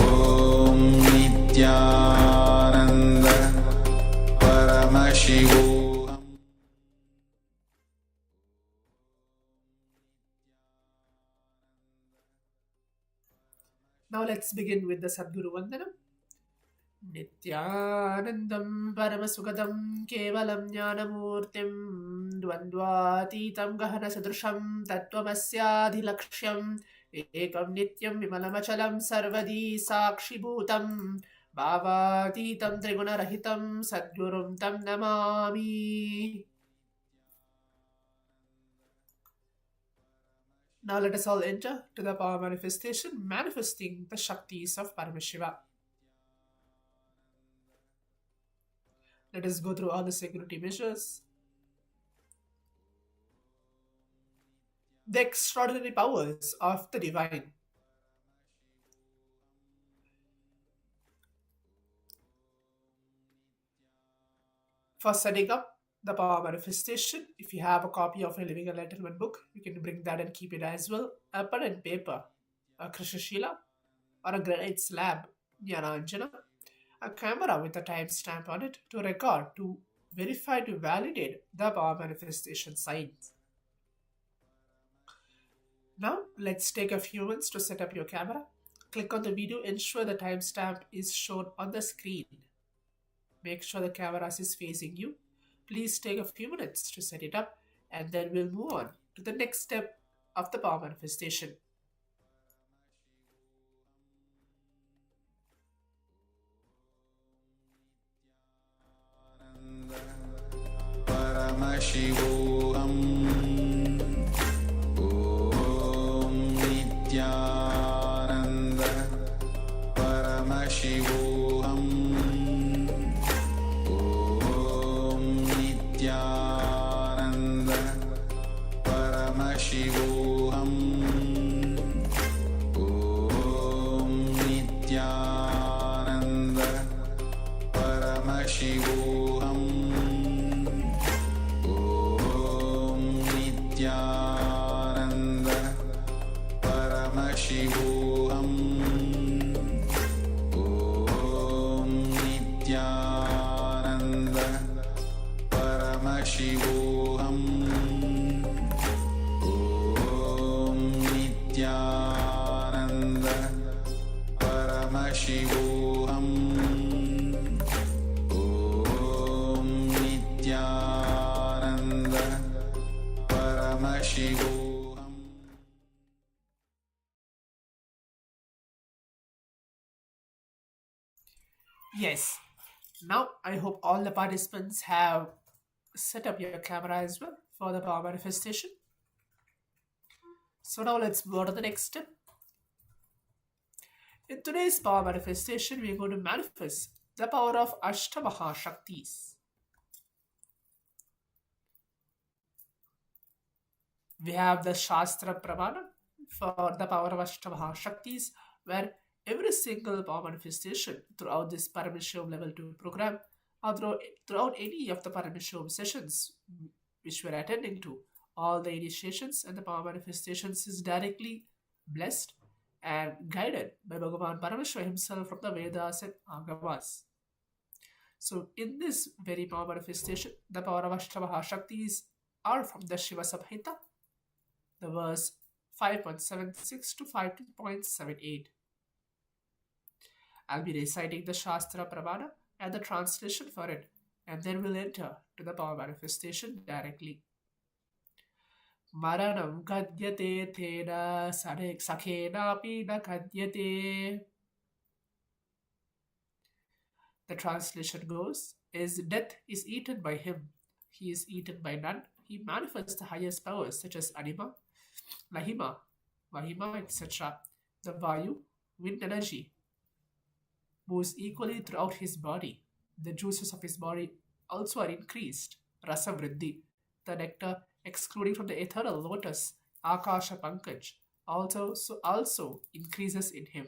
Om Nithyananda Paramashivoham. Now let's begin with the Sadguru Vandanam. Nithyanandam Paramasukadam Kevalam Jnanamurtim Dvandvatitam Gahana Sadrusham Tattvamasyaadhilaksham Ekam Nityam Vimalamachalam Sarvadi Sakshibhutam Bhavatitam Trigunarahitam Sadgurum Tam Namami. Now let us all enter to the power manifestation, manifesting the Shaktis of Paramashiva. Let us go through all the security measures. The extraordinary powers of the divine. For setting up the power manifestation, if you have a copy of a Living Enlightenment book, you can bring that and keep it as well. A pen and paper, a Krishashila, or a granite slab, Jnananjana, a camera with a timestamp on it to record, to verify to validate the power manifestation signs. Now, let's take a few minutes to set up your camera. Click on the video, ensure the timestamp is shown on the screen. Make sure the camera is facing you. Please take a few minutes to set it up, and then we'll move on to the next step of the power manifestation. Paramashivoham. Om Nithyananda Paramashivoham. Om Nithyananda Paramashivoham. Om Nithyananda Paramashivoham. Nithyananda Paramashivoham. Om Nithyananda Paramashivoham. Om Nithyananda Paramashivoham. Om Nithyananda Paramashivoham. Yes. Now, I hope all the participants have set up your camera as well for the power manifestation. So now let's move on to the next step. In today's power manifestation, we are going to manifest the power of Ashtamaha Shaktis. We have the Shastra Pramana for the power of Ashtamaha Shaktis, where every single power manifestation throughout this Paramashivam level 2 program, or throughout any of the Paramashivam sessions which we are attending to, all the initiations and the power manifestations is directly blessed and guided by Bhagavan Paramashiva himself from the Vedas and Agamas. So in this very power manifestation, the power of Ashtamaha Shaktis are from the Shiva Samhita, the verse 5.76 to 5.78. I'll be reciting the Shastra Pramana and the translation for it, and then we'll enter to the power manifestation directly. Maranam kadyate thena sakhena pi na kadyate. The translation goes, is death is eaten by him, he is eaten by none. He manifests the highest powers such as Anima, Lahima, Mahima, etc. The Vayu, wind energy, moves equally throughout his body. The juices of his body also are increased. Rasa Vriddhi, the nectar excluding from the eternal lotus, Akasha Pankaj, also increases in him.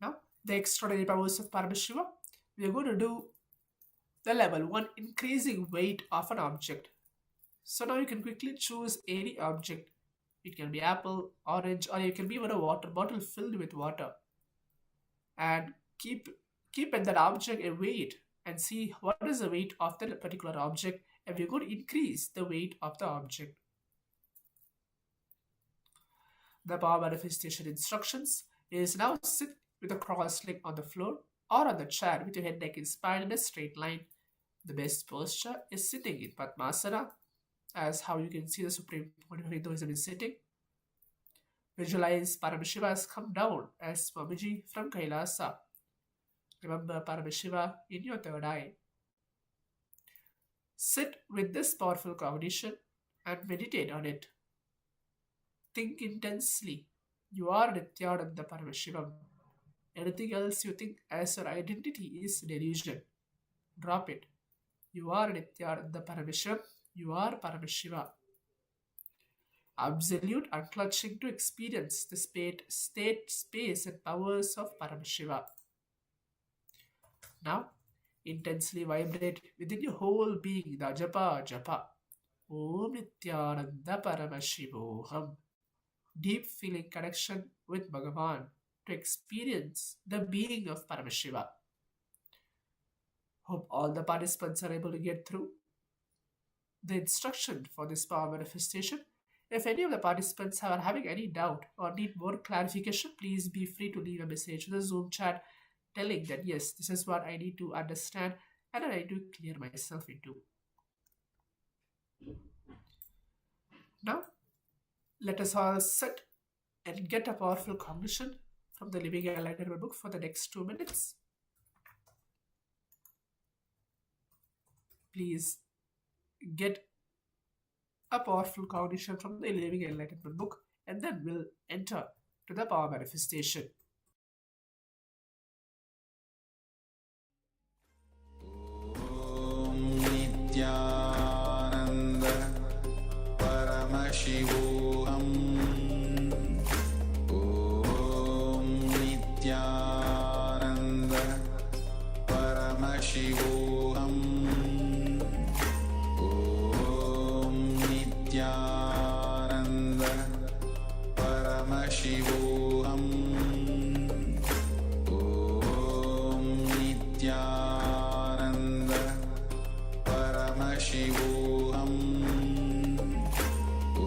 Now, the extraordinary powers of Paramashiva, we are going to do the level 1 increasing weight of an object. So now you can quickly choose any object. It can be apple, orange, or it can be even a water bottle filled with water. And keep at that object a weight and see what is the weight of that particular object, and we're going to increase the weight of the object. The power manifestation instructions is now sit with a cross leg on the floor or on the chair with your head, neck, and spine in a straight line. The best posture is sitting in Padmasana, as how you can see the Supreme Point of Hinduism is sitting. Visualize Paramashiva has come down as Swamiji from KAILASA. Remember Paramashiva in your third eye. Sit with this powerful cognition and meditate on it. Think intensely. You are Nithyananda Paramashivam. Anything else you think as your identity is delusion. Drop it. You are Nithyananda Paramashivam. You are Paramashiva. Absolute unclutching to experience the state, space, and powers of Paramashiva. Now, intensely vibrate within your whole being the japa. Om Nithyananda Paramashivoham. Deep feeling connection with Bhagavan to experience the being of Paramashiva. Hope all the participants are able to get through the instruction for this power manifestation. If any of the participants are having any doubt or need more clarification, please be free to leave a message to the Zoom chat telling that yes, this is what I need to understand and I need to clear myself into. Now, let us all sit and get a powerful cognition from the Living Enlightenment book for the next 2 minutes. Please get a powerful cognition from the Living Enlightenment book, and then we'll enter to the power manifestation. Nithyananda Paramashivoham. Om Nithyananda Paramashivoham. Om Nithyananda Paramashivoham. Om Nithyananda Paramashivoham.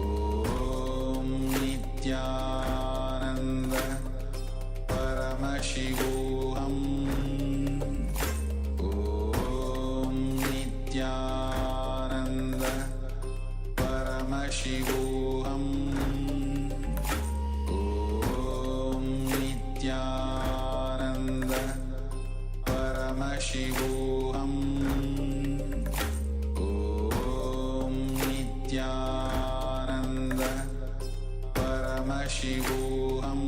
Om Nithyananda Paramashivoham. Om Nithyananda Paramashivoham. Om Nithyananda Paramashivoham. Om Nithyananda Paramashivoham. Om Nithyananda Paramashivoham.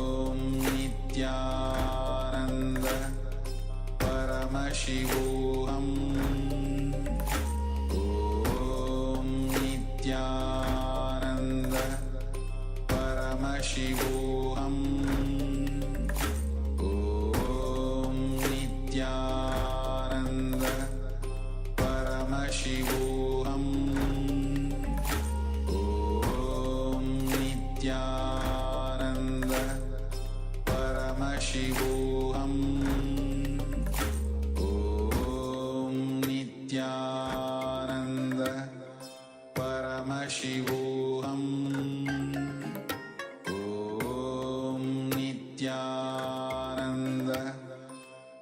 Om Nithyananda Paramashivoham. Om Nithyananda Paramashivoham. Om Nithyananda Paramashivoham. Om Nithyananda Paramashivoham. Om Nithyananda Paramashivoham. Om Nithyananda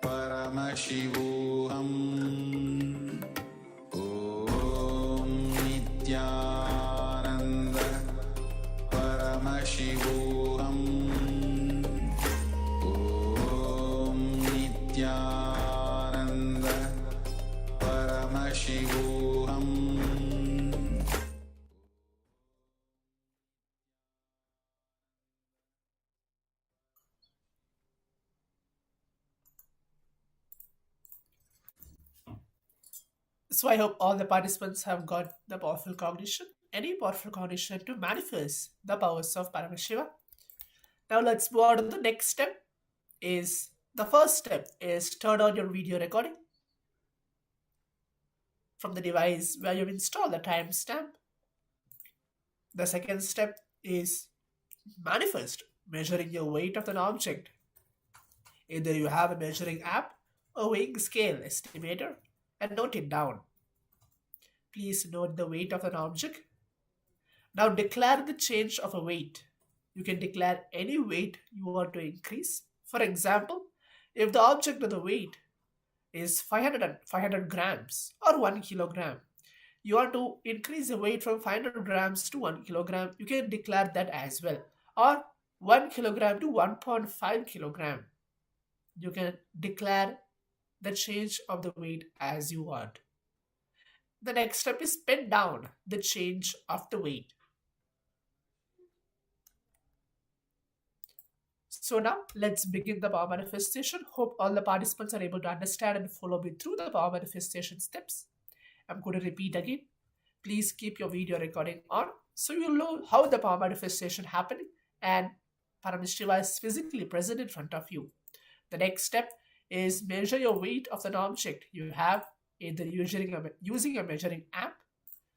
Paramashivoham. Om Nithyananda Paramashivoham. Om Nithyananda Paramashivoham. So I hope all the participants have got the powerful cognition, any powerful cognition to manifest the powers of Paramashiva. Now let's move on to the next step. The first step is turn on your video recording from the device where you've installed the timestamp. The second step is manifest measuring your weight of an object. Either you have a measuring app or weighing scale estimator and note it down. Please note the weight of an object. Now declare the change of a weight. You can declare any weight you want to increase. For example, if the object of the weight is 500 grams or 1 kilogram, you want to increase the weight from 500 grams to 1 kilogram, you can declare that as well. Or 1 kilogram to 1.5 kilogram. You can declare the change of the weight as you want. The next step is pen down the change of the weight. So now let's begin the power manifestation. Hope all the participants are able to understand and follow me through the power manifestation steps. I'm going to repeat again. Please keep your video recording on so you'll know how the power manifestation happening and Paramashiva is physically present in front of you. The next step is measure your weight of an object you have, either using a measuring app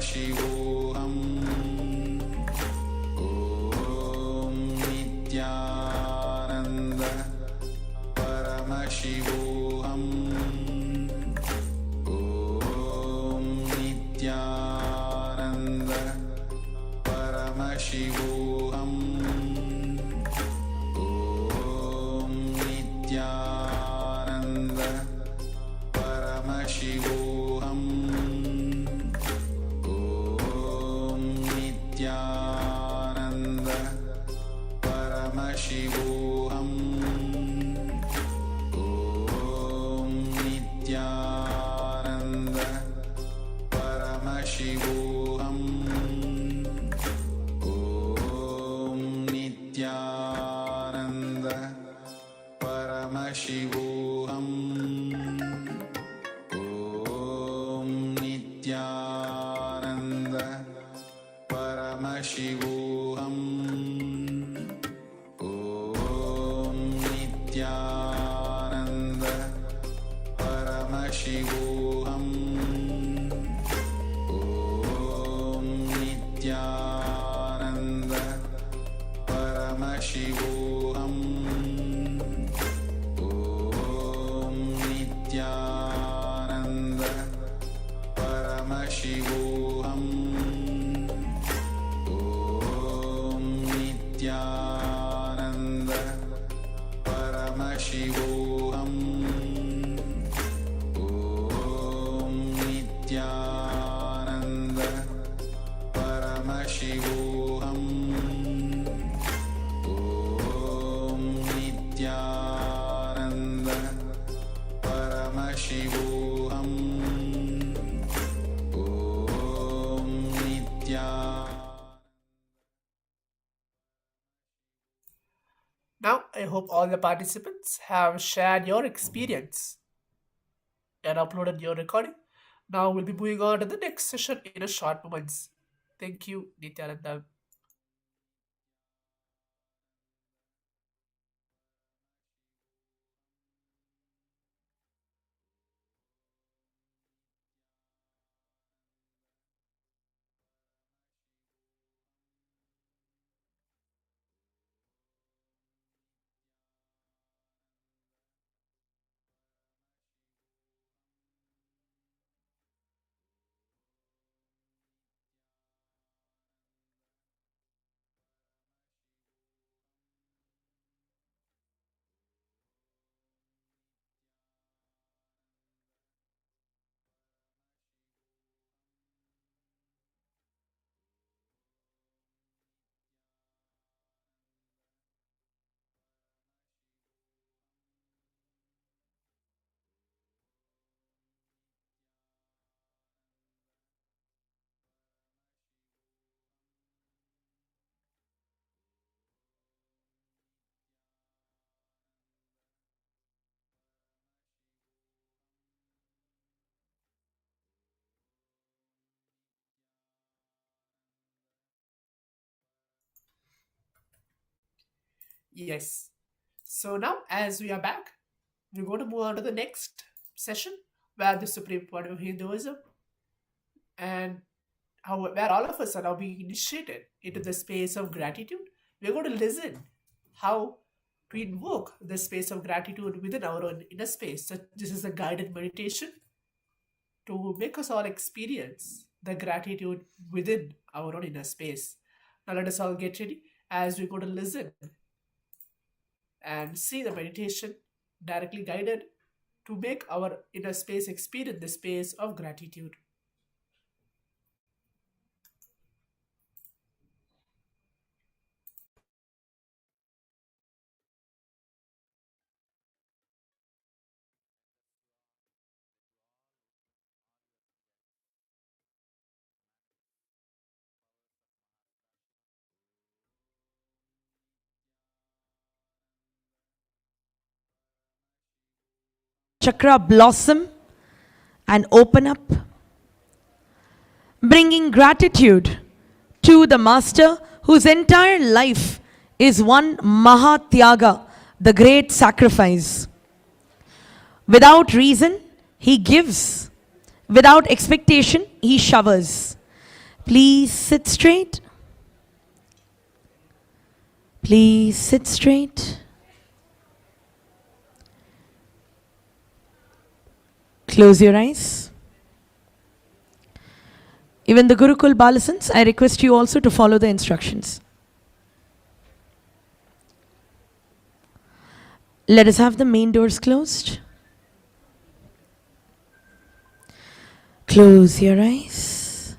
Paramashivoham. Om Nithyananda Paramashivoham. Om Nithyananda Paramashivoham. Om Nithyananda Paramashivoham. Om Nithyananda Paramashivoham. Om Nithyananda Paramashivoham. Om Nithyananda Paramashivoham. Om Nithyananda Paramashivoham. Om Nithyananda Paramashivoham. Om Nithyananda Paramashivoham. Om Nithyananda Paramashivoham. Om Nithyananda Paramashivoham. Om Nithyananda Paramashivoham. Om Nithyananda Paramashivoham. Om Nithyananda. Now, I hope all the participants have shared your experience and uploaded your recording. Now, we'll be moving on to the next session in a short moments. Thank you, Nithyananda. Yes. So now, as we are back, we're going to move on to the next session where the supreme point of Hinduism and where all of us are now being initiated into the space of gratitude. We're going to listen how to invoke the space of gratitude within our own inner space. So this is a guided meditation to make us all experience the gratitude within our own inner space. Now let us all get ready as we go to listen and see the meditation directly guided to make our inner space experience the space of gratitude. Chakra blossom and open up, bringing gratitude to the Master whose entire life is one Mahatyaga, the great sacrifice. Without reason, he gives. Without expectation, he showers. Please sit straight. Please sit straight. Close your eyes. Even the Gurukul Balasans, I request you also to follow the instructions. Let us have the main doors closed. Close your eyes.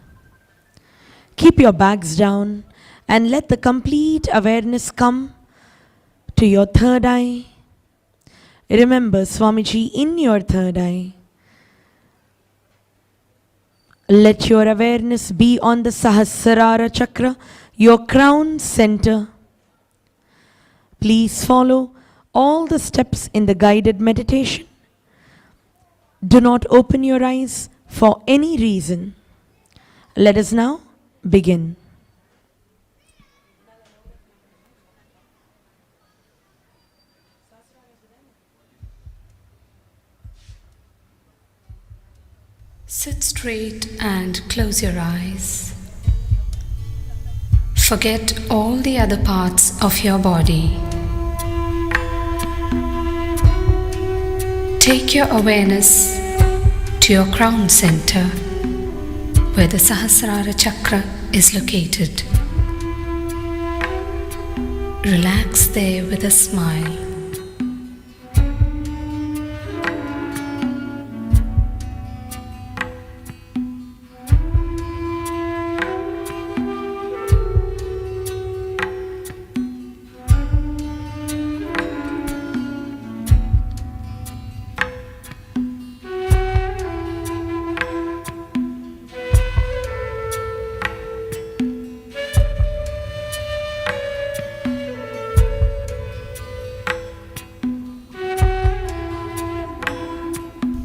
Keep your bags down and let the complete awareness come to your third eye. Remember Swamiji in your third eye. Let your awareness be on the Sahasrara Chakra, your crown center. Please follow all the steps in the guided meditation. Do not open your eyes for any reason. Let us now begin. Sit straight and close your eyes. Forget all the other parts of your body. Take your awareness to your crown center, where the Sahasrara Chakra is located. Relax there with a smile.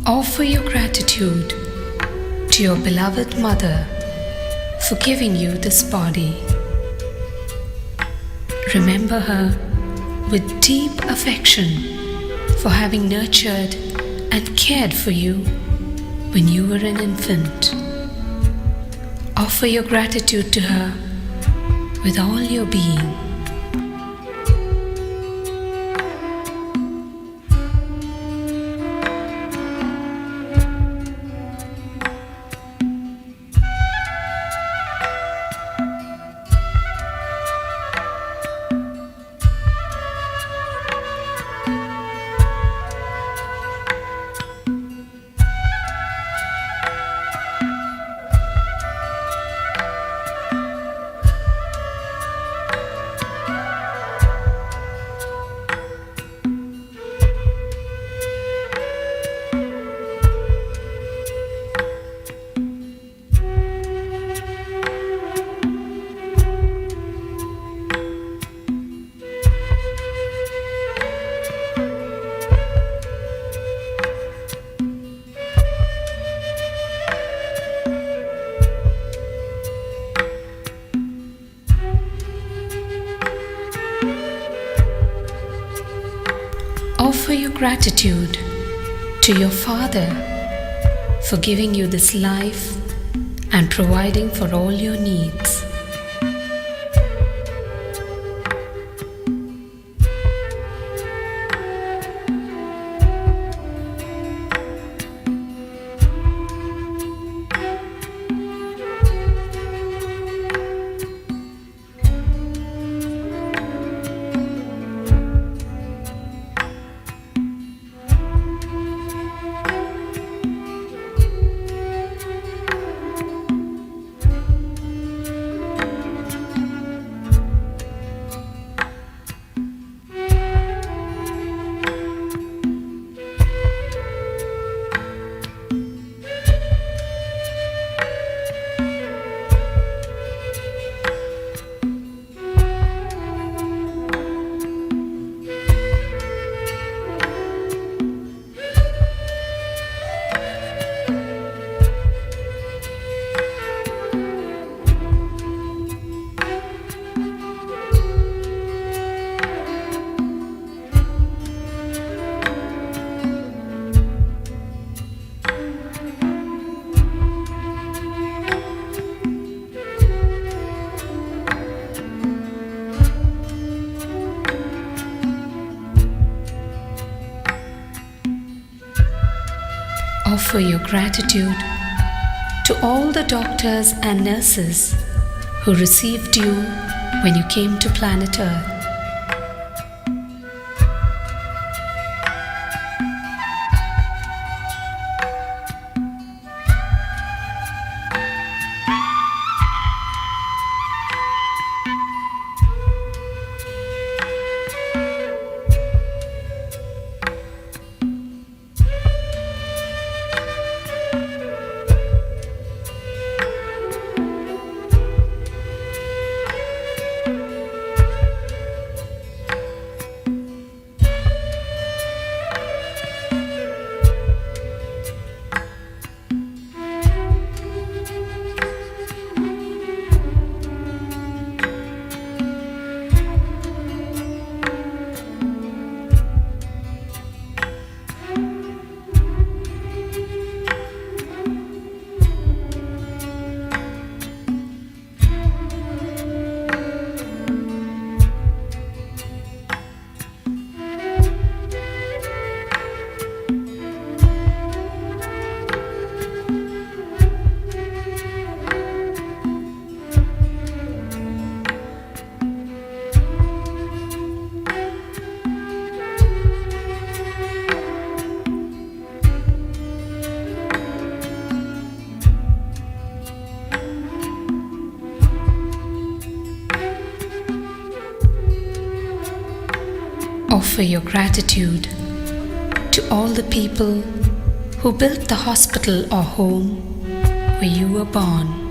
Offer your gratitude to your beloved mother for giving you this body. Remember her with deep affection for having nurtured and cared for you when you were an infant. Offer your gratitude to her with all your being. Offer your gratitude to your father for giving you this life and providing for all your needs. Offer your gratitude to all the doctors and nurses who received you when you came to planet Earth. Offer your gratitude to all the people who built the hospital or home where you were born.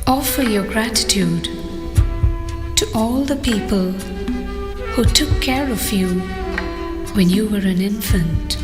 Offer your gratitude to all the people who took care of you when you were an infant.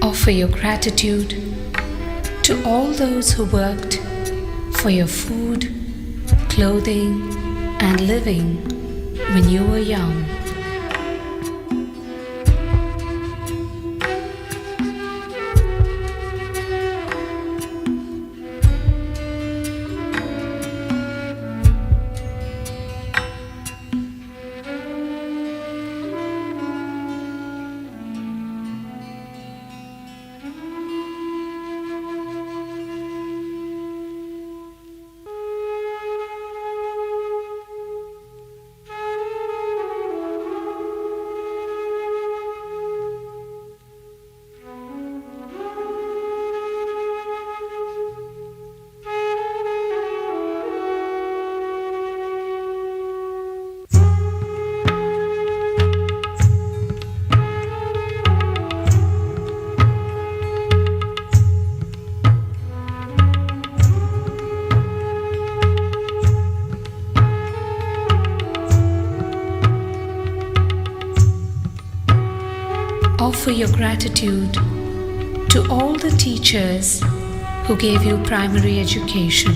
Offer your gratitude to all those who worked for your food, clothing, and living when you were young. Offer your gratitude to all the teachers who gave you primary education.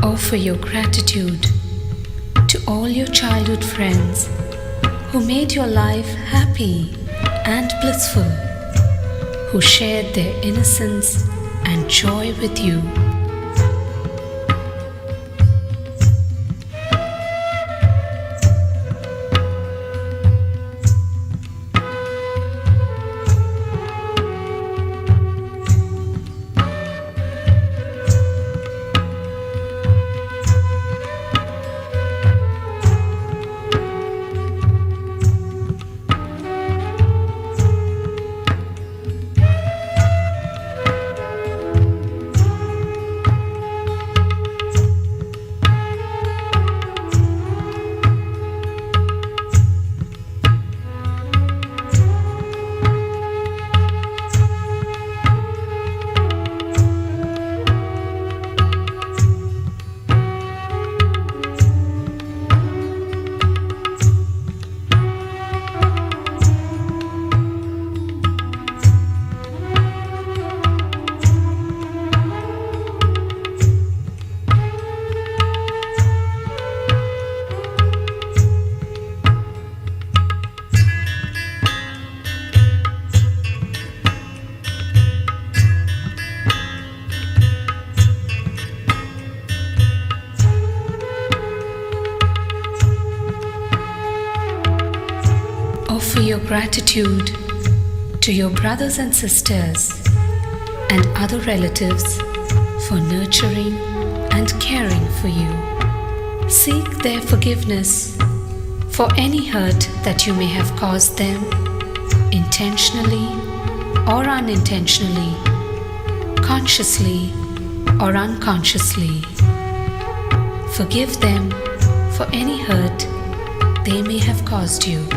Offer your gratitude to all your childhood friends who made your life happy and blissful, who shared their innocence and joy with you. Offer your gratitude to your brothers and sisters and other relatives for nurturing and caring for you. Seek their forgiveness for any hurt that you may have caused them, intentionally or unintentionally, consciously or unconsciously. Forgive them for any hurt they may have caused you.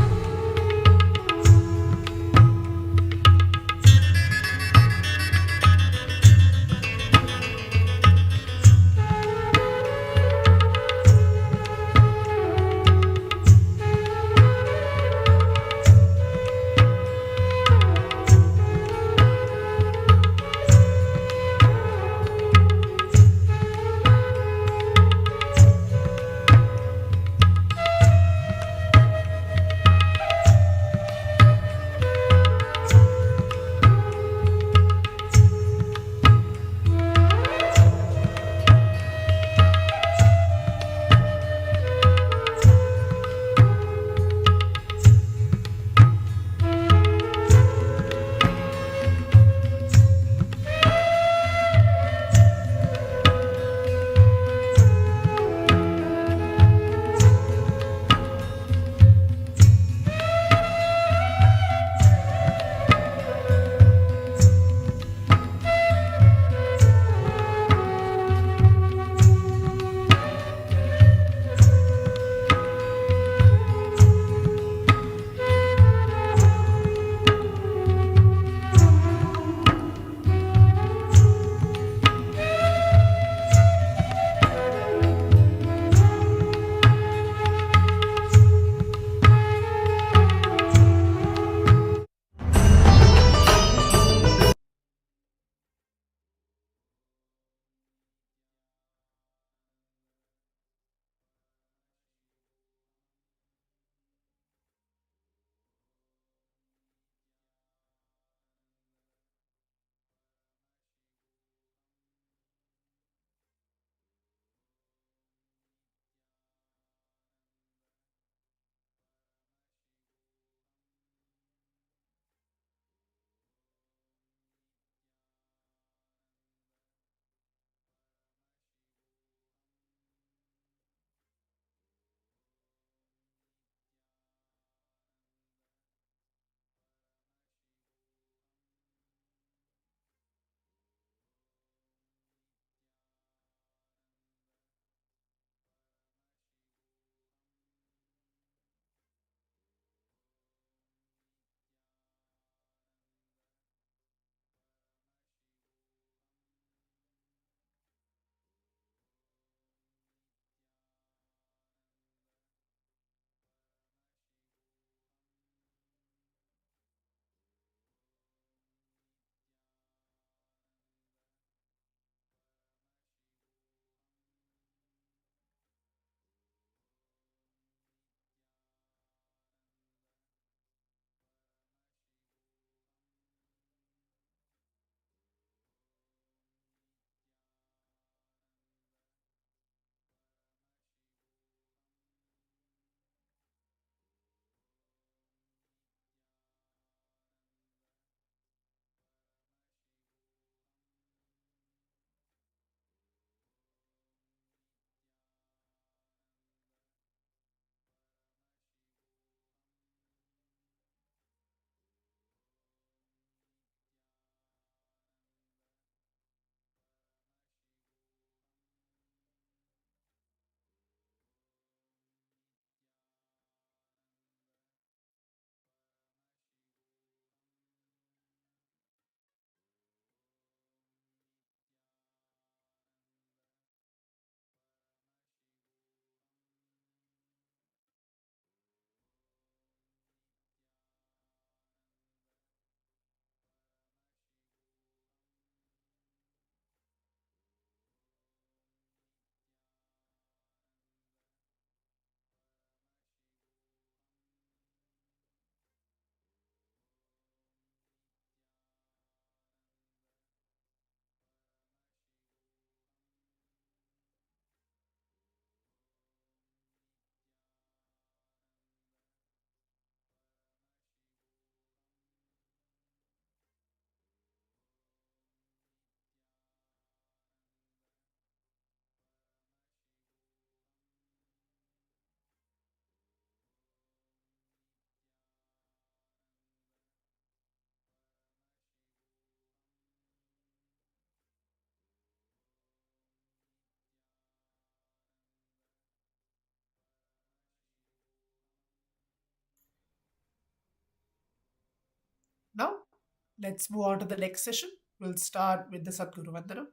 Let's move on to the next session. We'll start with the Sadguru Vandanam.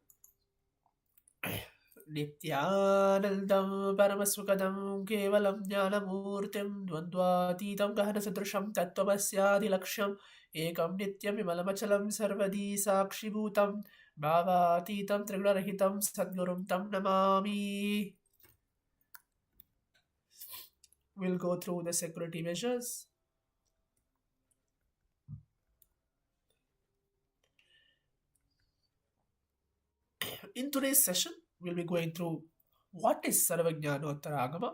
Nithyanandam Paramasukadam Kevalam Jnanamurtim Dvandvatitam Gahanasadrusham Tattvamasyadilaksham Ekam Nityam Vimalamachalam Sarvadi Sakshibhutam Bhavatitam Trigunarahitam Sadgurum Tam Namami. We'll go through the security measures. In today's session, we'll be going through what is Sarvajnatva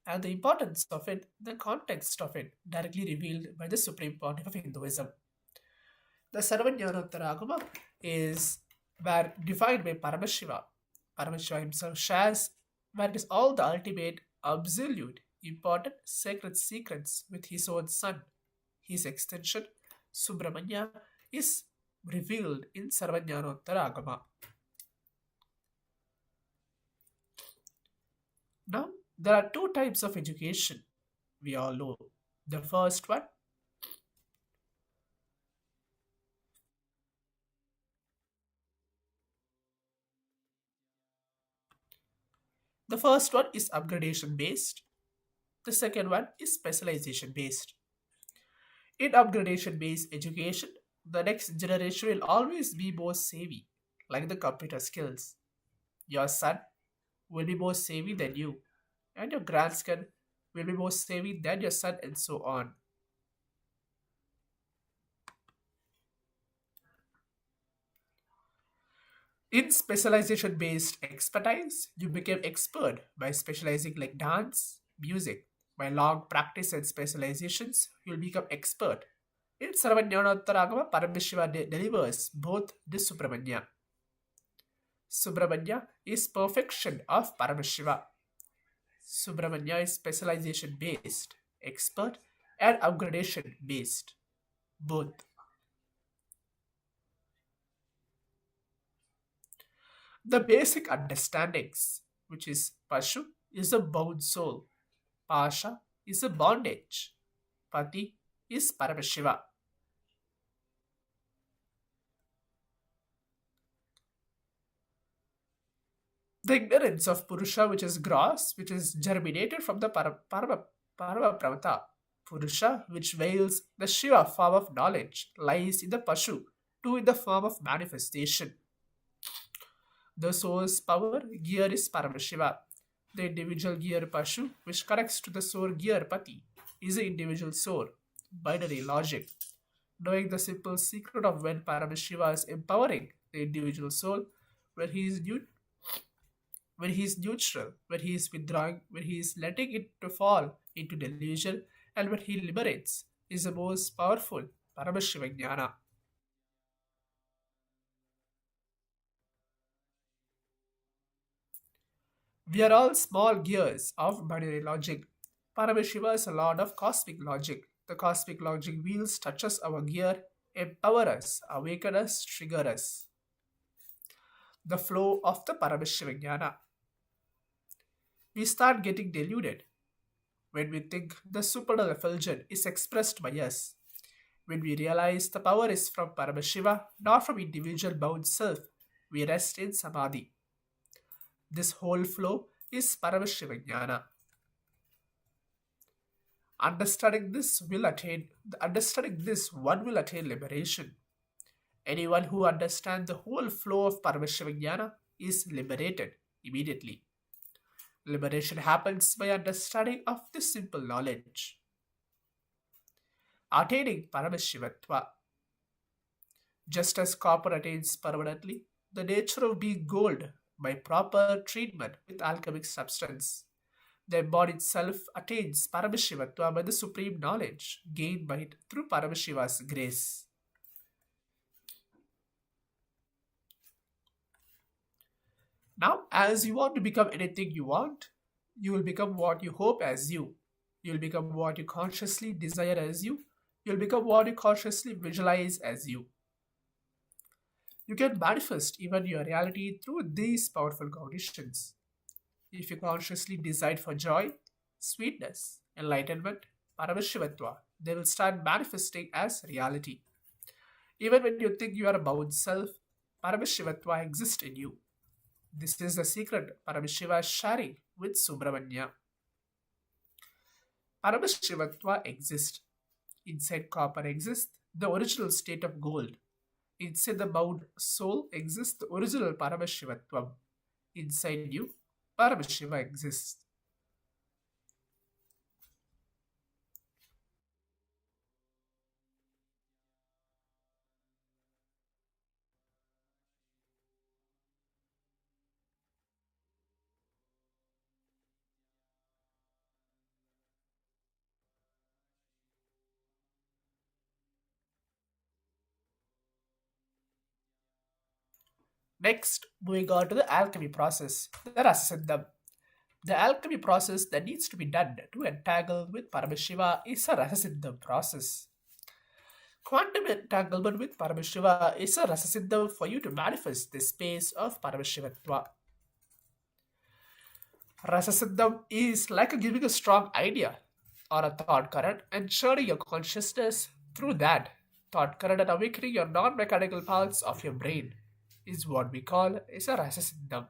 and the importance of it, the context of it, directly revealed by the Supreme Pontiff of Hinduism. The Sarvajnatva is where defined by Paramashiva. Paramashiva himself shares where it is all the ultimate, absolute, important, sacred secrets with his own son. His extension, Subramanya, is revealed in Sarvajnatva. Now, there are two types of education we all know. The first one is upgradation based. The second one is specialization based. In upgradation based education, the next generation will always be more savvy, like the computer skills. Your son will be more savvy than you, and your grandson will be more savvy than your son, and so on. In specialization-based expertise, you become expert by specializing like dance, music. By long practice and specializations, you'll become expert. In Sarvajnatva, Paramashiva delivers both the Subramanya. Subramanya is perfection of Paramashiva. Subramanya is specialization based, expert, and upgradation based, both. The basic understandings, which is Pashu, is a bound soul, Pasha is a bondage, Pati is Paramashiva. The ignorance of Purusha, which is gross, which is germinated from the Parapravata. Purusha, which veils the Shiva form of knowledge, lies in the Pashu, too in the form of manifestation. The source power gear is Paramashiva. The individual gear Pashu, which connects to the soul gear Pati, is the individual soul. Binary logic. Knowing the simple secret of when Paramashiva is empowering the individual soul, when he is neutral, when he is withdrawing, when he is letting it to fall into delusion, and when he liberates, is the most powerful Paramashiva Jnana. We are all small gears of binary logic. Paramashiva is a lord of cosmic logic. The cosmic logic wheels touches our gear, empower us, awaken us, trigger us. The flow of the Paramashiva Jnana. We start getting deluded when we think the supernal effulgence is expressed by us. When we realize the power is from Paramashiva, not from individual bound self, we rest in Samadhi. This whole flow is Paramashiva Jnana. Understanding this, one will attain liberation. Anyone who understands the whole flow of Paramashiva Jnana is liberated immediately. Liberation happens by understanding of this simple knowledge. Attaining Paramashivatva. Just as copper attains permanently the nature of being gold by proper treatment with alchemic substance, the embodied self attains Paramashivatva by the supreme knowledge gained by it through Paramashiva's grace. Now, as you want to become anything you want, you will become what you hope as you. You will become what you consciously desire as you. You will become what you consciously visualize as you. You can manifest even your reality through these powerful conditions. If you consciously decide for joy, sweetness, enlightenment, Paramashivatva, they will start manifesting as reality. Even when you think you are a bound self, Paramashivatva exists in you. This is the secret Paramashiva is sharing with Subramanya. Paramashivatva exists. Inside copper exists the original state of gold. Inside the bound soul exists the original Paramashivatvam. Inside you, Paramashiva exists. Next, moving on to the alchemy process, the Rasasiddham. The alchemy process that needs to be done to entangle with Paramashiva is a Rasasiddham process. Quantum entanglement with Paramashiva is a Rasasiddham for you to manifest the space of Paramashivatva. Rasasiddham is like giving a strong idea or a thought current and churning your consciousness through that thought current and awakening your non-mechanical parts of your brain is what we call is a Rasasiddham.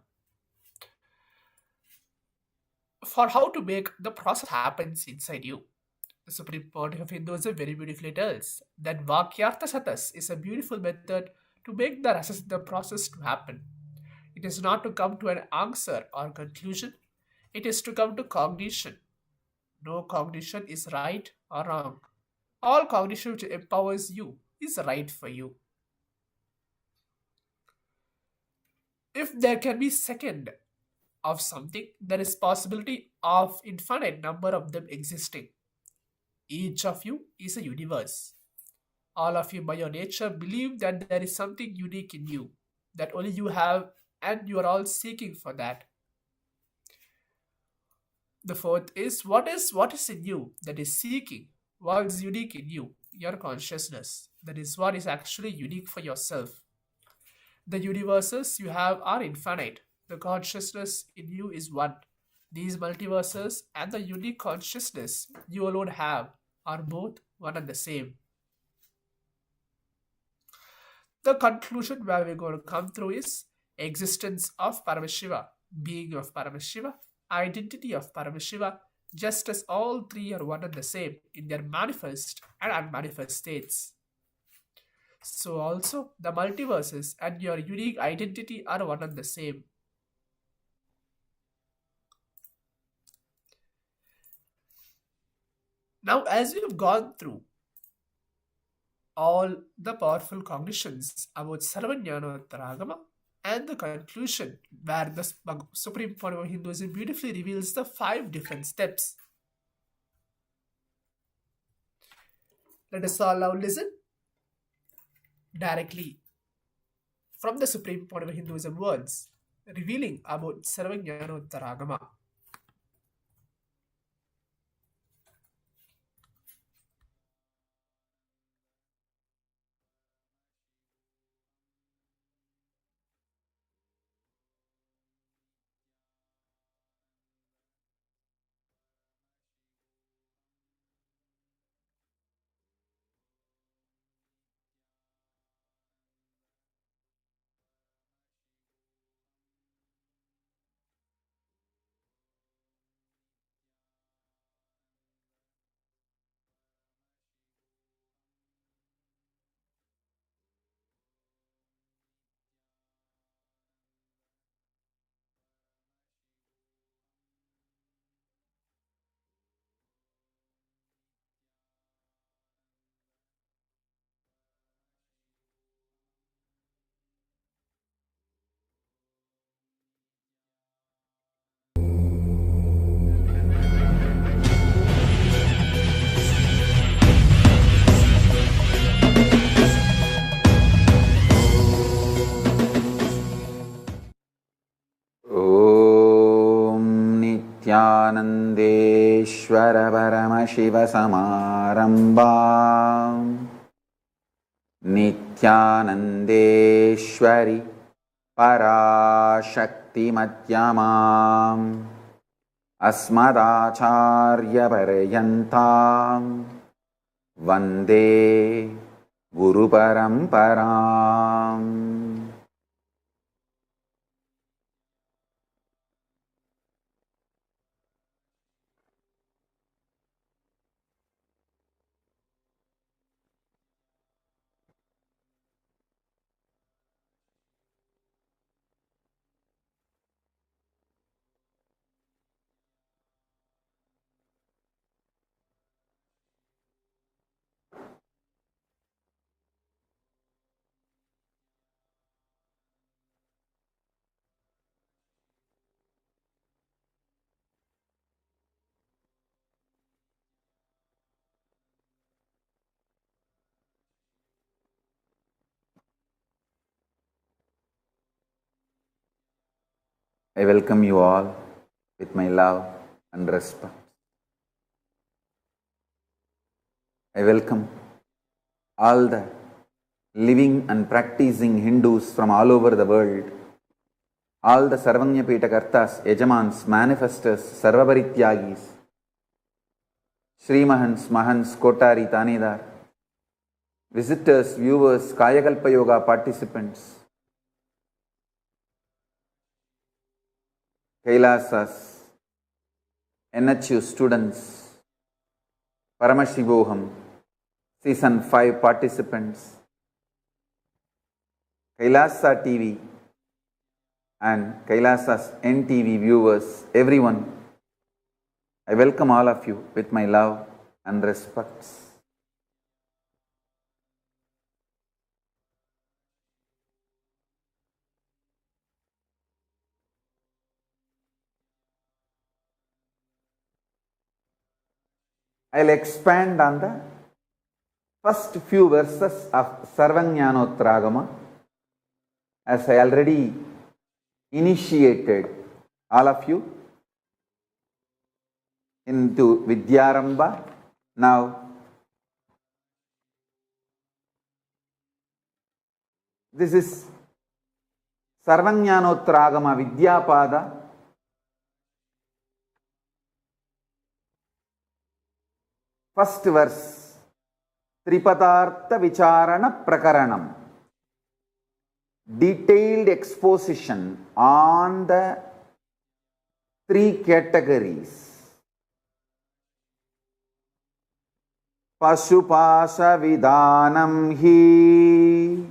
For how to make the process happens inside you, the Supreme Pontiff of Hinduism very beautifully tells that Vakyartha Satas is a beautiful method to make the Rasasiddham process to happen. It is not to come to an answer or conclusion, it is to come to cognition. No cognition is right or wrong. All cognition which empowers you is right for you. If there can be second of something, there is possibility of infinite number of them existing. Each of you is a universe. All of you by your nature believe that there is something unique in you, that only you have, and you are all seeking for that. The fourth is what is in you that is seeking, what is unique in you, your consciousness. That is what is actually unique for yourself. The universes you have are infinite. The consciousness in you is one. These multiverses and the unique consciousness you alone have are both one and the same. The conclusion where we're going to come through is existence of Paramashiva, being of Paramashiva, identity of Paramashiva, just as all three are one and the same in their manifest and unmanifest states. So also the multiverses and your unique identity are one and the same. Now, as we have gone through all the powerful cognitions about Sarvajnatva and the conclusion where the Supreme Pontiff of Hinduism beautifully reveals the 5 different steps. Let us all now listen directly from the Supreme Pontiff of Hinduism words revealing about Sarvajnatva. Nithyanandeshwara Paramashiva Samarambham Nithyanandeshwari Parashakti Madhyamam Asmadacharya Paryantam Vande Guru Paramparam. I welcome you all with my love and respect. I welcome all the living and practicing Hindus from all over the world, all the Sarvajnapita Kartas, Yajamans, Manifestors, Sarvabarityagis, Srimahans, Mahans, Kotari, Tanedar, visitors, viewers, Kayakalpa Yoga participants, KAILASAs, NHU students, Paramashivoham, Season 5 participants, KAILASA TV and KAILASA's NTV viewers, everyone, I welcome all of you with my love and respects. I'll expand on the first few verses of Sarvajnanottragama, as I already initiated all of you into Vidyarambha. Now, this is Sarvajnanottragama Vidyapada. First verse, Tripadartha Vicharana Prakaranam. Detailed exposition on the three categories. Pashupasha Vidanam Hi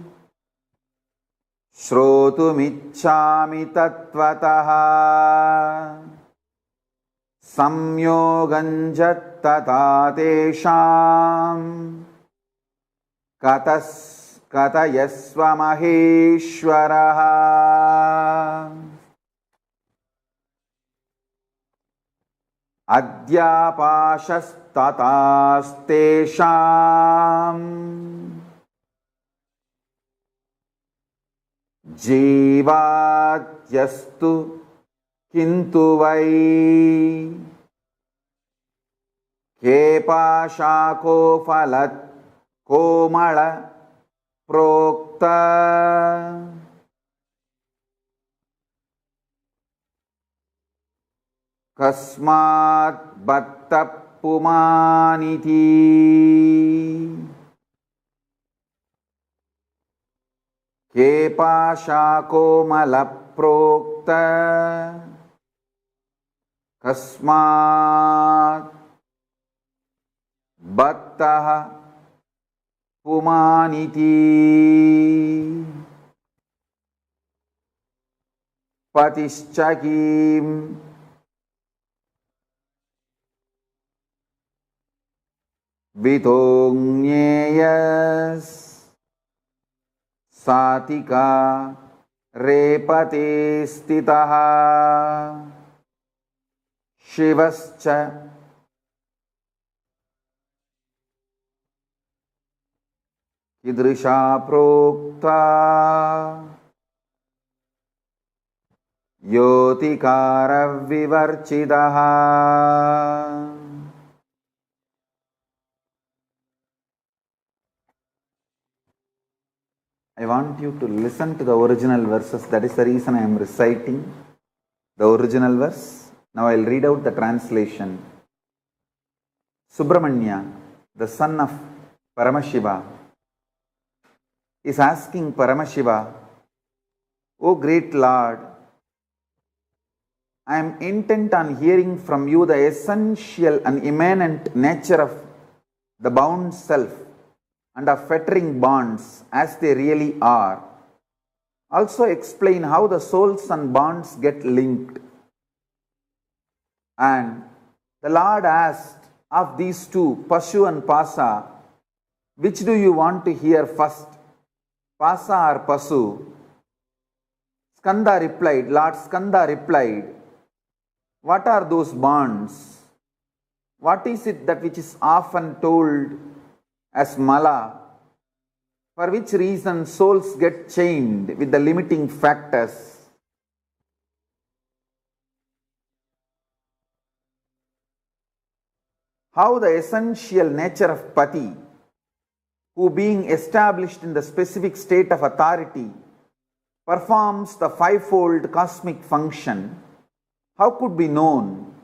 Shrotumichchami Tattvataha Samyoganjat Tatesham Katayasva Maheshwaraha Adyapashastataastesham Jivatyastu Kintu vai Kepashako Falat Komala Prokta Kasmat Bhattapumaniti Kepashako Malaprokta Kasmat Bhattaha Pumaniti Patischakim Vitonyeyas Satika Repate Stitaha Shivascha Idrisha Prokta Yotikara Vivarchidaha. I want you to listen to the original verses. That is the reason I am reciting the original verse. Now I will read out the translation. Subramanya, the son of Paramashiva, is asking Paramashiva, O great Lord, I am intent on hearing from you the essential and immanent nature of the bound self and of fettering bonds as they really are. Also explain how the souls and bonds get linked. And the Lord asked, of these two, Pashu and Pasa, which do you want to hear first, Pasa or Pasu? Skanda replied, Lord Skanda replied, what are those bonds? What is it that which is often told as Mala, for which reason souls get chained with the limiting factors? How the essential nature of Pati, who being established in the specific state of authority, performs the fivefold cosmic function, how could be known?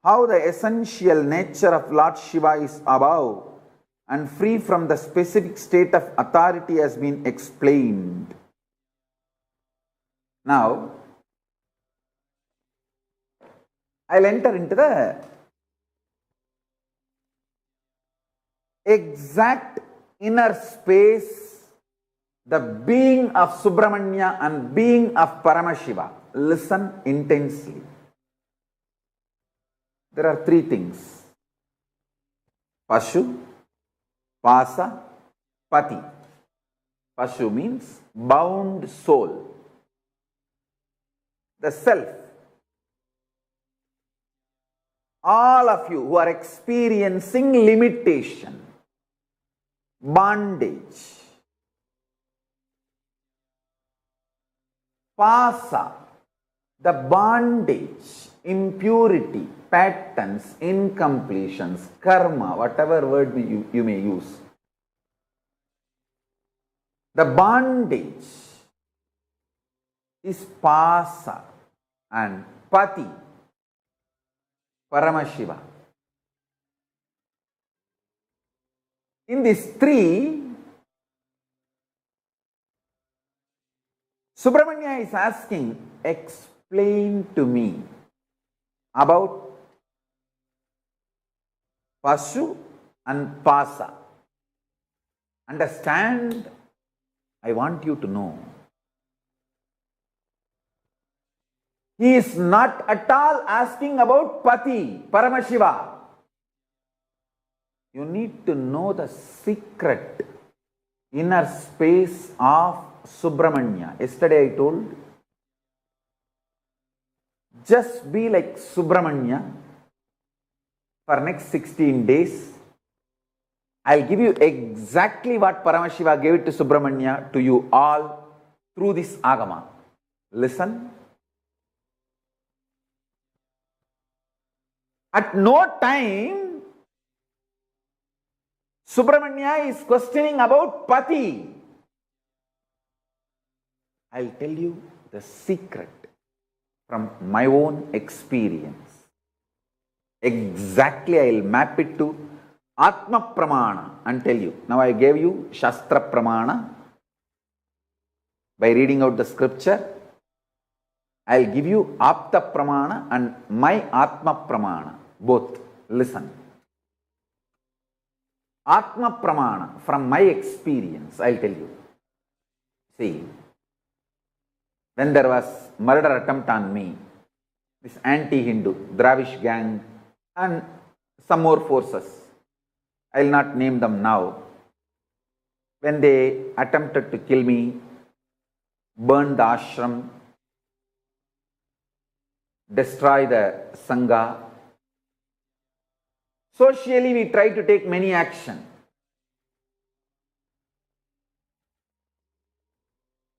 How the essential nature of Lord Shiva is above and free from the specific state of authority has been explained. Now, I'll enter into the exact inner space, the being of Subramanya and being of Paramashiva. Listen intensely. There are three things: Pashu, Pasa, Pati. Pashu means bound soul, the self. All of you who are experiencing limitation, bondage. Pasa, the bondage, impurity, patterns, incompletions, karma, whatever word you may use. The bondage is Pasa, and Pati, Paramashiva. In these three, Subramanya is asking, explain to me about Pashu and Pasa. Understand, I want you to know. He is not at all asking about Pati, Paramashiva. You need to know the secret inner space of Subramanya. Yesterday I told, just be like Subramanya for next 16 days. I'll give you exactly what Paramashiva gave it to Subramanya to you all through this Agama. Listen. At no time Subramanya is questioning about Pati. I'll tell you the secret from my own experience. Exactly, I'll map it to Atma Pramana and tell you. Now I gave you Shastra Pramana by reading out the scripture. I'll give you Apta Pramana and my Atma Pramana. Both. Listen. Atma Pramana, from my experience, I'll tell you. See, when there was murder attempt on me, this anti-Hindu, Dravish gang and some more forces, I'll not name them now, when they attempted to kill me, burn the ashram, destroy the Sangha, socially we try to take many action.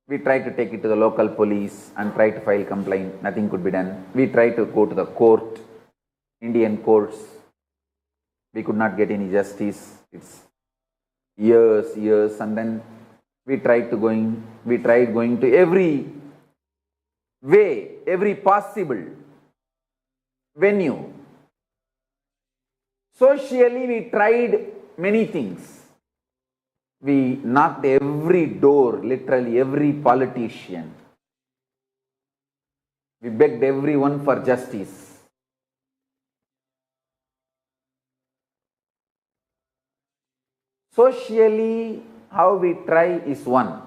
We try to take it to the local police and try to file complaint. Nothing could be done. We try to go to the court, Indian courts. We could not get any justice. It's years, and then we tried going to every way, every possible venue. Socially, we tried many things. We knocked every door, literally every politician. We begged everyone for justice. Socially, how we try is one.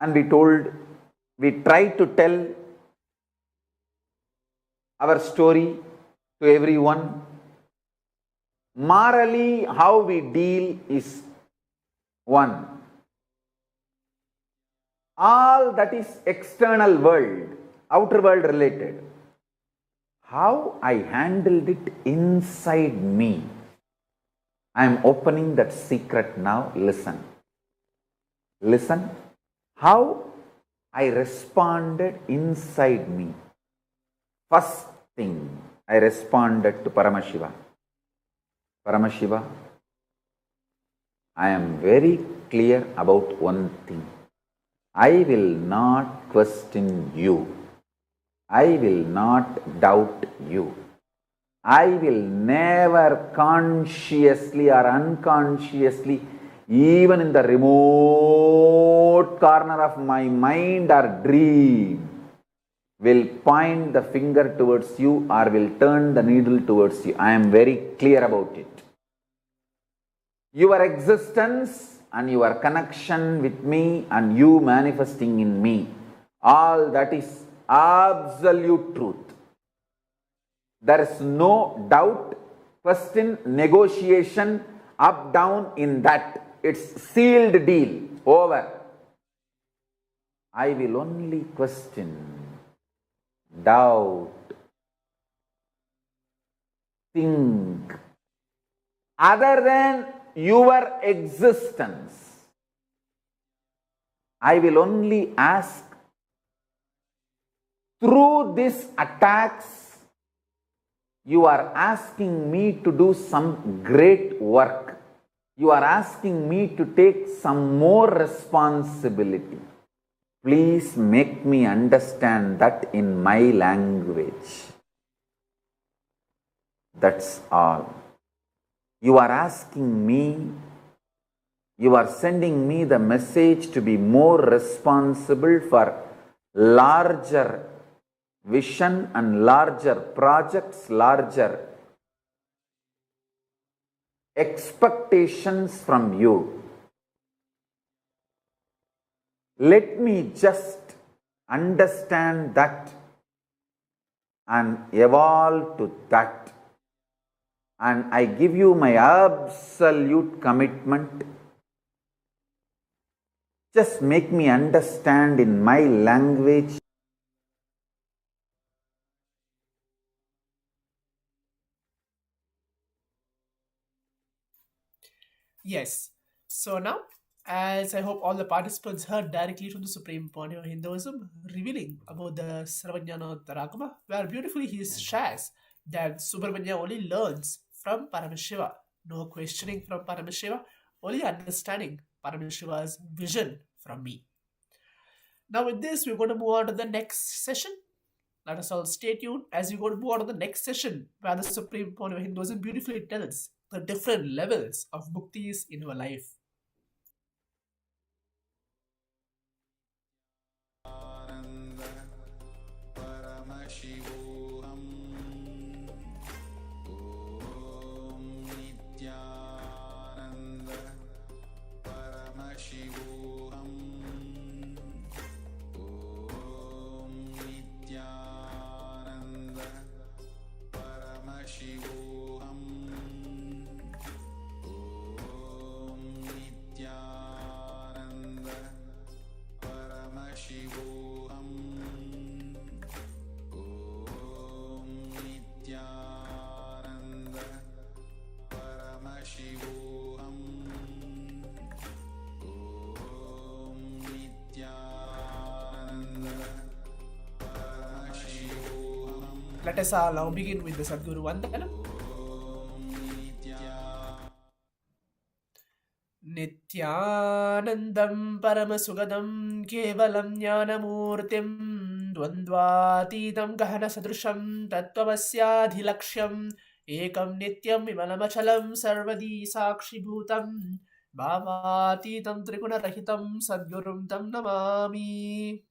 And we tried to tell our story to everyone. Morally, how we deal is one. All that is external world, outer world related. How I handled it inside me. I am opening that secret now. Listen. Listen. How I responded inside me. First thing, I responded to Paramashiva. Paramashiva, I am very clear about one thing. I will not question you. I will not doubt you. I will never consciously or unconsciously, even in the remote corner of my mind or dream, will point the finger towards you or will turn the needle towards you. I am very clear about it. Your existence and your connection with me and you manifesting in me, all that is absolute truth. There is no doubt, question, negotiation, up, down in that. It's sealed deal, over. I will only question, doubt, think, other than your existence. I will only ask, through these attacks, you are asking me to do some great work. You are asking me to take some more responsibility. Please make me understand that in my language. That's all. You are asking me, you are sending me the message to be more responsible for larger vision and larger projects, larger expectations from you. Let me just understand that and evolve to that. And I give you my absolute commitment. Just make me understand in my language. Yes. So now, as I hope all the participants heard directly from the Supreme Point of Hinduism, revealing about the Sarvajnatva, where beautifully he shares that Subramanya only learns from Paramashiva. No questioning from Paramashiva, only understanding Paramashiva's vision from me. Now with this, we're going to move on to the next session. Let us all stay tuned as we go to move on to the next session, where the Supreme Point of Hinduism beautifully tells the different levels of muktis in our life. Paramashivoham. Om Nithyananda Paramashivoham. Om Nithyananda Paramashivoham. Om Nithyananda Paramashivoham. Om Nithyananda Paramashivoham. Om Nithyananda Paramashivoham. Let us all now begin with the Sadguru Vandanam. Nithyanandam Paramasugadam Kevalam Jnanamurtim Dvandvatītam Gahana Sadrusham Tattvamasyadhilaksham Ekam nityam vimalamachalam sarvadi sakshibhutam bhavatitam trigunarahitam sadgurum tam namami.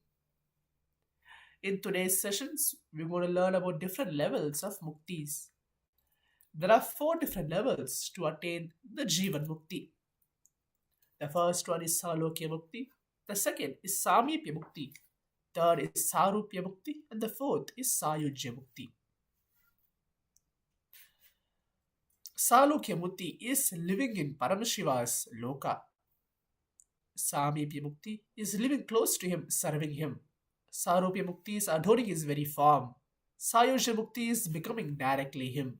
In today's sessions, we're going to learn about different levels of muktis. There are 4 different levels to attain the Jivan Mukti. The first one is Salokya Mukti. The second is Sameepya Mukti. Third is Sarupya Mukti. And the fourth is Sayujya Mukti. Salokya Mukti is living in Paramashiva's Loka. Sameepya Mukti is living close to him, serving him. Sarupya Mukti is adoring his very form. Sayujya Mukti is becoming directly him.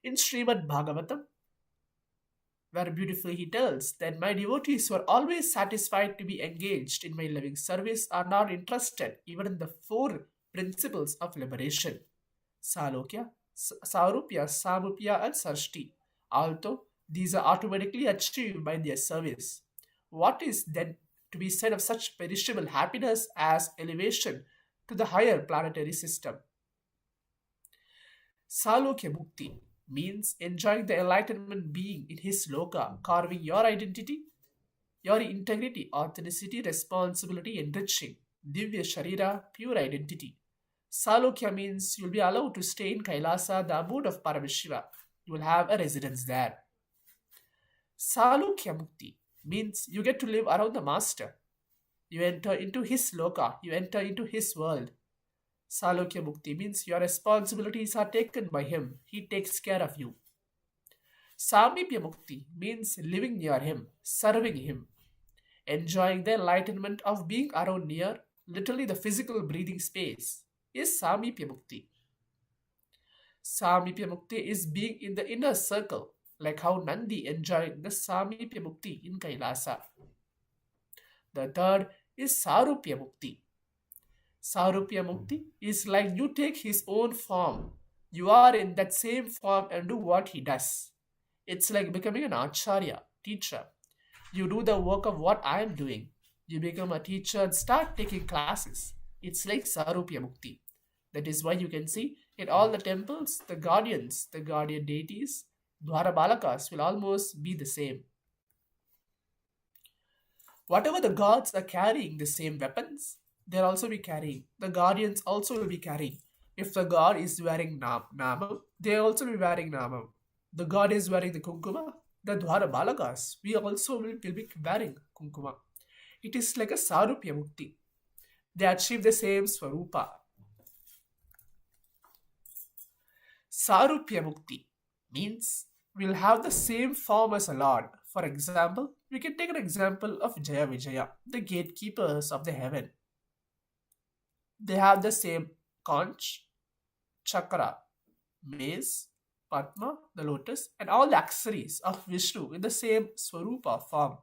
In Srimad Bhagavatam, where beautifully he tells that my devotees who are always satisfied to be engaged in my loving service are not interested even in the 4 principles of liberation: Salokya, Sarupya, Samupya and Sarshti. Although these are automatically achieved by their service, what is then to be said of such perishable happiness as elevation to the higher planetary system? Salokya Mukti means enjoying the enlightenment being in his loka, carving your identity, your integrity, authenticity, responsibility, enriching, divya sharira, pure identity. Salokya means you'll be allowed to stay in KAILASA, the abode of Paramashiva. You will have a residence there. Salokya Mukti means you get to live around the Master. You enter into his loka, you enter into his world. Salokya Mukti means your responsibilities are taken by him. He takes care of you. Sameepya Mukti means living near him, serving him, enjoying the enlightenment of being around near, literally the physical breathing space, is Sameepya Mukti. Sameepya Mukti is being in the inner circle, like how Nandi enjoyed the Sameepya Mukti in KAILASA. The third is Sarupya Mukti. Sarupya Mukti is like you take his own form. You are in that same form and do what he does. It's like becoming an acharya, teacher. You do the work of what I am doing. You become a teacher and start taking classes. It's like Sarupya Mukti. That is why you can see in all the temples, the guardian deities, Dwarabalakas will almost be the same. Whatever the gods are carrying the same weapons, they'll also be carrying. The guardians also will be carrying. If the god is wearing Namam, they'll also be wearing Namam. The god is wearing the Kunkuma, the Dwara Balakas, we also will be wearing Kunkuma. It is like a Sarupya Mukti. They achieve the same Swarupa. Sarupya Mukti means we'll have the same form as a Lord. For example, we can take an example of Jaya Vijaya, the gatekeepers of the heaven. They have the same conch, chakra, mace, Padma, the lotus, and all the accessories of Vishnu in the same Swarupa form.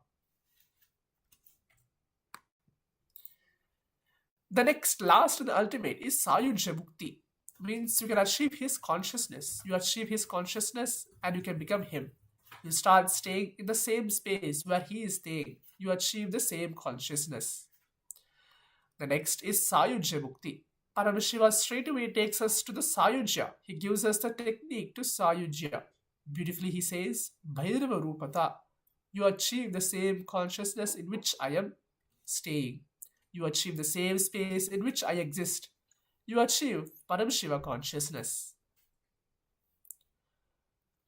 The next, last and ultimate is Sayujya Mukti. Means you can achieve his consciousness. You achieve his consciousness and you can become him. You start staying in the same space where he is staying. You achieve the same consciousness. The next is Sayujya Mukti. Paramashiva straight away takes us to the Sayujya. He gives us the technique to Sayujya. Beautifully he says, Bhairava Rupata. You achieve the same consciousness in which I am staying. You achieve the same space in which I exist. You achieve Paramashiva consciousness.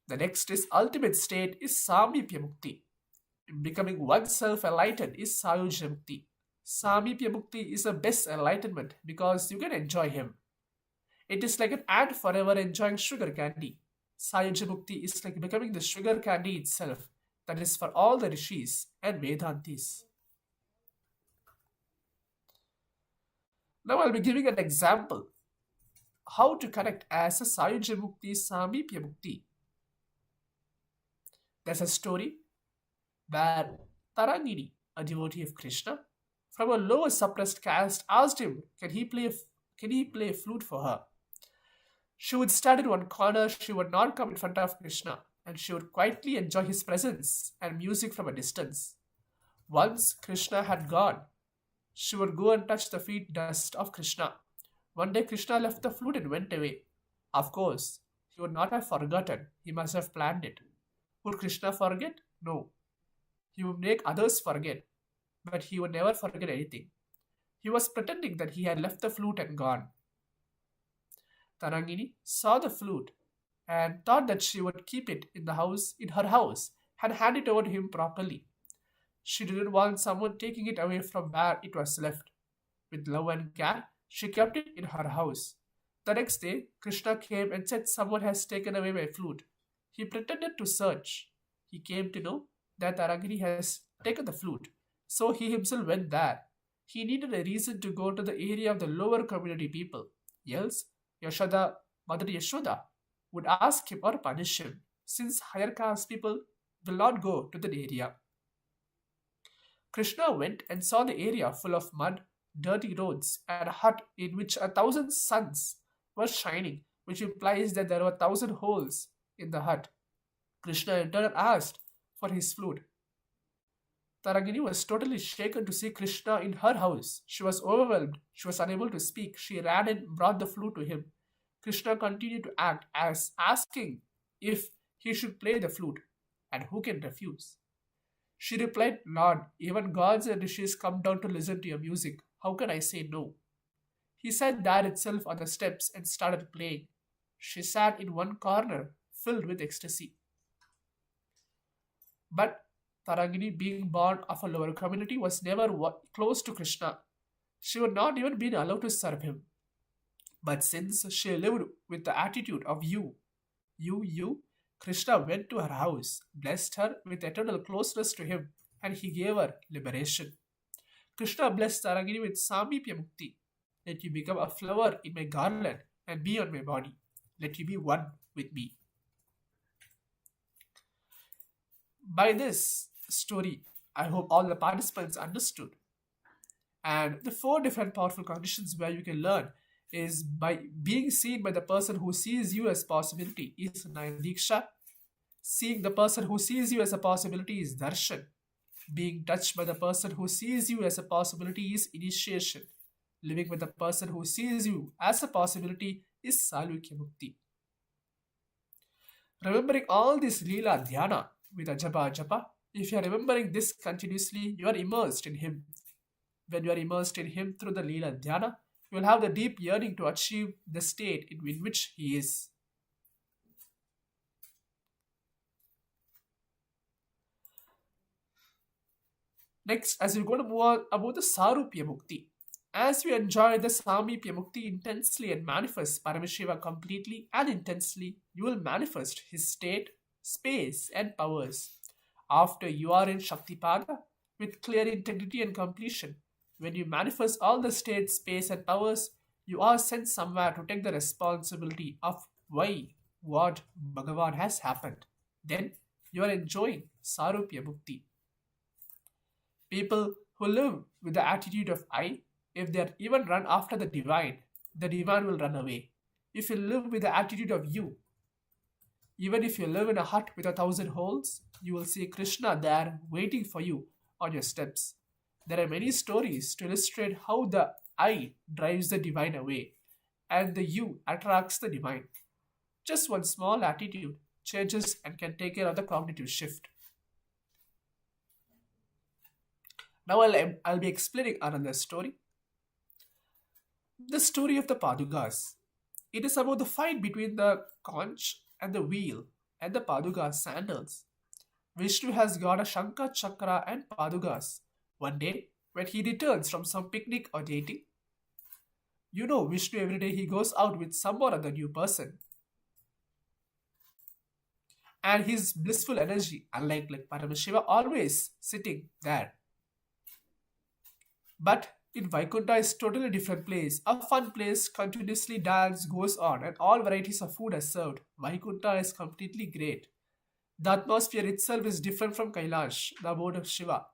The next is ultimate state is Sameepya Mukti. Becoming oneself enlightened is Sayujya Mukti. Sameepya Mukti is the best enlightenment because you can enjoy him. It is like an ant forever enjoying sugar candy. Sayujya Mukti is like becoming the sugar candy itself. That is for all the rishis and Vedantis. Now I'll be giving an example how to connect as a Sayujya Mukti, Sameepya Mukti. There's a story where Tarangini, a devotee of Krishna, from a lower suppressed caste, asked him, can he play a flute for her? She would stand in one corner, she would not come in front of Krishna, and she would quietly enjoy his presence and music from a distance. Once Krishna had gone, she would go and touch the feet dust of Krishna. One day Krishna left the flute and went away. Of course, he would not have forgotten. He must have planned it. Would Krishna forget? No. He would make others forget, but he would never forget anything. He was pretending that he had left the flute and gone. Tarangini saw the flute and thought that she would keep it in her house, and hand it over to him properly. She didn't want someone taking it away from where it was left. With love and care, she kept it in her house. The next day, Krishna came and said someone has taken away my flute. He pretended to search. He came to know that Tarangini has taken the flute, so he himself went there. He needed a reason to go to the area of the lower community people. Else, Mother Yashoda, would ask him or punish him, since higher caste people will not go to that area. Krishna went and saw the area full of mud, dirty roads, and a hut in which 1,000 suns were shining, which implies that there were 1,000 holes in the hut. Krishna entered and asked for his flute. Tarangini was totally shaken to see Krishna in her house. She was overwhelmed. She was unable to speak. She ran and brought the flute to him. Krishna continued to act as asking if he should play the flute, and who can refuse? She replied, Lord, even gods and rishis come down to listen to your music. How can I say no? He sat there itself on the steps and started playing. She sat in one corner, filled with ecstasy. But Tarangini, being born of a lower community, was never close to Krishna. She would not even be allowed to serve him. But since she lived with the attitude of you, Krishna went to her house, blessed her with eternal closeness to him, and he gave her liberation. Krishna blessed Tarangini with Sameepya Mukti. Let you become a flower in my garland and be on my body. Let you be one with me. By this story, I hope all the participants understood. And the 4 different powerful conditions where you can learn is by being seen by the person who sees you as possibility is Nayadiksha. Seeing the person who sees you as a possibility is Darshan. Being touched by the person who sees you as a possibility is initiation. Living with the person who sees you as a possibility is Salukya Mukti. Remembering all this Leela Dhyana with a japa, if you are remembering this continuously, you are immersed in him. When you are immersed in him through the Leela Dhyana, you will have the deep yearning to achieve the state in which he is. Next, as we're going to move on about the Sarupya Mukti. As we enjoy the Sameepya Mukti intensely and manifest Paramashiva completely and intensely, you will manifest his state, space, and powers. After you are in Shaktipada with clear integrity and completion, when you manifest all the state, space, and powers, you are sent somewhere to take the responsibility of what Bhagavan has happened. Then you are enjoying Sarupya Mukti. People who live with the attitude of I, if they even run after the divine will run away. If you live with the attitude of you, even if you live in a hut with 1,000 holes, you will see Krishna there waiting for you on your steps. There are many stories to illustrate how the I drives the divine away and the you attracts the divine. Just one small attitude changes and can take care of the cognitive shift. Now I'll be explaining another story. The story of the Padukas. It is about the fight between the conch and the wheel and the Paduka sandals. Vishnu has got a Shankha, Chakra and Padukas. One day, when he returns from some picnic or dating, Vishnu every day he goes out with someone other new person. And his blissful energy, unlike Paramashiva, always sitting there. But in Vaikuntha is totally different place. A fun place, continuously dance goes on and all varieties of food are served. Vaikuntha is completely great. The atmosphere itself is different from Kailash, the abode of Shiva,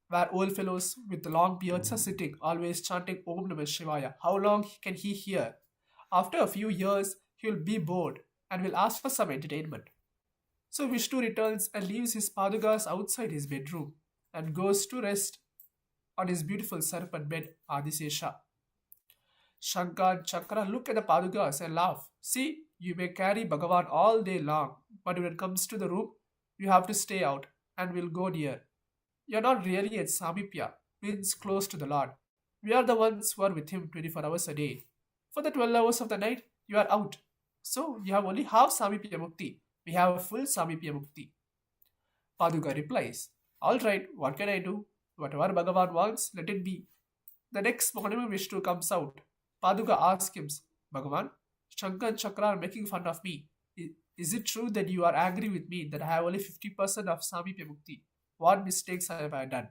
where old fellows with long beards are sitting, always chanting Om Namah Shivaya. How long can he hear? After a few years, he will be bored and will ask for some entertainment. So Vishnu returns and leaves his Padukas outside his bedroom and goes to rest on his beautiful serpent bed, Adisesha. Shankar and Chakra look at the Padukas and laugh. See, you may carry Bhagavan all day long, but when it comes to the room, you have to stay out and will go near. You are not really at Sameepya, means close to the Lord. We are the ones who are with Him 24 hours a day. For the 12 hours of the night, you are out. So, you have only half Sameepya Mukti. We have full Sameepya Mukti. Paduka replies, Alright, what can I do? Whatever Bhagavan wants, let it be. The next morning, Vishnu comes out. Paduka asks him, Bhagavan, Shankar and Chakra are making fun of me. Is it true that you are angry with me that I have only 50% of Sameepya Mukti? What mistakes have I done?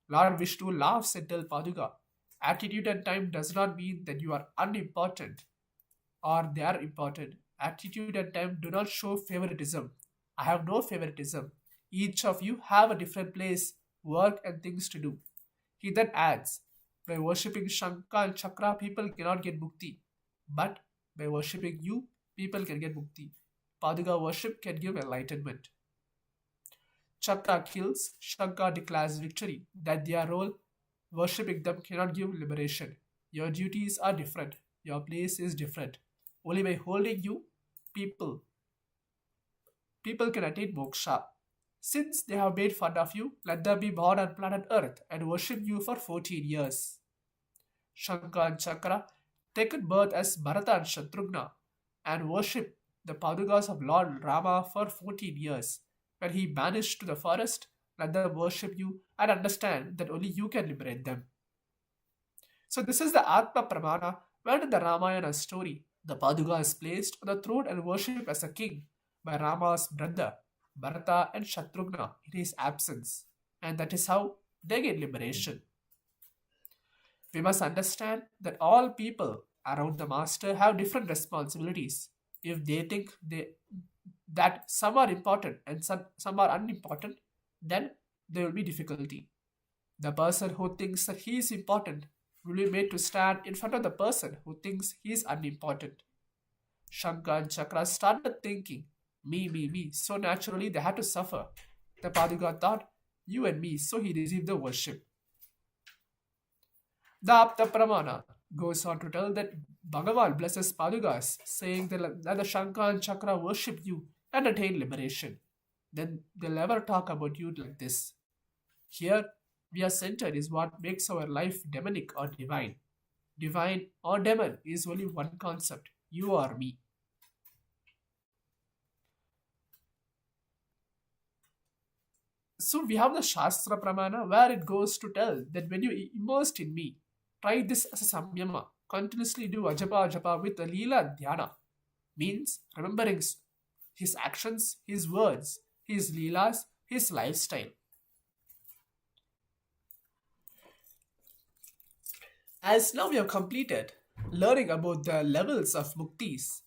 Lord Vishnu laughs and tells Paduka, attitude and time does not mean that you are unimportant or they are important. Attitude and time do not show favoritism. I have no favoritism. Each of you have a different place, work and things to do. He then adds, by worshipping Shankar and Chakra, people cannot get mukti. But by worshipping you, people can get mukti. Paduka worship can give enlightenment. Chakra kills, Shankar declares victory, that their role, worshipping them, cannot give liberation. Your duties are different. Your place is different. Only by holding you, people can attain moksha. Since they have made fun of you, let them be born on planet Earth and worship you for 14 years. Shankar and Chakra taken birth as Bharata and Shatrughna and worship the Padukas of Lord Rama for 14 years. When he vanished to the forest, let them worship you and understand that only you can liberate them. So this is the Atma Pramana, where in the Ramayana story, the Paduka is placed on the throne and worshipped as a king by Rama's brother, Bharata and Shatrughna in his absence. And that is how they get liberation. We must understand that all people around the Master have different responsibilities. If they think that some are important and some are unimportant, then there will be difficulty. The person who thinks that he is important will be made to stand in front of the person who thinks he is unimportant. Shankar and Chakra started thinking, me, so naturally they had to suffer. The Paduka thought, you and me, so he received the worship. The Apta Pramana goes on to tell that Bhagavan blesses Padukas, saying that the Shankar and Chakra worship you and attain liberation. Then they'll never talk about you like this. Here, we are centered is what makes our life demonic or divine. Divine or demon is only one concept, you or me. So we have the Shastra Pramana where it goes to tell that when you immersed in me, try this as a samyama, continuously do ajapa with a lila dhyana, means remembering his actions, his words, his leelas, his lifestyle. As now we have completed learning about the levels of muktis,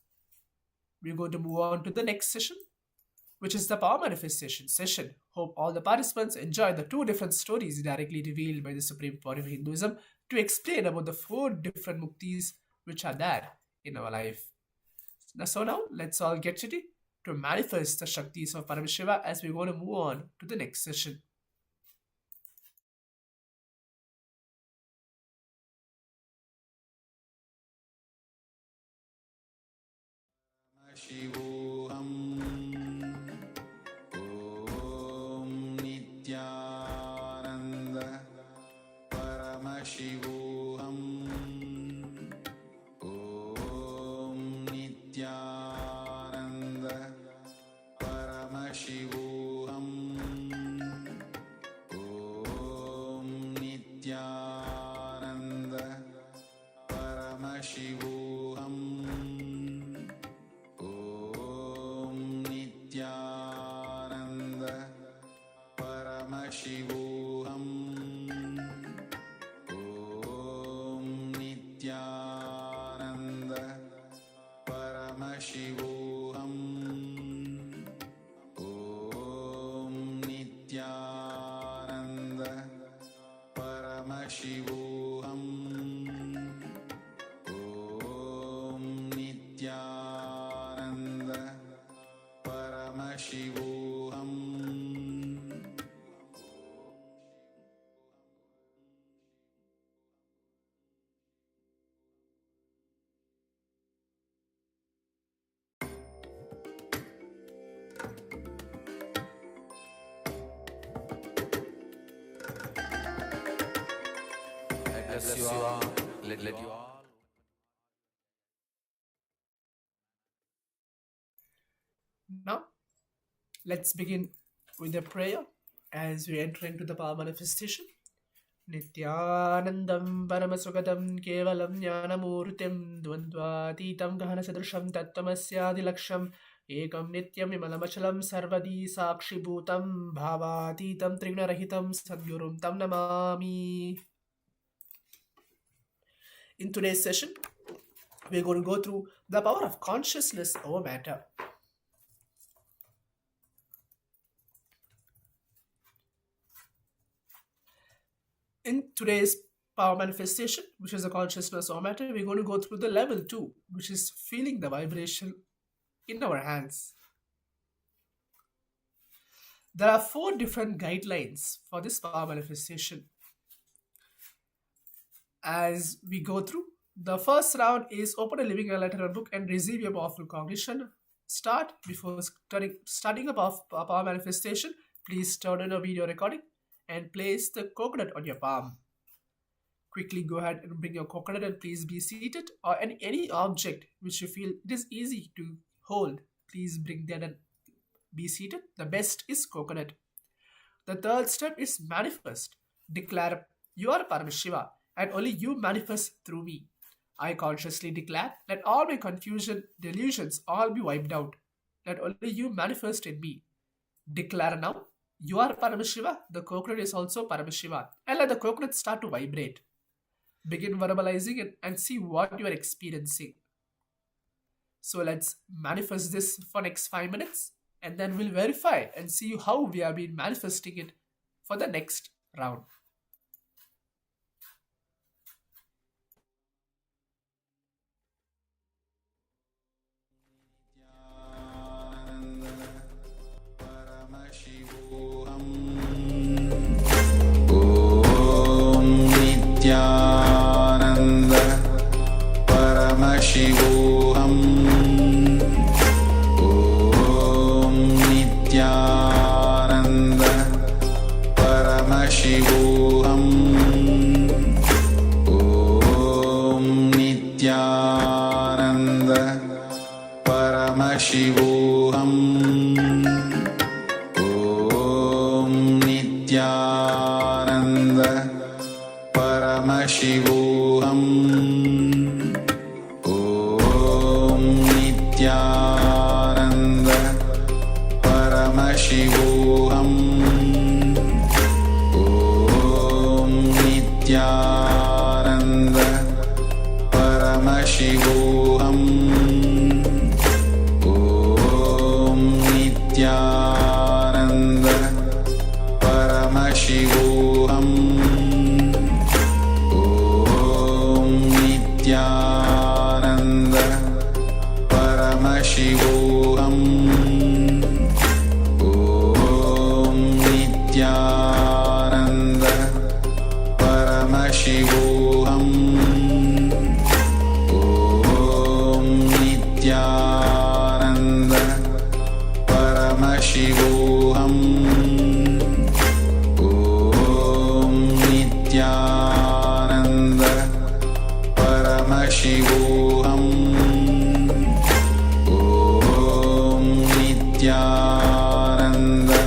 we're going to move on to the next session, which is the power manifestation session. Hope all the participants enjoy the 2 different stories directly revealed by the Supreme Body of Hinduism to explain about the 4 different muktis which are there in our life. So now let's all get ready to manifest the Shaktis of Paramashiva as we're going to move on to the next session. Paramashivoham. Om Nithyananda Paramashivoham. Om Nithyananda Paramashivoham. Om Nithyananda Paramashivoham. Nithyananda Paramashivoham. Om Nithyananda Paramashivoham. Om Nithyananda Paramashivoham. Om Nithyananda Paramashivoham. bless you all. Let you all. Now, let's begin with a prayer as we enter into the power manifestation. Nithyanandam Paramasukadam Kevalam Jnanamurtim Dvandvatitam Gahanasadrusham Tattvamasyaadilaksham Ekam Nityam Vimalamachalam Sarvadi Sakshibhutam Bhavatitam Trigunarahitam Sadgurum Tam Namami. In today's session, we're going to go through the power of consciousness over matter. In today's power manifestation, which is the consciousness over matter, we're going to go through the level 2, which is feeling the vibration in our hands. There are 4 different guidelines for this power manifestation. As we go through, the first round is open a living enlightenment book and receive your powerful cognition. Before starting a power manifestation, please turn on a video recording and place the coconut on your palm. Quickly go ahead and bring your coconut and please be seated, or any object which you feel it is easy to hold. Please bring that and be seated. The best is coconut. The third step is manifest. Declare, you are Paramashiva and only you manifest through me. I consciously declare, let all my confusion, delusions all be wiped out. Let only you manifest in me. Declare now, you are Paramashiva, the coconut is also Paramashiva, and let the coconut start to vibrate. Begin verbalizing it and see what you are experiencing. So let's manifest this for next 5 minutes, and then we'll verify and see how we have been manifesting it for the next round. Nithyananda Paramashivoham. Om Nithyananda Paramashivoham. Om Nithyananda Paramashivoham. Om Nithyananda Paramashivoham. Om Nithyananda Paramashivoham. Om Nithyananda Paramashivoham. Om Nithyananda Paramashivoham. Nithyananda Paramashivoham. Om Nithyananda Paramashivoham. Om Nithyananda Paramashivoham. Om Nithyananda Paramashivoham. Om Nithyananda Paramashivoham. Om Nithyananda Paramashivoham. Om Nithyananda Paramashivoham. Nithyananda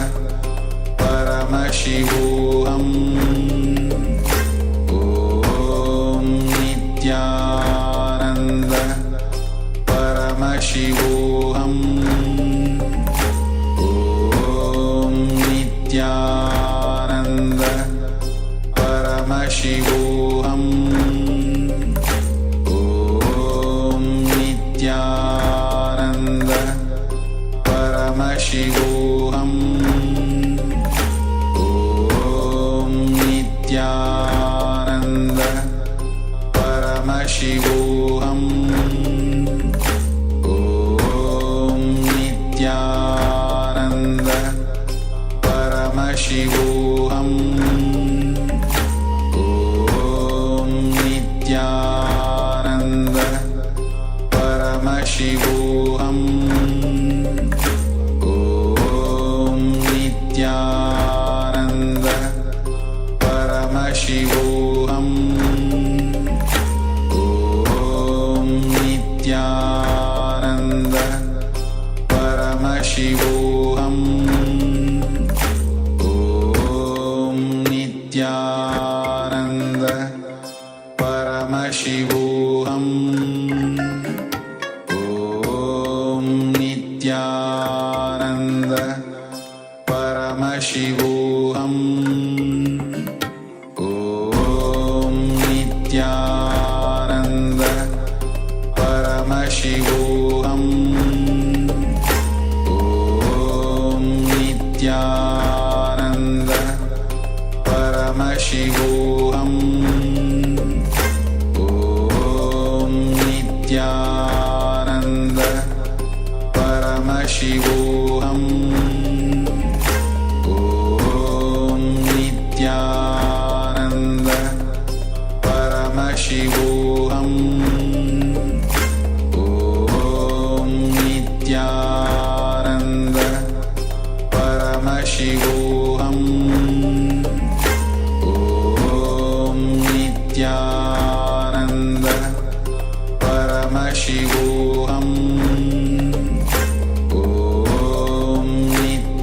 Paramashivoham. Om Nithyananda Paramashivoham. Om Nithyananda Paramashivoham. Om Nithyananda Paramashivoham. Om Nithyananda Paramashivoham. Nithyananda Paramashivoham. Om Nithyananda Paramashivoham. Om Nithyananda Paramashivoham. Om Nithyananda Paramashivoham. Om Nithyananda Paramashivoham. Om Nithyananda Paramashivoham. Om Nithyananda Paramashivoham. Om Nithyananda Paramashivoham. Om Nithyananda Paramashivoham. Om Nithyananda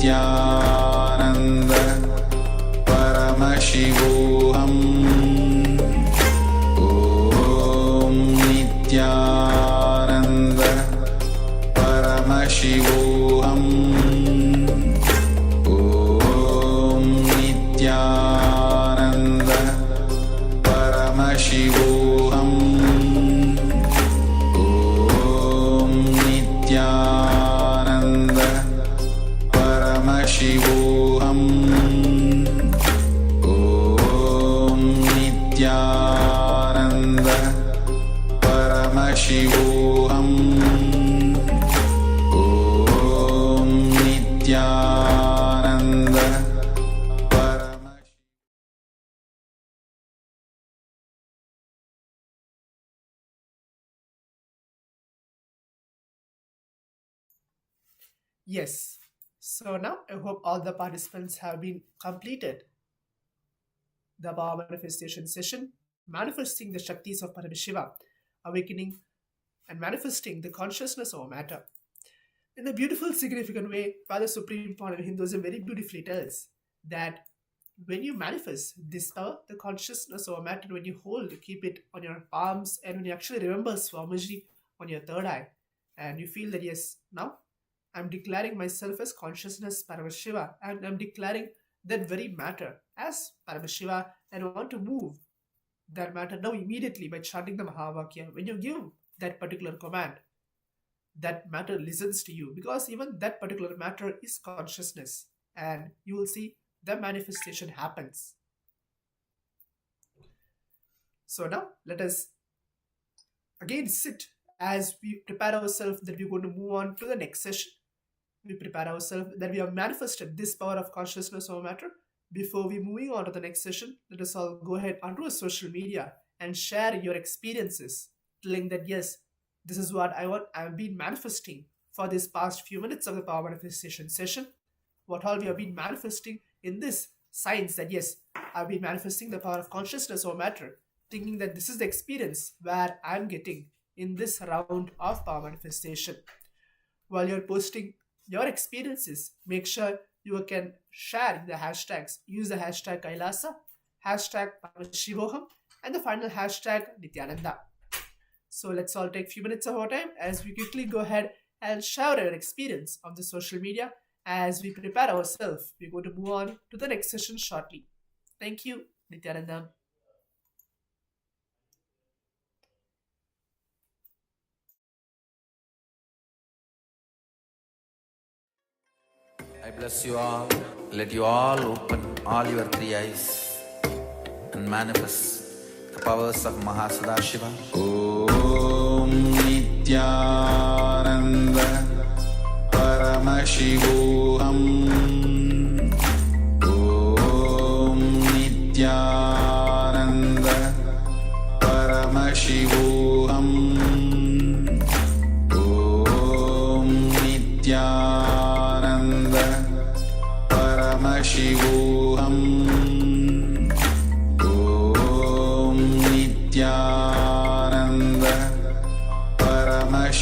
Paramashivoham. Om Nithyananda Paramashivoham. Om Nithyananda Paramashivoham. Om Nithyananda Paramashivoham. Om Nithyananda Paramashivoham. Om Nithyananda Paramashivoham. Yes. So now I hope all the participants have been completed the power manifestation session, manifesting the Shaktis of Paramashiva, awakening and manifesting the consciousness of matter. In a beautiful, significant way, Father Supreme Point of Hinduism very beautifully tells that when you manifest this power, the consciousness of matter, when you hold, keep it on your palms, and when you actually remember Swamiji on your third eye, and you feel that yes, now I'm declaring myself as consciousness Paramashiva, and I'm declaring that very matter as Paramashiva, and I want to move that matter now immediately by chanting the Mahavakya. When you give that particular command, that matter listens to you, because even that particular matter is consciousness, and you will see the manifestation happens. So now let us again sit as we prepare ourselves that we're going to move on to the next session. We prepare ourselves that we have manifested this power of consciousness over matter. Before we moving on to the next session, let us all go ahead onto our social media and share your experiences, telling that yes, this is what I've been manifesting for this past few minutes of the power manifestation session. What all we have been manifesting in this science, that yes, I've been manifesting the power of consciousness over matter, thinking that this is the experience where I'm getting in this round of power manifestation. While you're posting your experiences, make sure you can share the hashtags. Use the hashtag KAILASA, hashtag Paramashivoham, and the final hashtag Nithyananda. So let's all take a few minutes of our time as we quickly go ahead and share our experience on the social media. As we prepare ourselves, we're going to move on to the next session shortly. Thank you, Nithyanandam. I bless you all. Let you all open all your three eyes and manifest the powers of Mahasadashiva. Om Nithyananda Paramashivoham. Om Nithyananda Paramashivoham. Om Nithyananda Paramashivoham. Om Nithyananda Paramashivoham.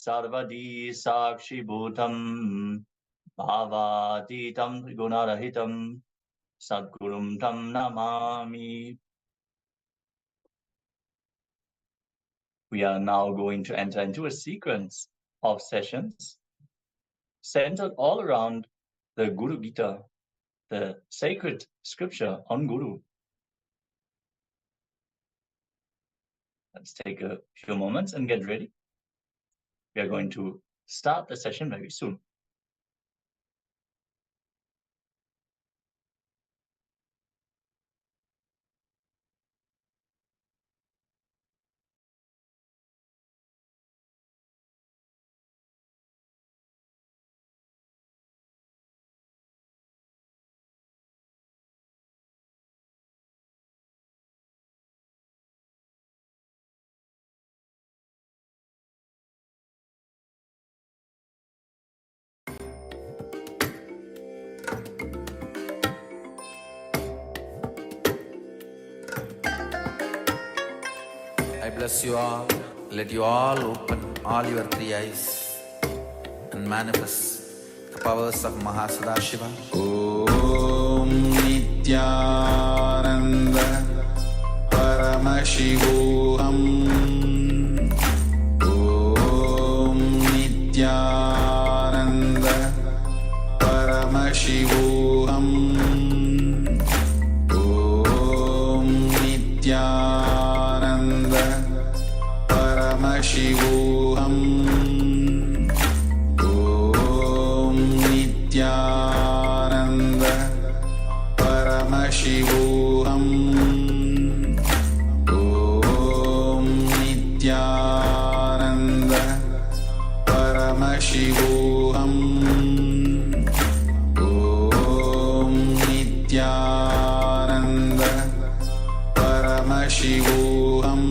Sarvadi Sakshi Bhutam Bhavatitam Gunarahitam Sadgurum Tam Namami. We are now going to enter into a sequence of sessions centered all around the Guru Gita, the sacred scripture on Guru. Let's take a few moments and get ready. We are going to start the session very soon. I bless you all. Let you all open all your three eyes and manifest the powers of Mahasada Om Nithyananda Paramashivoham. Om Nithyananda Paramashivoham. Om Nithyananda Paramashivoham. Om Nithyananda Paramashivoham. Om Nithyananda Paramashivoham. Om Nithyananda Paramashivoham. Om Nithyananda Paramashivoham. Om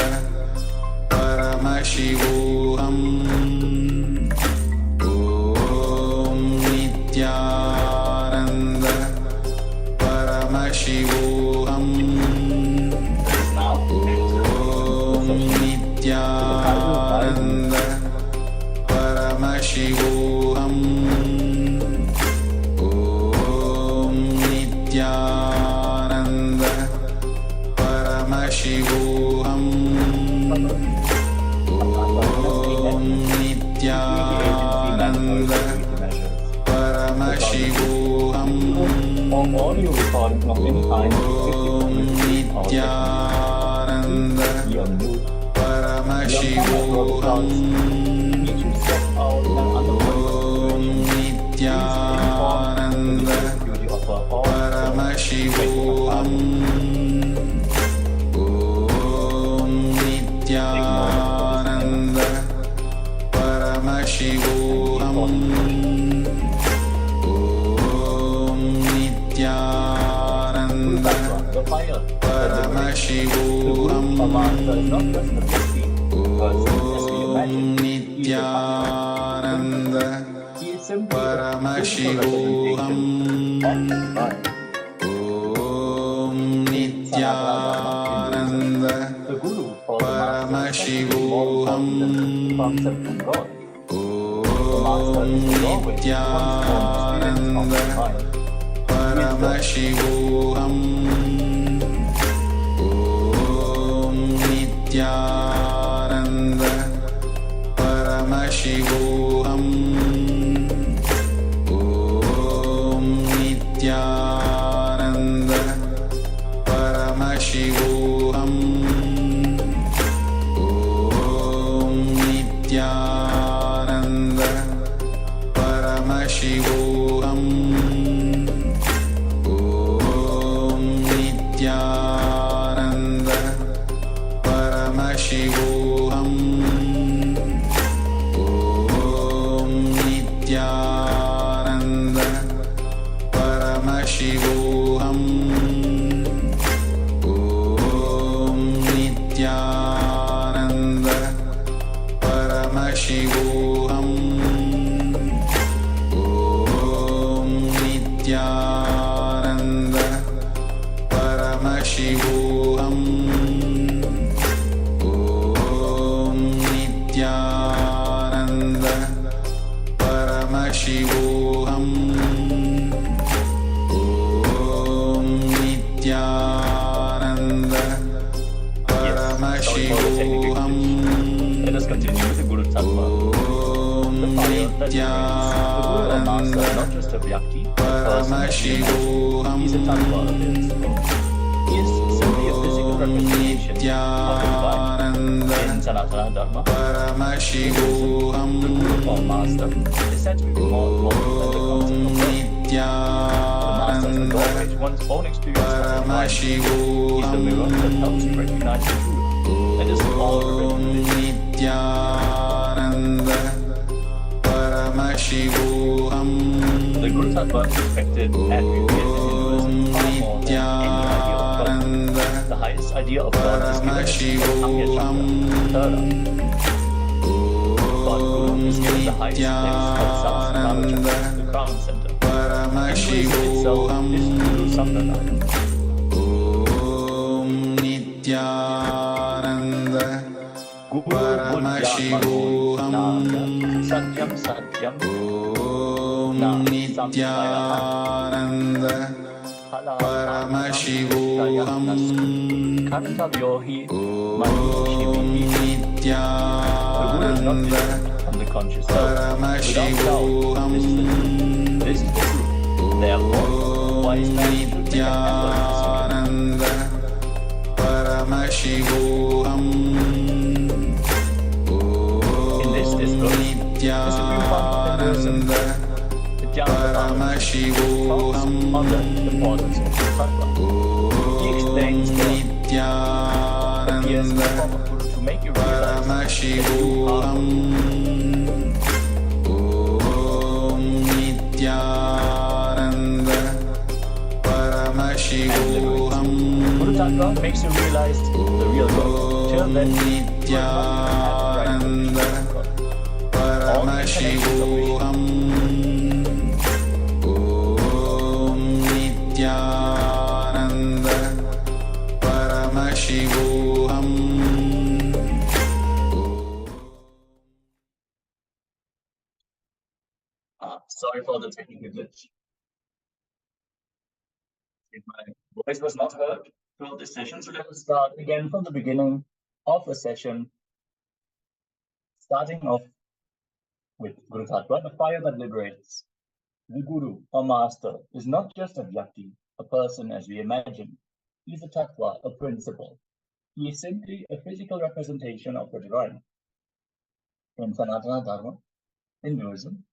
Nithyananda Paramashivoham. Om Nithyananda Paramashivoham. Om Nithyananda Paramashivoham. Om Nithyananda Paramashivoham. Om Nithyananda Paramashivoham. Audio recording of any kind is Om Nithyananda Paramashivoham. Om Nithyananda Paramashivoham. Om Nithyananda Paramashivoham. Om Nithyananda Paramashivoham. Om Nithyananda Paramashivoham. Om Nithyananda Paramashivoham. Om Nithyananda Paramashivoham. Om Nithyananda Paramashivoham. Om Nithyananda Paramashivoham. Om Nithyananda Paramashivoham. Om Nithyananda Paramashivoham. Om Nithyananda Paramashivoham. Om Nithyananda Paramashivoham. Nithyananda Paramashivoham. Om Nithyananda Paramashivoham. Om Nithyananda Paramashivoham. Let us continue with the Guru Tattva. The fire that remains. The Guru or Master is not just a Vyakti, a person, he's a Tattva, a principle. He is simply a physical representation of the divine. In Sanatana Dharma, the Guru or Master is said to be more important than the concept of God. The Master is the doorway to one's own experience of the divine. He's the mirror that helps you recognize the truth. Let us all remember this. Nithyananda Paramashivoham. The Guru Tattva is respected and revered in Hinduism far more than any idea of God. The highest idea of God is given as Sameepya Samādhi, the third eye. God Guru is given the highest place of Sarvajnatva, the crown center. Hinduism itself is Guru Sampradaya. Om Nithyananda Paramashivoham. Satyam Satyam Om Nithyananda Paramashivoham. Kartavyohi Om Nithyananda Nithyananda from the conscious self. Without doubt, Paramashivoham. this is the truth. Therefore, wise men should make an Nithyananda Paramashivoham. in this discourse. The Supreme Form of Hinduism, Nithyanandoham, talks on the importance of Guru Tattva. He explains that appears in the form of Guru to make you realize that you are Om Nithyananda Paramashivoham. Guru Tattva makes you realize the real God. Till then, Nithyananda Paramashivoham. Om Nithyananda Paramashivoham. Sorry for the technical glitch. If my voice was not heard throughout this session, so let us start again from the beginning of the session, starting off with Guru Tattva, the fire that liberates. The Guru or Master is not just a Vyakti, a person as we imagine. He is a Tattva, a principle. He is simply a physical representation of the divine. In Sanatana Dharma, Hinduism,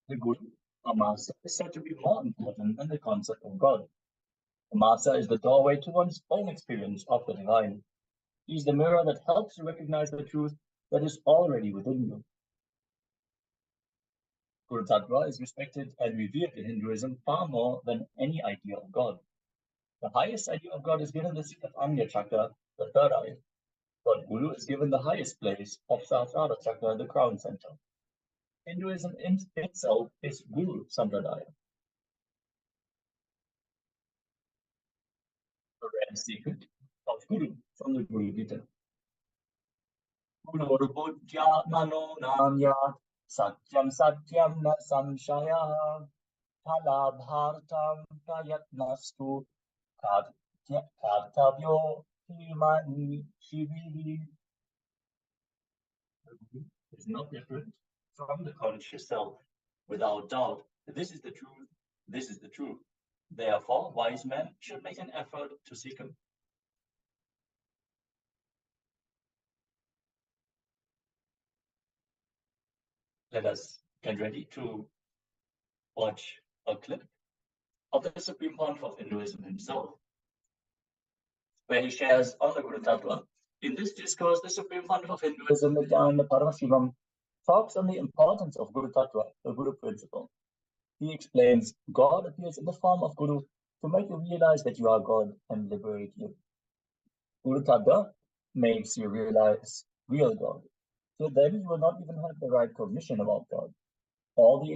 the Guru or Master is said to be more important than the concept of God. The Master is the doorway to one's own experience of the divine. He is the mirror that helps you recognize the truth that is already within you. Guru Tattva is respected and revered in Hinduism far more than any idea of God. The highest idea of God is given the seat of Anya Chakra, the third eye. God Guru is given the highest place of Sahasrara Chakra, the crown center. Hinduism in itself is Guru Sampradaya. The rare secret of Guru from the Guru Gita. Guru Budhya Mano Nanya Satyam Satyam Na Samshaya Phala Bhartam Prayatnastu Kartavyo Himani Shivihi. The Guru is not different from the conscious self. Without doubt, this is the truth, this is the truth. Therefore, wise men should make an effort to seek him. Let us get ready to watch a clip of the Supreme Pontiff of Hinduism himself, where he shares on the Guru Tattva. In this discourse, the Supreme Pontiff of Hinduism, Nithyananda Paramashivam, talks on the importance of Guru Tattva, the Guru principle. He explains God appears in the form of Guru to make you realize that you are God and liberate you. Guru Tattva makes you realize real God. So then you will not even have the right cognition about God. All the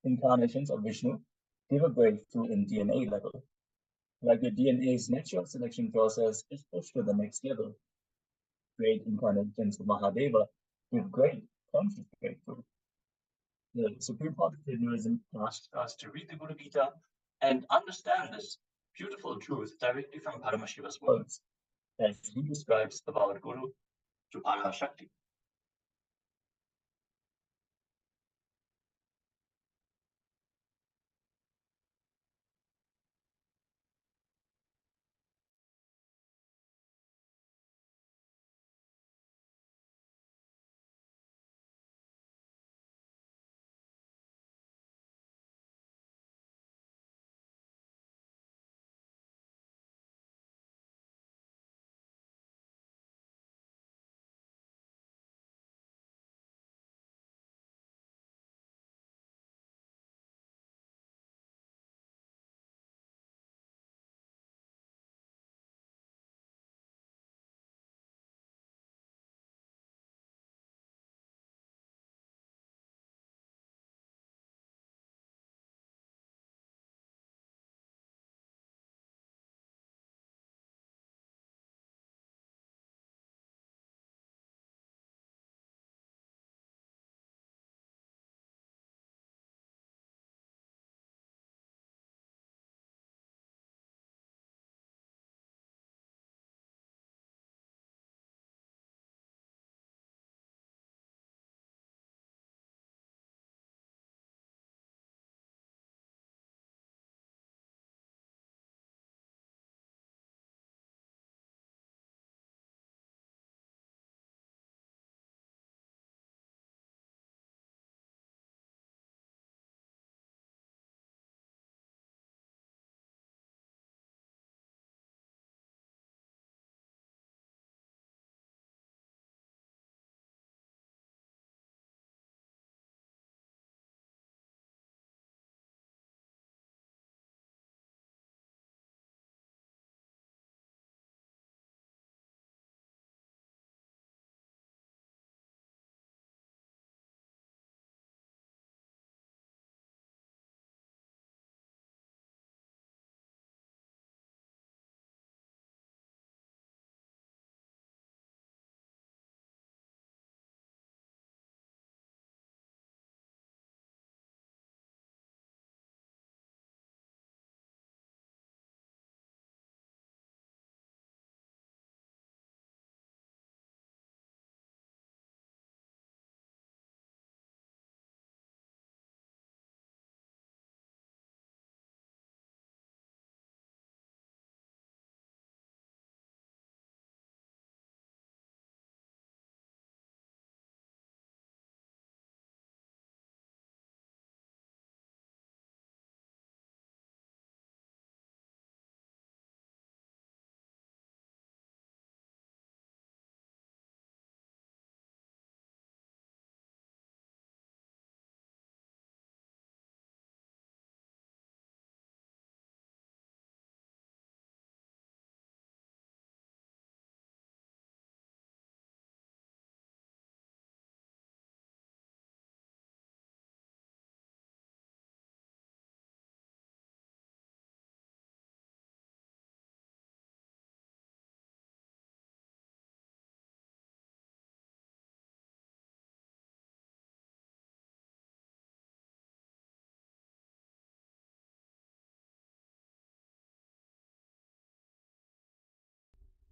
incarnations of Vishnu give a breakthrough in DNA level. Like your DNA's natural selection process is pushed to the next level. Great incarnations of Mahadeva give great conscious breakthrough. The Supreme Heart of Hinduism asks us to read the Guru Gita and understand this beautiful truth directly from Paramashiva's words, as he describes about Guru to Shakti.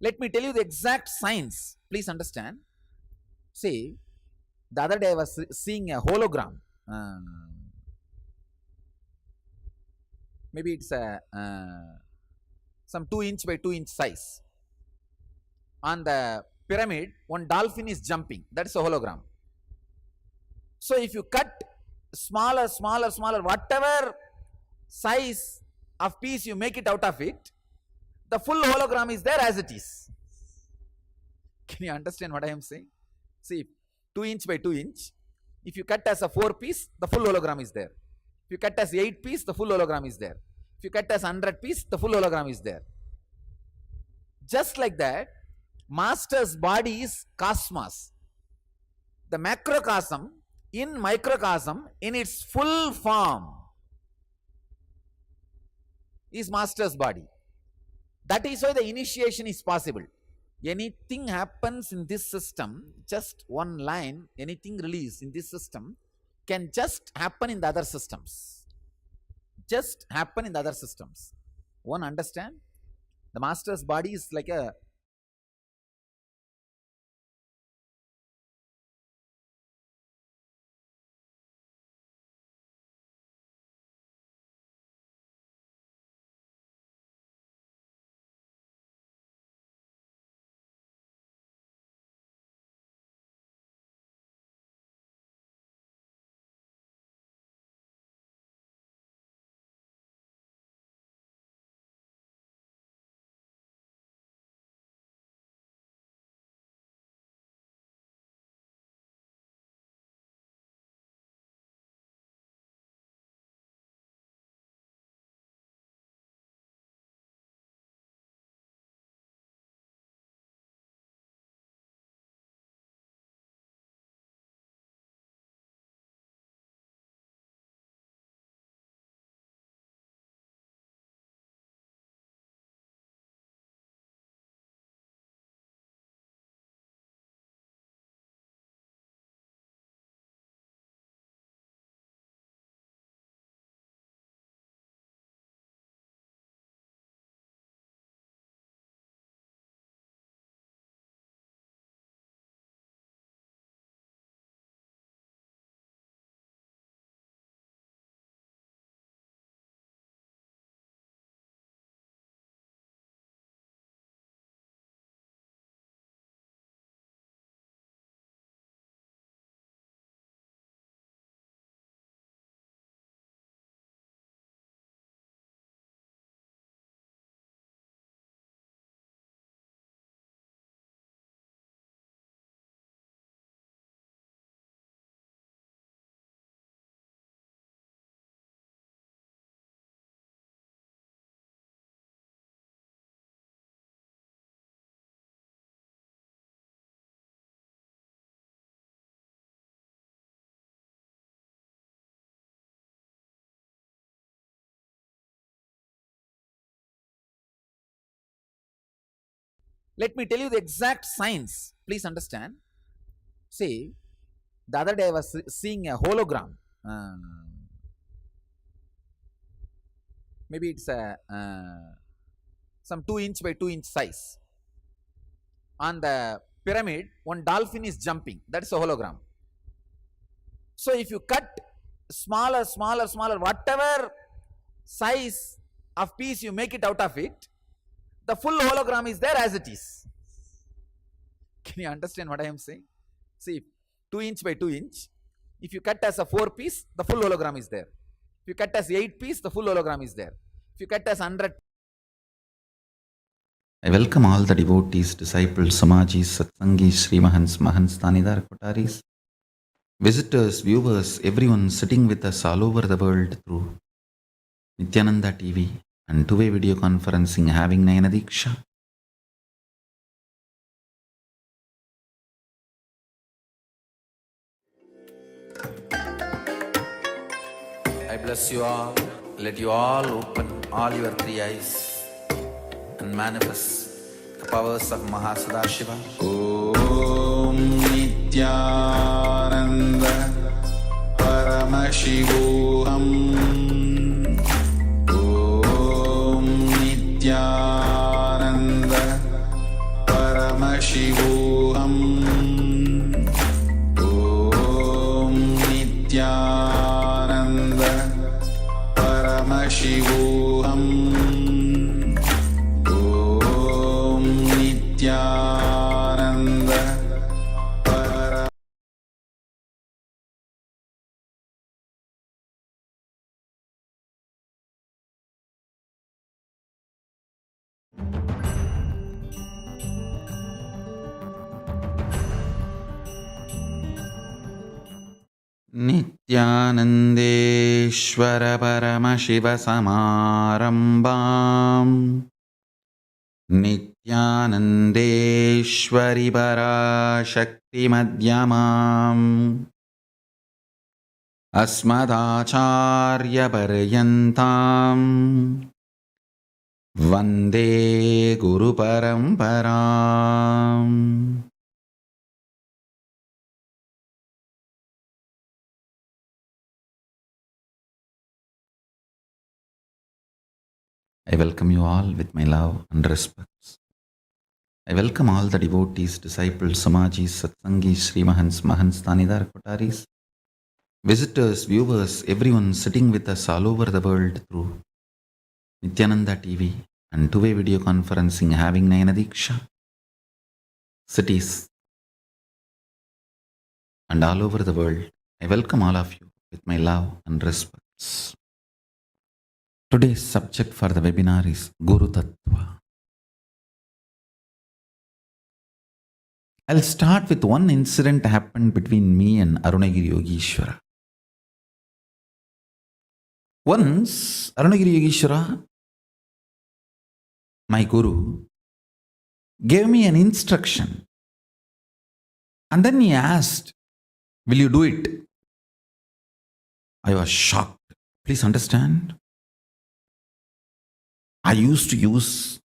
Let me tell you the exact science. Please understand. See, the other day I was seeing a hologram. Maybe it's a some 2-inch by 2-inch size. On the pyramid, one dolphin is jumping. That's a hologram. So if you cut smaller, whatever size of piece you make it out of it, the full hologram is there as it is. Can you understand what I am saying? See, 2-inch by 2-inch. If you cut as a 4 piece, the full hologram is there. If you cut as 8 piece, the full hologram is there. If you cut as 100 piece, the full hologram is there. Just like that, Master's body is cosmos. The macrocosm in microcosm, in its full form, is Master's body. That is why the initiation is possible. Anything happens in this system, just one line, anything released in this system can just happen in the other systems. Just happen in the other systems. One understand? The Master's body is like a let me tell you the exact science. Please understand. See, the other day I was seeing a hologram. Maybe it's a some 2-inch by 2-inch size. On the pyramid, one dolphin is jumping. That's a hologram. So if you cut smaller, whatever size of piece you make it out of it, the full hologram is there as it is. Can you understand what I am saying? See, 2-inch by 2-inch. If you cut as a 4-piece, the full hologram is there. If you cut as 8-piece, the full hologram is there. If you cut as 100. I welcome all the devotees, disciples, Samajis, Satsangis, Srimahans, Mahans, Tanidar, Kotaris, visitors, viewers, everyone sitting with us all over the world through Nithyananda TV and two-way video conferencing having Nayana Diksha. I bless you all. Let you all open all your 3 eyes and manifest the powers of Mahasadashiva. Om Nithyananda Paramashivoham. Om Nithyananda Paramashivoham. Om Nithyananda Paramashivoham. Om Nithyananda Paramashivoham. Nithyanandeshwara Paramashiva Samarambam Nithyanandeshwari Shakti Madhyamam Asmadacharyaparyantam Vande Guru Paramparam. I welcome you all with my love and respects. I welcome all the devotees, disciples, Samajis, Satsangis, Srimahans, Mahans, Tanidar, Kotaris, visitors, viewers, everyone sitting with us all over the world through Nithyananda TV and two-way video conferencing, having Nayanadiksha, cities, and all over the world. I welcome all of you with my love and respects. Today's subject for the webinar is Guru Tattva. I'll start with one incident happened between me and Arunagiri Yogeshwara. Once, Arunagiri Yogeshwara, my Guru, gave me an instruction. And then he asked, "Will you do it?" I was shocked. Please understand. I used to use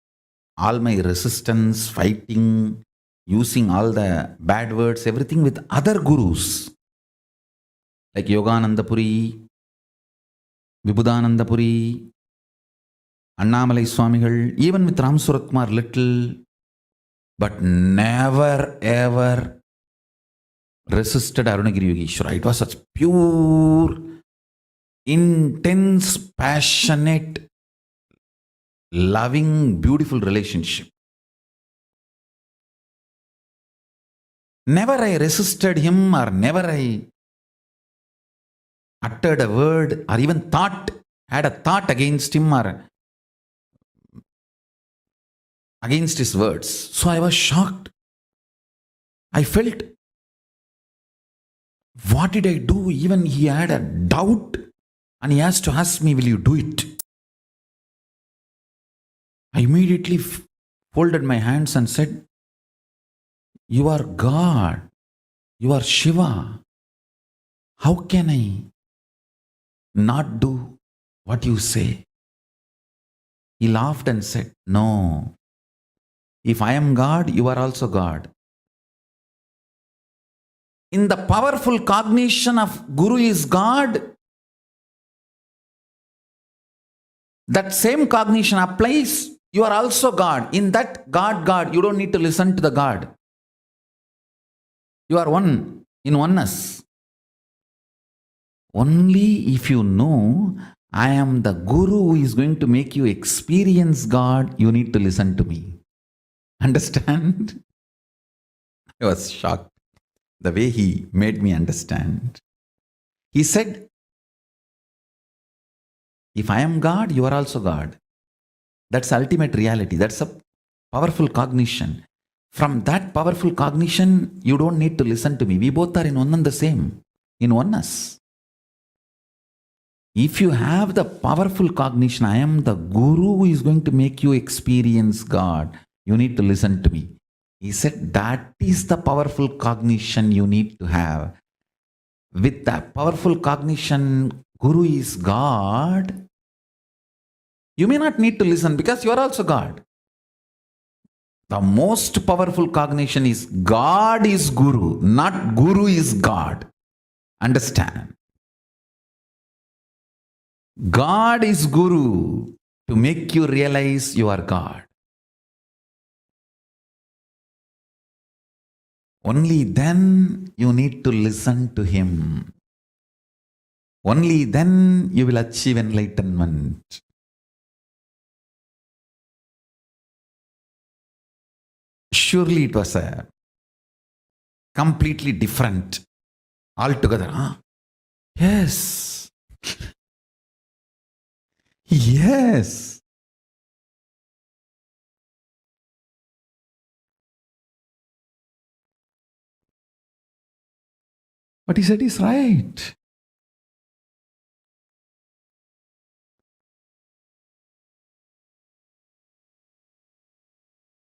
all my resistance, fighting, using all the bad words, everything with other gurus. Like Yogananda Puri, Vibhudananda Puri, Annamalai Swamigal, even with Ram Suratkumar little, but never ever resisted Arunagiri Yogeshwara. It was such pure, intense, passionate, loving, beautiful relationship. Never I resisted him, or never I uttered a word or even had a thought against him or against his words. So I was shocked. I felt, what did I do? Even he had a doubt and he has to ask me, "Will you do it?" I immediately folded my hands and said, "You are God. You are Shiva. How can I not do what you say?" He laughed and said, "No. If I am God, you are also God." In the powerful cognition of Guru is God, that same cognition applies. You are also God. In that God, you don't need to listen to the God. You are one in oneness. Only if you know I am the Guru who is going to make you experience God, you need to listen to me. Understand? I was shocked the way he made me understand. He said, "If I am God, you are also God." That's ultimate reality. That's a powerful cognition. From that powerful cognition, you don't need to listen to me. We both are in one and the same, in oneness. If you have the powerful cognition, I am the Guru who is going to make you experience God, you need to listen to me. He said, that is the powerful cognition you need to have. With that powerful cognition, Guru is God, you may not need to listen because you are also God. The most powerful cognition is God is Guru, not Guru is God. Understand? God is Guru to make you realize you are God. Only then you need to listen to Him. Only then you will achieve enlightenment. Surely it was a completely different altogether. Huh? Yes. Yes. What he said is right.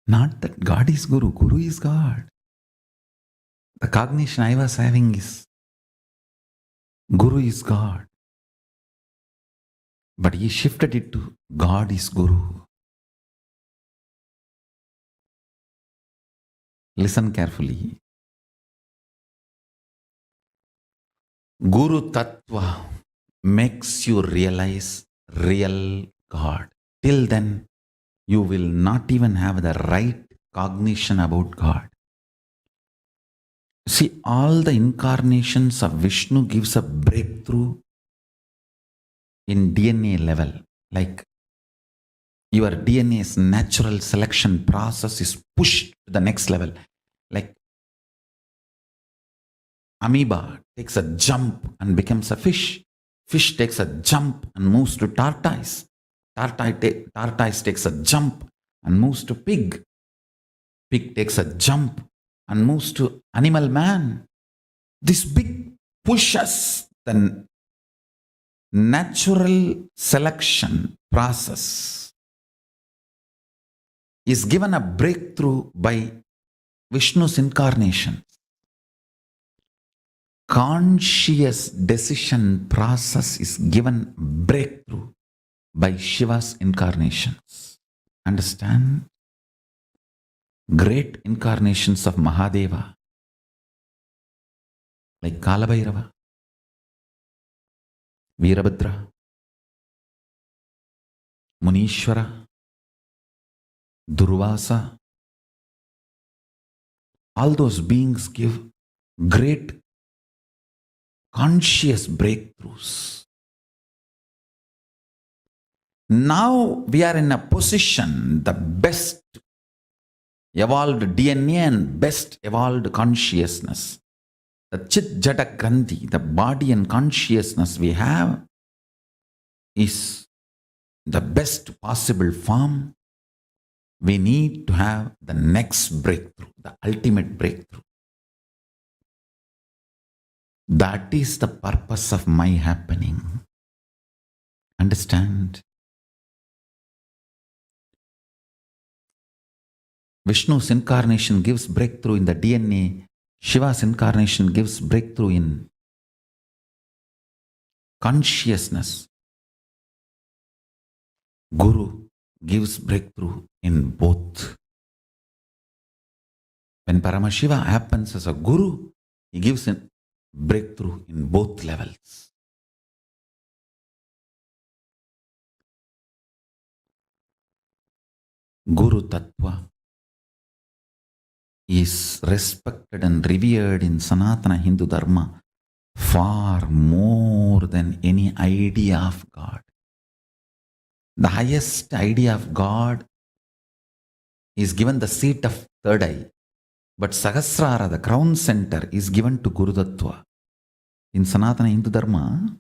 Not that God is Guru, Guru is God. The cognition I was having is Guru is God. But he shifted it to God is Guru. Listen carefully. Guru Tattva makes you realize real God. Till then, you will not even have the right cognition about God. See, all the incarnations of Vishnu gives a breakthrough in DNA level. Like your DNA's natural selection process is pushed to the next level. Like amoeba takes a jump and becomes a fish. Fish takes a jump and moves to tortoise. Tortoise takes a jump and moves to pig. Pig takes a jump and moves to animal man. This big pushes the natural selection process is given a breakthrough by Vishnu's incarnation. Conscious decision process is given breakthrough by Shiva's incarnations. Understand? Great incarnations of Mahadeva, like Kalabhairava, Veerabhadra, Munishwara, Durvasa, all those beings give great conscious breakthroughs. Now we are in a position, the best evolved DNA and best evolved consciousness. The Chit Jata Granthi, the body and consciousness we have, is the best possible form. We need to have the next breakthrough, the ultimate breakthrough. That is the purpose of my happening. Understand? Vishnu's incarnation gives breakthrough in the DNA. Shiva's incarnation gives breakthrough in consciousness. Guru gives breakthrough in both. When Paramashiva happens as a Guru, he gives a breakthrough in both levels. Guru Tattva is respected and revered in Sanatana Hindu Dharma far more than any idea of God. The highest idea of God is given the seat of third eye, but Sahasrara, the crown center, is given to Guru Tattva. In Sanatana Hindu Dharma,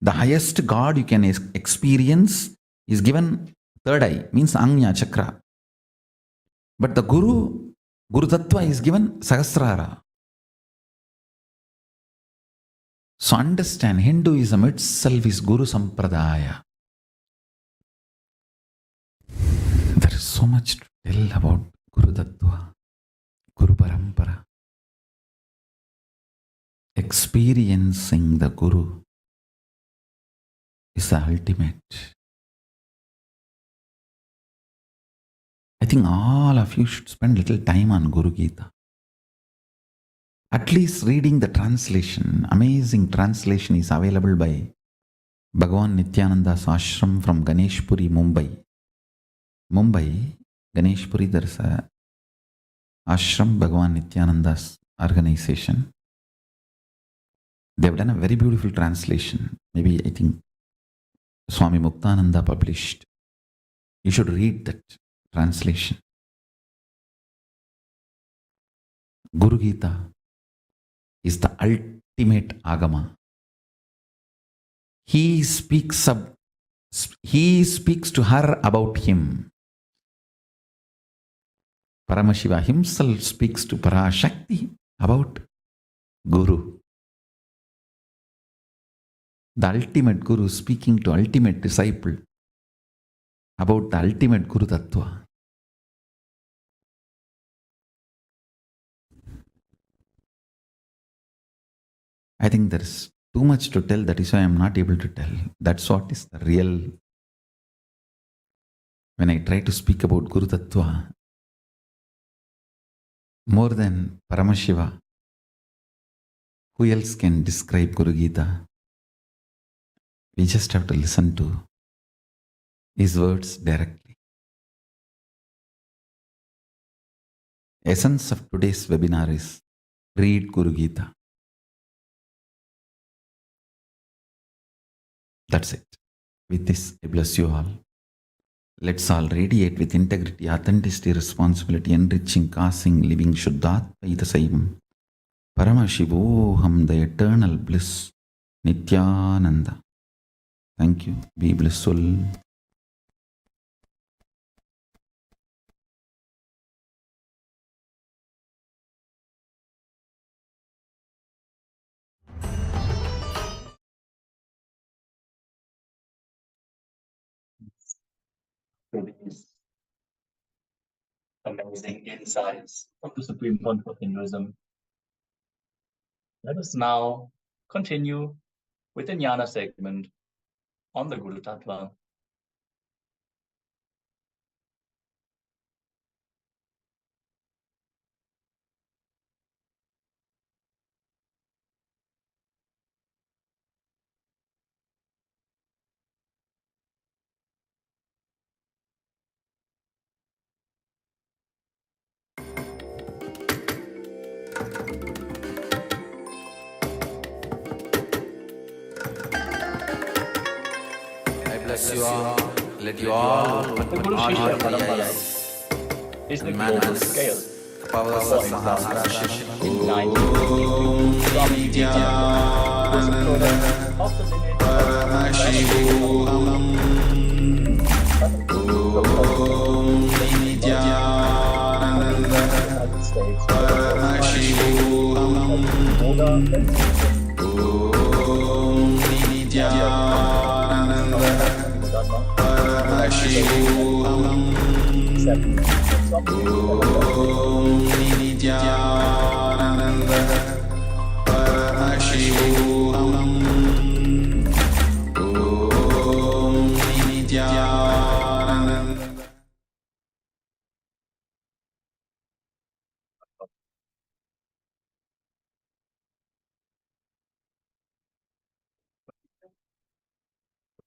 the highest God you can experience is given third eye, means Anya Chakra. But the Guru Tattva is given Sahasrara. So understand, Hinduism itself is Guru Sampradaya. There is so much to tell about Guru Tattva, Guru Parampara. Experiencing the Guru is the ultimate. I think all of you should spend little time on Guru Gita. At least reading the translation. Amazing translation is available by Bhagavan Nithyananda's ashram from Ganeshpuri, Mumbai. Ganeshpuri, there is a ashram, Bhagavan Nithyananda's organization. They have done a very beautiful translation. Maybe I think Swami Muktananda published. You should read that translation. Guru Gita is the ultimate agama. He speaks to her about him. Paramashiva himself speaks to Shakti about Guru. The ultimate Guru speaking to ultimate disciple about the ultimate Guru Tattva. I think there is too much to tell. That is why I am not able to tell. That's what is the real. When I try to speak about Guru Tattva, more than Paramashiva, who else can describe Guru Gita? We just have to listen to his words directly. Essence of today's webinar is read Guru Gita. That's it. With this, I bless you all. Let's all radiate with integrity, authenticity, responsibility, enriching, causing, living Shuddhatma Saivam. Paramashivoham, the eternal bliss. Nithyananda. Thank you. Be blissful. To these amazing insights from the Supreme Point of Hinduism, let us now continue with the Jnana segment on the Guru Tattva. I bless you all. Let you all The open Guru all Shishya your Parampara eyes is the and global manifest scale. the powers For of example, Paramashivam. in 1983, Swami Nithyananda was a product of the lineage of Paramashivoham. United States, Paramashivoham.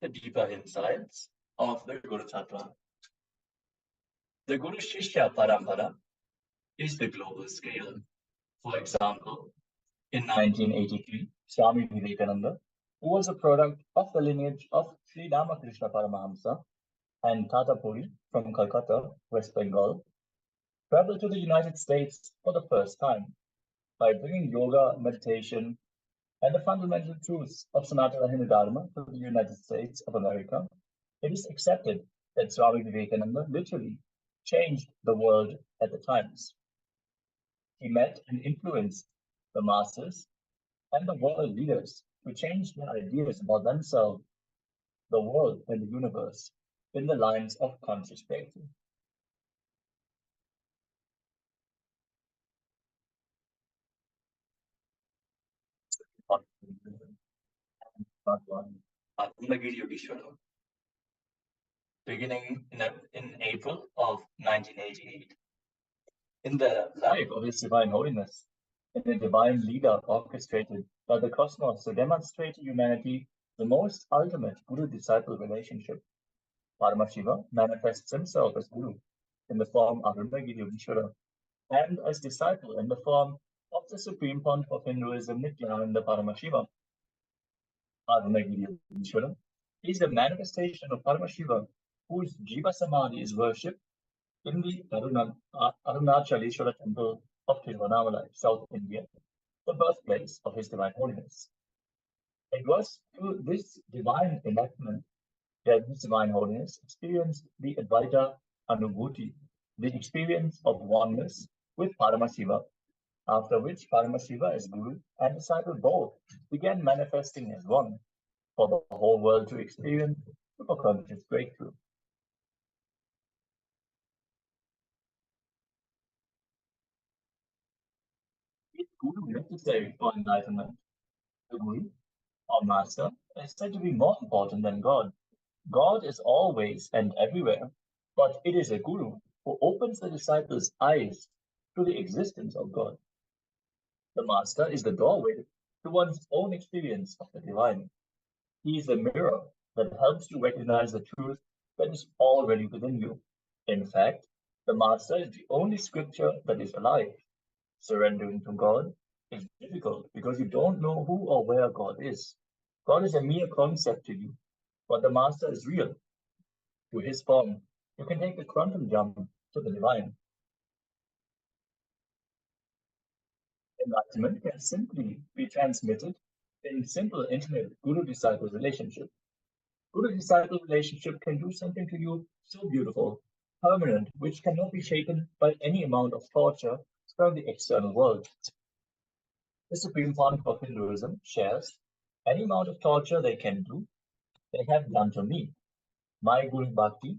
The deeper insights of the Guru Tattva. The Guru Shishya Parampara is the global scale. For example, in 1983, Swami Vivekananda, who was a product of the lineage of Sri Ramakrishna Paramahamsa and Tata Puri from Calcutta, West Bengal, traveled to the United States for the first time by bringing yoga, meditation, and the fundamental truths of Sanatana Hindu Dharma to the United States of America. It is accepted that Swami Vivekananda literally changed the world at the times. He met and influenced the masses and the world leaders to change their ideas about themselves, the world, and the universe in the lines of conscious breakthrough. Beginning in April of 1988. In the life of His Divine Holiness, in a divine leader orchestrated by the cosmos to demonstrate to humanity the most ultimate Guru-disciple relationship, Paramashiva manifests himself as Guru in the form of Arunagiri Yogeshwara and as disciple in the form of the Supreme Point of Hinduism, Nithyananda Paramashivam. Arunagiri Yogeshwara is the manifestation of Paramashiva, whose Jiva Samadhi is worshipped in the Arunachaleshwara temple of Tiruvannamalai, South India, the birthplace of His Divine Holiness. It was through this divine enlightenment that His Divine Holiness experienced the Advaita Anubhuti, the experience of oneness with Paramashiva, after which Paramashiva as Guru and disciple both began manifesting as one for the whole world to experience super conscious breakthrough. Is Guru necessary for enlightenment? The Guru Our master is said to be more important than God. God is always and everywhere, but it is a guru who opens the disciples' eyes to the existence of God. The master is the doorway to one's own experience of the divine. He is the mirror that helps you recognize the truth that is already within you. In fact, the master is the only scripture that is alive. Surrendering to God is difficult because you don't know who or where God is. God is a mere concept to you, but the master is real. Through his form, you can take the quantum jump to the divine. Enlightenment can simply be transmitted in simple, intimate guru-disciple relationship. Guru-disciple relationship can do something to you so beautiful, permanent, which cannot be shaken by any amount of torture from the external world. The Supreme Founder of Hinduism shares any amount of torture they can do, they have done to me. My Guru Bhakti,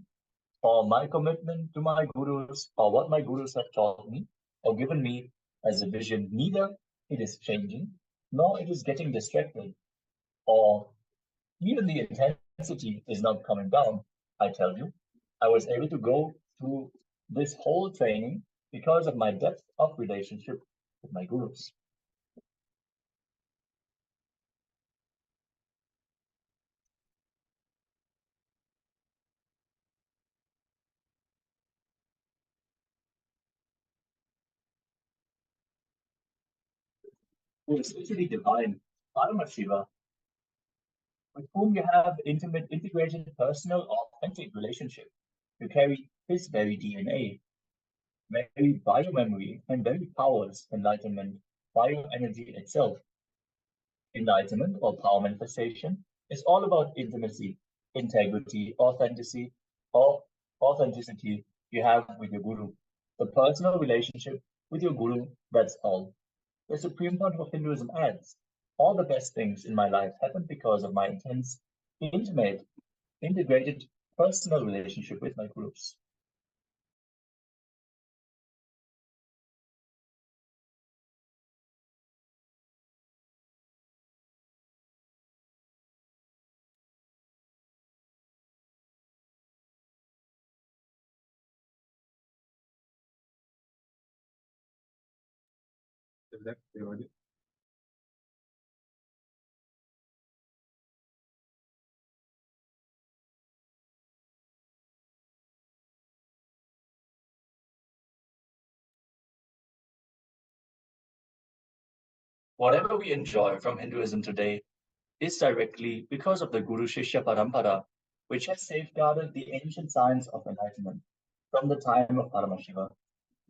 or my commitment to my gurus, or what my gurus have taught me or given me as a vision, neither it is changing, nor it is getting distracted, or even the intensity is not coming down. I tell you, I was able to go through this whole training because of my depth of relationship with my gurus. Who is literally divine, Paramashiva, with whom you have intimate, integrated, personal, authentic relationship. You carry his very DNA, very biomemory, and very powers, enlightenment, bioenergy itself. Enlightenment or power manifestation is all about intimacy, integrity, authenticity you have with your guru. The personal relationship with your guru, that's all. The Supreme Founder of Hinduism adds, all the best things in my life happened because of my intense, intimate, integrated personal relationship with my gurus. Whatever we enjoy from Hinduism today is directly because of the Guru Shishya Parampara, which has safeguarded the ancient science of enlightenment from the time of Paramashiva,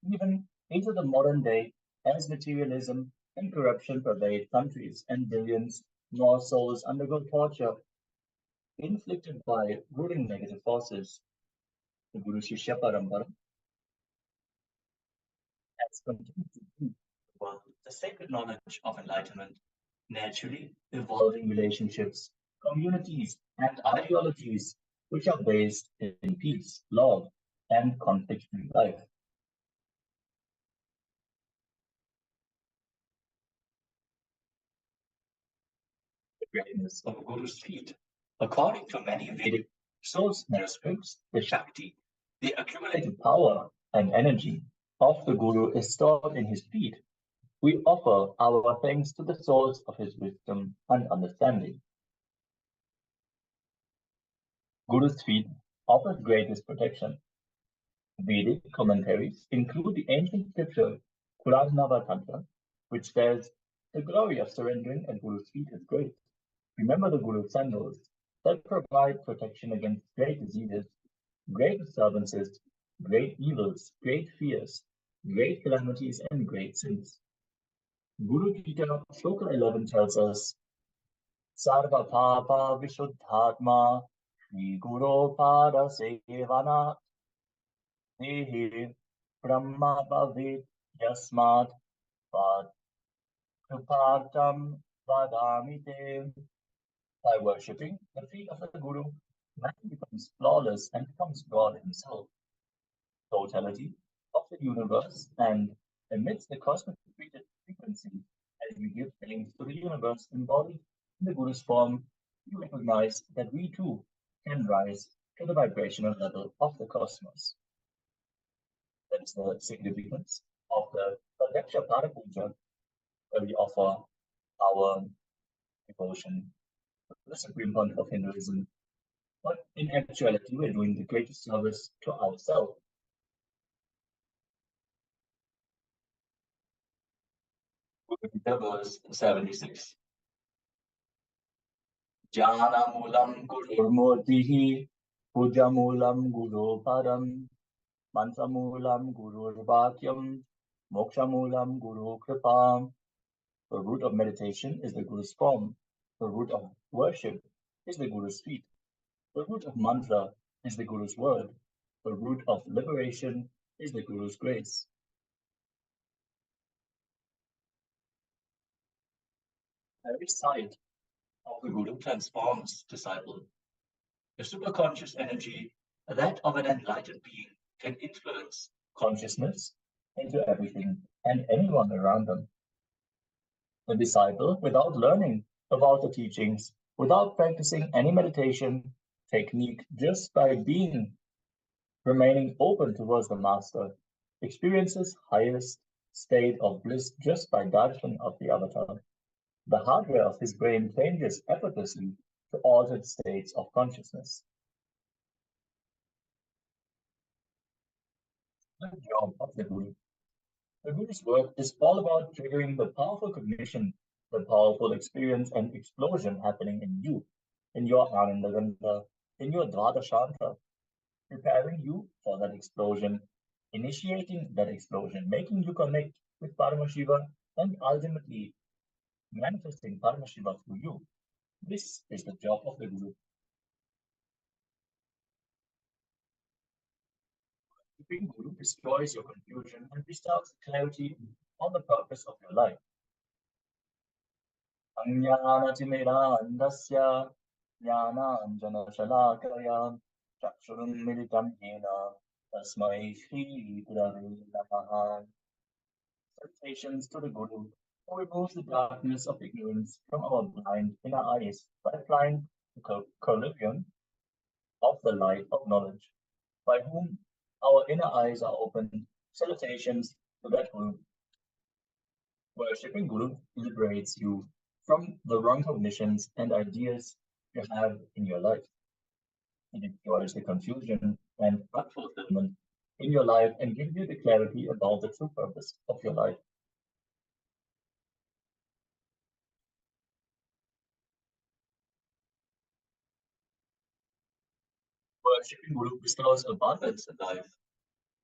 even into the modern day, as materialism and corruption pervade countries and billions more souls undergo torture inflicted by ruling negative forces. The Guru Shishya Parampara has continued to bring the world the sacred knowledge of enlightenment, naturally evolving relationships, communities, and ideologies which are based in peace, love, and conflict-free life. The greatness of a Guru's feet, according to many Vedic source manuscripts, the Shakti, the accumulated power and energy of the Guru is stored in his feet. We offer our thanks to the source of his wisdom and understanding. Guru's feet offers greatest protection. Vedic commentaries include the ancient scripture Purana Tantra, which says the glory of surrendering at Guru's feet is great. Remember the Guru's sandals that provide protection against great diseases, great disturbances, great evils, great fears, great calamities, and great sins. Guru Gita Shloka 11 tells us, Sarva Papa Vishuddhatma Shri Guru Pada Sevana Dehi Brahma Bhavit Yasmat Vad Kripartam Vadamite. By worshipping the feet of the Guru, man becomes flawless and becomes God himself, totality of the universe, and amidst the cosmic frequency, as we give thanks to the universe embodied In the Guru's form, you recognize that we too can rise to the vibrational level of the cosmos. That is the significance of the Pratyaksha Parapuja, where we offer our devotion to the Supreme Point of Hinduism. But in actuality, we're doing the greatest service to ourselves. Verse 76. Jnana Mulam Gururmurtihi, Puja Mulam Guru Param, Mantra Mulam Guru Vakyam, Moksha Mulam Guru Kripam. The root of meditation is the Guru's form. The root of worship is the Guru's feet. The root of mantra is the Guru's word. The root of liberation is the Guru's grace. Every side of the Guru transforms disciple. The superconscious energy, that of an enlightened being, can influence consciousness into everything and anyone around them. The disciple, without learning about the teachings, without practicing any meditation technique, just by being, remaining open towards the master, experiences highest state of bliss just by darshan of the avatar. The hardware of his brain changes effortlessly to altered states of consciousness. The job of the Guru. The Guru's work is all about triggering the powerful cognition, the powerful experience and explosion happening in you, in your Ananda, in your Dvadashanta, preparing you for that explosion, initiating that explosion, making you connect with Paramashiva, and ultimately manifesting Paramashiva through you. This is the job of the Guru. The Guru destroys your confusion and bestows clarity on the purpose of your life. Ajnanatimidandasya jnananjanashalakaya chakshurummilitam yena tasmai Shri Gurave Namaha. Salutations to the Guru, who removes the darkness of ignorance from our blind inner eyes by applying the collivium of the light of knowledge, by whom our inner eyes are opened. Salutations to that Guru. Worshipping Guru liberates you from the wrong cognitions and ideas you have in your life. It destroys the confusion and unfulfillment in your life and gives you the clarity about the true purpose of your life. Worshipping Guru bestows abundance in life.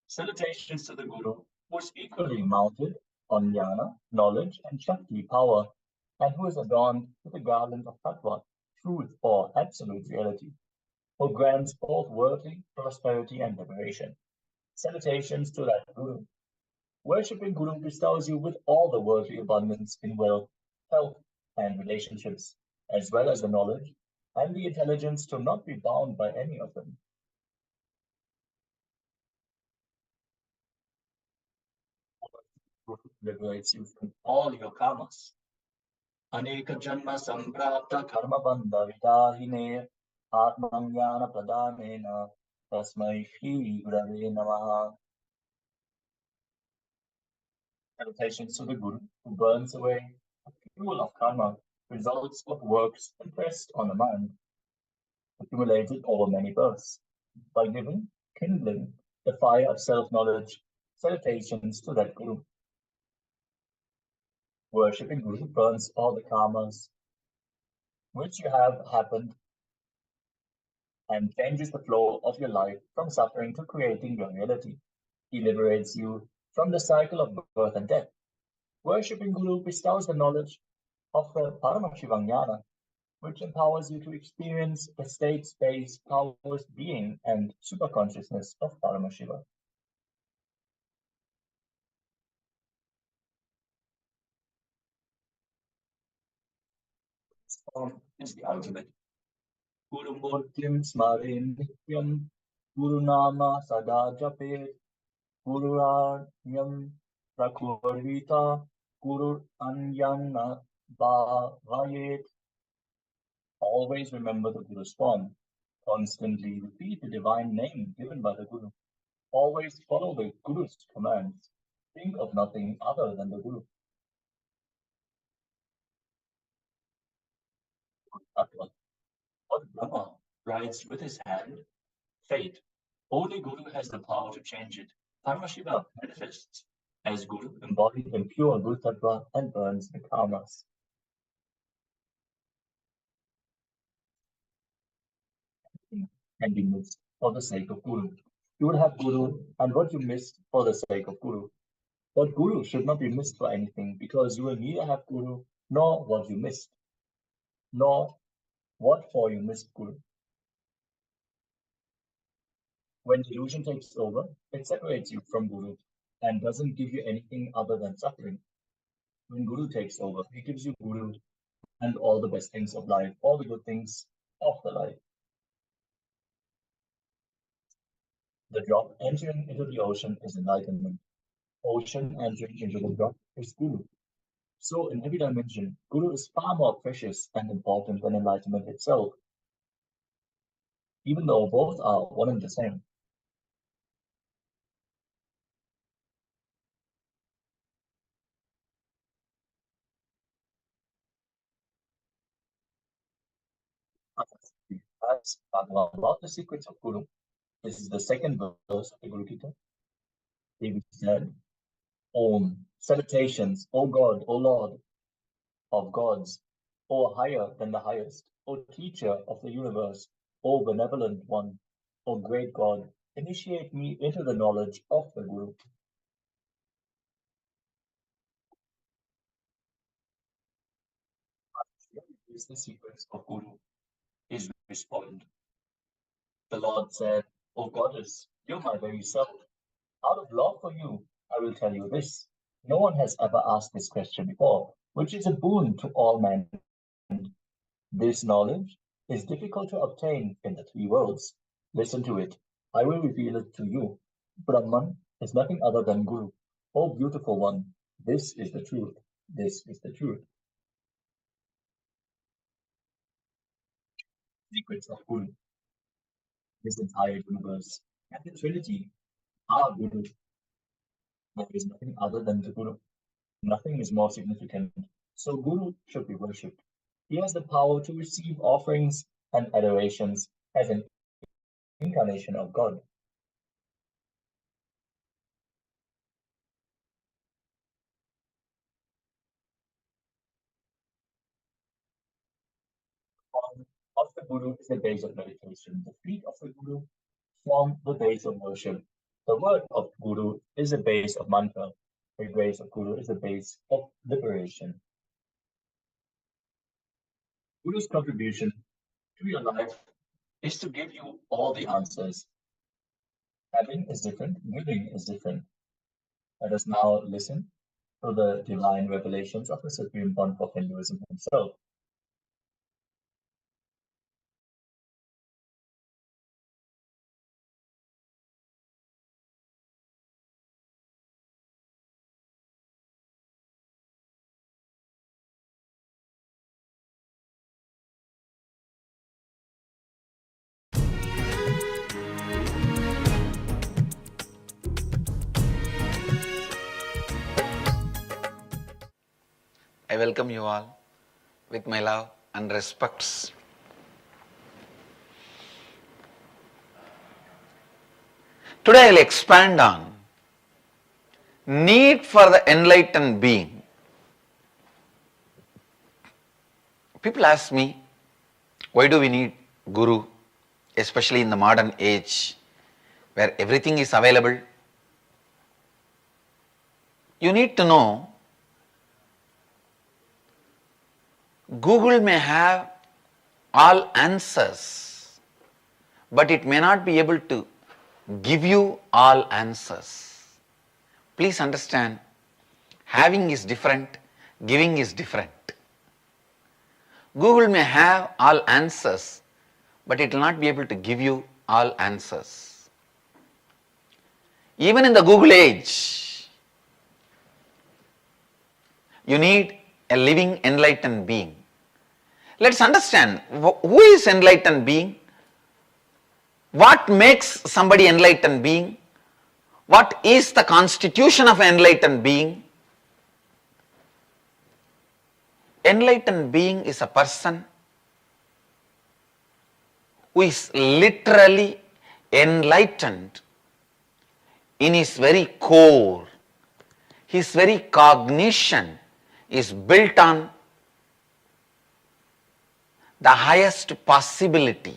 Salutations to the Guru, who is equally mounted on jnana, knowledge, and Śakti, power, and who is adorned with the garland of Tattva, truth or absolute reality, who grants both worldly prosperity and liberation. Salutations to that Guru. Worshipping Guru bestows you with all the worldly abundance in wealth, health, and relationships, as well as the knowledge and the intelligence to not be bound by any of them. Guru liberates you from all your karmas. Aneka janma samprapta karma bandha vidahine atmam jnana pradhanena tasmai Shri Gurave Namaha. Salutations to the Guru, who burns away the fuel of karma, results of works impressed on the mind, accumulated over many births, by kindling the fire of self-knowledge. Salutations to that Guru. Worshipping Guru burns all the karmas which you have happened and changes the flow of your life from suffering to creating your reality. He liberates you from the cycle of birth and death. Worshipping Guru bestows the knowledge of the Paramashivam, which empowers you to experience the state, space, powers, being, and superconsciousness of Paramashiva. This form is the ultimate. Guru Murtim Smarin Nityam, Guru Nama Sada Japet, Guru Anyam Prakurvita, Guru Anyana Bhavayet. Always remember the Guru's form. Constantly repeat the divine name given by the Guru. Always follow the Guru's commands. Think of nothing other than the Guru. Tattva. What Brahma writes with his hand, fate. Only Guru has the power to change it. Paramashiva manifests as Guru, embodied in pure Guru Tattva, and burns the karmas. Can be missed for the sake of Guru. You will have Guru and what you missed for the sake of Guru. But Guru should not be missed for anything, because you will neither have Guru nor what you missed, nor what for you missed Guru. When delusion takes over, it separates you from Guru and doesn't give you anything other than suffering. When Guru takes over, he gives you Guru and all the best things of life, all the good things of the life. The drop entering into the ocean is enlightenment. Ocean entering into the drop is Guru. So in every dimension, Guru is far more precious and important than enlightenment itself, even though both are one and the same. As Bhagavan about the secrets of Guru, this is the second verse of the Guru Gita. David said, Om, salutations, O God, O Lord of gods, O higher than the highest, O teacher of the universe, O benevolent one, O great God, initiate me into the knowledge of the Guru. Here is the secrets of Guru, is respond. The Lord said, O Goddess, you're my very self. Out of love for you, I will tell you this. No one has ever asked this question before, which is a boon to all mankind. This knowledge is difficult to obtain in the three worlds. Listen to it. I will reveal it to you. Brahman is nothing other than Guru. O beautiful one, this is the truth. This is the truth. Secrets of Guru. This entire universe and the Trinity are Guru. There is nothing other than the Guru. Nothing is more significant. So Guru should be worshipped. He has the power to receive offerings and adorations as an incarnation of God. The form of the Guru is the base of meditation. The feet of the Guru form the base of worship. The word of Guru is the base of mantra. The grace of Guru is the base of liberation. Guru's contribution to your life is to give you all the answers. Having is different, giving is different. Let us now listen to the divine revelations of the Supreme One of Hinduism himself. I welcome you all with my love and respects. Today I will expand on need for the enlightened being. People ask me, why do we need Guru, especially in the modern age where everything is available? You need to know, Google may have all answers, but it may not be able to give you all answers. Please understand, having is different, giving is different. Google may have all answers, but it will not be able to give you all answers. Even in the Google age, you need a living enlightened being. Let's understand who is enlightened being, what makes somebody enlightened being, what is the constitution of enlightened being. Enlightened being is a person who is literally enlightened in his very core. His very cognition is built on the highest possibility,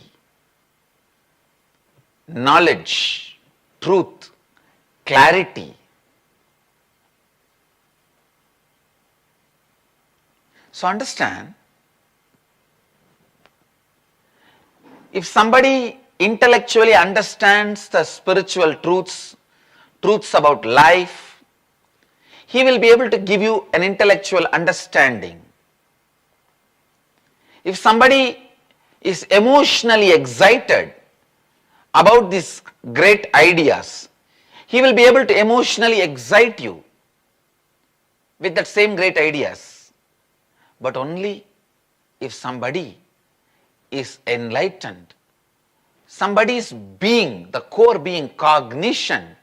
knowledge, truth, clarity. So understand, if somebody intellectually understands the spiritual truths about life, he will be able to give you an intellectual understanding. If somebody is emotionally excited about these great ideas, he will be able to emotionally excite you with that same great ideas. But only if somebody is enlightened, somebody's being, the core being, cognition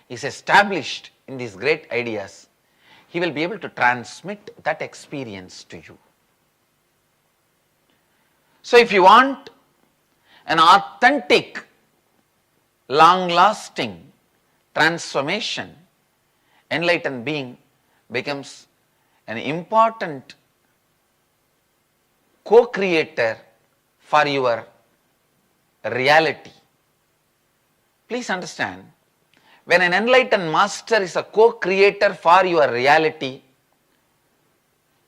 is established in these great ideas, he will be able to transmit that experience to you. So if you want an authentic, long-lasting transformation, enlightened being becomes an important co-creator for your reality. Please understand, when an enlightened master is a co-creator for your reality,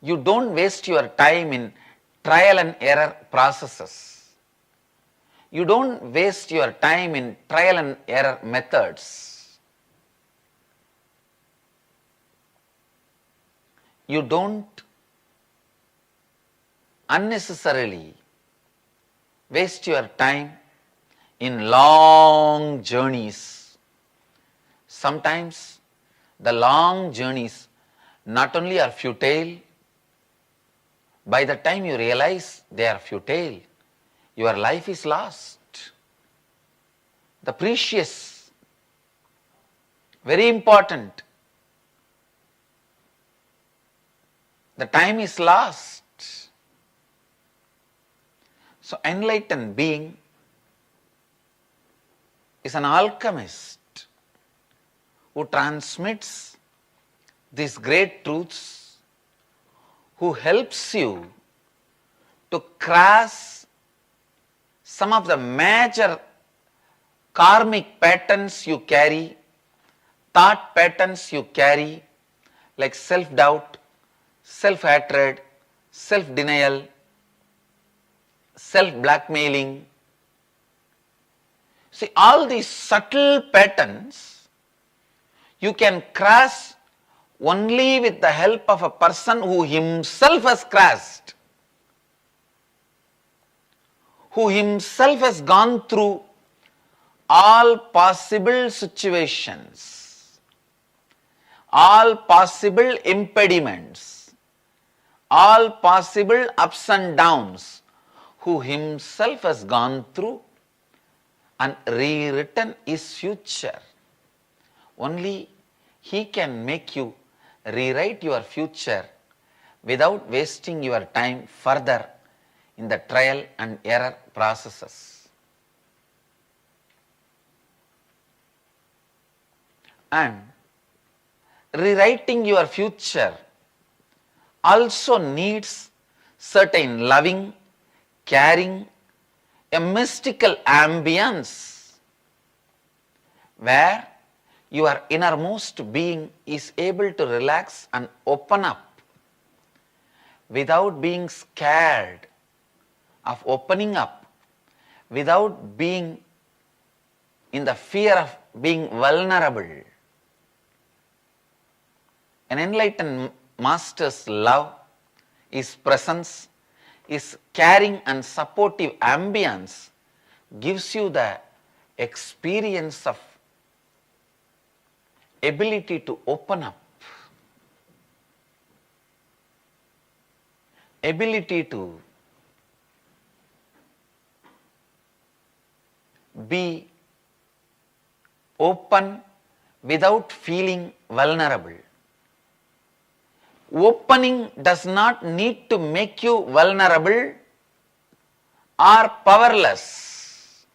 you don't waste your time in trial and error processes. You don't waste your time in trial and error methods. You don't unnecessarily waste your time in long journeys. Sometimes the long journeys not only are futile, by the time you realize they are futile, your life is lost. The precious, very important, the time is lost. So enlightened being is an alchemist who transmits these great truths, who helps you to cross some of the major karmic patterns you carry, thought patterns you carry, like self-doubt, self-hatred, self-denial, self-blackmailing. See, all these subtle patterns you can cross only with the help of a person who himself has crossed, who himself has gone through all possible situations, all possible impediments, all possible ups and downs, who himself has gone through and rewritten his future. Only he can make you rewrite your future without wasting your time further in the trial and error processes. And rewriting your future also needs certain loving, caring, a mystical ambience where your innermost being is able to relax and open up without being scared of opening up, without being in the fear of being vulnerable. An enlightened master's love, his presence, his caring and supportive ambience gives you the experience of ability to open up, ability to be open without feeling vulnerable. Opening does not need to make you vulnerable or powerless.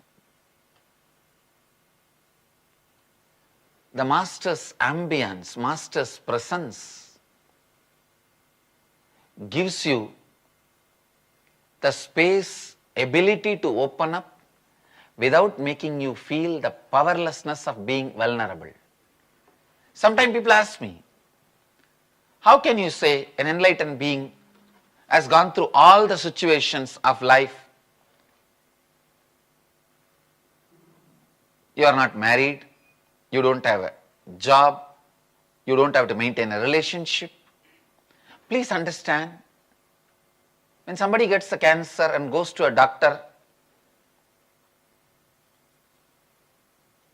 The Master's ambience, Master's presence gives you the space, ability to open up without making you feel the powerlessness of being vulnerable. Sometimes people ask me, how can you say an enlightened being has gone through all the situations of life? You are not married, you don't have a job, you don't have to maintain a relationship. Please understand, when somebody gets a cancer and goes to a doctor,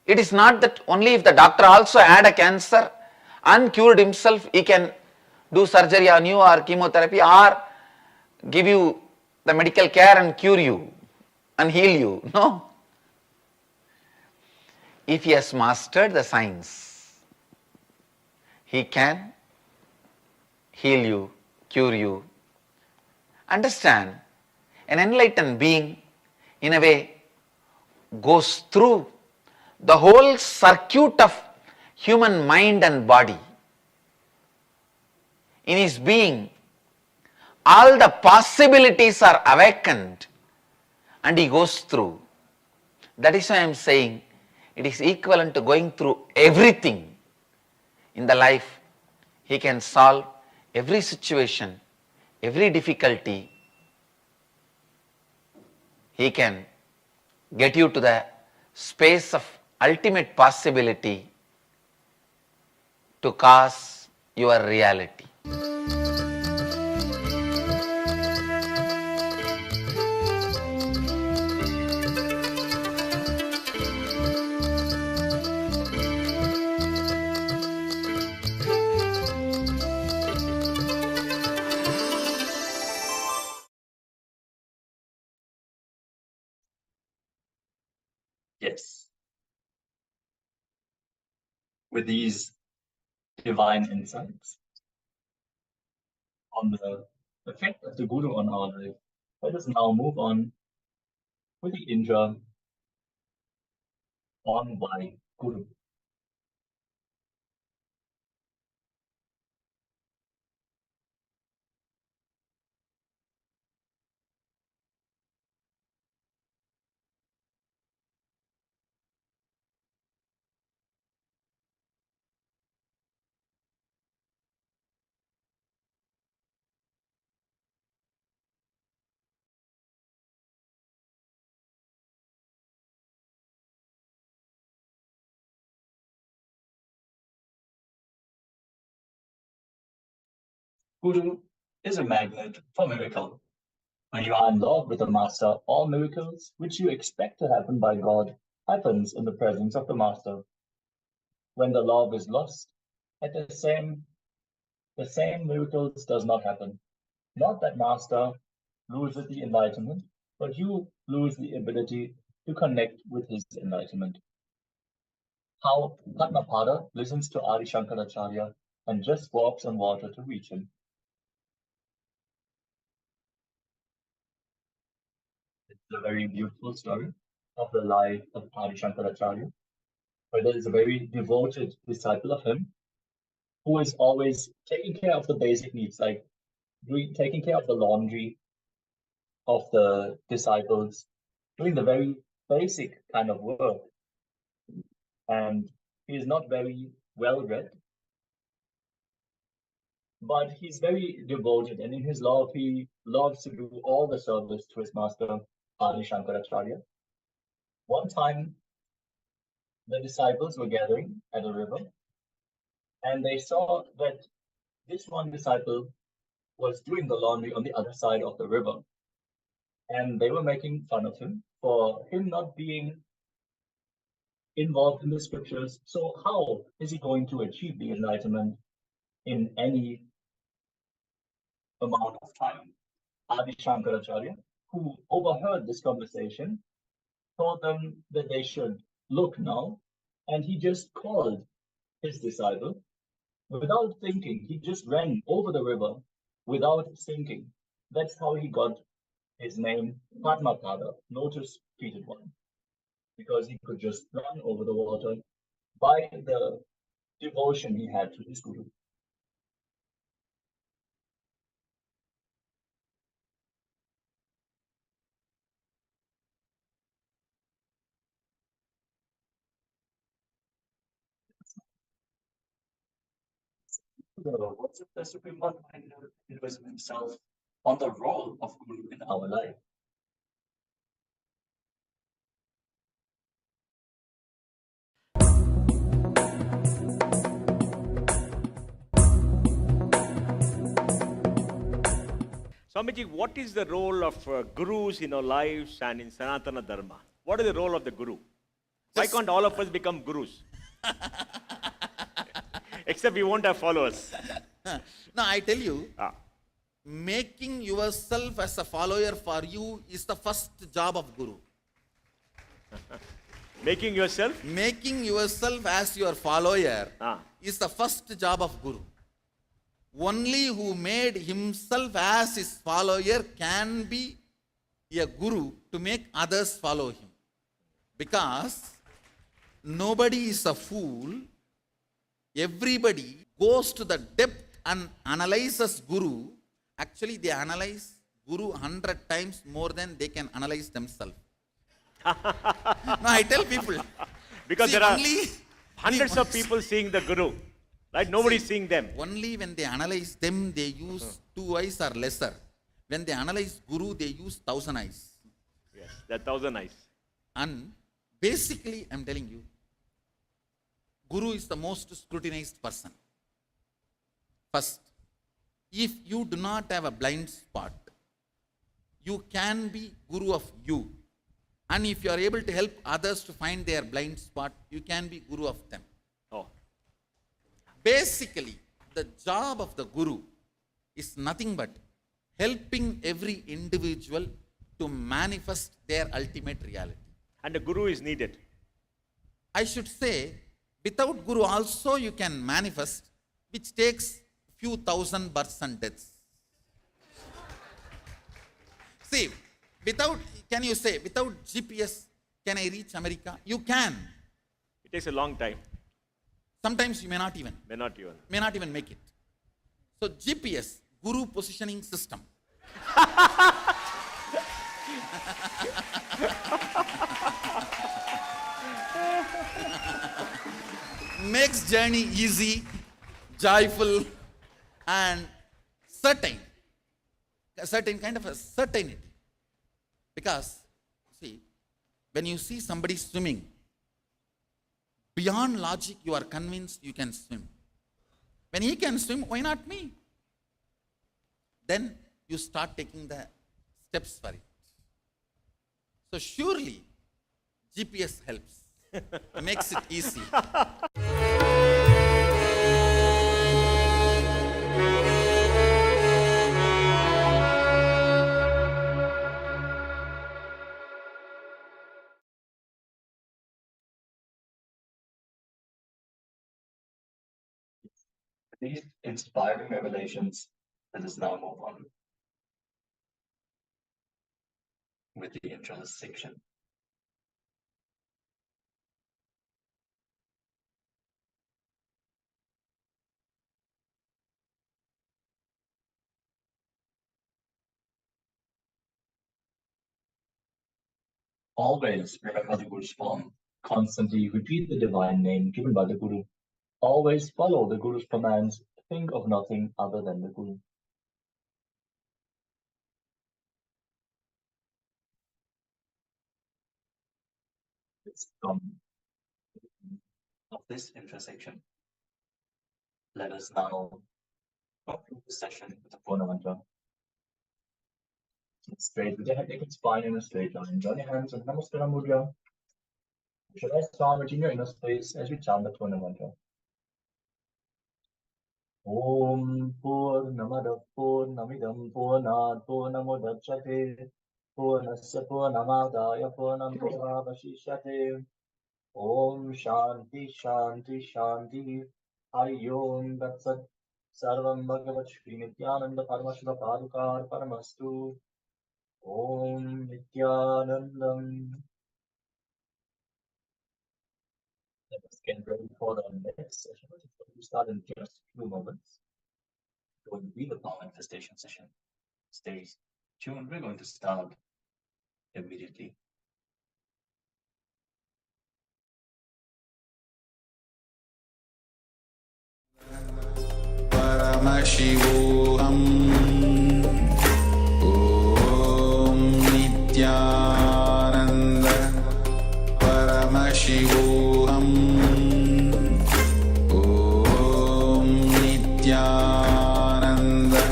it is not that only if the doctor also had a cancer and cured himself, he can do surgery on you or chemotherapy or give you the medical care and cure you and heal you. No. If he has mastered the science, he can heal you, cure you. Understand, an enlightened being in a way goes through the whole circuit of human mind and body. In his being, all the possibilities are awakened and he goes through. That is why I am saying it is equivalent to going through everything in the life. He can solve every situation, every difficulty. He can get you to the space of ultimate possibility to cause your reality. Yes. With these divine insights on the effect of the Guru on our life, let us now move on with the Indra on why Guru. Guru is a magnet for miracle. When you are in love with the Master, all miracles which you expect to happen by God happens in the presence of the Master. When the love is lost, at the same miracles does not happen. Not that Master loses the enlightenment, but you lose the ability to connect with his enlightenment. How Padmapada listens to Adi Shankaracharya and just walks on water to reach him. It's a very beautiful story of the life of Adi Shankaracharya, where there is a very devoted disciple of him who is always taking care of the basic needs, like taking care of the laundry of the disciples, doing the very basic kind of work. And he is not very well read, but he's very devoted, and in his love, he loves to do all the service to his master, Adi Shankaracharya. One time, the disciples were gathering at a river, and they saw that this one disciple was doing the laundry on the other side of the river. And they were making fun of him for him not being involved in the scriptures. So how is he going to achieve the enlightenment in any amount of time? Adi Shankaracharya, who overheard this conversation, told them that they should look now, and he just called his disciple without thinking. He just ran over the river without thinking. That's how he got his name, Padmapada, Lotus Feeted One, because he could just run over the water by the devotion he had to his Guru. What's the Supreme One hinduism himself on the role of Guru in our life? Swamiji, what is the role of gurus in our lives and in Sanatana Dharma? What is the role of the guru? Why can't all of us become gurus? Except we won't have followers. No, I tell you, making yourself as a follower for you is the first job of Guru. Making yourself? Making yourself as your follower is the first job of Guru. Only who made himself as his follower can be a Guru to make others follow him. Because nobody is a fool. Everybody goes to the depth and analyzes Guru. Actually, they analyze Guru 100 times more than they can analyze themselves. No, I tell people. Because there are hundreds of people seeing the Guru. Right? Nobody is seeing them. Only when they analyze them, they use 2 eyes or lesser. When they analyze Guru, they use 1,000 eyes. Yes, that 1,000 eyes. And basically, I'm telling you, Guru is the most scrutinized person. First, if you do not have a blind spot, you can be Guru of you. And if you are able to help others to find their blind spot, you can be Guru of them. Oh. Basically, the job of the Guru is nothing but helping every individual to manifest their ultimate reality. And the Guru is needed. I should say, without Guru also you can manifest, which takes few thousand births and deaths. See, can you say, without GPS, can I reach America? You can. It takes a long time. Sometimes you may not even. May not even. May not even make it. So GPS, Guru positioning system. Makes journey easy, joyful, and certain. A certain kind of a certainty. Because, see, when you see somebody swimming, beyond logic, you are convinced you can swim. When he can swim, why not me? Then you start taking the steps for it. So surely, GPS helps. Makes it easy. These inspiring revelations, let us now move on with the interest section. Always remember the Guru's form. Constantly repeat the divine name given by the Guru. Always follow the Guru's commands. Think of nothing other than the Guru. From of this intersection, let us now conclude the session with the Purna Mantra. Straight with your head, naked spine in a straight line. Join your hands in Namaskara Mudra. Visualize Swamiji in your inner space as we chant the Purna Mantra. Om Purnamada Purnamidam Purnat Purnamudachyate Purnasya Purnamadaya Purnamevavashishyate. Om Shanti Shanti Shanti. Hari Om Tat Sat. Sarvam Bhagavat Shri Nithyananda Paramashiva Padukar Paramastu. Om Nithyanandam. Let us get ready for the next session, which is going to start in just a few moments. It's going to be the power manifestation session. Stay tuned. We're going to start immediately. Paramashivoham. Om Nithyananda Paramashivoham. Om Nithyananda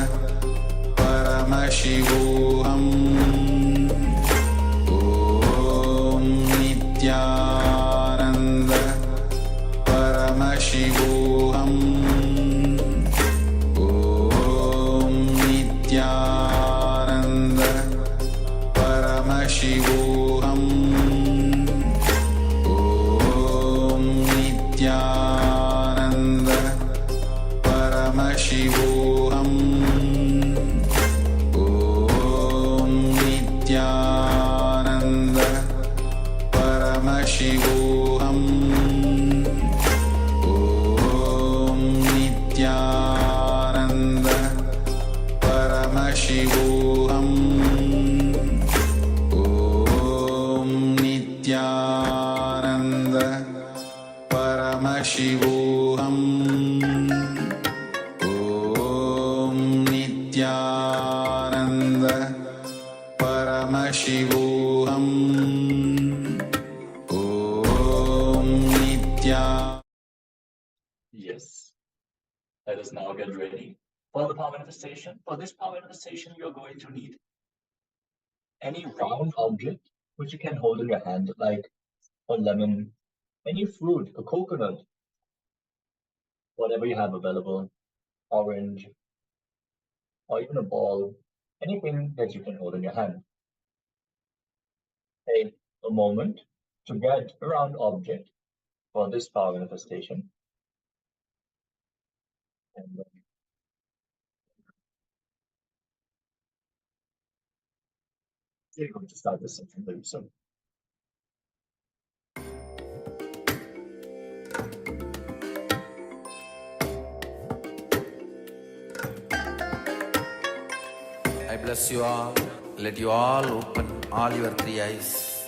Paramashivoham. Om Nithyananda Paramashivoham. Nithyananda Paramashivoham. Om Nithyananda Paramashivoham. Om Nithyananda Paramashivoham. Om Nithyananda Paramashivoham. Om Nithyananda Paramashivoham. Om Nithyananda Paramashivoham. Om Nithyananda. Yes. Let us now get ready for the power manifestation. For this power manifestation, you're going to need any round object which you can hold in your hand, like a lemon, any fruit, a coconut, whatever you have available, orange, or even a ball, anything that you can hold in your hand. Take a moment to get a round object for this power manifestation. And we're going to start this session very soon. I bless you all. Let you all open all your three eyes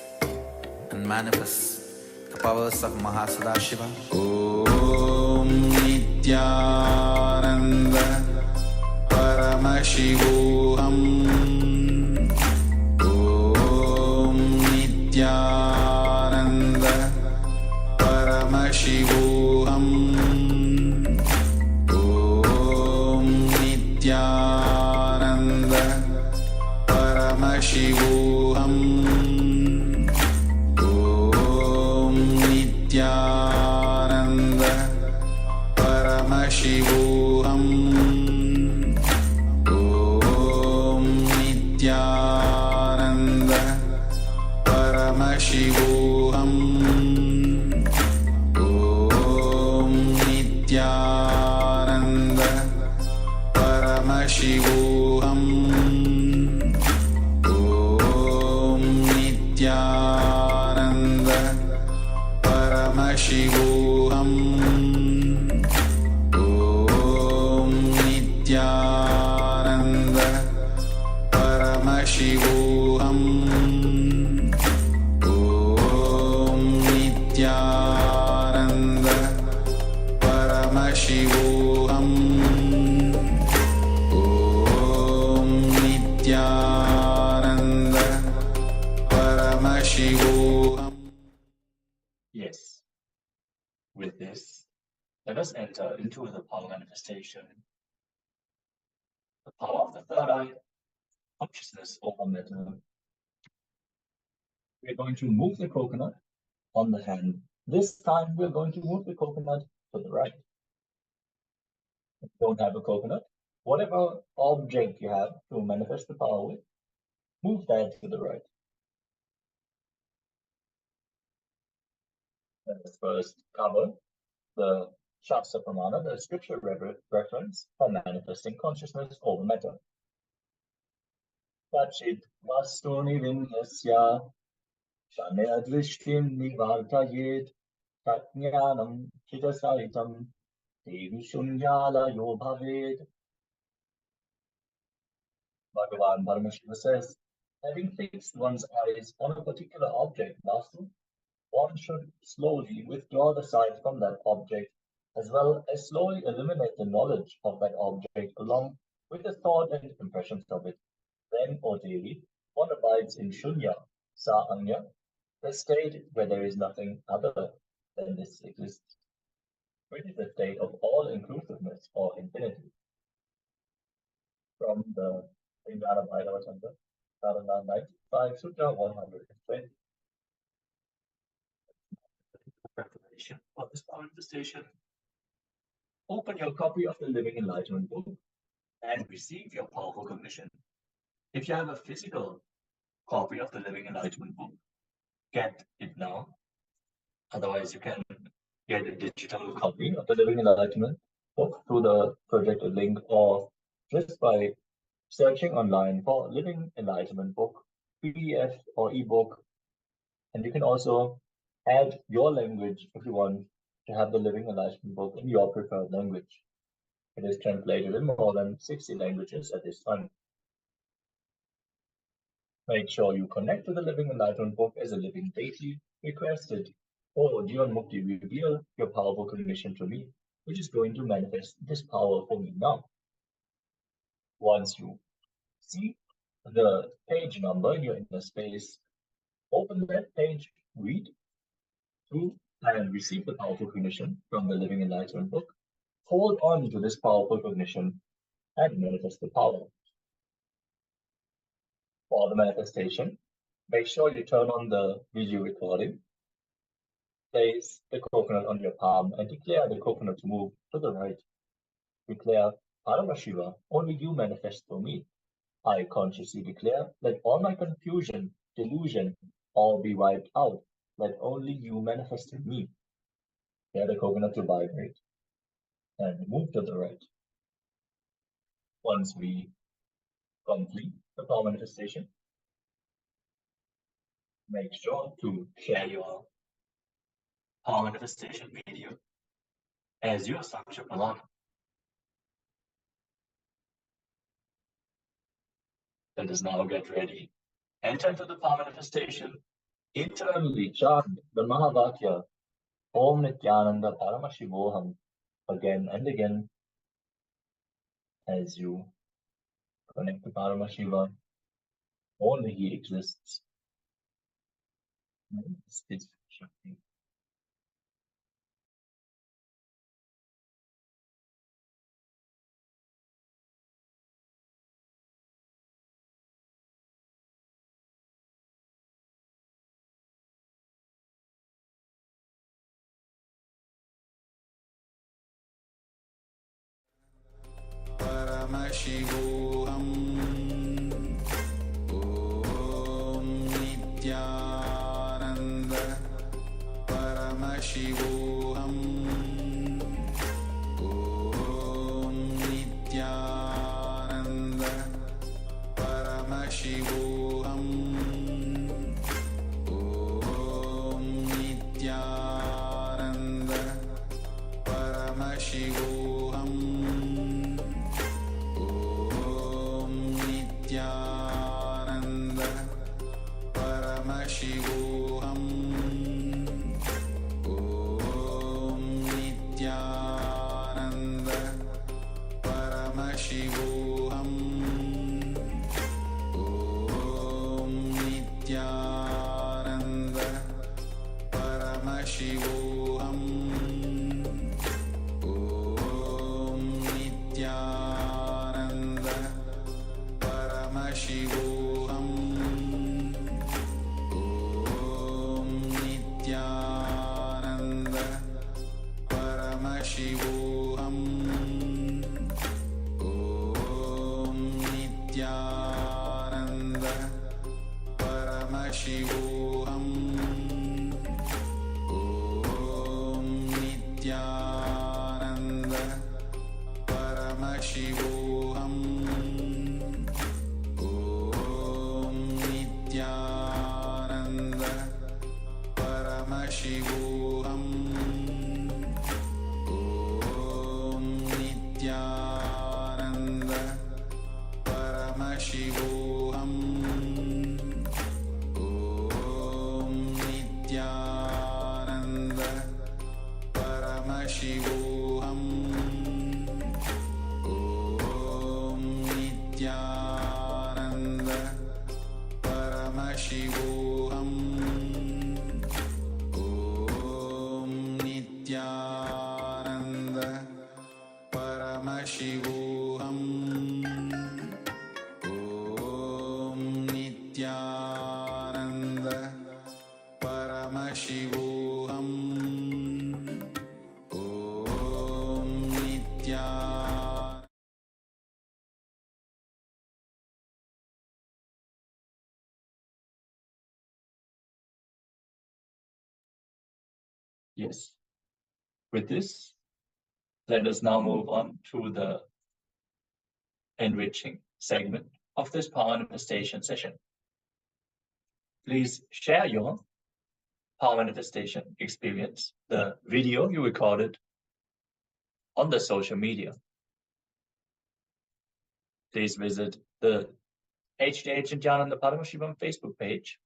and manifest the powers of Mahasadashiva. Om Nithyananda Paramashivoham. Om Nithyananda Paramashivoham. Om Nithyananda Paramashivoham. Om Nithyananda Paramashivoham. Om Nithyananda Paramashivoham. Om Nithyananda Paramashivoham. Om Nithyananda Paramashivoham. Om Nithyananda Paramashivoham. Om Nithyananda Paramashivoham. Om Nithyananda Paramashivoham. Yes. With this, let us enter into the power manifestation. The power of the third eye, consciousness over matter. We're going to move the coconut on the hand. This time we're going to move the coconut to the right. If you don't have a coconut, whatever object you have to manifest the power with, Move that to the right. Let's first cover the Shastra Pramana, the scripture reference for manifesting consciousness over matter. Tachit vastuni vinyasya shanaya drishtim nivartayet tatjnanam chidasaitam devi shunyala yo bhaved. Bhagavan Paramashiva says, having fixed one's eyes on a particular object, Vastu, one should slowly withdraw the sight from that object, as well as slowly eliminate the knowledge of that object along with the thought and impressions of it. Then, O Devi, one abides in Shunya, Sa-anya, the state where there is nothing other than this exists, which is the state of all-inclusiveness or infinity. From the Vijnana Bhairava Chandra, Sadhana 95, Sutra 120. Preparation for this manifestation. Open your copy of the Living Enlightenment book and receive your powerful commission. If you have a physical copy of the Living Enlightenment book, get it now. Otherwise, you can get a digital copy of the Living Enlightenment book through the projected link or just by searching online for Living Enlightenment book, PDF or ebook. And you can also add your language if you want to have the Living Enlightenment book in your preferred language. It is translated in more than 60 languages at this time. Make sure you connect to the Living Enlightenment book as a living deity requested. Oh, Jivan Mukti, reveal your powerful commission to me, which is going to manifest this power for me now. Once you see the page number in your inner space, open that page, read through and receive the powerful cognition from the Living Enlightenment book. Hold on to this powerful cognition and manifest the power. For the manifestation, make sure you turn on the video recording, place the coconut on your palm and declare the coconut to move to the right. Declare, Paramashiva, only you manifest for me. I consciously declare, let all my confusion, delusion, all be wiped out. Let only you manifest in me. Get the coconut to vibrate and move to the right. Once we complete the power manifestation, make sure to share your power manifestation video as your Saksha Pramana. Let us now get ready. Enter into the power manifestation. Internally chant the Mahavakya, Om Nithyananda Paramashivoham, again and again as you connect to Paramashiva. Only he exists. This is Śakti. Paramashivoham. Om Nithyananda Paramashivoham. Om Nithyananda Paramashivoham. Om Nithyananda Paramashivoham. Nithyananda Paramashivoham. Om Nithyananda Paramashivoham. Om Nithyananda Paramashivoham. Om Nithyananda Paramashivoham. Om Nithyananda Paramashivoham. Om Nithyananda Paramashivoham. Om Nithyananda Paramashivoham. Om Nithyananda Paramashivoham. Om Nithyananda Paramashivoham. Om Nithyananda Paramashivoham. Om Nithyananda Paramashivoham. Om Nithyananda. Yes. With this, let us now move on to the enriching segment of this power manifestation session. Please share your power manifestation experience, the video you recorded, on the social media. Please visit the HDH Nithyananda Paramashivam Facebook page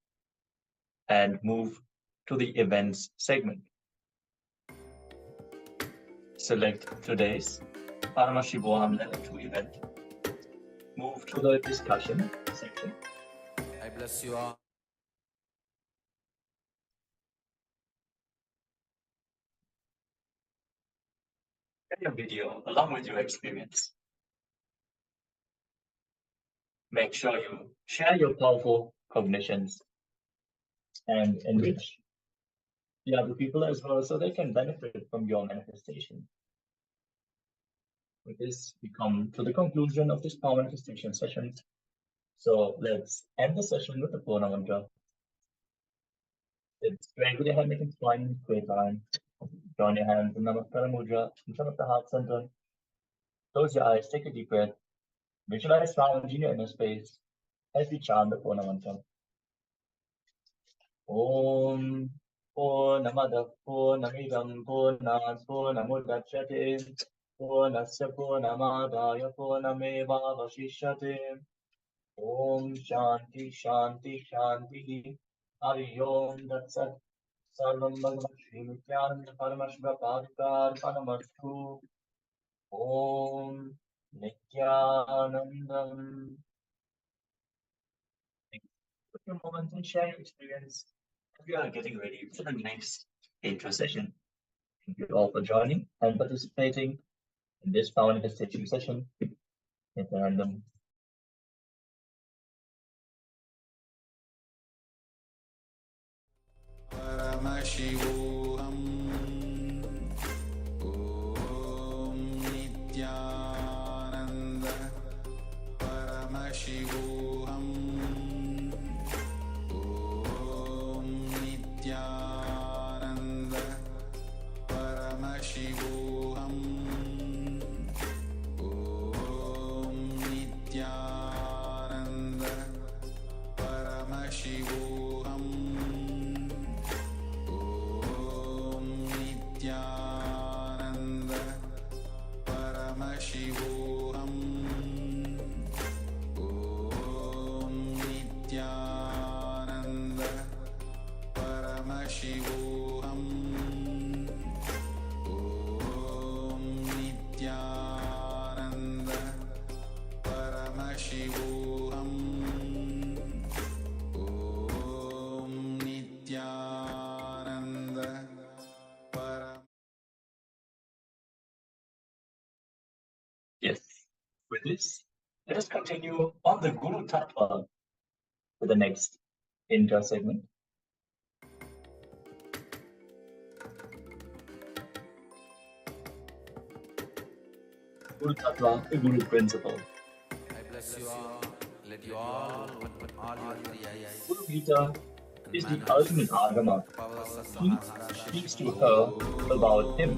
and move to the events segment. Select today's Paramashivoham Level 2 event. Move to the discussion section. I bless you all. Share your video along with your experience. Make sure you share your powerful cognitions and enrich the other people as well so they can benefit from your manifestation. With this, we come to the conclusion of this power manifestation session. So let's end the session with the Purna mantra. It's great with your hand making spine, straight line. Join your hands in Namaskara Mudra in front of the heart center. Close your eyes, take a deep breath. Visualize Ram in your inner space as we chant the Purna mantra. Om Purnamada Purnamidam Purnat Purnamudachyate Purnasya Purnamadaya Purnameva Vashishyate. Om Shanti Shanti Shanti. Hari Om Tat Sat. Sarvam Bhagavan Shri Nithyananda Paramashiva Padikar Panamastu. Om Nithyanandam. Take a few moments and share your experience. We are getting ready for the next intro session. Thank you all for joining and participating in this power manifestation session. Nithyanandam. Paramashivoham. Om Nithyananda Paramashivoham. Om Nithyananda Paramashivoham. Om Nithyananda Paramashivoham. Om Nithyananda Paramashivoham. Om Nithyananda Paramashivoham. Om Nithyananda Paramashivoham. Om Nithyananda Param. Yes. With this, let us continue on the Guru Tattva for the next intro segment. Guru Tattva, the Guru principle. I bless you all. Let you all open all your three eyes. Guru Gita is the ultimate Agama. He speaks to her about him.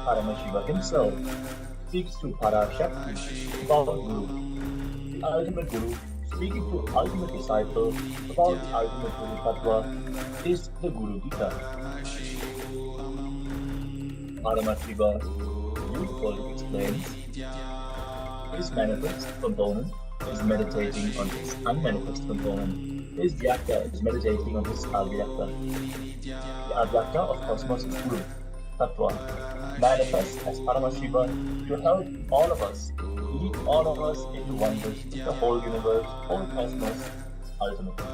Paramashiva himself speaks to Shakti about Guru. The ultimate Guru speaking to ultimate disciple about the ultimate Guru Tattva is the Guru Gita. Paramashiva beautifully explains his manifest component is meditating on his unmanifest component. His Vyakta is meditating on his Avyakta. The Avyakta of cosmos is Guru Tattva, manifest as Paramashiva to help all of us, lead all of us into oneness, the whole universe, whole cosmos, ultimately.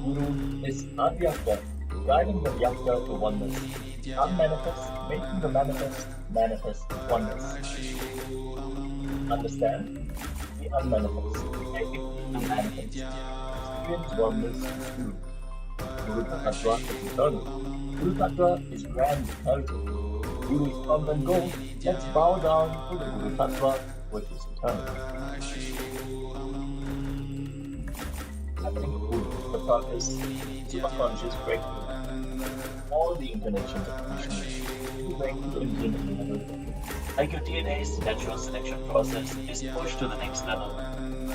Guru is Avyakta, guiding the Vyakta to oneness, unmanifest, making the manifest oneness. Understand the unmanifest, make it the manifest. Experience oneness is Guru. Guru Tattva is eternal. Guru Tattva is grand character. Guru is come and go. Let's bow down to the Guru Tattva, which is eternal. Happening to Guru, the thought is superconscious breakthrough. All the incarnations of Krishna will breakthrough in human level. Like your DNA's natural selection process is pushed to the next level.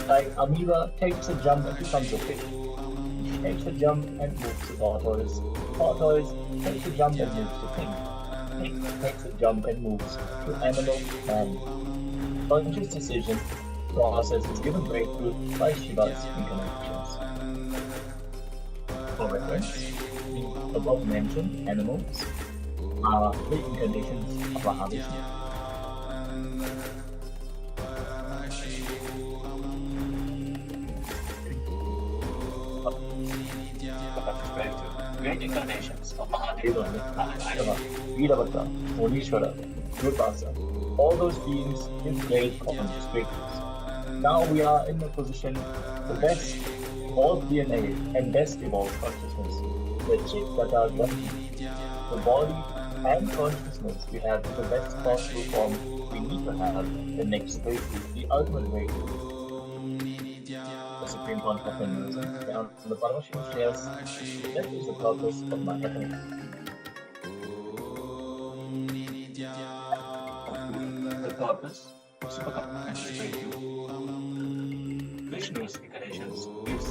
Like amoeba takes a jump and becomes a fish. Fish takes a jump and moves to tortoise. Tortoise takes a jump and moves to pig. Pig takes a jump and moves to animal man. Conscious decision process is given breakthrough by Shiva's incarnations. For reference, the above mentioned animals are the incarnations of Mahavishnu. Great incarnations of Mahadeva, Nithyananda, Veeravata, Munishwara, Durvasa, all those beings give great conscious breakthroughs. Now we are in a position, the best evolved DNA and best evolved consciousness, the chip that are guaranteed. The body and consciousness we have the best possible form we need to have the next breakthrough, the ultimate breakthrough. The Supreme Concept of Hinduism, and the Paramashivam shares, that is the purpose of my happening. The purpose of superconscious breakthrough. Vishnu's incarnations gives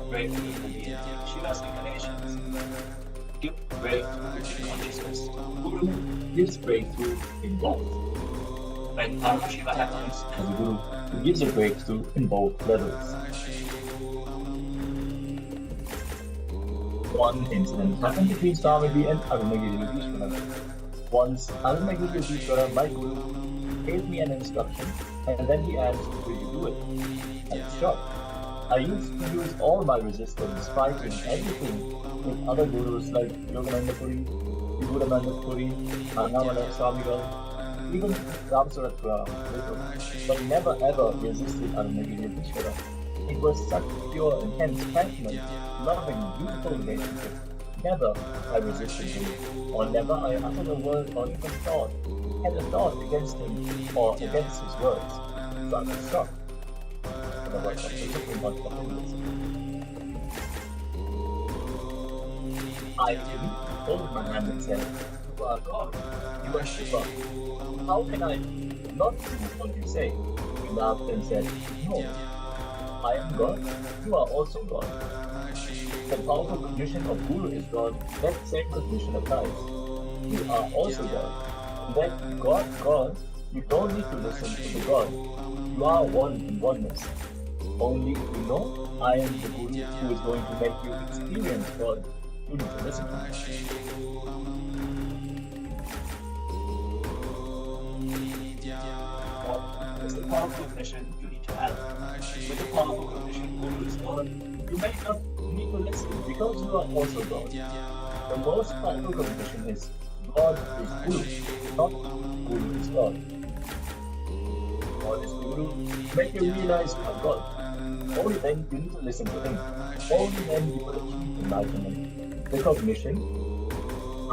breakthrough in the DNA. Shiva's incarnations give breakthrough in consciousness. Guru gives breakthrough in both. When Paramashiva happens as a Guru, he gives a breakthrough in both levels. One incident happened between Swamiji and Arunagiri. Once Arunagiri, my Guru, gave me an instruction and then he asked, will you do it? I was shocked. I used to use all my resistance, fighting, everything with other gurus like Yogananda Puri, Vibuddhananda Puri, Ananda Spurana, even Ramsaratva, but never ever resisted Arunagiri. It was such pure, intense, passionate, loving, beautiful relationship. Never I resisted him, or never I uttered a word or even had a thought against him or against his words. So I was shocked. And I was Supreme Lord of Hinduism. I immediately folded my hand and said, you are God, you are Shiva. How can I not do what you say? He laughed and said, no, I am God, you are also God. The powerful cognition of Guru is God, that same cognition applies. You are also God. That God, you don't need to listen to the God. You are one in oneness. Only if you know I am the Guru who is going to make you experience God, you need to listen to me. What is the powerful cognition you need to have? With the powerful cognition Guru is God, you may not need to listen because you are also God. The most powerful cognition is God is Guru, not Guru is God. God is Guru, make you realize you are God. Only then you need to listen to him. Only then you will achieve enlightenment. The cognition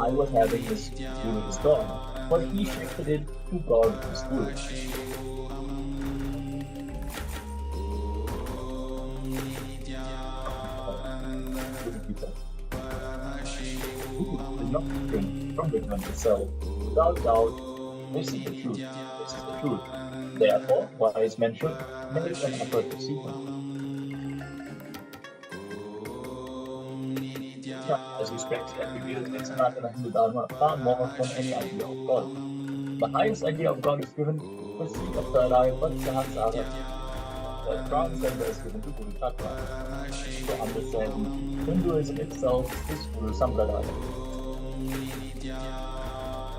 I was having is Guru is God, but he shifted it to God is Guru. Guru is not different from the Granth itself. Without doubt, this is the truth. This is the truth. Therefore, wise men should make an effort to seek Him. As we spread that reveals in Sanatana Hindu Dharma far more than any idea of God. The highest idea of God is given to the seed of third eye, but Sahasrara. The transcender is given to Guru Tattva. To understand Hinduism itself is Guru Sampradaya.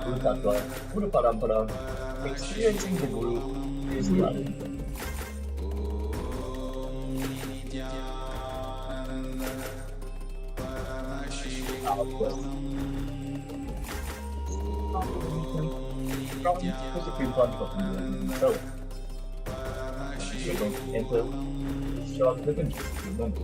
Guru Tattva, Guru Parampara, experiencing the Guru is the identity. Our quest from the supreme control of himself. We are going to enter this short within just a few moments.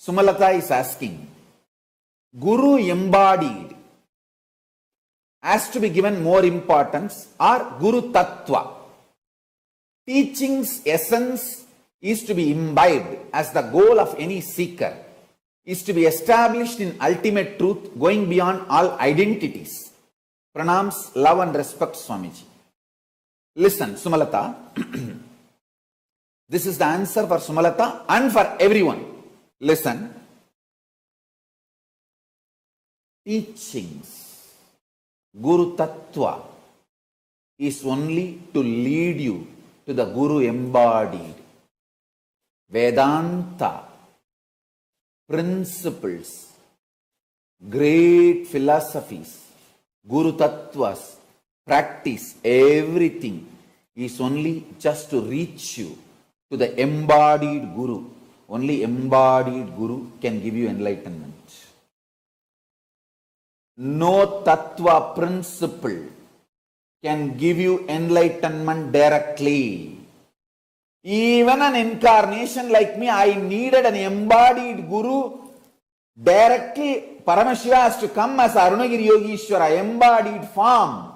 Sumalata is asking, Guru embodied has to be given more importance or Guru Tattva? Teaching's essence is to be imbibed as the goal of any seeker, is to be established in ultimate truth going beyond all identities. Pranams, love and respect, Swamiji. Listen, Sumalata, this is the answer for Sumalata and for everyone. Listen, teachings, Guru Tattva is only to lead you to the Guru embodied. Vedanta, principles, great philosophies, Guru Tattvas, practice, everything is only just to reach you to the embodied Guru. Only embodied Guru can give you enlightenment. No Tattva principle can give you enlightenment directly. Even an incarnation like me, I needed an embodied Guru. Directly, Paramashiva has to come as Arunagiri Yogishwara, embodied form.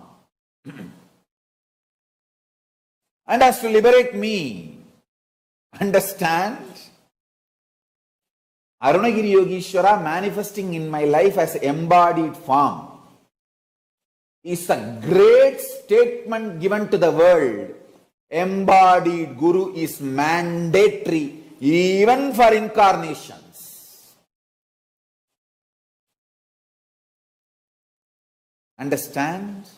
And has to liberate me. Understand? Arunagiri Yogishwara manifesting in my life as embodied form is a great statement given to the world. Embodied Guru is mandatory even for incarnations. Understand?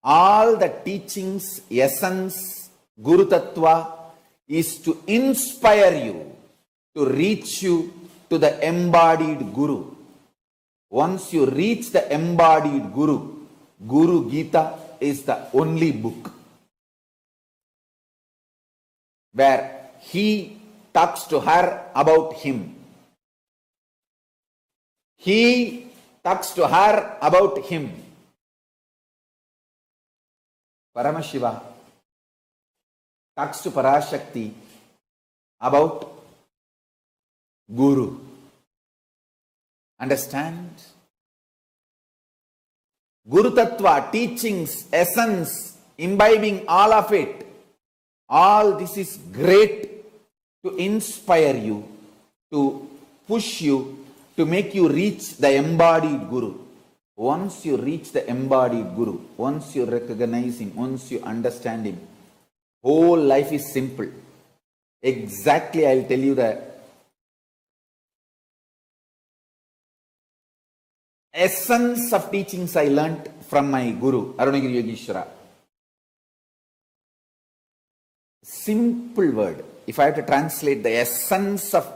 All the teachings, essence, Guru Tattva is to inspire you, to reach you to the embodied Guru. Once you reach the embodied Guru, Guru Gita is the only book. where he talks to her about him. He talks to her about him. Paramashiva talks to Parashakti about Guru. Understand? Guru Tattva, teachings, essence, imbibing all of it. All this is great to inspire you, to push you, to make you reach the embodied Guru. Once you reach the embodied Guru, once you recognize him, once you understand him, whole life is simple. Exactly, I'll tell you the essence of teachings I learnt from my Guru, Arunagiri Yogeshwara. Simple word. If I have to translate the essence of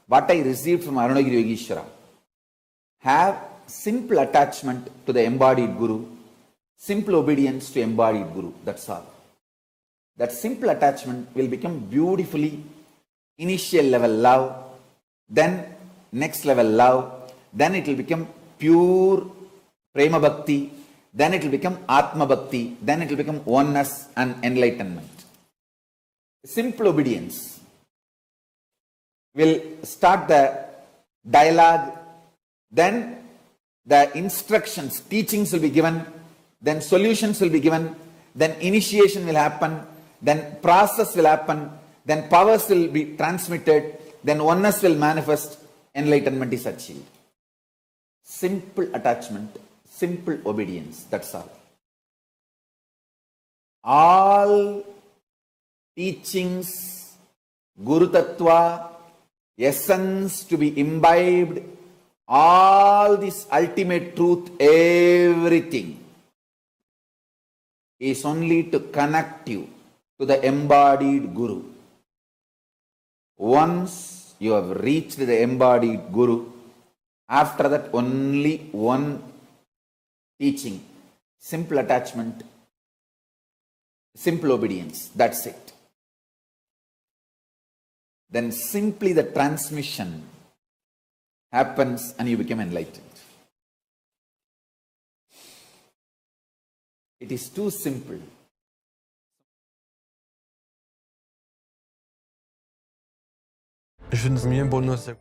what I received from Arunagiri Yogeshwara, have simple attachment to the embodied Guru, simple obedience to embodied Guru. That's all. That simple attachment will become beautifully initial level love, then next level love, then it will become pure prema bhakti, then it will become atma bhakti, then it will become oneness and enlightenment. Simple obedience will start the dialogue, then the instructions, teachings will be given, then solutions will be given, then initiation will happen, then process will happen, then powers will be transmitted, then oneness will manifest, enlightenment is achieved. Simple attachment, simple obedience, that's all. All teachings, Guru Tattva, essence to be imbibed, all this ultimate truth, everything is only to connect you to the embodied Guru. Once you have reached the embodied Guru, after that only one teaching, simple attachment, simple obedience, that's it. Then simply the transmission happens and you become enlightened. It is too simple. Ich finde es mir im Bonus sehr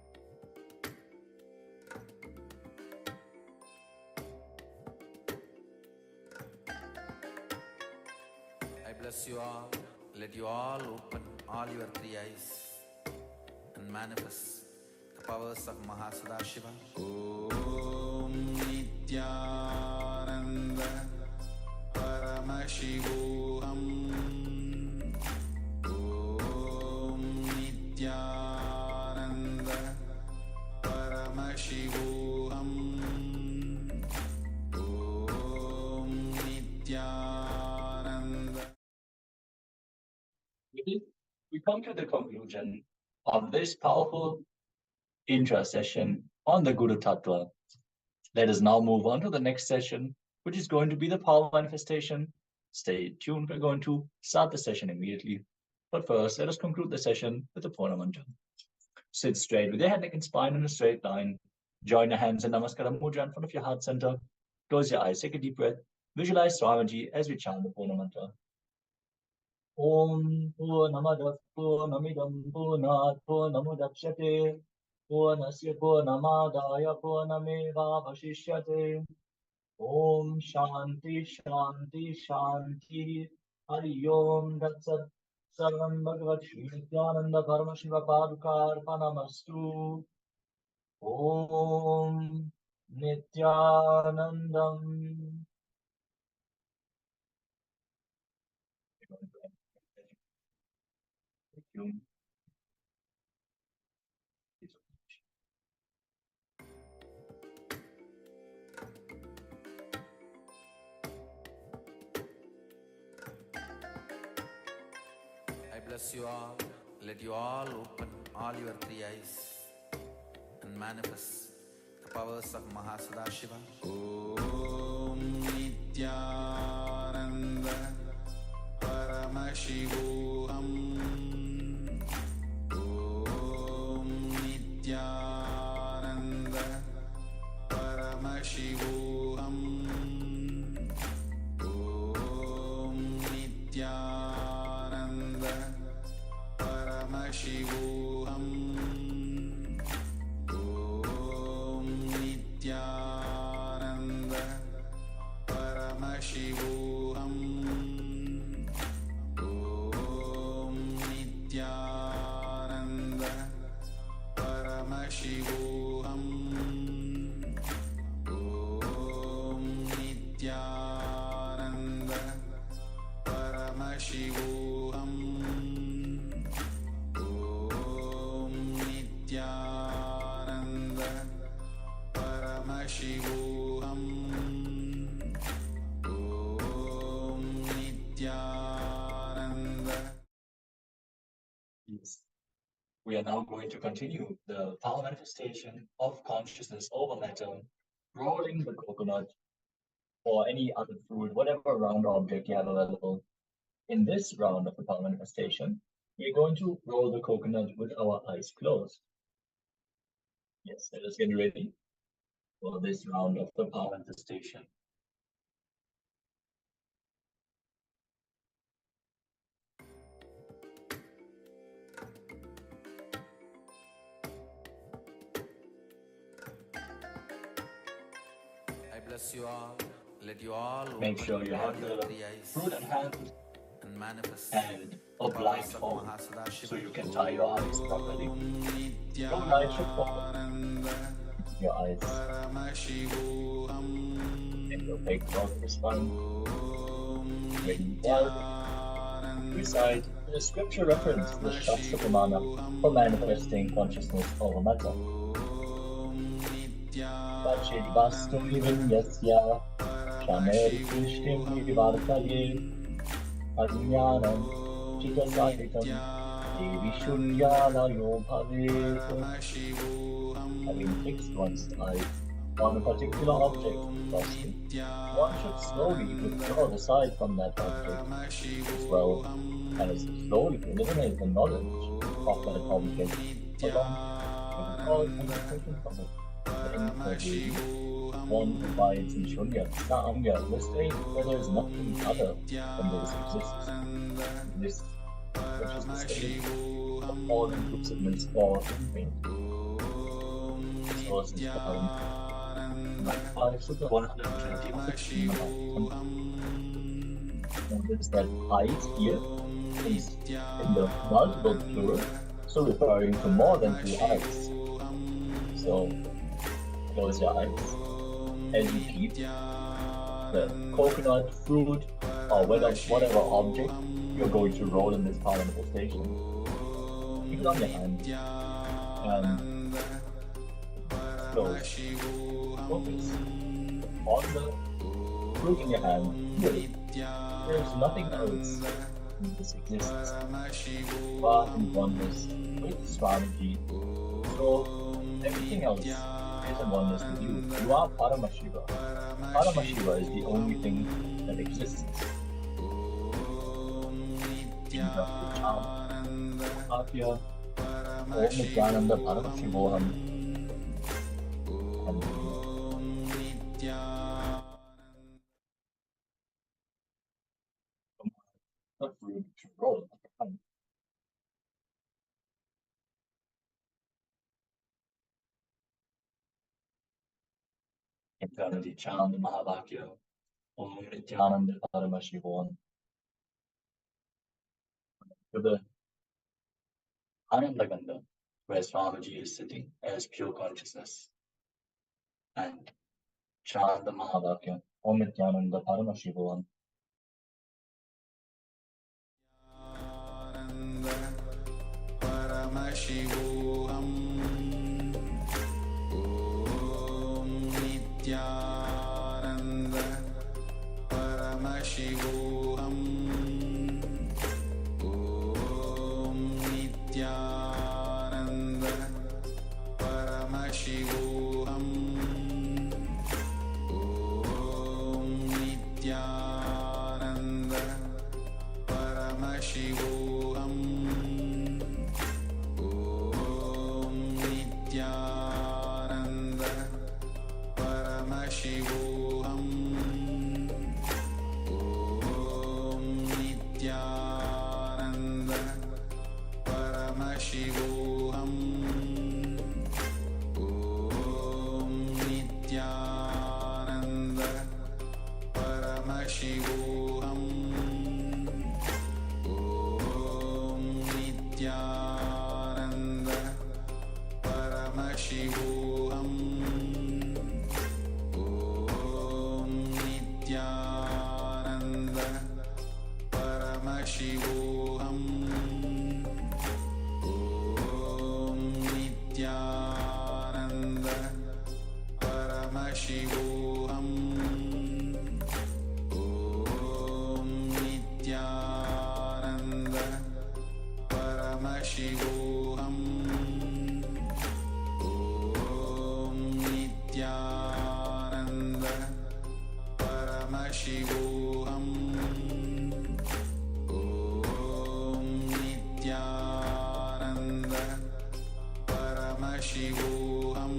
I bless you all. Let you all open all your three eyes and manifest the powers of Mahasadashiva. Om Nithyananda Paramashivoham. Om Nithyananda Paramashivoham. Om Nithyananda. We come to the conclusion of this powerful intra session on the Guru Tattva. Let us now move on to the next session, which is going to be the power manifestation. Stay tuned, we're going to start the session immediately. But first, let us conclude the session with the Purna Mantra. Sit straight with your head, neck, and spine in a straight line. Join your hands in Namaskara Mudra in front of your heart center. Close your eyes, take a deep breath. Visualize Swamiji as we chant the Purna Mantra. Om Purnamadav Purnamidam Purnat Purnamudachyate Purnasya Purnamadaya Purnameva Vashishyate. Om Shanti Shanti Shanti Hari Om Datsat Sarvam Bhagavat Shri Nithyananda Paramashiva Padukar Panamastu. Om Nithyanandam. I bless you all. Let you all open all your three eyes and manifest the powers of Mahasadashiva. Om Nithyananda Paramashivoham. Paramashivoham. Om Nithyananda. Yes. We are now going to continue the power manifestation of consciousness over matter, rolling the coconut or any other fruit, whatever round object you have available. In this round of the power manifestation, we're going to roll the coconut with our eyes closed. Yes, let us get ready for this round of the power manifestation. I bless you all. Let you all Make open sure you all have your the three eyes fruit at hand and manifest and a the powers of blindfold Mahasadaşiva. so you can tie your eyes properly. Om No light should fall Nithyananda. into your eyes, Paramashivoham. and you'll take note of your spine. Om When you fall, Nithyananda. recite the scripture reference, the Shakti for manifesting consciousness over matter. Om Nithyananda. Vachidvastum vinyasya shamer krishtim vivartaye ajnanam chitasahitam devi shunyalayo bhavet. Having fixed one's eye on a particular object, firstly, one should slowly withdraw the sight from that object, as well as slowly eliminate the knowledge of that object along with all concentration from it. Then, thirdly, one abides in Shunya, Sāmya, the state where there is nothing other than this exists. This, which is the state of all inclusiveness or being. Source is found like 5 Sutta 120 of the Srimad. Notice that eyes here is in the multiple plural, so referring to more than 2 eyes. So close your eyes as you keep the coconut, fruit, or whatever object you're going to roll in this power manifestation. Keep it on your hand and close. Focus on the fruit in your hand. Really, there's nothing else in this existence. But in oneness with Swamiji. So everything else is in oneness with you. You are Paramashiva. Paramashiva is the only thing that exists. In the charm, Sameepya Samādhi Paramashivoham. The fruit to roll at the time. Internally chant the Mahavakya, Om Nithyananda Paramashivoham. To the Ananda Ganda, where Swamiji is sitting as pure consciousness, and chant the Mahavakya, Om Nithyananda Paramashivoham. Paramashivoham. Om Nithyananda. Paramashivoham. Om Nithyananda. Paramashivoham. Om Nithyananda. Paramashivoham. Om Nithyananda. Paramashivoham. Om Nithyananda. Paramashivoham. Om Nithyananda. Paramashivoham. Om Nithyananda. Paramashivoham. Om Paramashivoham. Om Nithyananda Paramashivoham. Om Nithyananda Paramashivoham. Om Nithyananda Paramashivoham.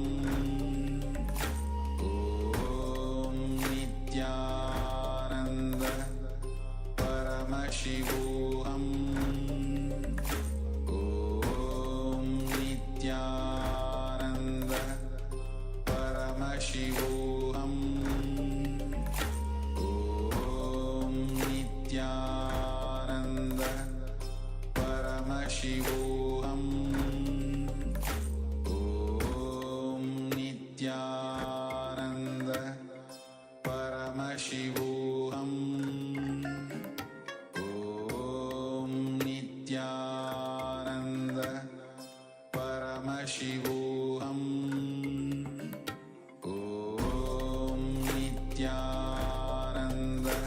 Om Nithyananda Paramashivoham. Om Nithyananda Paramashivoham. Om Nithyananda Paramashivoham. Om Nithyananda Paramashivoham. Om Nithyananda Paramashivoham. Om Nithyananda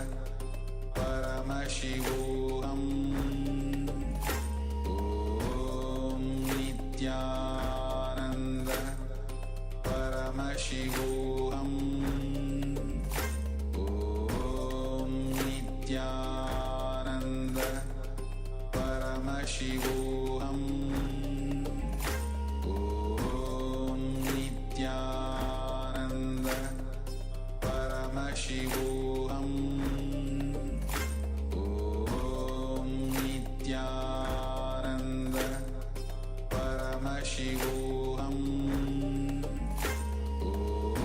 Paramashivoham. Om Nithyananda Paramashivoham. Om Nithyananda Paramashivoham. Om Nithyananda Paramashivoham. Om Nithyananda Paramashivoham.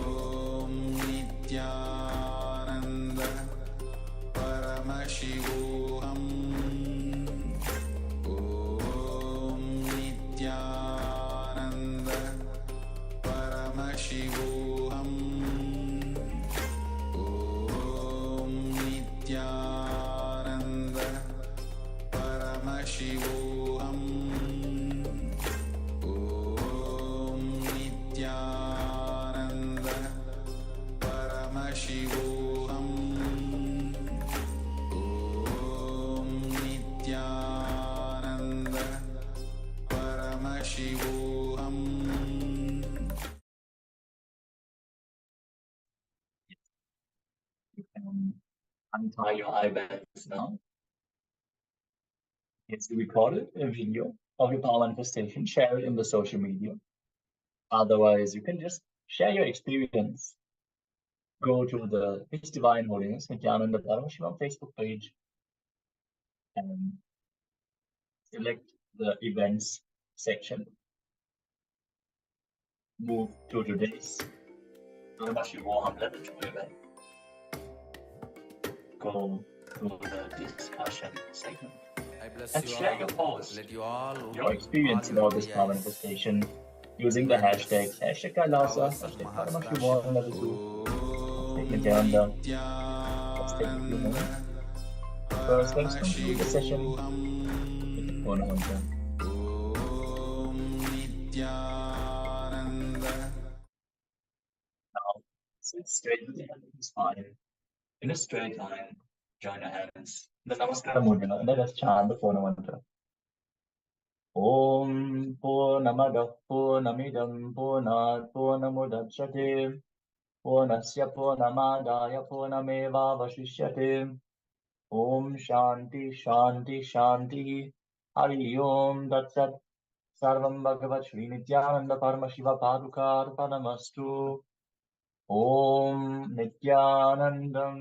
Om Nithyananda Paramashivoham. Om Nithyananda Paramashivoham. Om Nithyananda Paramashivoham. Om Nithyananda Paramashivoham. Om Nithyananda Paramashivoham. You can untie your eye bags now. It's recorded a video of your power manifestation, share it in the social media. Otherwise, you can just share your experience. Go to the His Divine Holiness Nithyananda Paramashivam Facebook page and select the events section. Move to today's Paramashivoham level 2 event. Go to the discussion segment and share your post, your experience about this power manifestation using the hashtags #KAILASA, #Paramashivoham level 2, #Nithyananda. Let's take a few moments. First, let's conclude the session with the phone mantra. Now, sit straight with the hands spine in a straight line. Join your hands. The Namaskara Mudra, and let us chant the phone mantra. Om Purnamada Purnamidam Purnat Purnamudachyate Purnasya Purnamadaya Purnameva Vashishyate. Om Shanti Shanti Shanti. Hari Om Tat Sat. Sarvam Bhagavat Shri Nithyananda Paramashiva Padukar Padamastu. Om Nithyanandam.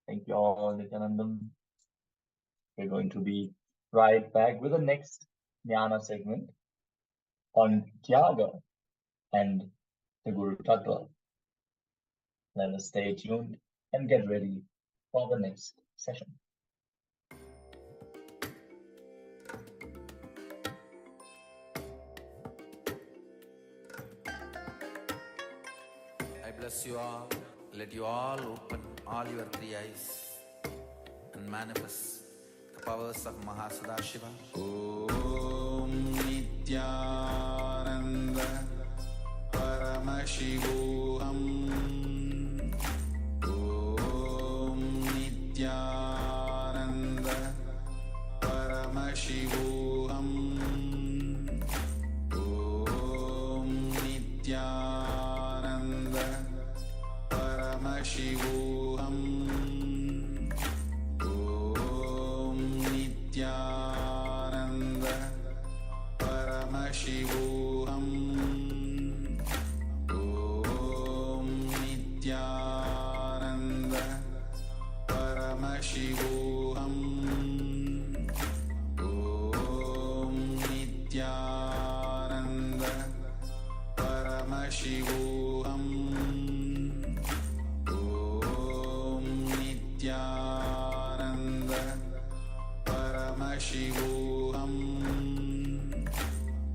Thank you all, Nithyanandam. We're going to be right back with the next Jnana segment on Tyaga and the Guru Tattva. Let us stay tuned and get ready for the next session. I bless you all. Let you all open all your three eyes and manifest the powers of Mahasadashiva. Om Nithyananda Paramashivoham. Om Nithyananda Paramashivoham.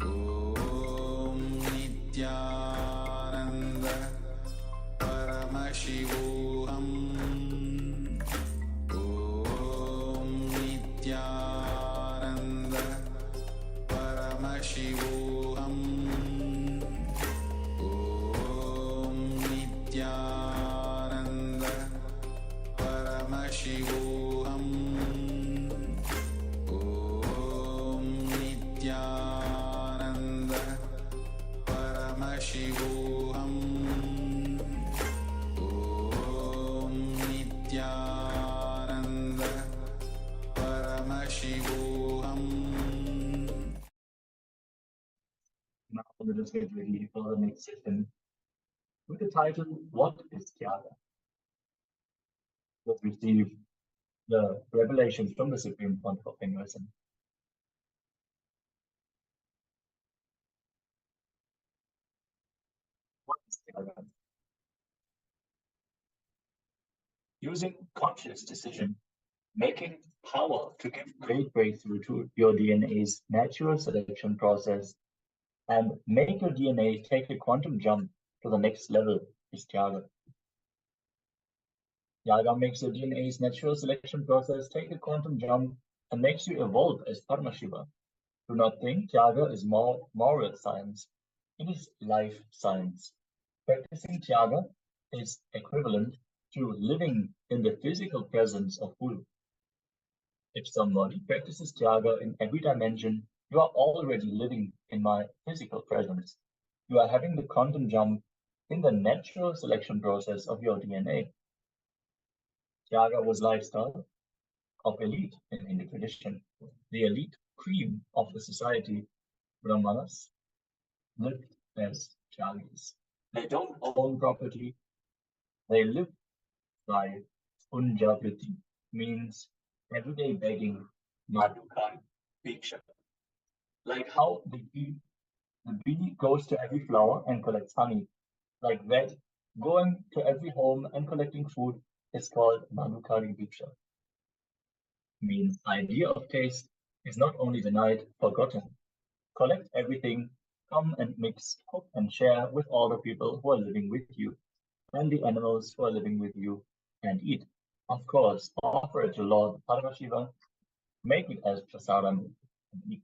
Om Nithyananda Paramashivoham. Om Nithyananda Paramashivoham. Om Nithyananda Paramashivoham. Om Nithyananda Paramashivoham. Om Nithyananda Paramashivoham. Now let us get ready for the next session with the title, What is Tyaga? Let's receive the revelations from the Supreme Point of Immerse. What is Tyaga? Using conscious decision, making power to give great breakthrough to your DNA's natural selection process and make your DNA take a quantum jump to the next level is Tyaga. Tyaga makes your DNA's natural selection process take a quantum jump and makes you evolve as Paramashiva. Do not think Tyaga is more moral science. It is life science. Practicing Tyaga is equivalent to living in the physical presence of Guru. If somebody practices Tyaga in every dimension, you are already living in my physical presence. You are having the quantum jump in the natural selection process of your DNA. Tyaga was lifestyle of elite in Hindu tradition. The elite cream of the society, Brahmanas, lived as Tyagis. They don't own property. They live by punjavriti, means everyday begging, madhukai, bhiksha. Like how the bee goes to every flower and collects honey. Like that, going to every home and collecting food is called madhukari bhiksha. Means idea of taste is not only denied, forgotten. Collect everything, come and mix, cook and share with all the people who are living with you and the animals who are living with you and eat. Of course, offer it to Lord Paramashiva, make it as prasadam and eat.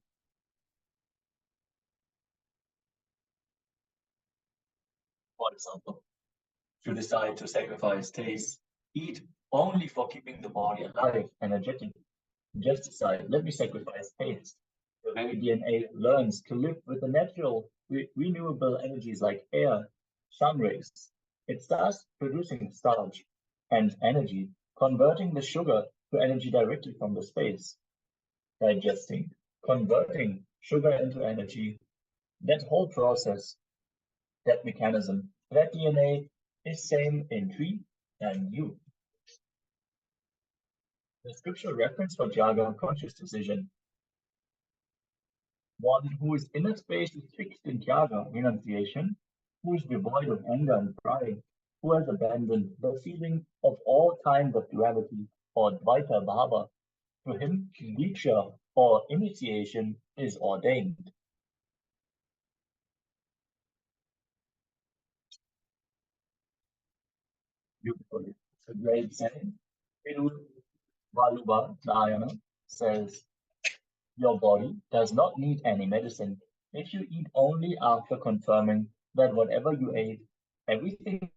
For example, if you decide to sacrifice taste, eat only for keeping the body alive, energetic, just decide, let me sacrifice taste. The very DNA learns to live with the natural, renewable energies like air, sun rays. It starts producing starch and energy, converting the sugar to energy directly from the space. Digesting, converting sugar into energy, that whole process, that mechanism, that DNA is same in tree and you. The scriptural reference for Tyaga, conscious decision. One who is inner space is fixed in Tyaga, renunciation, who is devoid of anger and pride, who has abandoned the feeling of all kinds of duality or Advaita Bhava. To him, Diksha or initiation is ordained. Beautiful. It's a great saying. Piru Valuba Dhyana says, your body does not need any medicine if you eat only after confirming that whatever you ate, everything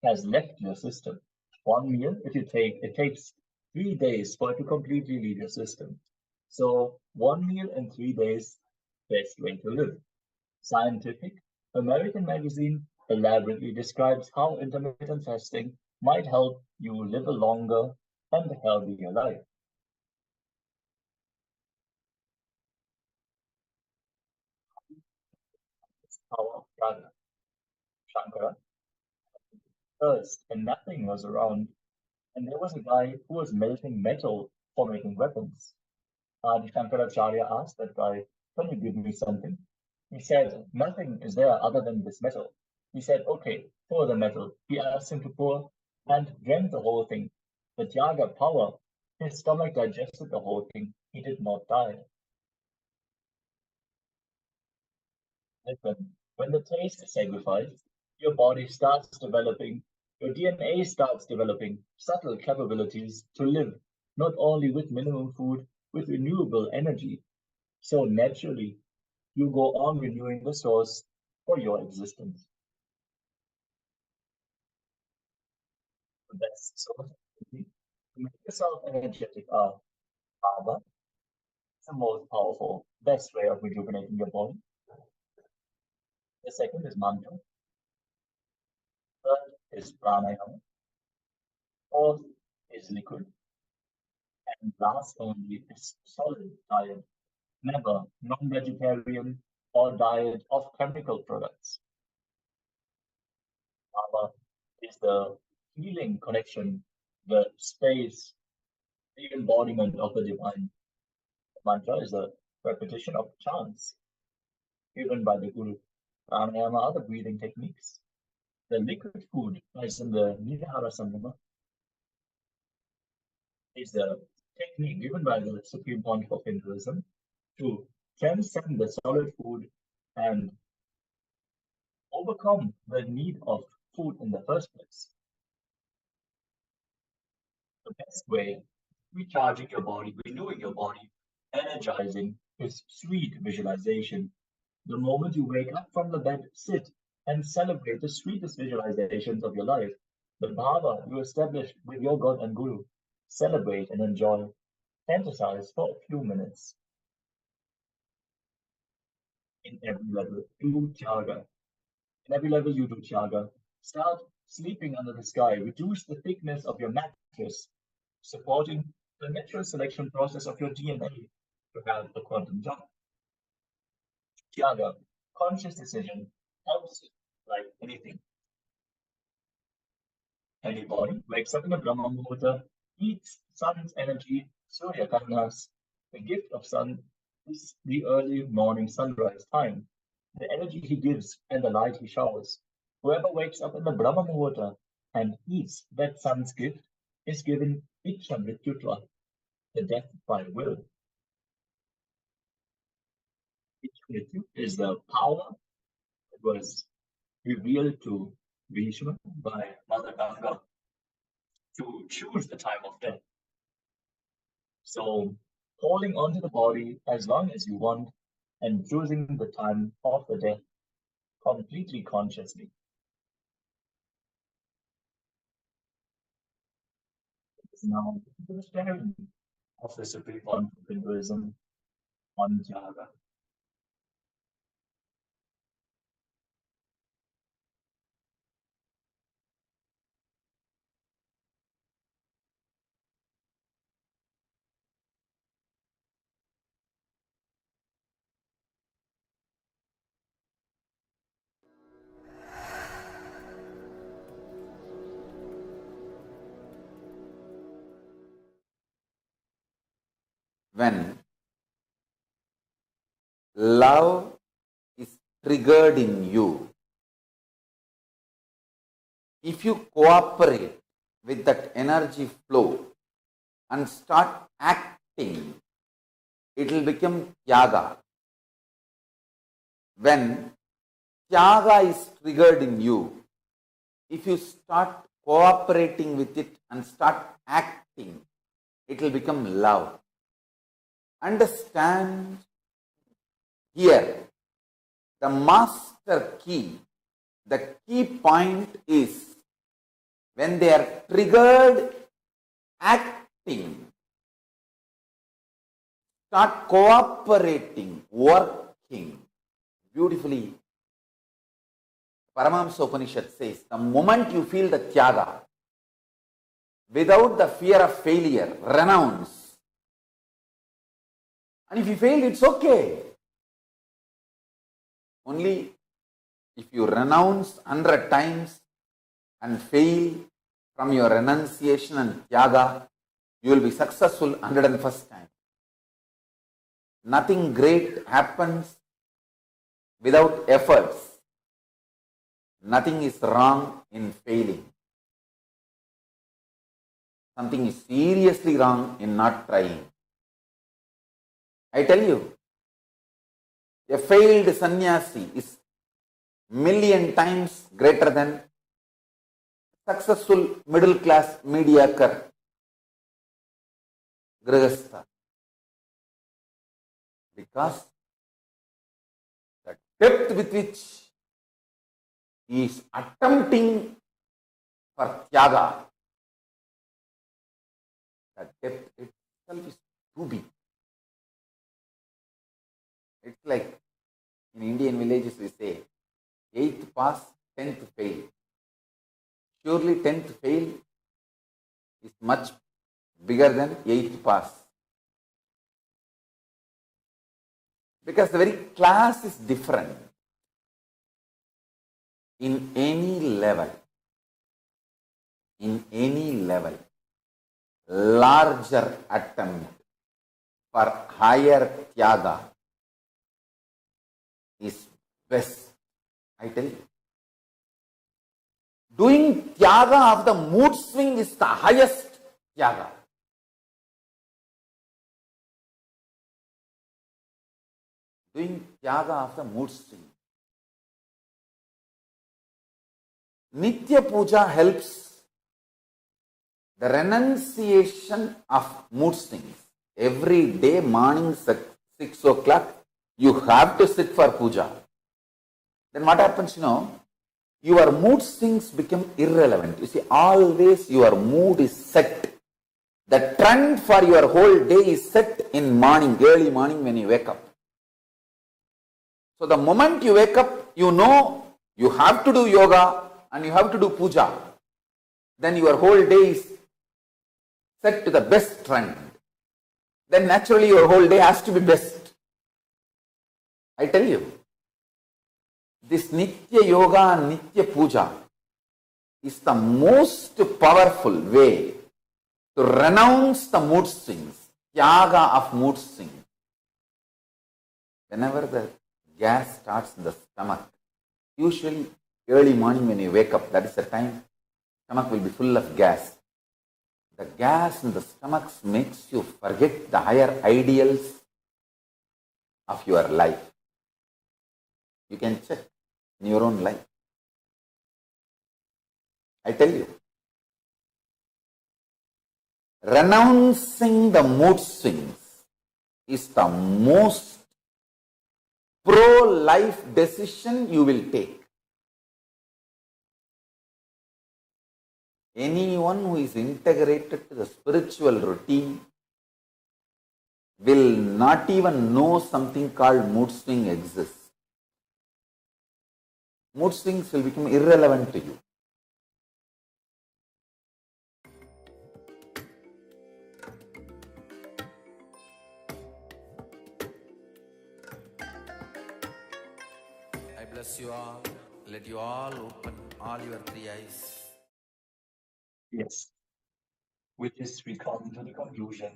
has left your system. One meal, if you take, it takes 3 days for it to completely leave your system. So 1 meal in 3 days, best way to live. Scientific American magazine elaborately describes how intermittent fasting might help you live a longer and healthier life. Power of Tyaga. Shankara, thirst and nothing was around, and there was a guy who was melting metal for making weapons. Adi Shankaracharya asked that guy, can you give me something? He said, nothing is there other than this metal. He said, okay, pour the metal. He asked him to pour and drank the whole thing. The Tyaga power, his stomach digested the whole thing. He did not die. Listen, when the taste is sacrificed, your body starts developing, your DNA starts developing subtle capabilities to live, not only with minimum food, with renewable energy. So naturally, you go on renewing the source for your existence. The best source to make yourself energetic are Bhava, the most powerful, best way of rejuvenating your body. The second is mantra. Third is pranayama. Fourth is liquid. And last only is solid diet. Never non-vegetarian or diet of chemical products. Bhava is the healing connection, the space, the embodiment of the divine. Mantra is a repetition of chants given by the Guru. Pranayama are the breathing techniques. The liquid food, as in the Nidahara Samyama, is the technique given by the Supreme Pontiff of Hinduism to transcend the solid food and overcome the need of food in the first place. The best way of recharging your body, renewing your body, energizing is sweet visualization. The moment you wake up from the bed, sit and celebrate the sweetest visualizations of your life. The bhava you established with your God and Guru. Celebrate and enjoy. Fantasize for a few minutes. In every level, do Tyaga. In every level, you do Tyaga. Start sleeping under the sky. Reduce the thickness of your mattress, supporting the natural selection process of your DNA to have a quantum jump. Tyaga, conscious decision, helps like anything. Anybody wakes up in the Brahma Muhurta, eats sun's energy, Surya Karnas. The gift of sun is the early morning sunrise time, the energy he gives and the light he showers. Whoever wakes up in the Brahma Muhurta and eats that sun's gift is given Ichha Mrityutva, the death by will. Ichha Mrityu is the power that was revealed to Bhishma by Mother Ganga to choose the time of death. So holding on to the body as long as you want and choosing the time of the death completely consciously. It's now the sharing of the Supreme One of Hinduism on Tyaga. When love is triggered in you, if you cooperate with that energy flow and start acting, it will become Tyaga. When Tyaga is triggered in you, if you start cooperating with it and start acting, it will become love. Understand here, the master key, the key point is when they are triggered, acting, start cooperating, working. Beautifully, Paramahamsa Upanishad says, the moment you feel the Tyaga, without the fear of failure, renounce. And if you fail, it's okay. Only if you renounce 100 times and fail from your renunciation and Tyaga, you will be successful 101st time. Nothing great happens without efforts. nothing is wrong in failing. Something is seriously wrong in not trying. I tell you, a failed sannyasi is million times greater than successful middle class mediocre grihastha. Because the depth with which he is attempting for tyaga, the depth itself is too big. It's like in Indian villages we say, 8th pass, 10th fail. Surely 10th fail is much bigger than 8th pass. Because the very class is different. In any level, larger attempt for higher tyaga is best. I tell you. Doing tyaga of the mood swing is the highest tyaga. Doing tyaga of the mood swing. Nitya Puja helps the renunciation of mood swings. Every day morning 6 o'clock, you have to sit for puja. Then what happens, your mood swings become irrelevant. You see, always your mood is set. The trend for your whole day is set in morning, early morning when you wake up. So the moment you wake up, you know you have to do yoga and you have to do puja. Then your whole day is set to the best trend. Then naturally your whole day has to be best. I tell you, this Nitya Yoga and Nitya Puja is the most powerful way to renounce the mood swings, tyaga of mood swings. Whenever the gas starts in the stomach, usually early morning when you wake up, that is the time stomach will be full of gas. The gas in the stomach makes you forget the higher ideals of your life. You can check in your own life. I tell you, renouncing the mood swings is the most pro-life decision you will take. Anyone who is integrated to the spiritual routine will not even know something called mood swing exists. Mood swings will become irrelevant to you. I bless you all. Let you all open all your three eyes. Yes. With this, we come to the conclusion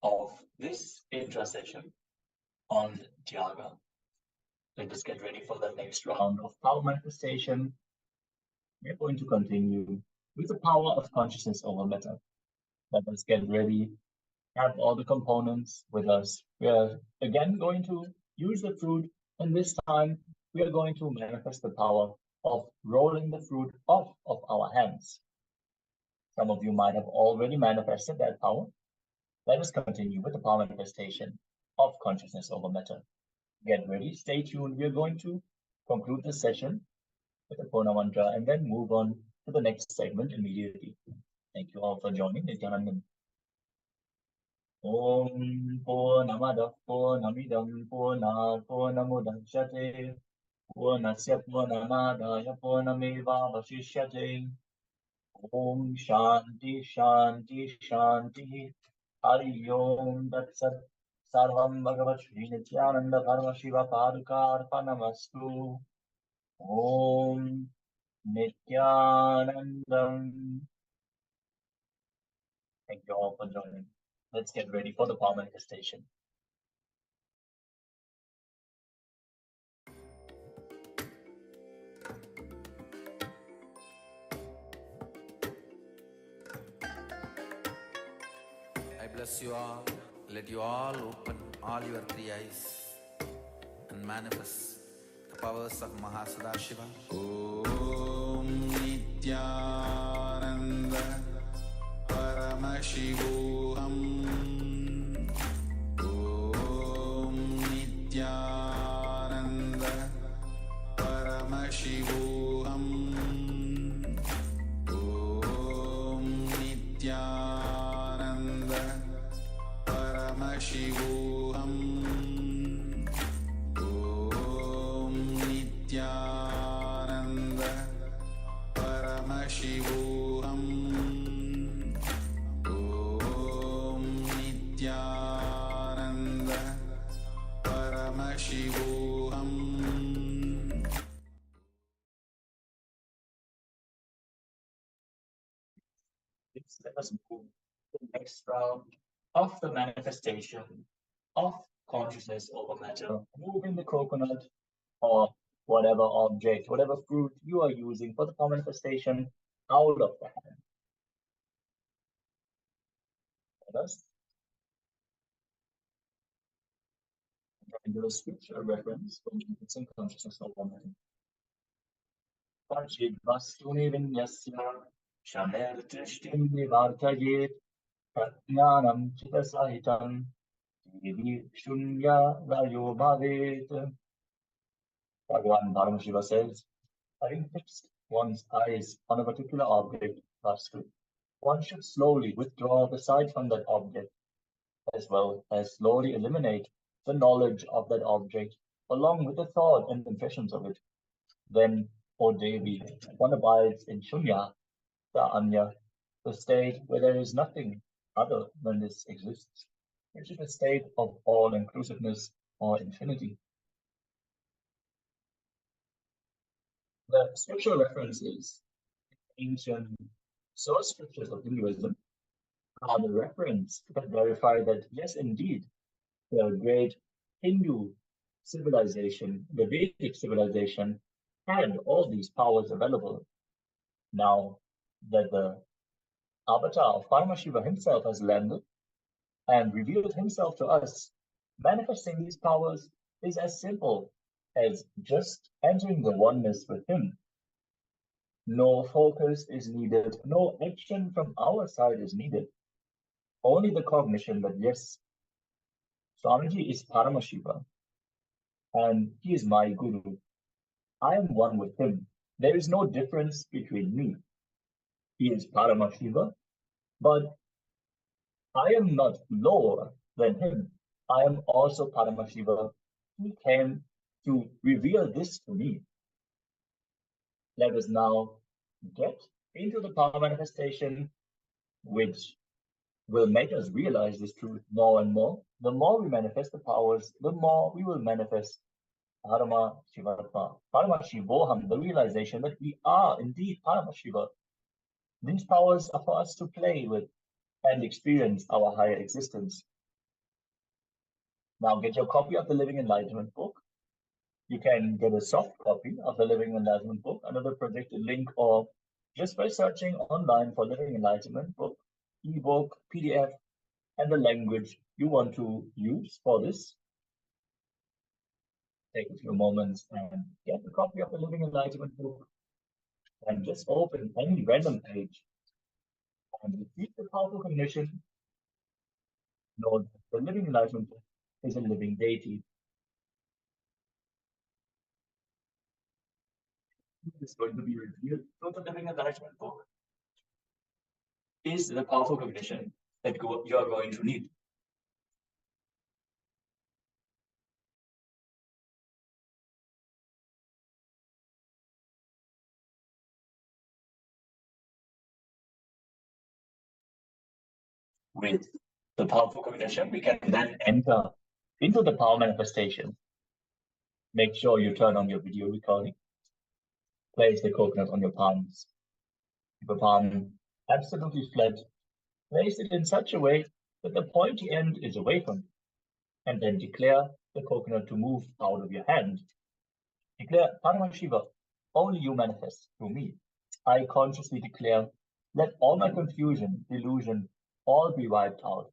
of this intra-session on Tyaga. Let us get ready for the next round of power manifestation. We're going to continue with the power of consciousness over matter. Let us get ready, have all the components with us. We are again going to use the fruit, and this time we are going to manifest the power of rolling the fruit off of our hands. Some of you might have already manifested that power. Let us continue with the power manifestation of consciousness over matter. Get ready, stay tuned. We are going to conclude this session with the Purna mantra and then move on to the next segment immediately. Thank you all for joining. Nithyanandan. Om Purnamada Purnamidam Purnat Purnamudachyate Purnasya Purnamadaya Purnameva Vashishyate. Om Shanti Shanti Shanti Hari Om Tat Sat Sarvam Bhagavat Shri Nithyananda Paramashiva Paduka Arpanamastu. Om Nithyanandam. Thank you all for joining. Let's get ready for the power manifestation. bless you all. Let you all open all your three eyes and manifest the powers of Mahasadashiva. Om Nithyananda Paramashivoham. Om Nithyananda Paramashivoham. Om Nithyananda Paramashivoham. Om Nithyananda Paramashivoham. Om Nithyananda Paramashivoham. Let us move to the next round of the manifestation of consciousness over matter. Moving the coconut or whatever object, whatever fruit you are using for the manifestation out of the hand. Let us do a scripture reference for using consciousness over matter. Panchidvastuni vinyasya shamer trishtim nivartayet pratnanam chidasahitam divi shunya vayo bhavet. Bhagavan Paramashiva says, having fixed one's eyes on a particular object, one should slowly withdraw the sight from that object, as well as slowly eliminate the knowledge of that object, along with the thought and impressions of it. Then, O Devi, one abides in Shunya, the Anya, the state where there is nothing other than this exists, which is a state of all-inclusiveness or infinity. The scriptural references in ancient source scriptures of Hinduism are the reference that verify that, yes, indeed, the great Hindu civilization, the Vedic civilization, had all these powers available. Now that the avatar of Paramashiva himself has landed and revealed himself to us, manifesting these powers is as simple as just entering the oneness with him. No focus is needed, no action from our side is needed. Only the cognition that, yes, Swamiji is Paramashiva and he is my Guru. I am one with him. There is no difference between me. He is Paramashiva, but I am not lower than him. I am also Paramashiva. He came to reveal this to me. Let us now get into the power manifestation, which will make us realize this truth more and more. The more we manifest the powers, the more we will manifest Paramashivoham, the realization that we are indeed Paramashiva. These powers are for us to play with and experience our higher existence. Now get your copy of the Living Enlightenment book. You can get a soft copy of the Living Enlightenment book under the projected link, or just by searching online for Living Enlightenment book, ebook, PDF, and the language you want to use for this. Take a few moments and get a copy of the Living Enlightenment book and just open any random page and repeat the powerful cognition. Know that the Living Enlightenment book is a living deity. Is going to be revealed. So the Living Enlightenment book is the powerful cognition that you are going to need. With the powerful cognition, we can then enter into the power manifestation. Make sure you turn on your video recording. Place the coconut on your palms. Keep your palm absolutely flat. Place it in such a way that the pointy end is away from you. And then declare the coconut to move out of your hand. Declare, Paramashiva, only you manifest through me. I consciously declare, let all my confusion, delusion, all be wiped out.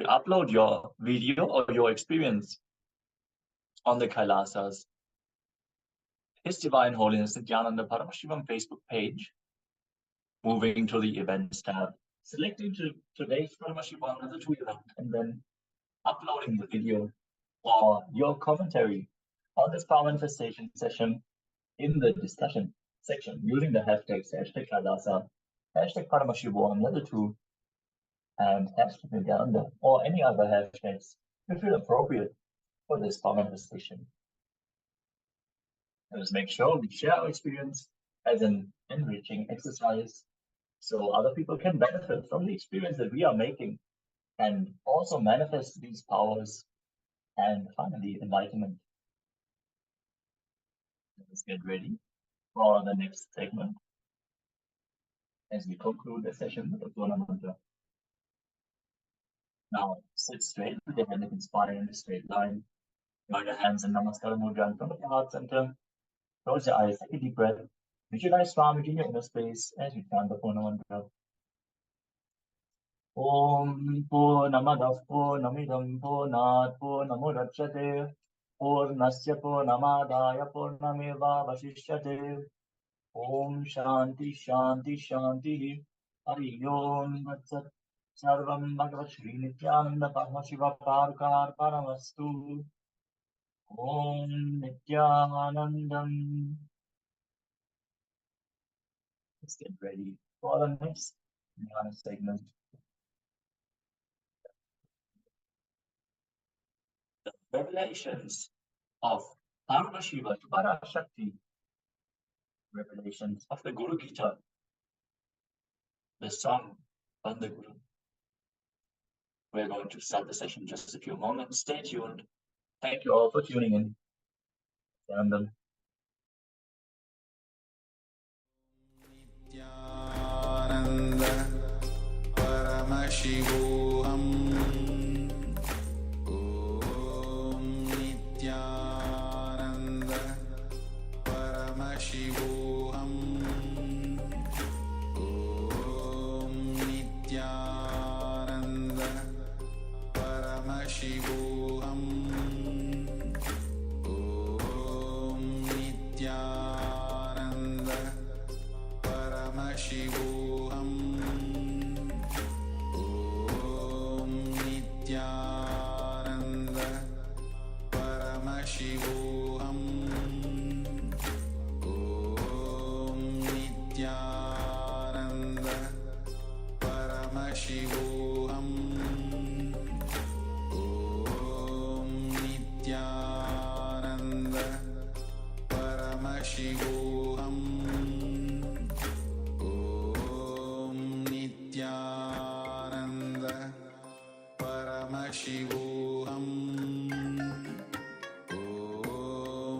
You upload your video or your experience on the KAILASA's His Divine Holiness Nithyananda Paramashivam Facebook page, moving to the Events tab, selecting today's Paramashivam as a two event, and then uploading the video or your commentary on this power manifestation session in the discussion section using the hashtags #KAILASA, #Paramashivoham, level 2, and #Nithyananda, or any other hashtags you feel appropriate for this power manifestation. Let us make sure we share our experience as an enriching exercise so other people can benefit from the experience that we are making and also manifest these powers and finally enlightenment. Let's get ready for the next segment as we conclude the session with the Purna Mantra. Now, sit straight with your head and spine in a straight line. Join your hands in Namaskara Mudra in front of your heart center. Close your eyes, take a deep breath. Visualize Swamiji in your inner space as you chant the Purna Mantra. Om Purnamadav Purnamidam Purnat Purnamudachyate Purnasya Purnamadaya Purnameva Vasishyate. Om Shanti Shanti Shanti Hari Om Vatsat Sarvam Bhagavat Shri Nithyananda Paramaśiva Parkar Paramastu. Om Nithyanandam. Let's get ready for the next jnana segment. The revelations of Paramashiva to Parashakti. Revelations of the Guru Gita. The song on the Guru. We're going to start the session in just a few moments. Stay tuned. Thank you all for tuning in. Ananda. Nithyananda Paramashivoham. Om Nithyananda Paramashivoham. Om Nithyananda Paramashivoham. Om Nithyananda Paramashivoham. Om Nithyananda Paramashivoham. Om Nithyananda Paramashivoham. Om Nithyananda Paramashivoham. Om Nithyananda Paramashivoham. Om Nithyananda Paramashivoham.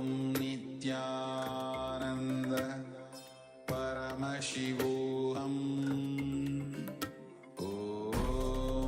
Om Nithyananda Paramashivoham. Om Nithyananda Paramashivoham. Om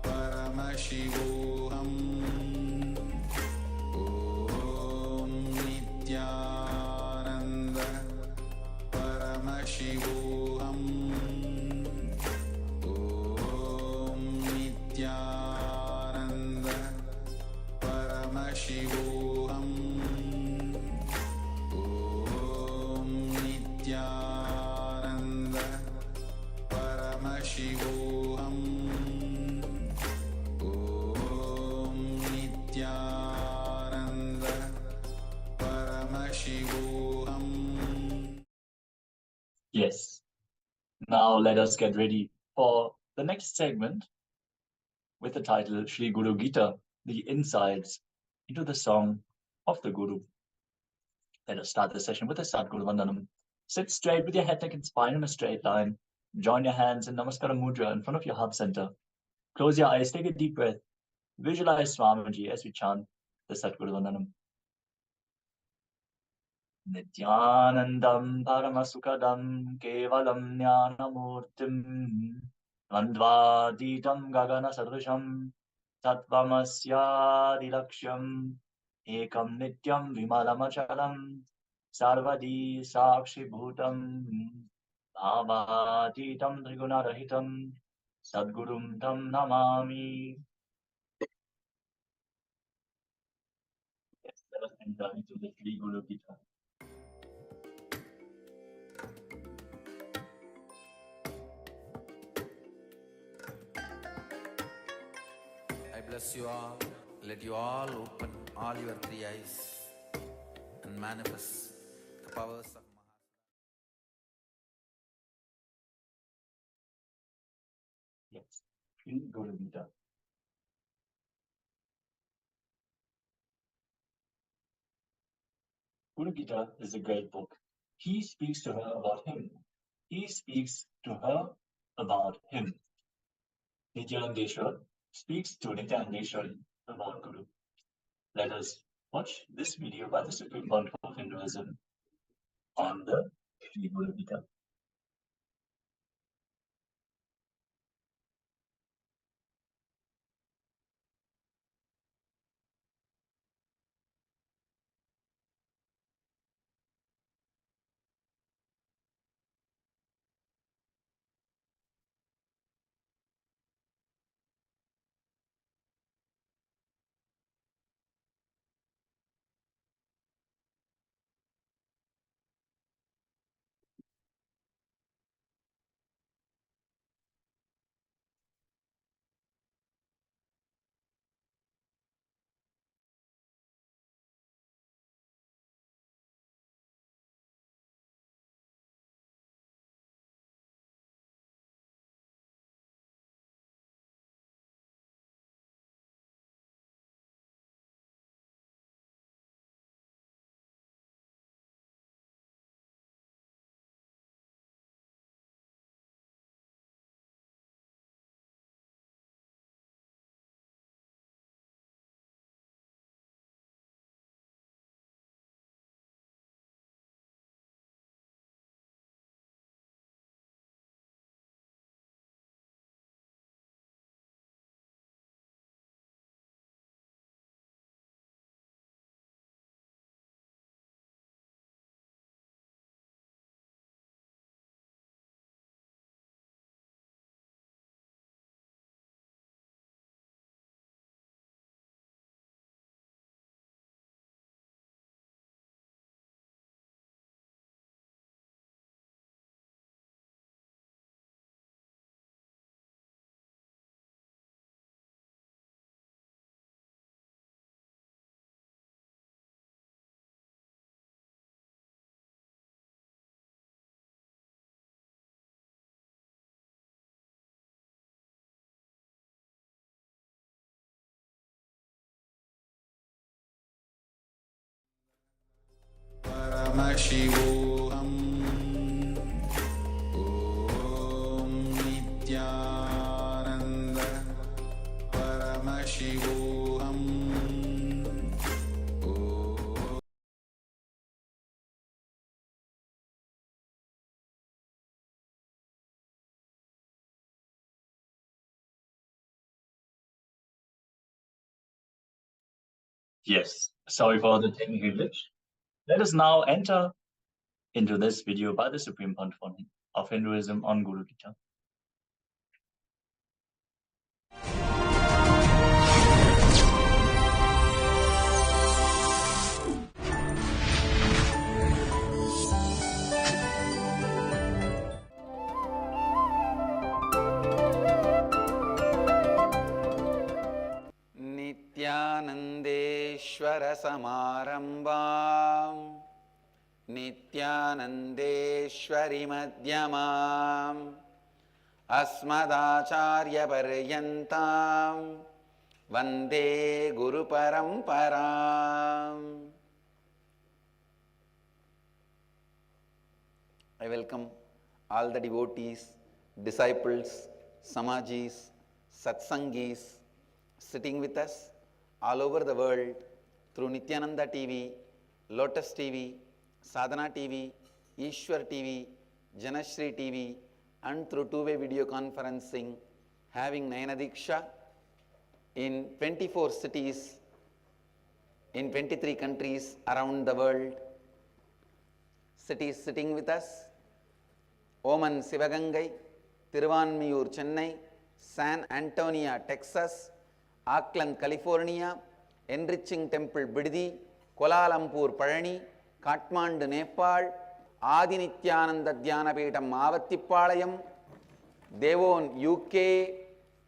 Nithyananda Paramashivoham. Om Nithyananda Paramashivoham. Om Nithyananda Paramashivoham. Om Nithyananda Paramashivoham. Om Nithyananda Paramashivoham. Yes. Now let us get ready for the next segment with the title Shri Guru Gita, the insights into the song of the Guru. Let us start the session with a Sadguru Vandanam. Sit straight with your head, neck, and spine in a straight line. Join your hands in Namaskara Mudra in front of your heart center. Close your eyes, take a deep breath. Visualize Swamiji as we chant the Sadguru Vandanam. Nithyanandam Paramasukadam Kevalam Jnanamurtim Vandvaditam Gagana Sadrisham Tatvamasyadilaksham Ekam Nityam Vimalamachalam Sarvadi Sakshi Bhutam Bhavatitam Trigunarahitam Sadgurum Tam Namami. Yes, let us enter into the Sri Guru Gita. I bless you all. Let you all open all your three eyes and manifest the powers of Yes, Sri Guru Gita. Guru Gita is a great book. He speaks to her about him. He speaks to her about him. Nithyanandeshwar speaks to Nithyanandeshwari about Guru. Let us watch this video by the Supreme Monk of Hinduism on the Sri Guru Gita. Paramashivoham. Om Nithyananda Paramashivoham. Yes, sorry for the technical glitch. Let us now enter into this video by the Supreme Monk of Hinduism on Guru Gita. Nithyanandeshwara Samarambam Nithyanandeshwari Madhyamam Asmadacharya Paryantam Vande Guru Paramparam. I welcome all the devotees, disciples, samajis, satsangis sitting with us all over the world through Nithyananda TV, Lotus TV, Sadhana TV, Ishwar TV, Janashri TV, and through two-way video conferencing, having Nayana Diksha in 24 cities, in 23 countries around the world. Cities sitting with us: Oman, Sivagangai, Tiruvanmiyur, Chennai, San Antonio, Texas, Auckland, California, Enriching Temple, Biddi, Kuala Lumpur, Palani, Kathmandu, Nepal, Adi Nithyananda Dhyanapetham, Mavattipalayam, Devon, UK,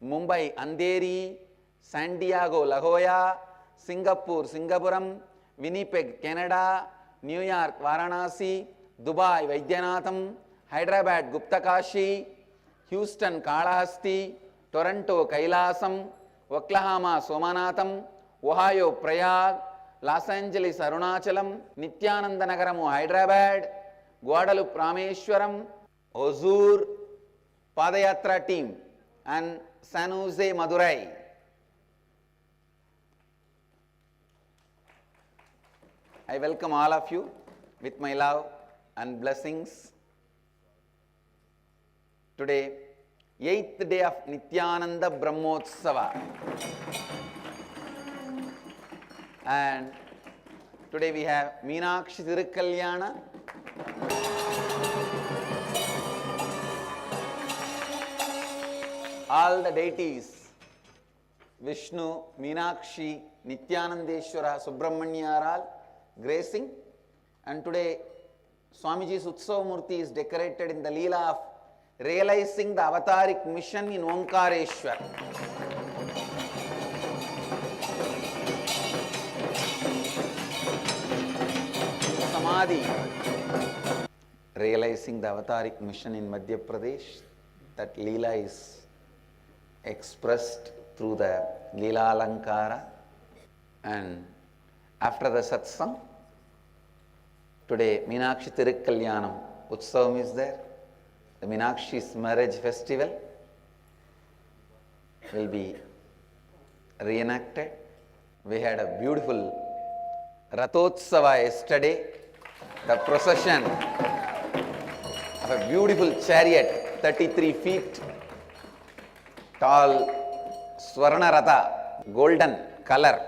Mumbai, Andheri, San Diego, La Jolla, Singapore, Singapuram, Winnipeg, Canada, New York, Varanasi, Dubai, Vaidyanatham, Hyderabad, Guptakashi, Houston, Kalahasti, Toronto, Kailasam, Oklahoma, Somanatham, Ohio, Prayag, Los Angeles, Arunachalam, Nithyananda Nagaramu, Hyderabad, Guadalupe, Rameshwaram, Hosur, Padayatra team, and San Jose, Madurai. I welcome all of you with my love and blessings. Today, 8th day of Nithyananda Brahmotsava. And today we have Meenakshi Thirukalyana, all the deities, Vishnu, Meenakshi, Nithyanandeshwara, Subramanya are all gracing. And today Swamiji's Utsava Murti is decorated in the Leela of realizing the avataric mission in Omkareshwar. Samadhi, realizing the avataric mission in Madhya Pradesh. That Leela is expressed through the Leela Alankara. And after the satsang, today Meenakshi Thirukalyanam Utsavam is there. The Meenakshi's marriage festival will be reenacted. We had a beautiful Rathotsava yesterday, the procession of a beautiful chariot, 33 feet tall, Swarna Ratha, golden color,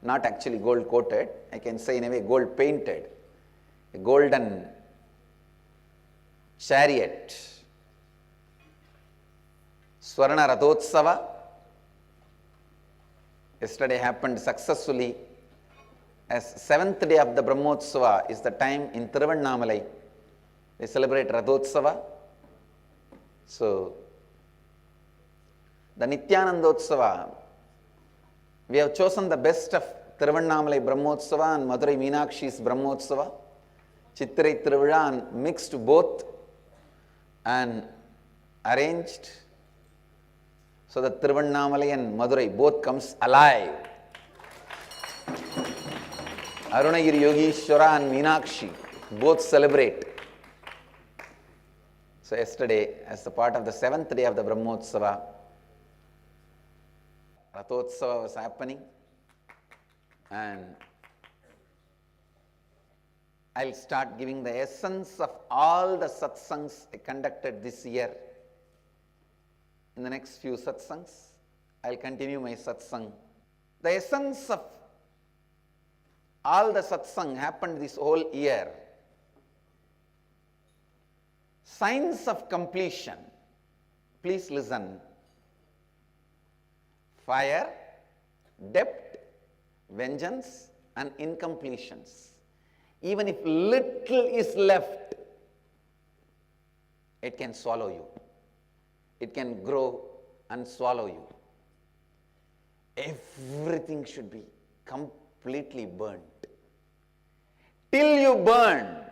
not actually gold coated, I can say in a way gold painted, a golden chariot. Swarna Rathotsava yesterday happened successfully, as 7th day of the Brahmotsava is the time in Tiruvannamalai. They celebrate Rathotsava. So, the Nithyanandotsava, we have chosen the best of Tiruvannamalai Brahmotsava and Madurai Meenakshi's Brahmotsava. Chittirai Tiruvizha, and mixed both and arranged so that Tiruvannamalai and Madurai both comes alive. Arunagiri Yogeshwara and Meenakshi both celebrate. So yesterday, as a part of the 7th day of the Brahmotsava, Rathotsava was happening, and I'll start giving the essence of all the satsangs I conducted this year. In the next few satsangs, I'll continue my satsang. The essence of all the satsang happened this whole year. Signs of completion. Please listen. Fire, depth, vengeance, and incompletions. Even if little is left, it can swallow you. It can grow and swallow you. Everything should be completely burnt. Till you burn,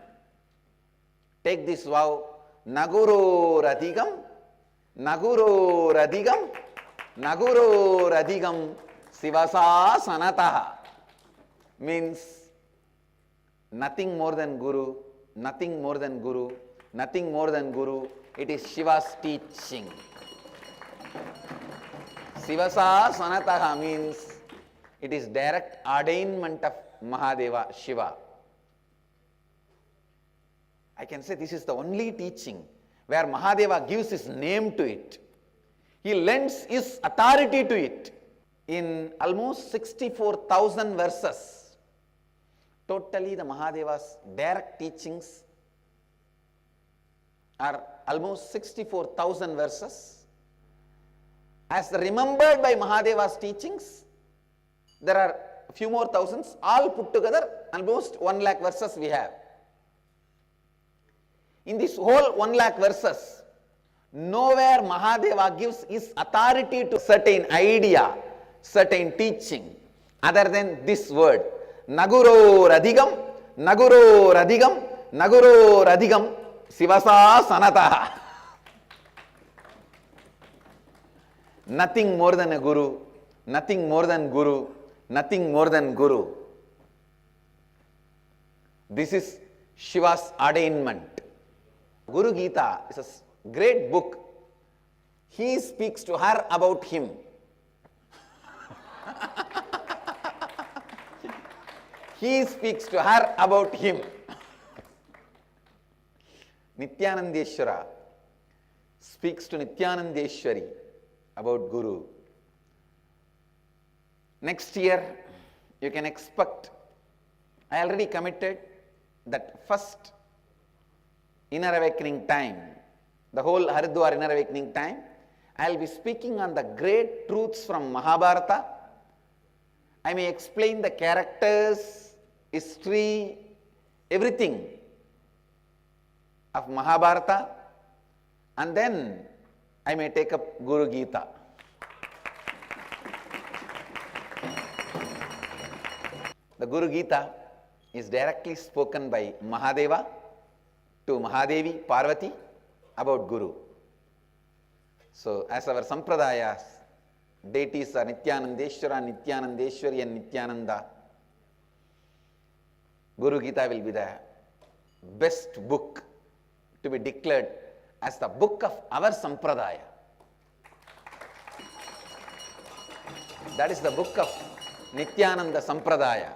take this vow, Naguro Radhigam, Naguro Radhigam, Naguro Radhigam, Sivasa Sanataha. Means nothing more than Guru, nothing more than Guru, nothing more than Guru. It is Shiva's teaching. Sivasa Sanataha means it is direct ordainment of Mahadeva, Shiva. I can say this is the only teaching where Mahadeva gives his name to it. He lends his authority to it. In almost 64,000 verses, totally the Mahadeva's direct teachings are almost 64,000 verses. As remembered by Mahadeva's teachings, there are a few more thousands, all put together, almost 1 lakh verses we have. In this whole 1 lakh verses, nowhere Mahadeva gives his authority to certain idea, certain teaching, other than this word, Naguro Radhigam, Naguro Radhigam, Naguro Radhigam, Sivasa Sanataha. Nothing more than a guru, nothing more than guru, nothing more than guru. This is Shiva's ordainment. Guru Gita is a great book. He speaks to her about him. He speaks to her about him. Nithyanandeshwara speaks to Nithyanandeshwari about Guru. Next year, you can expect, I already committed that first inner awakening time, the whole Haridwar inner awakening time, I will be speaking on the great truths from Mahabharata. I may explain the characters, history, everything of Mahabharata, and then I may take up Guru Gita. The Guru Gita is directly spoken by Mahadeva to Mahadevi, Parvati about Guru. So, as our Sampradayas, deities are Nithyanandeshwara, Nithyanandeshwari and Nithyananda, Guru Gita will be the best book to be declared as the book of our Sampradaya. That is the book of Nithyananda Sampradaya.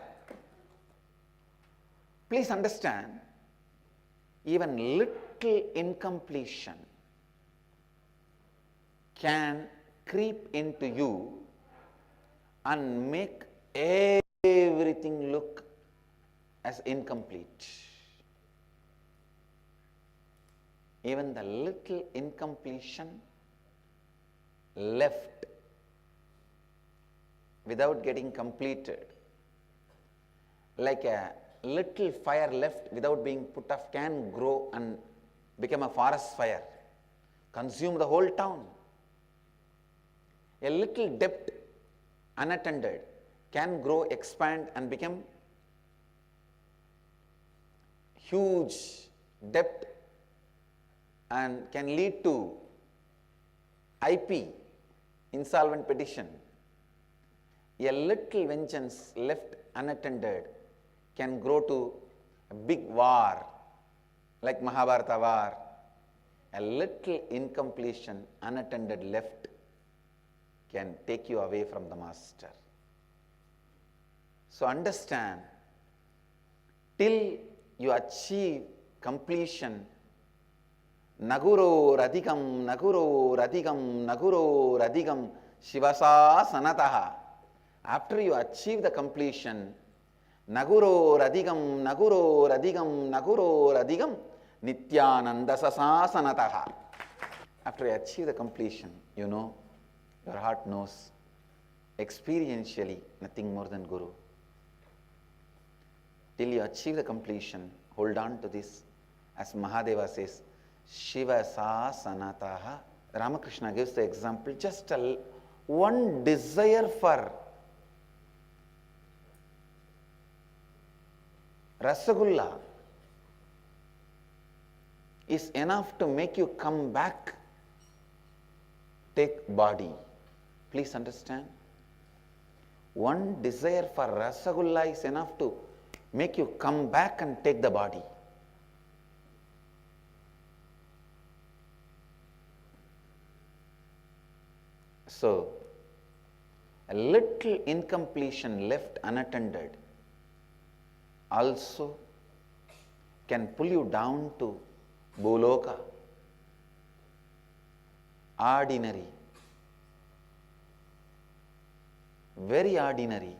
Please understand, even little incompletion can creep into you and make everything look as incomplete. Even the little incompletion left without getting completed, like a little fire left without being put off, can grow and become a forest fire, consume the whole town. A little depth unattended can grow, expand and become huge depth and can lead to IP, insolvent petition. A little vengeance left unattended can grow to a big war like Mahabharata war. A little incompletion unattended left can take you away from the master. So understand, till you achieve completion, Naguro Radhigam, Naguro Radhigam, Naguro Radhigam, Shivasa Sanataha. After you achieve the completion, Naguro Radhigam, Naguro Radhigam, Naguro Radhigam, Nithyananda Sasanataha. After you achieve the completion, you know, your heart knows experientially nothing more than Guru. Till you achieve the completion, hold on to this. As Mahadeva says, Shiva Sa Sanataha. Ramakrishna gives the example, just one desire for Rasagulla is enough to make you come back, take body. Please understand. One desire for Rasagulla is enough to make you come back and take the body. So, a little incompletion left unattended also can pull you down to Bholoka, ordinary, very ordinary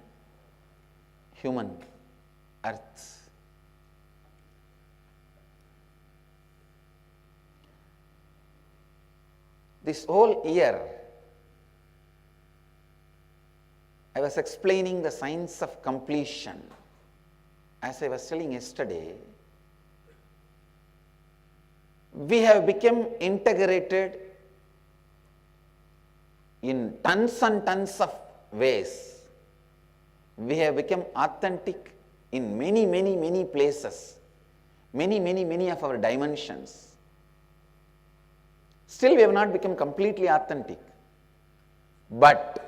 human earth. This whole year, I was explaining the science of completion. As I was telling yesterday, we have become integrated in tons and tons of ways. We have become authentic in many places, many of our dimensions. Still, we have not become completely authentic, but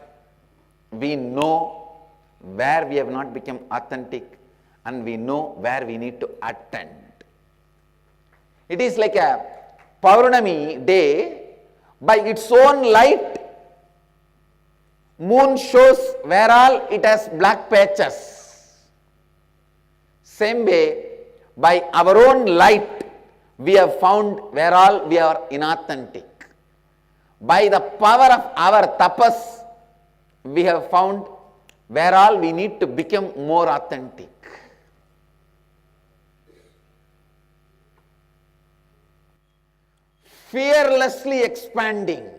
we know where we have not become authentic and we know where we need to attend. It is like a Paurnami day, by its own light, moon shows where all it has black patches. Same way, by our own light, we have found where all we are inauthentic. By the power of our tapas, we have found where all we need to become more authentic. Fearlessly expanding.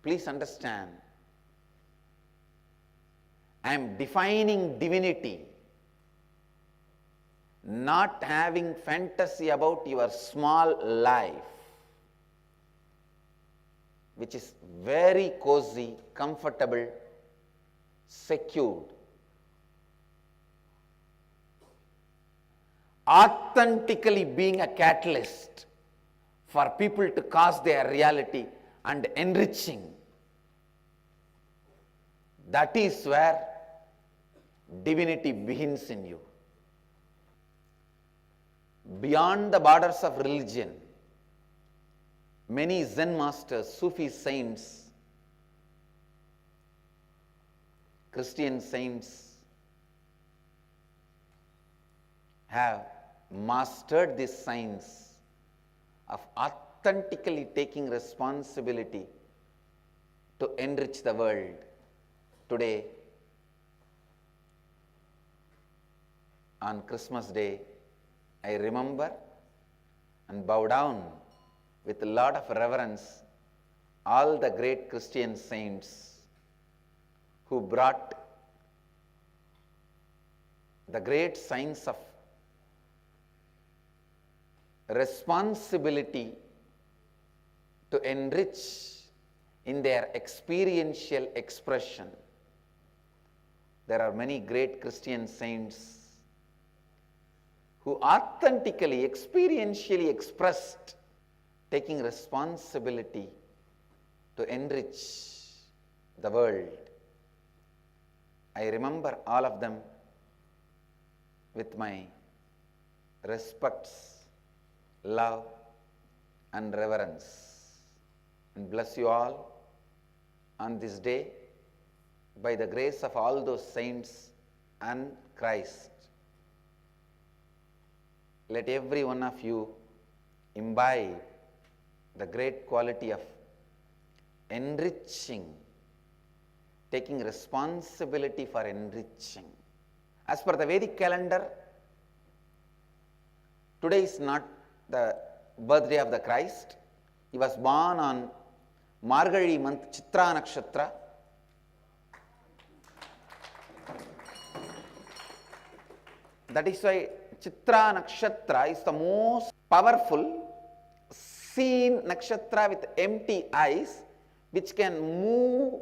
Please understand, I am defining divinity, not having fantasy about your small life, which is very cozy, comfortable, secured. Authentically being a catalyst for people to cause their reality and enriching. That is where divinity begins in you. Beyond the borders of religion, many Zen masters, Sufi saints, Christian saints have mastered this science of authentically taking responsibility to enrich the world. Today, on Christmas Day, I remember and bow down with a lot of reverence all the great Christian saints who brought the great science of responsibility to enrich in their experiential expression. There are many great Christian saints who authentically, experientially expressed taking responsibility to enrich the world. I remember all of them with my respects, love and reverence, and bless you all on this day by the grace of all those saints and Christ. Let every one of you imbibe the great quality of enriching, taking responsibility for enriching. As per the Vedic calendar, today is not the birthday of the Christ. He was born on Margazhi month, Chitra Nakshatra. That is why Chitra Nakshatra is the most powerful seen nakshatra with empty eyes, which can move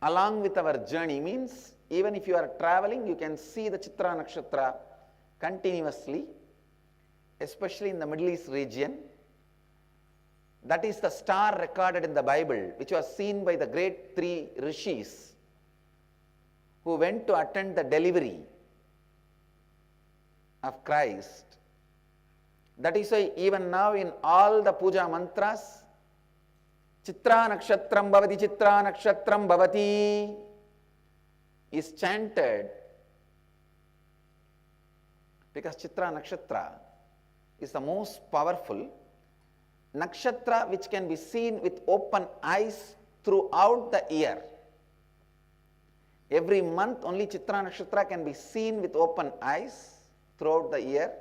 along with our journey. Means even if you are traveling, you can see the Chitra Nakshatra continuously, especially in the Middle East region. That is the star recorded in the Bible, which was seen by the great three rishis who went to attend the delivery of Christ. That is why even now in all the puja mantras, Chitra Nakshatram Bhavati, Chitra Nakshatram Bhavati, is chanted because Chitra Nakshatra is the most powerful nakshatra which can be seen with open eyes throughout the year. Every month only Chitra Nakshatra can be seen with open eyes throughout the year.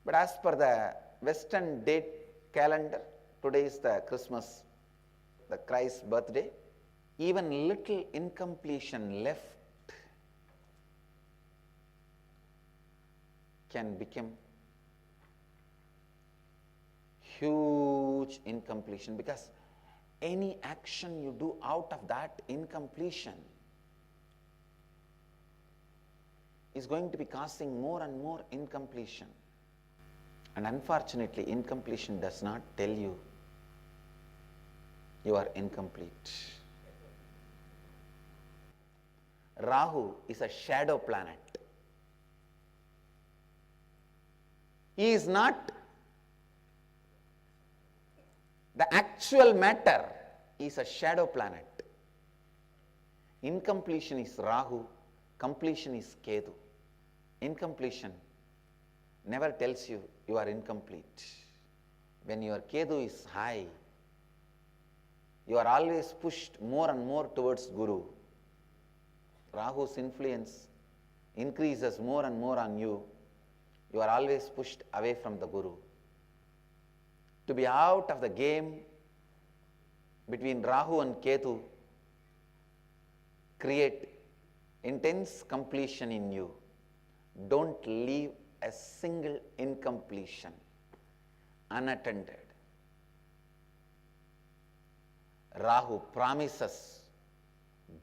But as per the Western date calendar, today is the Christmas, the Christ's birthday, even little incompletion left can become huge incompletion, because any action you do out of that incompletion is going to be causing more and more incompletion. And unfortunately, incompletion does not tell you you are incomplete. Rahu is a shadow planet. He is not the actual matter, he is a shadow planet. Incompletion is Rahu, completion is Ketu. Incompletion never tells you you are incomplete. When your Ketu is high, you are always pushed more and more towards Guru. Rahu's influence increases more and more on you. You are always pushed away from the Guru. To be out of the game between Rahu and Ketu create intense completion in you. Don't leave a single incompletion unattended. Rahu promises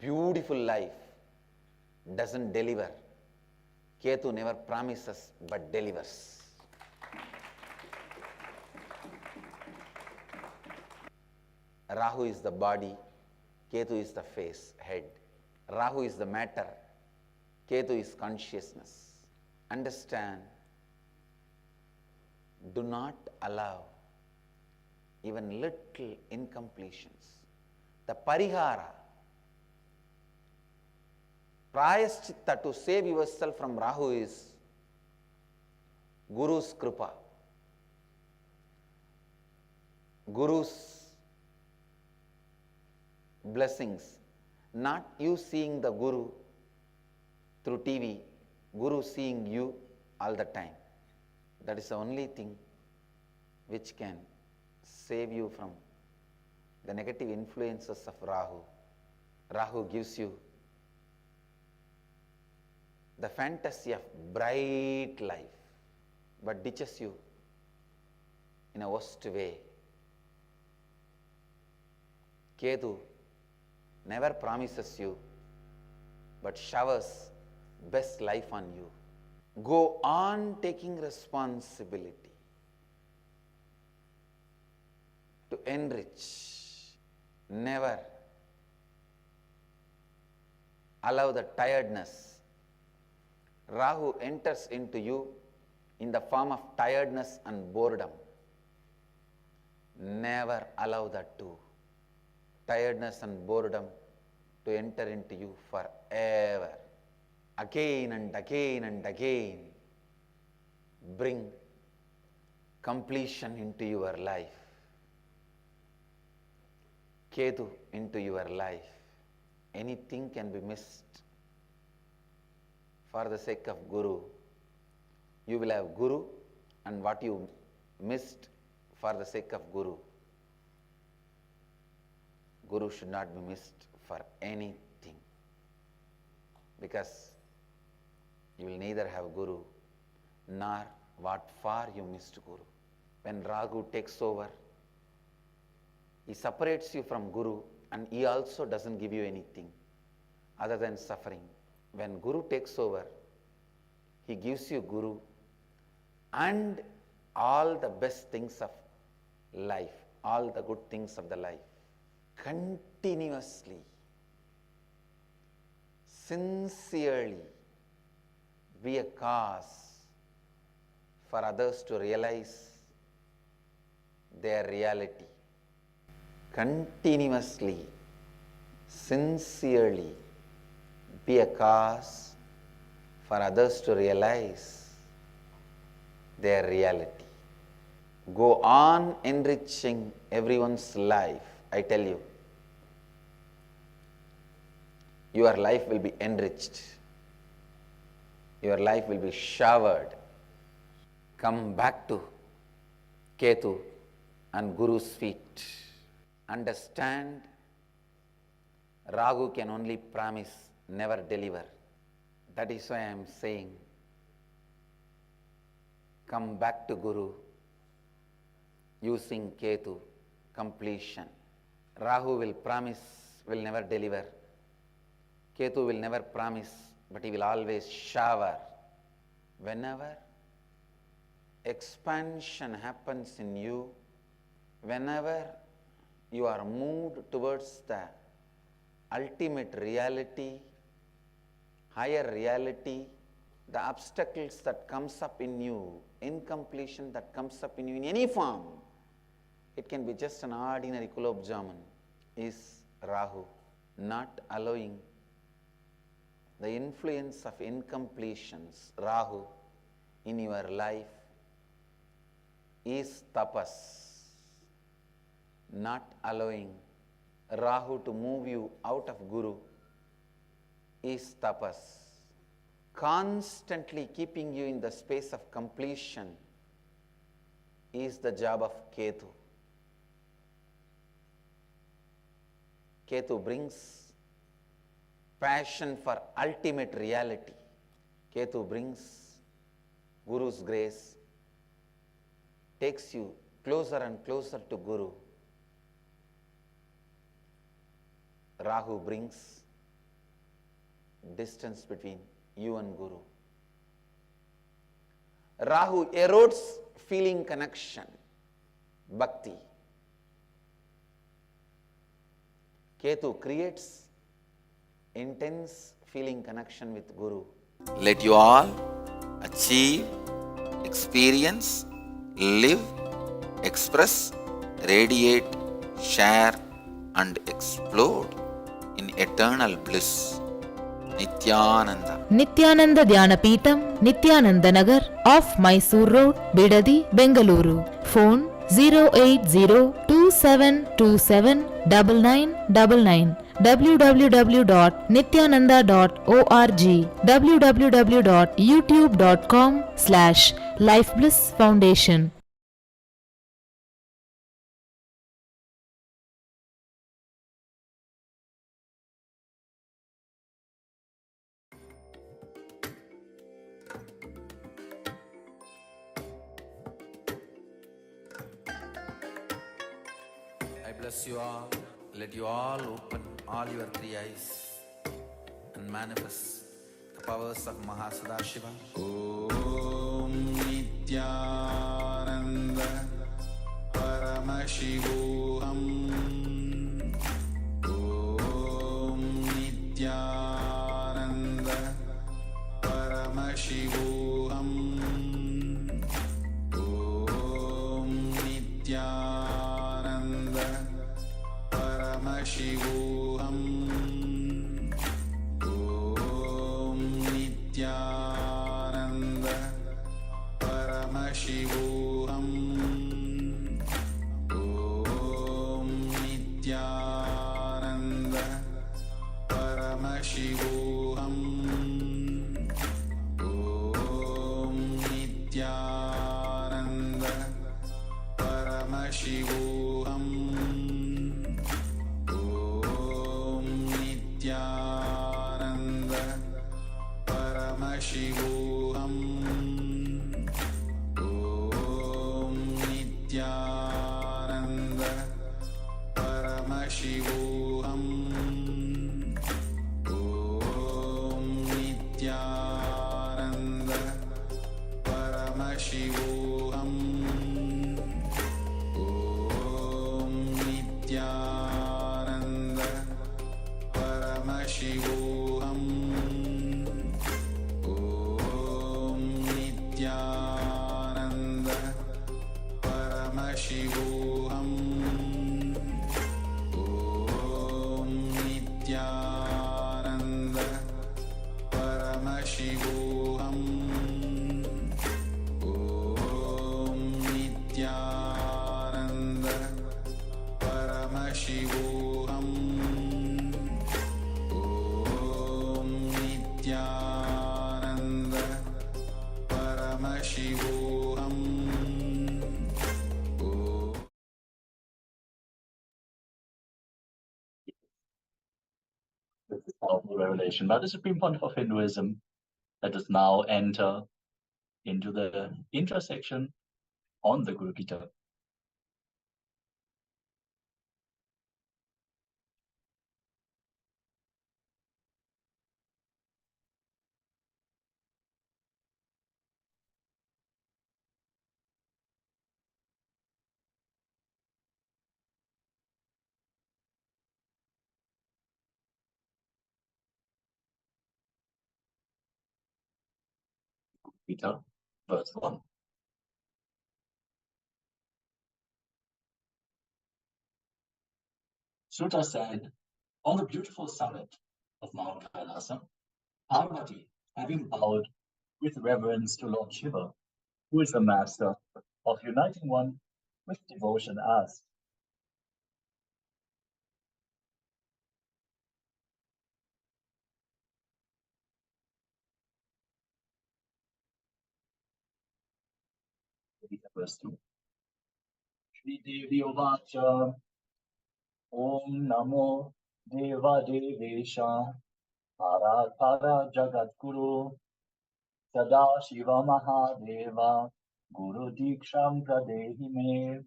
beautiful life, doesn't deliver. Ketu never promises but delivers. Rahu is the body, Ketu is the face, head. Rahu is the matter, Ketu is consciousness. Understand, do not allow even little incompletions. The parihara, prayaschitta to save yourself from Rahu is Guru's kripa, Guru's blessings, not you seeing the Guru through TV, Guru seeing you all the time. That is the only thing which can save you from the negative influences of Rahu. Rahu gives you the fantasy of bright life, but ditches you in a worst way. Ketu never promises you, but showers best life on you. Go on taking responsibility to enrich. Never allow the tiredness. Rahu enters into you in the form of tiredness and boredom. Never allow that too. Tiredness and boredom to enter into you forever. Again and again and again. Bring completion into your life. Ketu into your life. Anything can be missed. For the sake of Guru, you will have Guru, and what you missed for the sake of Guru, Guru should not be missed for anything, because you will neither have Guru nor what for you missed Guru. When Rahu takes over, he separates you from Guru, and he also doesn't give you anything other than suffering. When Guru takes over, he gives you Guru and all the best things of life, all the good things of the life. Continuously, sincerely be a cause for others to realize their reality. Continuously sincerely be a cause for others to realize their reality. Go on enriching everyone's life. I tell you, your life will be enriched. Your life will be showered. Come back to Ketu and Guru's feet. Understand, Rahu can only promise, never deliver. That is why I am saying, come back to Guru using Ketu, completion. Rahu will promise, will never deliver. Ketu will never promise, but he will always shower. Whenever expansion happens in you, whenever you are moved towards the ultimate reality, higher reality, the obstacles that comes up in you, incompletion that comes up in you in any form, it can be just an ordinary gulab jamun, is Rahu not allowing the influence of incompletions, Rahu, in your life is tapas. Not allowing Rahu to move you out of Guru is tapas. Constantly keeping you in the space of completion is the job of Ketu. Ketu brings passion for ultimate reality. Ketu brings Guru's grace, takes you closer and closer to Guru. Rahu brings distance between you and Guru. Rahu erodes feeling connection, bhakti. Ketu creates intense feeling connection with Guru. Let you all achieve, experience, live, express, radiate, share and explode in eternal bliss. Nithyananda. Nithyananda Dhyanapītam, Nithyananda Nagar, off Mysore Road, Bidadi, Bengaluru. Phone 08027279999. www.nithyananda.org. www.youtube.com/Life Bliss Foundation. I bless you all. Let you all open all your three eyes and manifest the powers of Mahasadashiva. Om Nithyananda Paramashivoham. Om Nithyananda Paramashivoham. Om Nithyananda Paramashivoham. Om Nithyananda Paramashivoham. Om Nithyananda Paramashivoham. Om Nithyananda Paramashivoham. Nithyananda Paramashivoham. Om Nithyananda Paramashivoham. Om Nithyananda Paramashivoham. Om Nithyananda Paramashivoham. Om Nithyananda Paramashivoham. Om Om Nithyananda Paramashivoham. This is powerful revelation by the Supreme Pontiff of Hinduism. Let us now enter into the intersection on the Guru Gita. Gita, verse 1. Sutta said, on the beautiful summit of Mount KAILASA, Parvati, having bowed with reverence to Lord Shiva, who is the master of uniting one with devotion, asked, verse 2. Shri Devi Uvacha, Om Namo Deva Devesha, Para Para Jagat Guru, Sada Shiva Mahadeva, Guru Diksham Pradehi Me.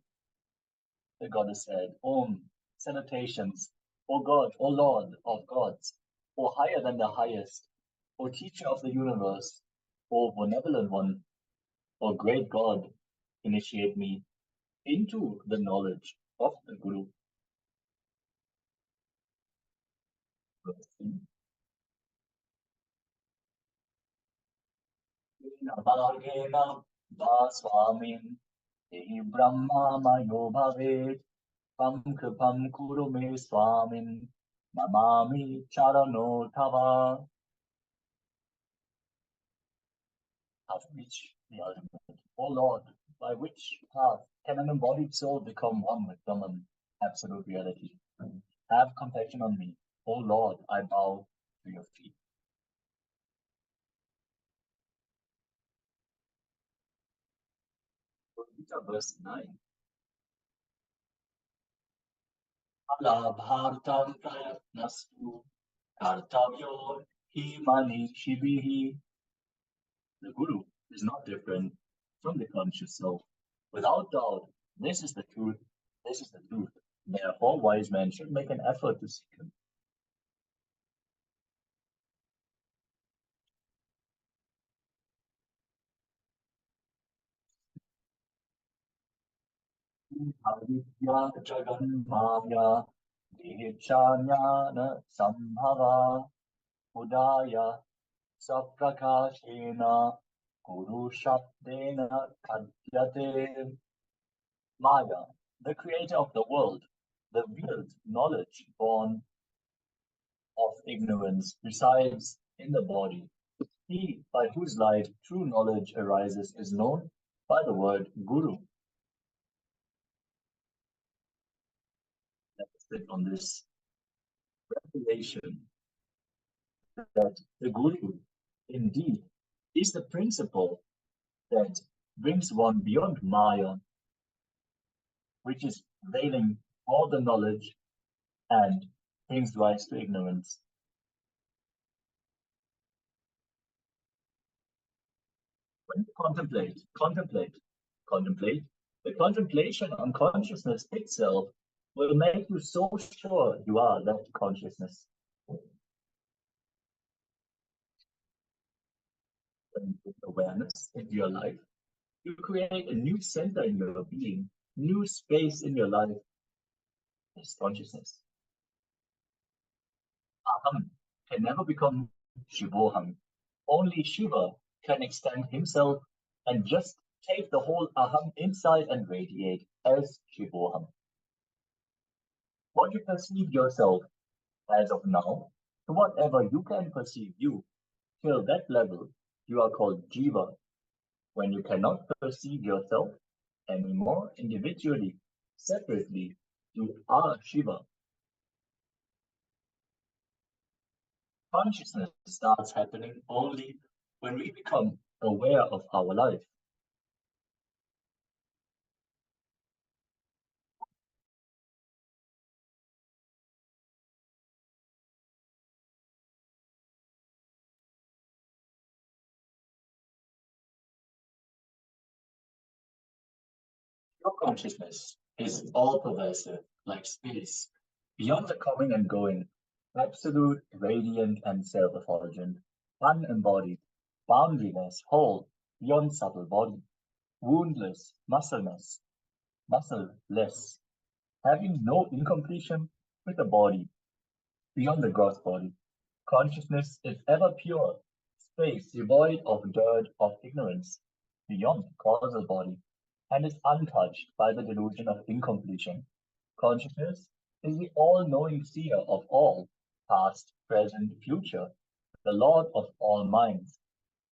The goddess said, Om, salutations, O God, O Lord of gods, O higher than the highest, O teacher of the universe, O benevolent one, O great God, initiate me into the knowledge of the Guru. Bhagena Vaswamin Dehi Brahma Mayo Bhavet Pam Kripam Kuru Me Swamin Namami Charano Tava. Have reached the ultimate. O Lord, by which path can an embodied soul become one with Brahman, absolute reality? Have compassion on me. O Lord, I bow to your feet. Gita verse 9. Ala bhartam prayatnastu kartavyo hi mani shibihi. The Guru is not different from the conscious self. Without doubt, this is the truth. This is the truth. Therefore, wise men should make an effort to seek him. Avidya Jaganmaya Dihicanyana Sambhava Udaya Saprakashena Guru Shabdena Kadyate. Maya, the creator of the world, the veiled knowledge born of ignorance, resides in the body. He by whose light true knowledge arises is known by the word Guru. Let's sit on this revelation that the Guru indeed is the principle that brings one beyond Maya, which is veiling all the knowledge and brings rise to ignorance. When you contemplate, the contemplation on consciousness itself will make you so sure you are that consciousness. When you put awareness into your life, you create a new center in your being, new space in your life. This consciousness. Aham can never become Shivoham. Only Shiva can extend himself and just take the whole Aham inside and radiate as Shivoham. What you perceive yourself as of now, to whatever you can perceive you, till that level, you are called Jiva. When you cannot perceive yourself anymore individually, separately, you are Shiva. Consciousness starts happening only when we become aware of our life. Your consciousness is all-pervasive, like space, beyond the coming and going, absolute, radiant, and self-effulgent, unembodied, boundaryless, whole, beyond subtle body, woundless, muscleless, having no incompletion with the body, beyond the gross body. Consciousness is ever pure, space devoid of dirt, of ignorance, beyond causal body, and is untouched by the delusion of incompletion. Consciousness is the all-knowing seer of all, past, present, future, the Lord of all minds.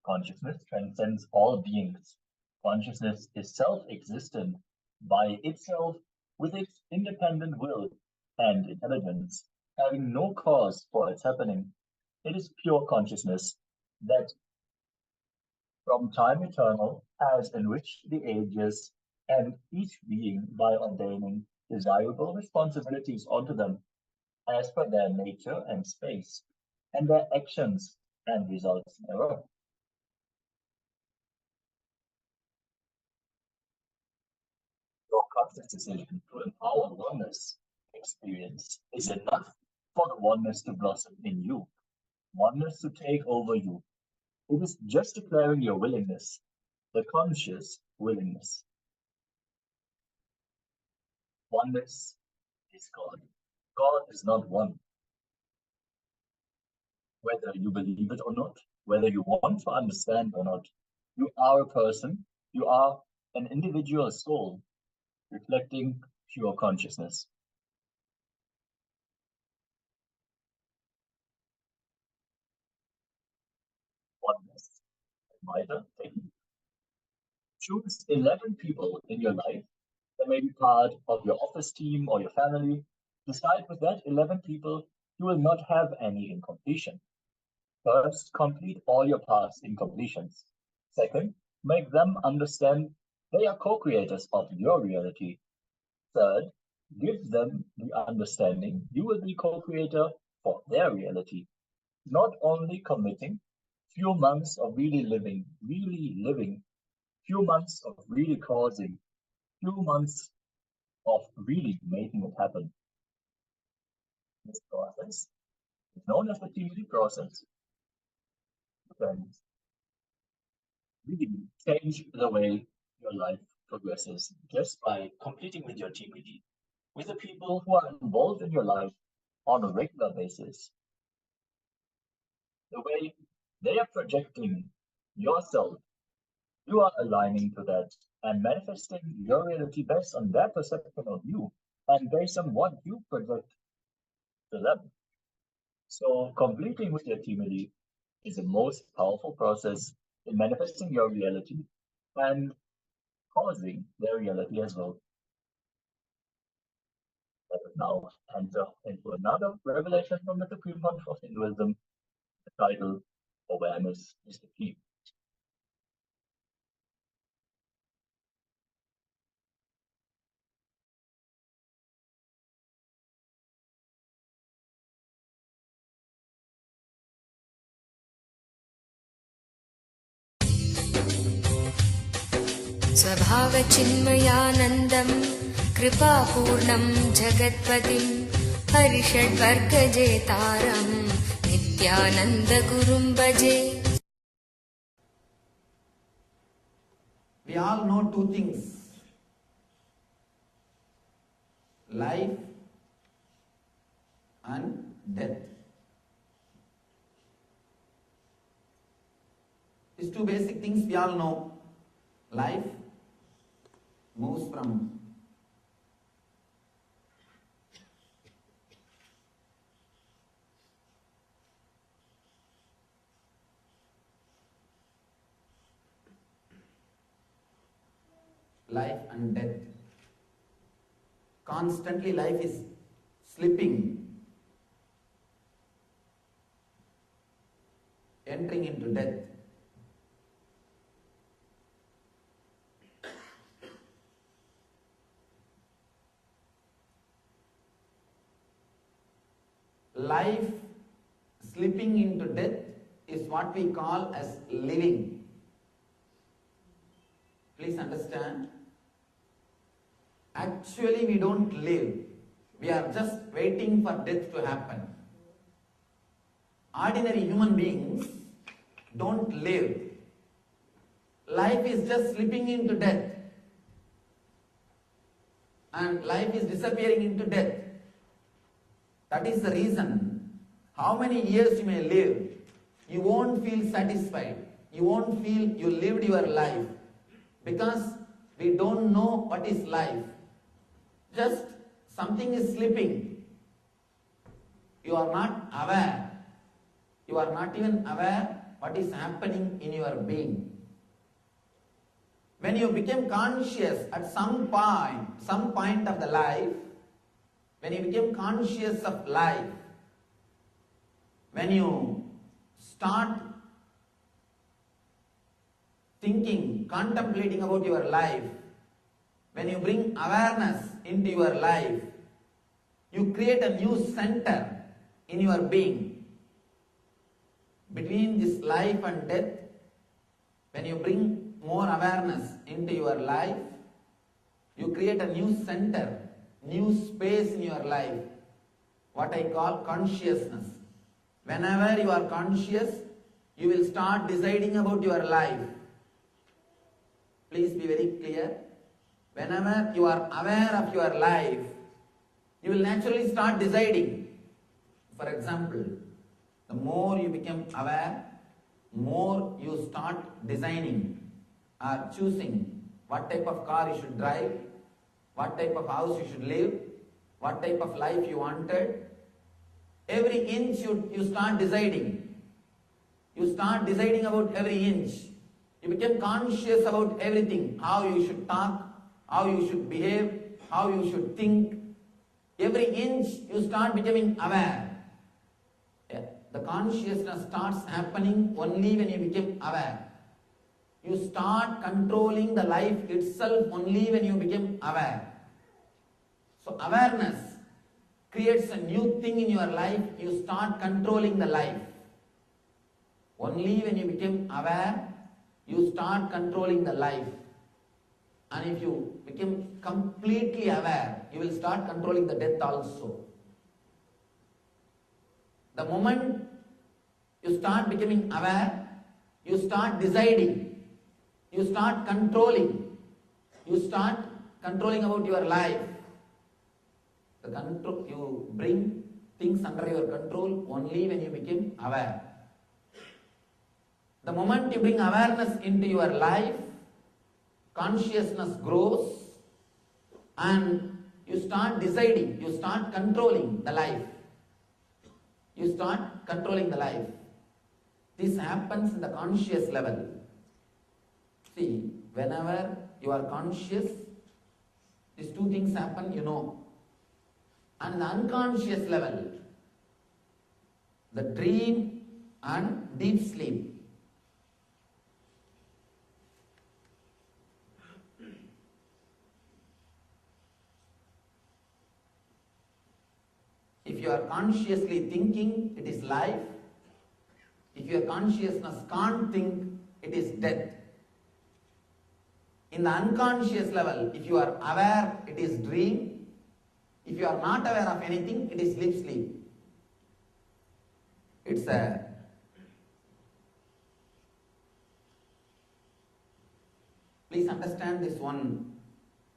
Consciousness transcends all beings. Consciousness is self-existent by itself with its independent will and intelligence, having no cause for its happening. It is pure consciousness that from time eternal has enriched the ages and each being by ordaining desirable responsibilities onto them as per their nature and space, and their actions and results thereof. Your conscious decision to empower oneness experience is enough for the oneness to blossom in you, oneness to take over you. It is just declaring your willingness, the conscious willingness. Oneness is God. God is not one. Whether you believe it or not, whether you want to understand or not, you are a person, you are an individual soul reflecting pure consciousness. Oneness. Advaita technique. Choose 11 people in your life that may be part of your office team or your family. Decide with that 11 people you will not have any incompletion. First, complete all your past incompletions. Second, make them understand they are co-creators of your reality. Third, give them the understanding you will be co-creator for their reality. Not only committing few months of really living, few months of really causing, few months of really making it happen. This process is known as the TMD process. And really change the way your life progresses just by completing with your TPD, with the people who are involved in your life on a regular basis. The way they are projecting yourself, you are aligning to that and manifesting your reality based on their perception of you and based on what you project to them. So completing with your TMD is the most powerful process in manifesting your reality and causing their reality as well. Let us now enter into another revelation from the Supreme Punch of Hinduism, the title Awareness is the Key. स्वभावचिन्मयानन्दं कृपापूर्णं जगत्पतिं हरिषड्वर्गजेतारं नित्यानन्दगुरुं भजे. We all know two things: life and death. These two basic things we all know. Life moves from life and death. Constantly life is slipping entering into death. Life slipping into death is what we call as living. Please understand. Actually, we don't live. We are just waiting for death to happen. Ordinary human beings don't live. Life is just slipping into death. And life is disappearing into death. That is the reason, how many years you may live, you won't feel satisfied. You won't feel you lived your life. Because we don't know what is life. Just something is slipping. You are not aware. You are not even aware what is happening in your being. When you became conscious at some point of the life, when you became conscious of life, when you start thinking, contemplating about your life, when you bring awareness into your life, you create a new center in your being. Between this life and death, when you bring more awareness into your life, you create a new center, new space in your life, what I call consciousness. Whenever you are conscious, you will start deciding about your life. Please be very clear. Whenever you are aware of your life, you will naturally start deciding. For example, the more you become aware, more you start designing or choosing what type of car you should drive, what type of house you should live, what type of life you wanted. Every inch you start deciding. You start deciding about every inch. You become conscious about everything, how you should talk, how you should behave, how you should think. Every inch you start becoming aware. The consciousness starts happening only when you become aware. You start controlling the life itself only when you become aware. So awareness creates a new thing in your life. You start controlling the life. Only when you become aware, you start controlling the life. And if you become completely aware, you will start controlling the death also. The moment you start becoming aware, you start deciding, you start controlling, you start controlling about your life. You bring things under your control only when you become aware. The moment you bring awareness into your life, consciousness grows and you start deciding, you start controlling the life. You start controlling the life. This happens in the conscious level. See, whenever you are conscious, these two things happen, you know. And in the unconscious level, the dream and deep sleep. If you are consciously thinking, it is life. If your consciousness can't think, it is death. In the unconscious level, if you are aware, it is dream. If you are not aware of anything, it is sleep. It's a please understand this one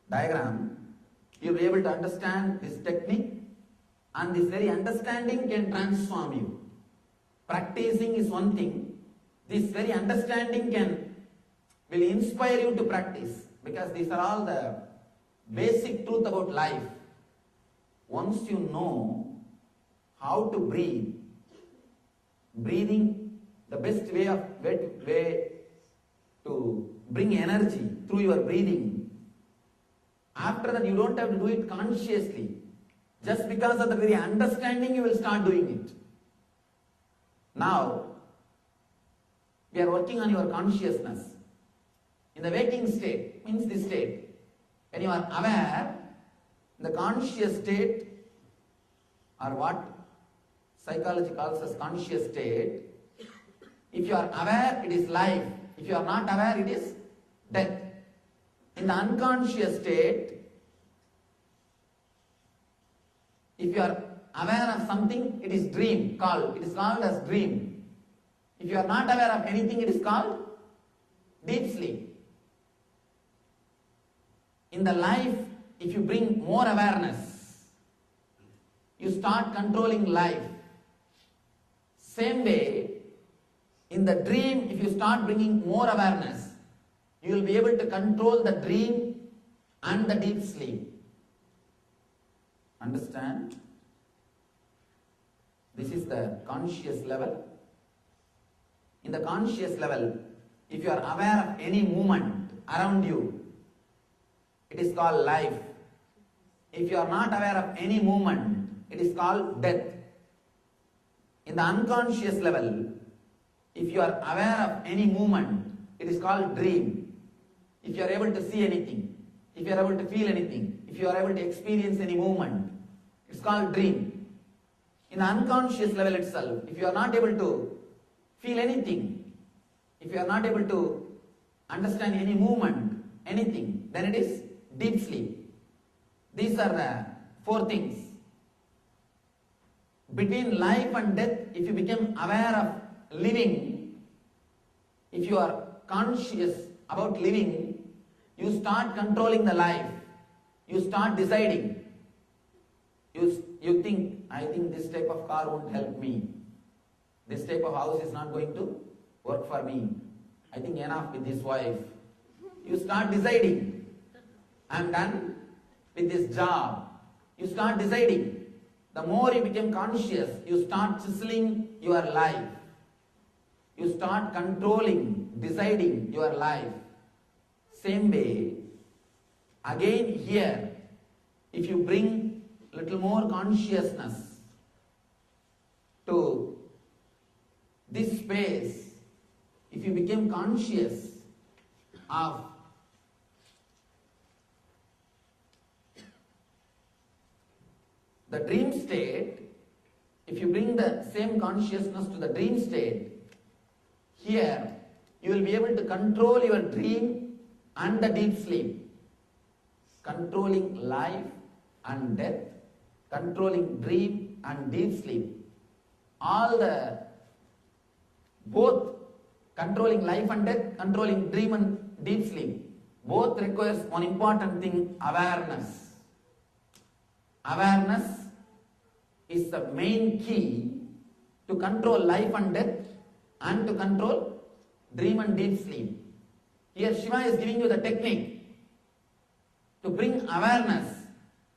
diagram. You'll be able to understand this technique, and this very understanding can transform you. Practicing is one thing. This very understanding will inspire you to practice, because these are all the basic truth about life. Once you know how to breathe, breathing, the best way to bring energy through your breathing. After that, you don't have to do it consciously. Just because of the very understanding, you will start doing it. Now, We are working on your consciousness. In the waking state, means this state, when you are aware, the conscious state, or what psychology calls as conscious state, if you are aware, it is life. If you are not aware, it is death. In the unconscious state, if you are aware of something, it is dream called. It is called as dream. If you are not aware of anything, it is called deep sleep. In the life, if you bring more awareness, you start controlling life. Same way, in the dream, if you start bringing more awareness, you will be able to control the dream and the deep sleep. Understand? This is the conscious level. In the conscious level, if you are aware of any movement around you, it is called life. If you are not aware of any movement, it is called death. In the unconscious level, if you are aware of any movement, it is called dream. If you are able to see anything, if you are able to feel anything, if you are able to experience any movement, it's called dream. In the unconscious level itself, if you are not able to feel anything, if you are not able to understand any movement, anything, then it is deep sleep. These are the four things. Between life and death, if you become aware of living, if you are conscious about living, you start controlling the life. You start deciding. You think, I think this type of car won't help me. This type of house is not going to work for me. I think enough with this wife. You start deciding. I'm done with this job. You start deciding. The more you become conscious, you start chiseling your life. You start controlling, deciding your life. Same way, again here, if you bring little more consciousness to this space, if you become conscious of the dream state, if you bring the same consciousness to the dream state, here you will be able to control your dream and the deep sleep, controlling life and death, controlling dream and deep sleep. Both controlling life and death, controlling dream and deep sleep, both requires one important thing, awareness. Awareness is the main key to control life and death and to control dream and deep sleep. Here Shiva is giving you the technique to bring awareness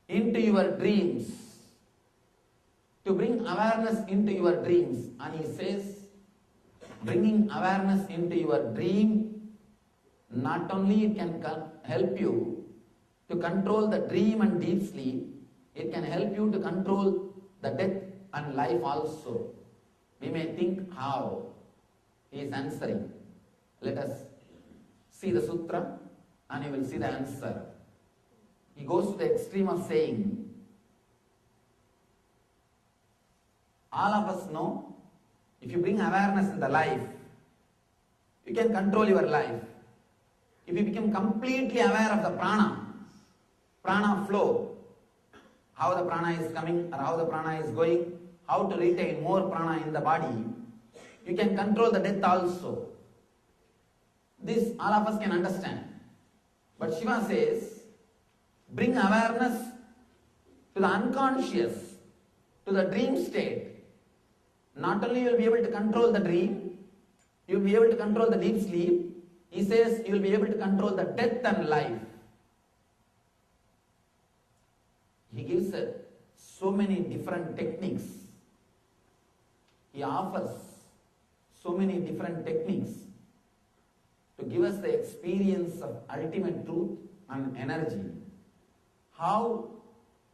into your dreams. To bring awareness into your dreams. And he says, bringing awareness into your dream, not only it can help you to control the dream and deep sleep, it can help you to control the death and life also. We may think how he is answering. Let us see the sutra and you will see the answer. He goes to the extreme of saying, all of us know, if you bring awareness in the life, you can control your life. If you become completely aware of the prana flow, how the prana is coming or how the prana is going, how to retain more prana in the body, you can control the death also. This all of us can understand. But Shiva says, bring awareness to the unconscious, to the dream state. Not only you will be able to control the dream, you will be able to control the deep sleep. He says you will be able to control the death and life. He gives so many different techniques. He offers so many different techniques to give us the experience of ultimate truth and energy. How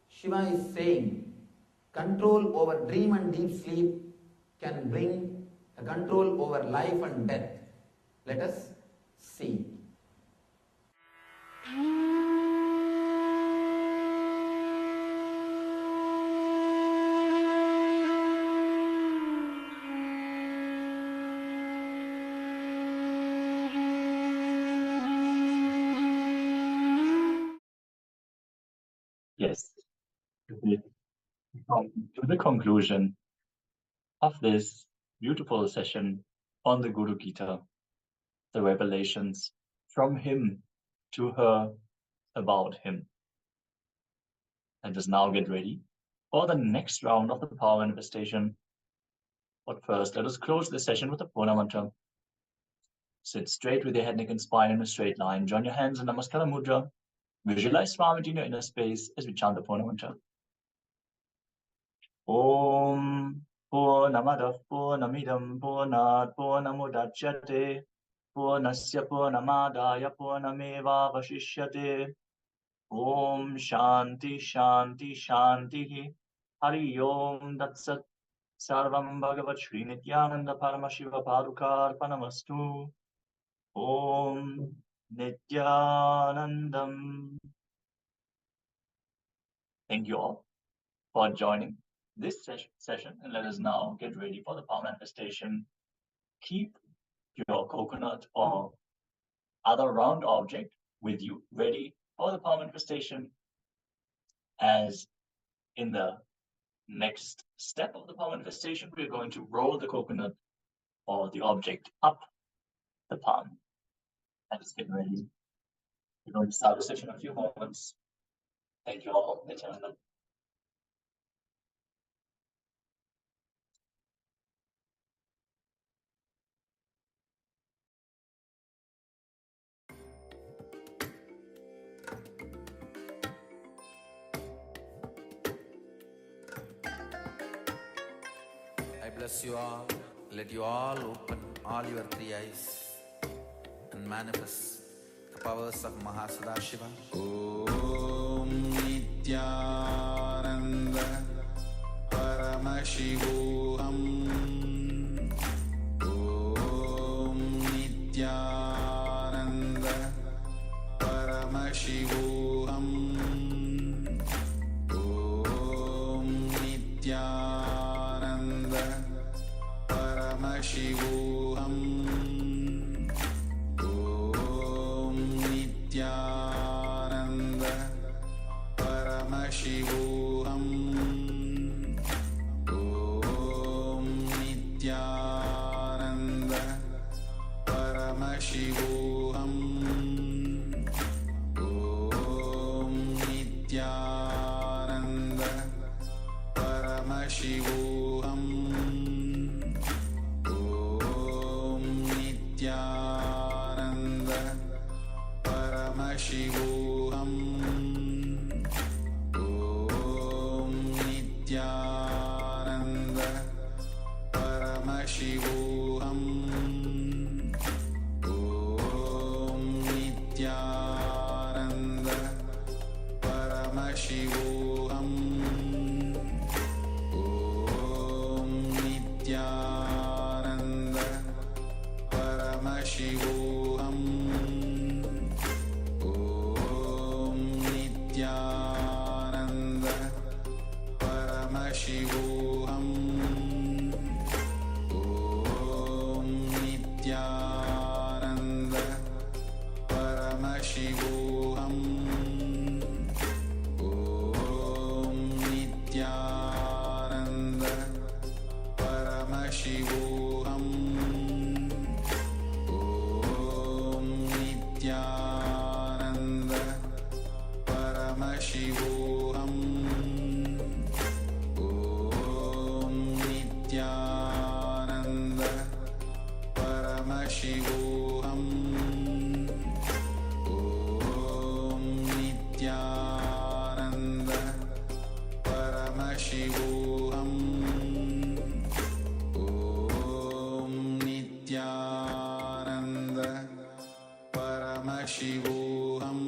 Shiva is saying control over dream and deep sleep can bring a control over life and death. Let us see. Yes, we come to the conclusion of this beautiful session on the Guru Gita, the revelations from him to her about him. Let us now get ready for the next round of the power manifestation. But first, let us close this session with the Purna mantra. Sit straight with your head, neck, and spine in a straight line. Join your hands in Namaskara Mudra. Visualize Swamiji in your inner space as we chant the Purna mantra. Om Purnamadav Purnamidam Purnat Purnamudachyate Purnasya Purnamadaya Purnameva Vashishyate. Om Shanti Shanti Shanti Hari Om Datsat Sarvam Bhagavat Shri Nithyananda Paramashiva Padukar Panamastu. Om Nithyanandam. Thank you all for joining this session, and let us now get ready for the power manifestation. Keep your coconut or other round object with you ready for the power manifestation, as in the next step of the power manifestation, we're going to roll the coconut or the object up the palm. Let us get ready. We're going to start the session in a few moments. Thank you all. Nithyananda. I bless you all. Let you all open all your three eyes and manifest the powers of Mahasada Om Nithyananda Paramashivoham. Om Nithyananda Paramashivoham. Om Nithyananda Paramashivoham. Om Nithyananda Paramashivoham. Om Nithyananda Paramashivoham. Om Nithyananda Paramashivoham. Om Nithyananda Paramashivoham. Om Nithyananda Paramashivoham. Om Nithyananda Paramashivoham. Om Nithyananda Paramashivoham. Om Nithyananda Paramashivoham. Om Nithyananda Paramashivoham. Om Nithyananda Paramashivoham. Om Nithyananda Paramashivoham. Om Nithyananda Paramashivoham. Om Nithyananda Paramashivoham. Om Nithyananda Paramashivoham.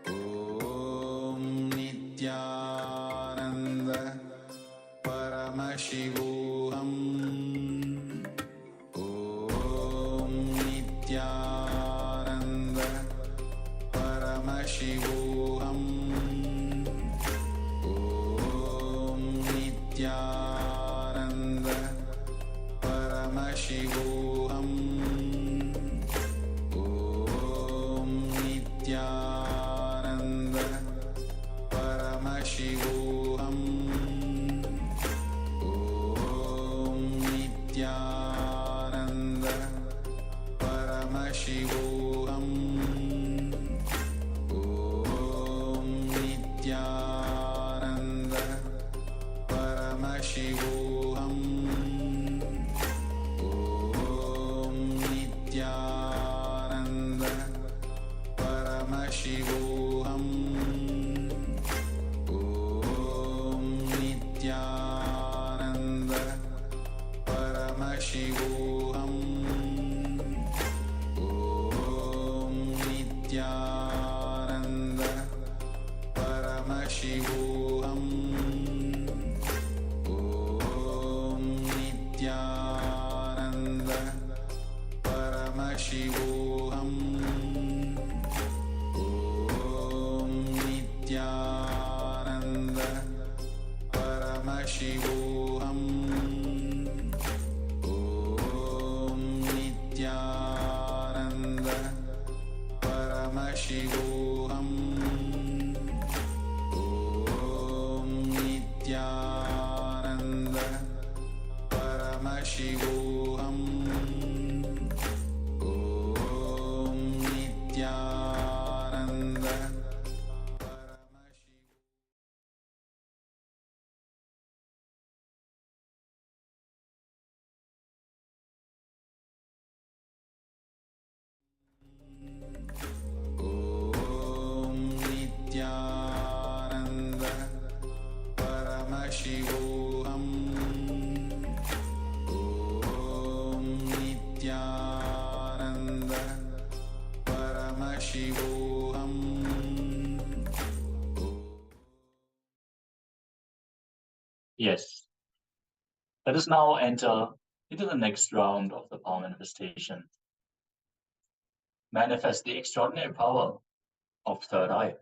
Om Nithyananda Paramashivoham. Om Paramashivoham. Om Nithyananda Paramashivoham. Om Nithyananda Paramashivoham. Om Nithyananda Paramashivoham. Om Nithyananda Paramashivoham. Om Nithyananda Paramashivoham. Om Nithyananda Paramashivoham. Om Nithyananda Paramashivoham. Om Nithyananda Paramashivoham. Om Nithyananda Paramashivoham. Om Nithyananda Paramashivoham. Om Nithyananda Paramashivoham. Om Nithyananda Paramashivoham. Om Nithyananda Paramashivoham. Yes. Let us now enter into the next round of the power manifestation. Manifest the extraordinary power of third eye.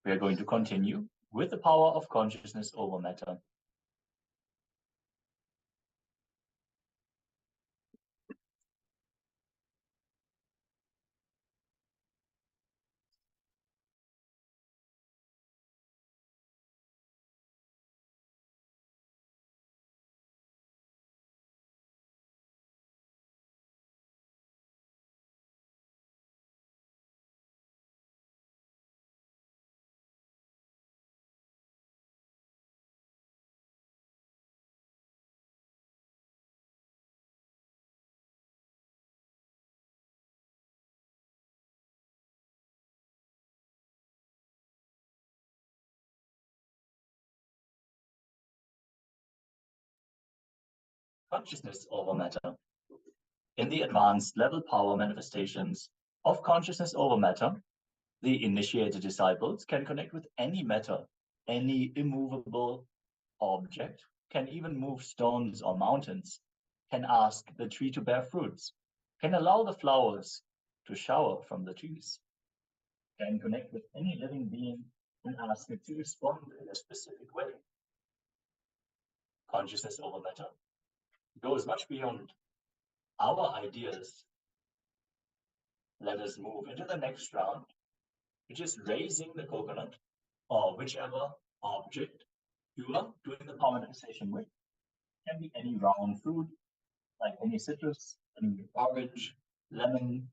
We are going to continue with the power of consciousness over matter. Consciousness over matter. In the advanced level power manifestations of consciousness over matter, the initiated disciples can connect with any matter, any immovable object, can even move stones or mountains, can ask the tree to bear fruits, can allow the flowers to shower from the trees, can connect with any living being and ask it to respond in a specific way. Consciousness over matter goes much beyond our ideas. Let us move into the next round, which is raising the coconut or whichever object you are doing the power manifestation with. Can be any round fruit, like any citrus, any orange, lemon,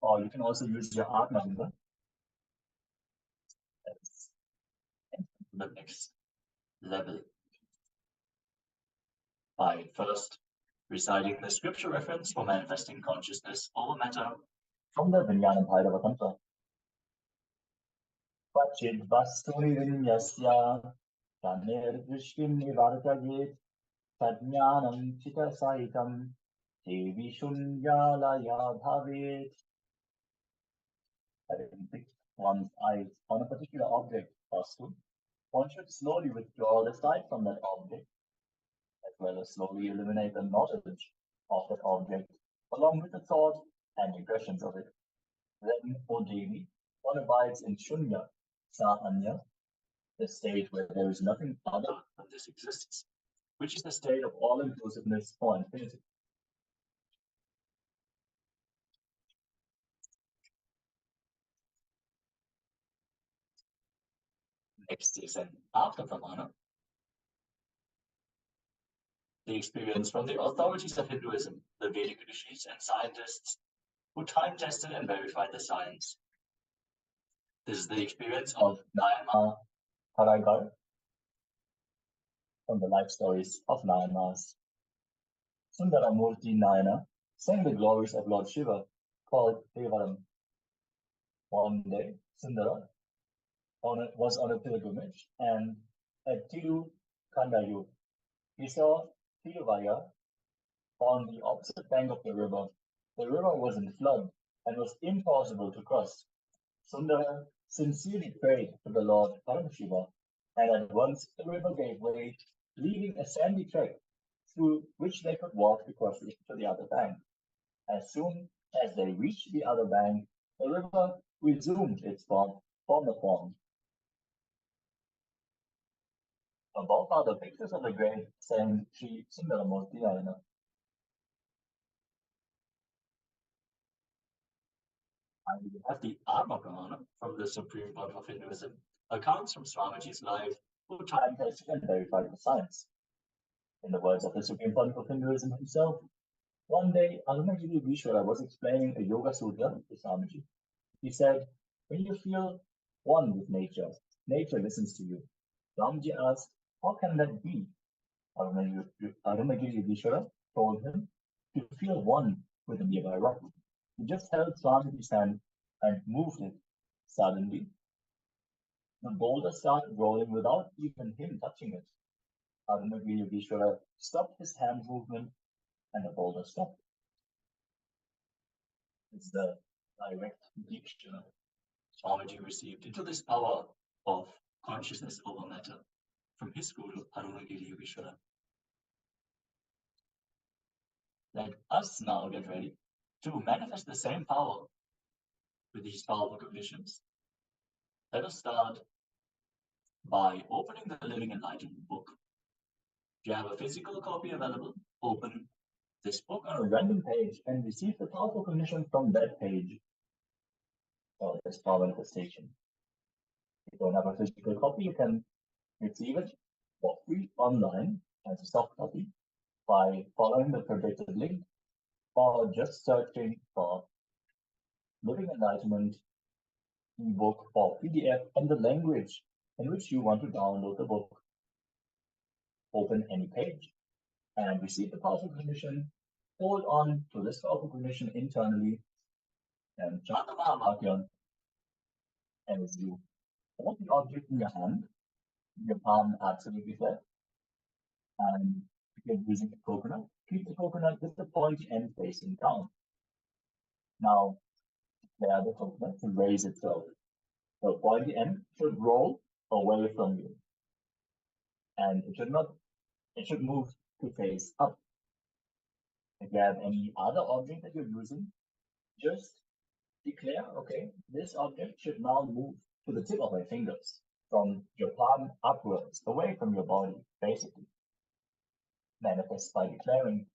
or you can also use your art number. Let's enter the next level by first reciting the scripture reference for manifesting consciousness over matter from the Vijnana Bhagavatam. Pachid Vasturi Vinyasya Tanir Drishtim Nivartayet Tadnyanam Chita Saitam Devi Shunyalaya Bhavet. Having fixed one's eyes on a particular object or stood, one should slowly withdraw the sight from that object, as well as slowly eliminate the knowledge of that object, along with the thought and impressions of it. Then, O Devi, one abides in Shunya, Sa Anya, the state where there is nothing other than this exists. which is the state of all-inclusiveness or infinity. Next is an after pramana, the experience from the authorities of Hinduism, the Vedic rishis and scientists who time-tested and verified the science. This is the experience of Nayanmar Paraigar from the life stories of Nayanmars. Sundaramurti Nayana sang the glories of Lord Shiva, called Devaram. One day, Sundara was on a pilgrimage, and at Tirukandayu, he saw Tiruvaya on the opposite bank of the river. The river was in flood and was impossible to cross. Sundara sincerely prayed to the Lord Paramashiva, and at once the river gave way, leaving a sandy track through which they could walk across to the other bank. As soon as they reached the other bank, the river resumed its former form. Above are the pictures of the great Saint Sri Sundaramurti Nayana. And we have the Atma Pramana from the Supreme Body of Hinduism, accounts from Swamiji's life, who time-tested and verified the science. In the words of the Supreme Body of Hinduism himself, one day Arunagiri Vishwara was explaining a Yoga Sutra to Swamiji. He said, when you feel one with nature, nature listens to you. Swamiji asked, how can that be? Arunagiri Vishwara told him to feel one with a nearby rock. He just held Swamiji's hand and moved it. Suddenly, the boulder started rolling without even him touching it. Arunagiri Vishwara stopped his hand movement and the boulder stopped. It's the direct diksha Swamiji received into this power of consciousness over matter from his guru Arunagiri Vishwara. Let us now get ready to manifest the same power with these powerful conditions. Let us start by opening the Living Enlightenment book. If you have a physical copy available, open this book on a random page and receive the powerful condition from that page for this power manifestation. If you don't have a physical copy, you can receive it for free online as a soft copy by following the projected link or just searching for Living Enlightenment ebook or PDF and the language in which you want to download the book. Open any page and receive the powerful condition. Hold on to this powerful condition internally and chant the Mahavakya as you hold the object in your hand, your palm absolutely flat, and if you're using a coconut, keep the coconut with the pointy end facing down. Now, declare the coconut to raise itself. The pointy end should roll away from you, and it should move to face up. If you have any other object that you're using, just declare, okay, this object should now move to the tip of my fingers, from your palm upwards, away from your body, basically. Manifest by declaring,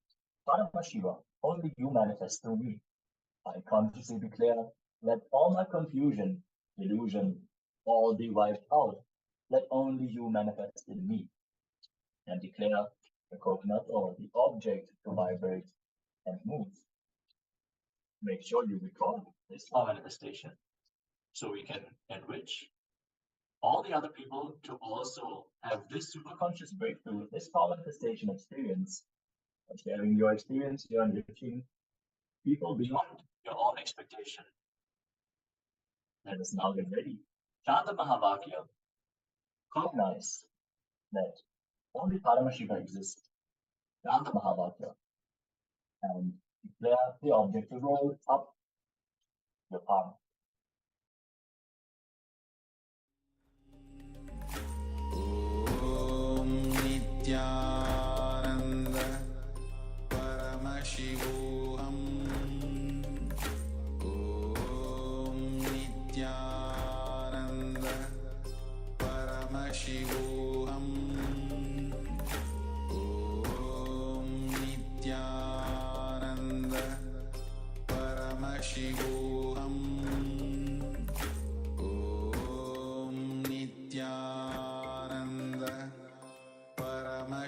Paramashiva, only you manifest through me. I consciously declare, let all my confusion, illusion, all be wiped out. Let only you manifest in me. And declare the coconut or the object to vibrate and move. Make sure you record this power manifestation so we can enrich all the other people to also have this superconscious breakthrough, this power manifestation experience. By sharing your experience, you're enriching people beyond your own expectation. Let us now get ready. Chant the Mahavakya. Cognize that only Paramashiva exists. Chant the Mahavakya. And declare the object to roll up your palm. Nithyananda Paramashivoham. Om Nithyananda Paramashivoham.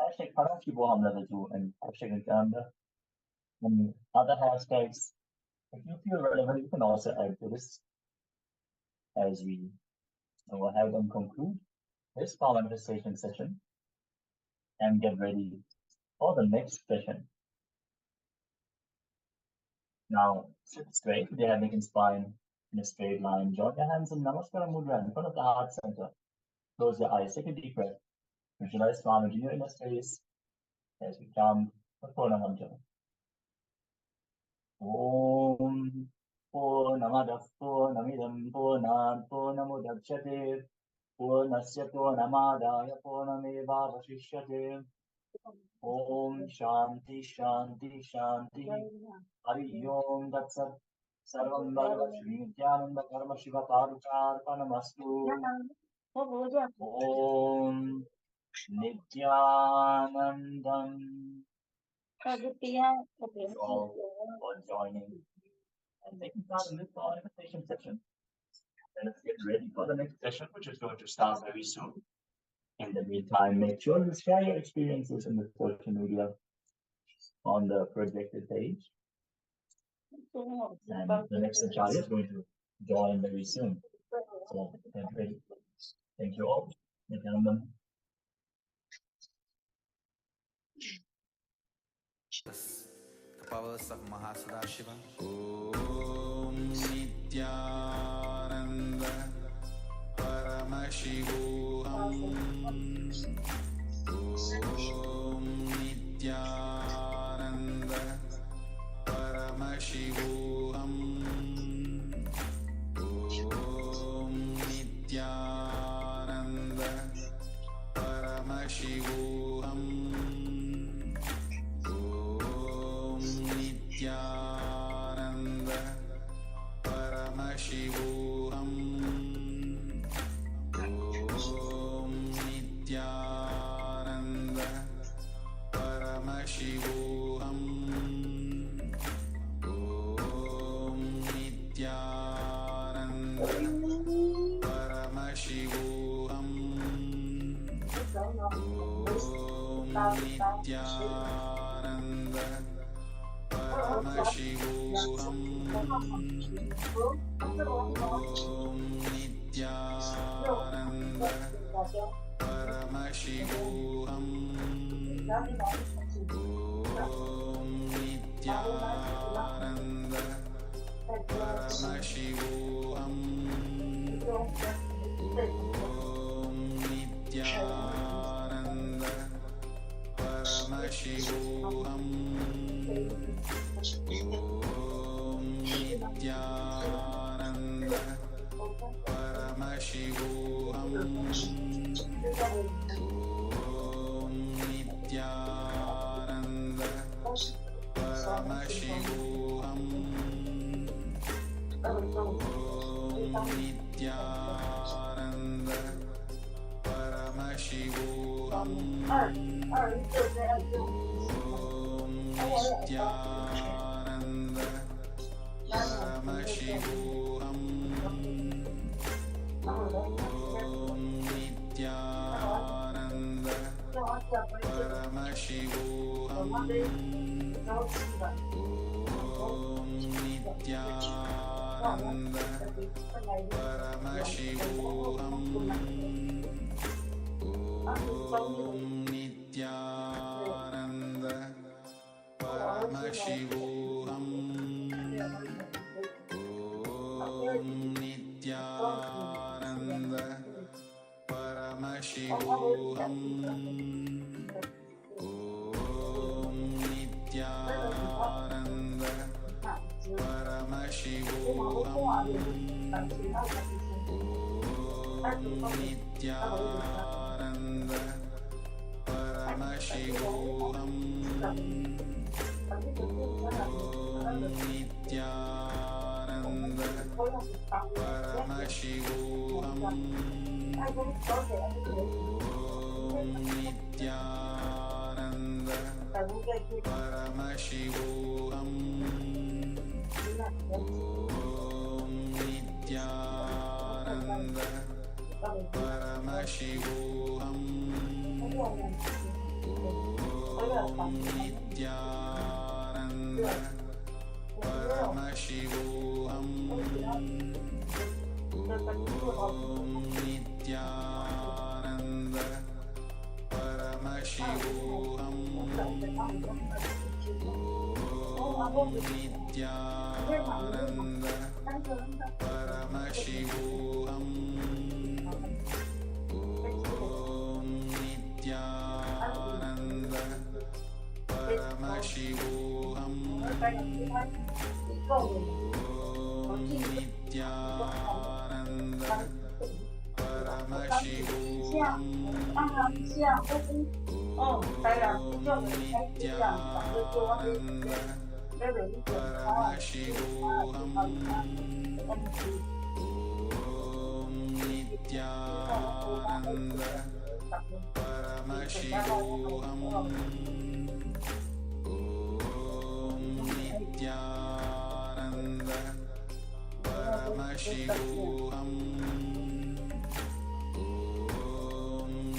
#Paramashivoham level 2 and #Nithyananda. And other hashtags, if you feel relevant, you can also add to this as we will have them conclude this power manifestation session and get ready for the next session. Now, sit straight with your head, neck, and spine in a straight line. Join your hands in Namaskara Mudra in front of the heart center. Close your eyes, take a deep breath. Visualize Swamiji in your inner space as we chant the Purna Mantra. Om Purnamadav Purnamidam Purnat Purnamudachyate Purnasya Purnamadaya Purnamevavashishyate. Om Shanti Shanti Shanti Hari Om Datsat Sarvam Bhagavad Shri Nithyananda Paramashiva Parucharpanamastu. Om Nithyanandam. Thank you all for joining and taking part in this manifestation session. And let's get ready for the next session, which is going to start very soon. In the meantime, make sure you share your experiences in the social media on the projected page. And the next acharya is going to join very soon. So get ready. Thank you all. Nithyanandam. The powers of Mahasudashiva. Om Nithyananda Paramashivoham. Om Nithyananda Paramashivoham. Om Nithyananda Paramashivoham. Nithyananda Paramashivoham. Om Nithyananda Paramashivoham. Om Nithyananda Paramashivoham. Om Nithyananda Paramashivoham. Om Nithyananda Paramashivoham. Om Nithyananda Paramashivoham. Om Nithyananda Paramashivoham. Om Nithyananda Paramashivoham. Om Nithyananda Paramashivoham. Om Nithyananda Paramashivoham. Om Nithyananda Paramashivoham. Om Nithyananda Paramashivoham. Om Nithyananda Paramashivoham. Om Nithyananda Paramashivoham. Om Nithyananda Paramashivoham. Om Nithyananda Paramashivoham. Om Nithyananda Paramashivoham. Om Nithyananda Paramashivoham. Om Nithyananda Paramashivoham. Om Nithyananda Paramashivoham. Nithyananda Paramashivoham Nithyananda Paramashivoham Nithyananda Paramashivoham Nithyananda Paramashivoham Nithyananda Paramashivoham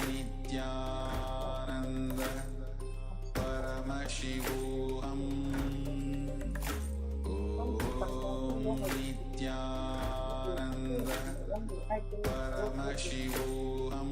Nithyananda Paramashivoham Nithyananda Paramashivoham Nithyananda Paramashivoham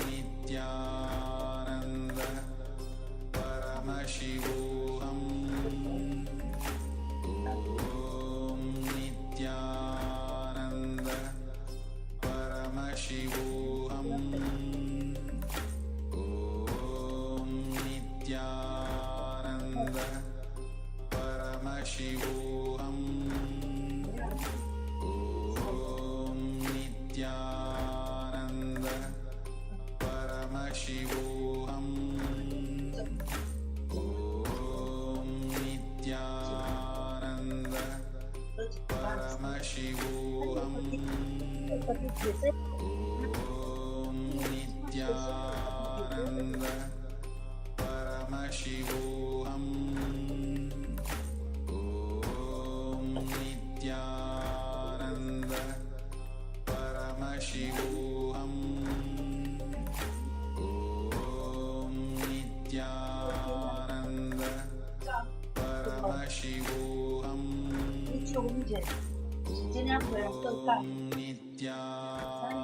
Nithyananda Paramashivoham Nithyananda Paramashivoham Nithyananda Paramashivoham Nithyananda Paramashivoham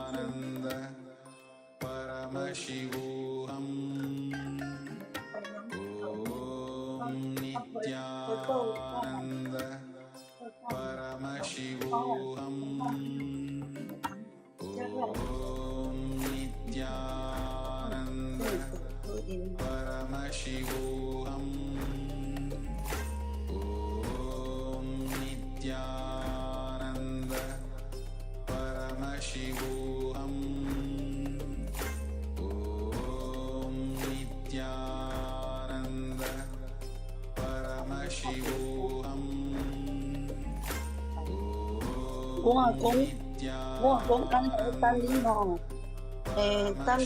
Nithyananda Paramashivoham Nithyananda Paramashivoham Nithyananda Paramashivoham Nithyananda Paramashivoham Nithyananda Paramashivoham cũng căn thể tan linh hồn tan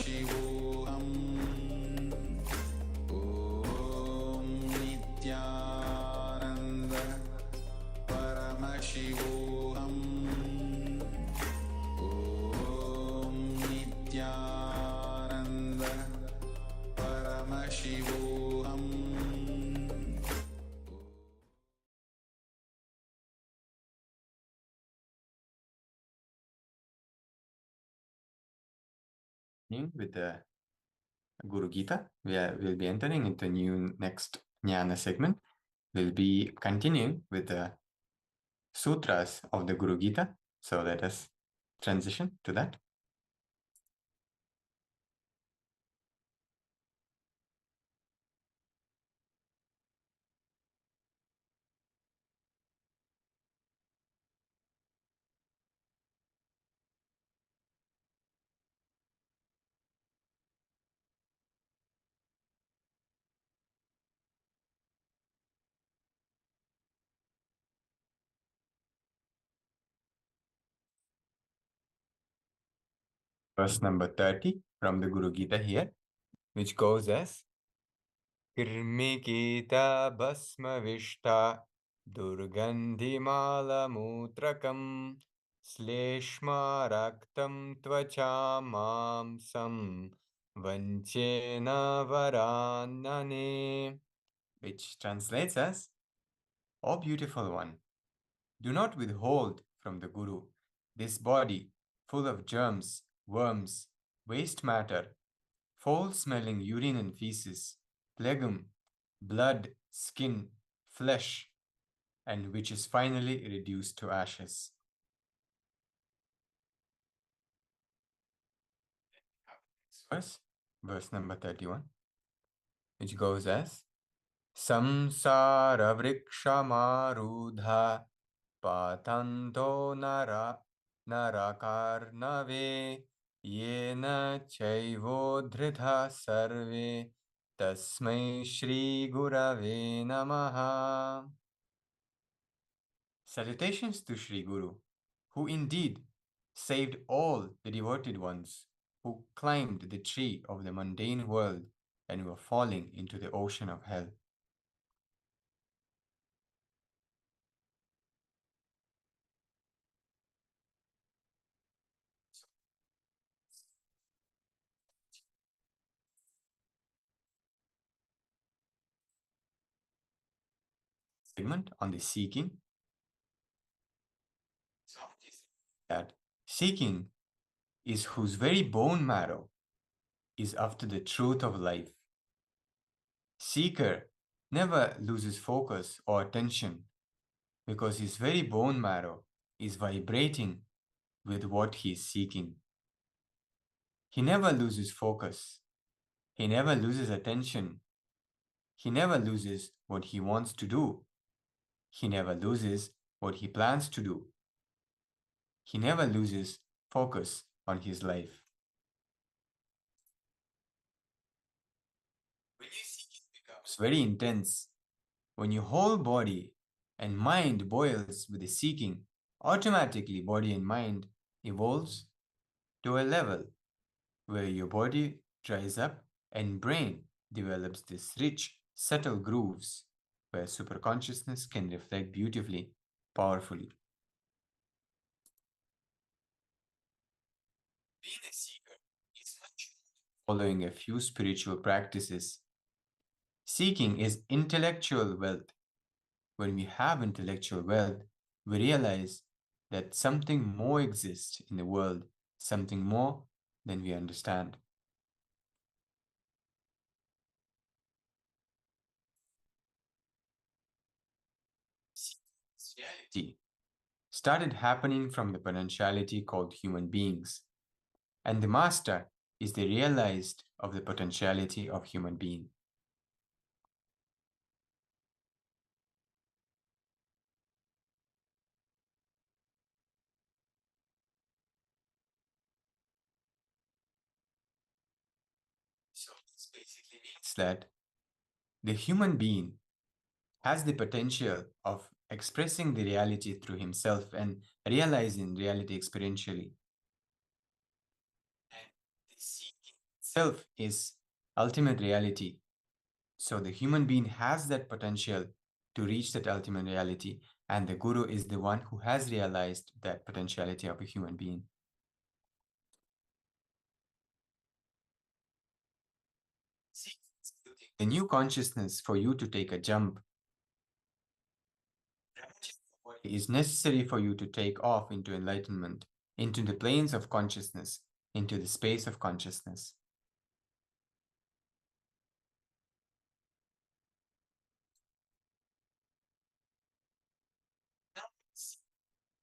Nithyananda Paramashivoham Om Nithyananda Paramashivoham. With the Guru Gita, we'll be entering into a new next Jnana segment. We'll be continuing with the sutras of the Guru Gita. So let us transition to that. Verse number 30 from the Guru Gita here, which goes as Kirmikita Basmavishta Durgandhimala Mutrakam Sleshma Raktam Tvacha Mamsam Vanchena Varanane, which translates as, O beautiful one, do not withhold from the Guru this body full of germs, worms, waste matter, foul-smelling urine and feces, phlegm, blood, skin, flesh, and which is finally reduced to ashes. Verse number 31, which goes as Samsara vriksha marudha patanto narakarnave yena chaivodhritha sarve tasmai shri gurave namaha. Salutations to Shri Guru, who indeed saved all the devoted ones who climbed the tree of the mundane world and were falling into the ocean of hell. Segment on the seeking, that seeking is whose very bone marrow is after the truth of life. Seeker never loses focus or attention because his very bone marrow is vibrating with what he is seeking. He never loses focus. He never loses attention. He never loses what he wants to do. He never loses what he plans to do. He never loses focus on his life. When your seeking becomes very intense, when your whole body and mind boils with the seeking, automatically body and mind evolves to a level where your body dries up and brain develops these rich, subtle grooves where superconsciousness can reflect beautifully, powerfully. Being a seeker is much more than following a few spiritual practices. Seeking is intellectual wealth. When we have intellectual wealth, we realize that something more exists in the world, something more than we understand. Reality started happening from the potentiality called human beings, and the master is the realized of the potentiality of human being. So this basically means that the human being has the potential of expressing the reality through himself and realizing reality experientially. And the seeking itself is ultimate reality. So the human being has that potential to reach that ultimate reality, and the Guru is the one who has realized that potentiality of a human being. The new consciousness for you to take a jump is necessary for you to take off into enlightenment, into the planes of consciousness, into the space of consciousness.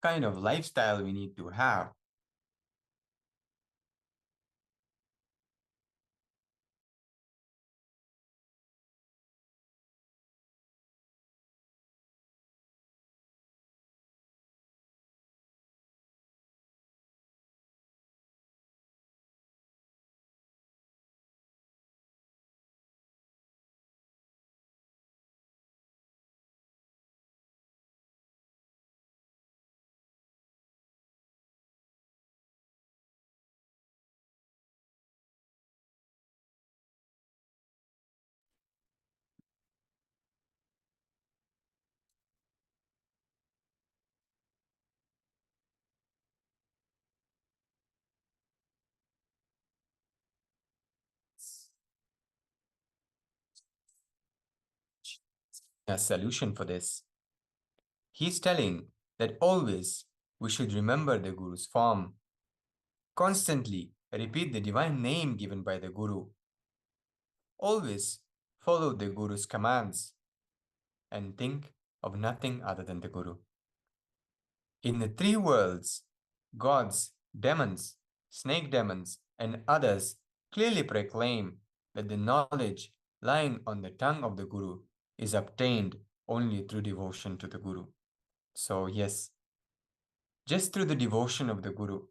Kind of lifestyle we need to have. A solution for this. He's telling that always we should remember the Guru's form, constantly repeat the divine name given by the Guru, always follow the Guru's commands, and think of nothing other than the Guru. In the three worlds, gods, demons, snake demons, and others clearly proclaim that the knowledge lying on the tongue of the Guru is obtained only through devotion to the Guru. So yes, just through the devotion of the Guru,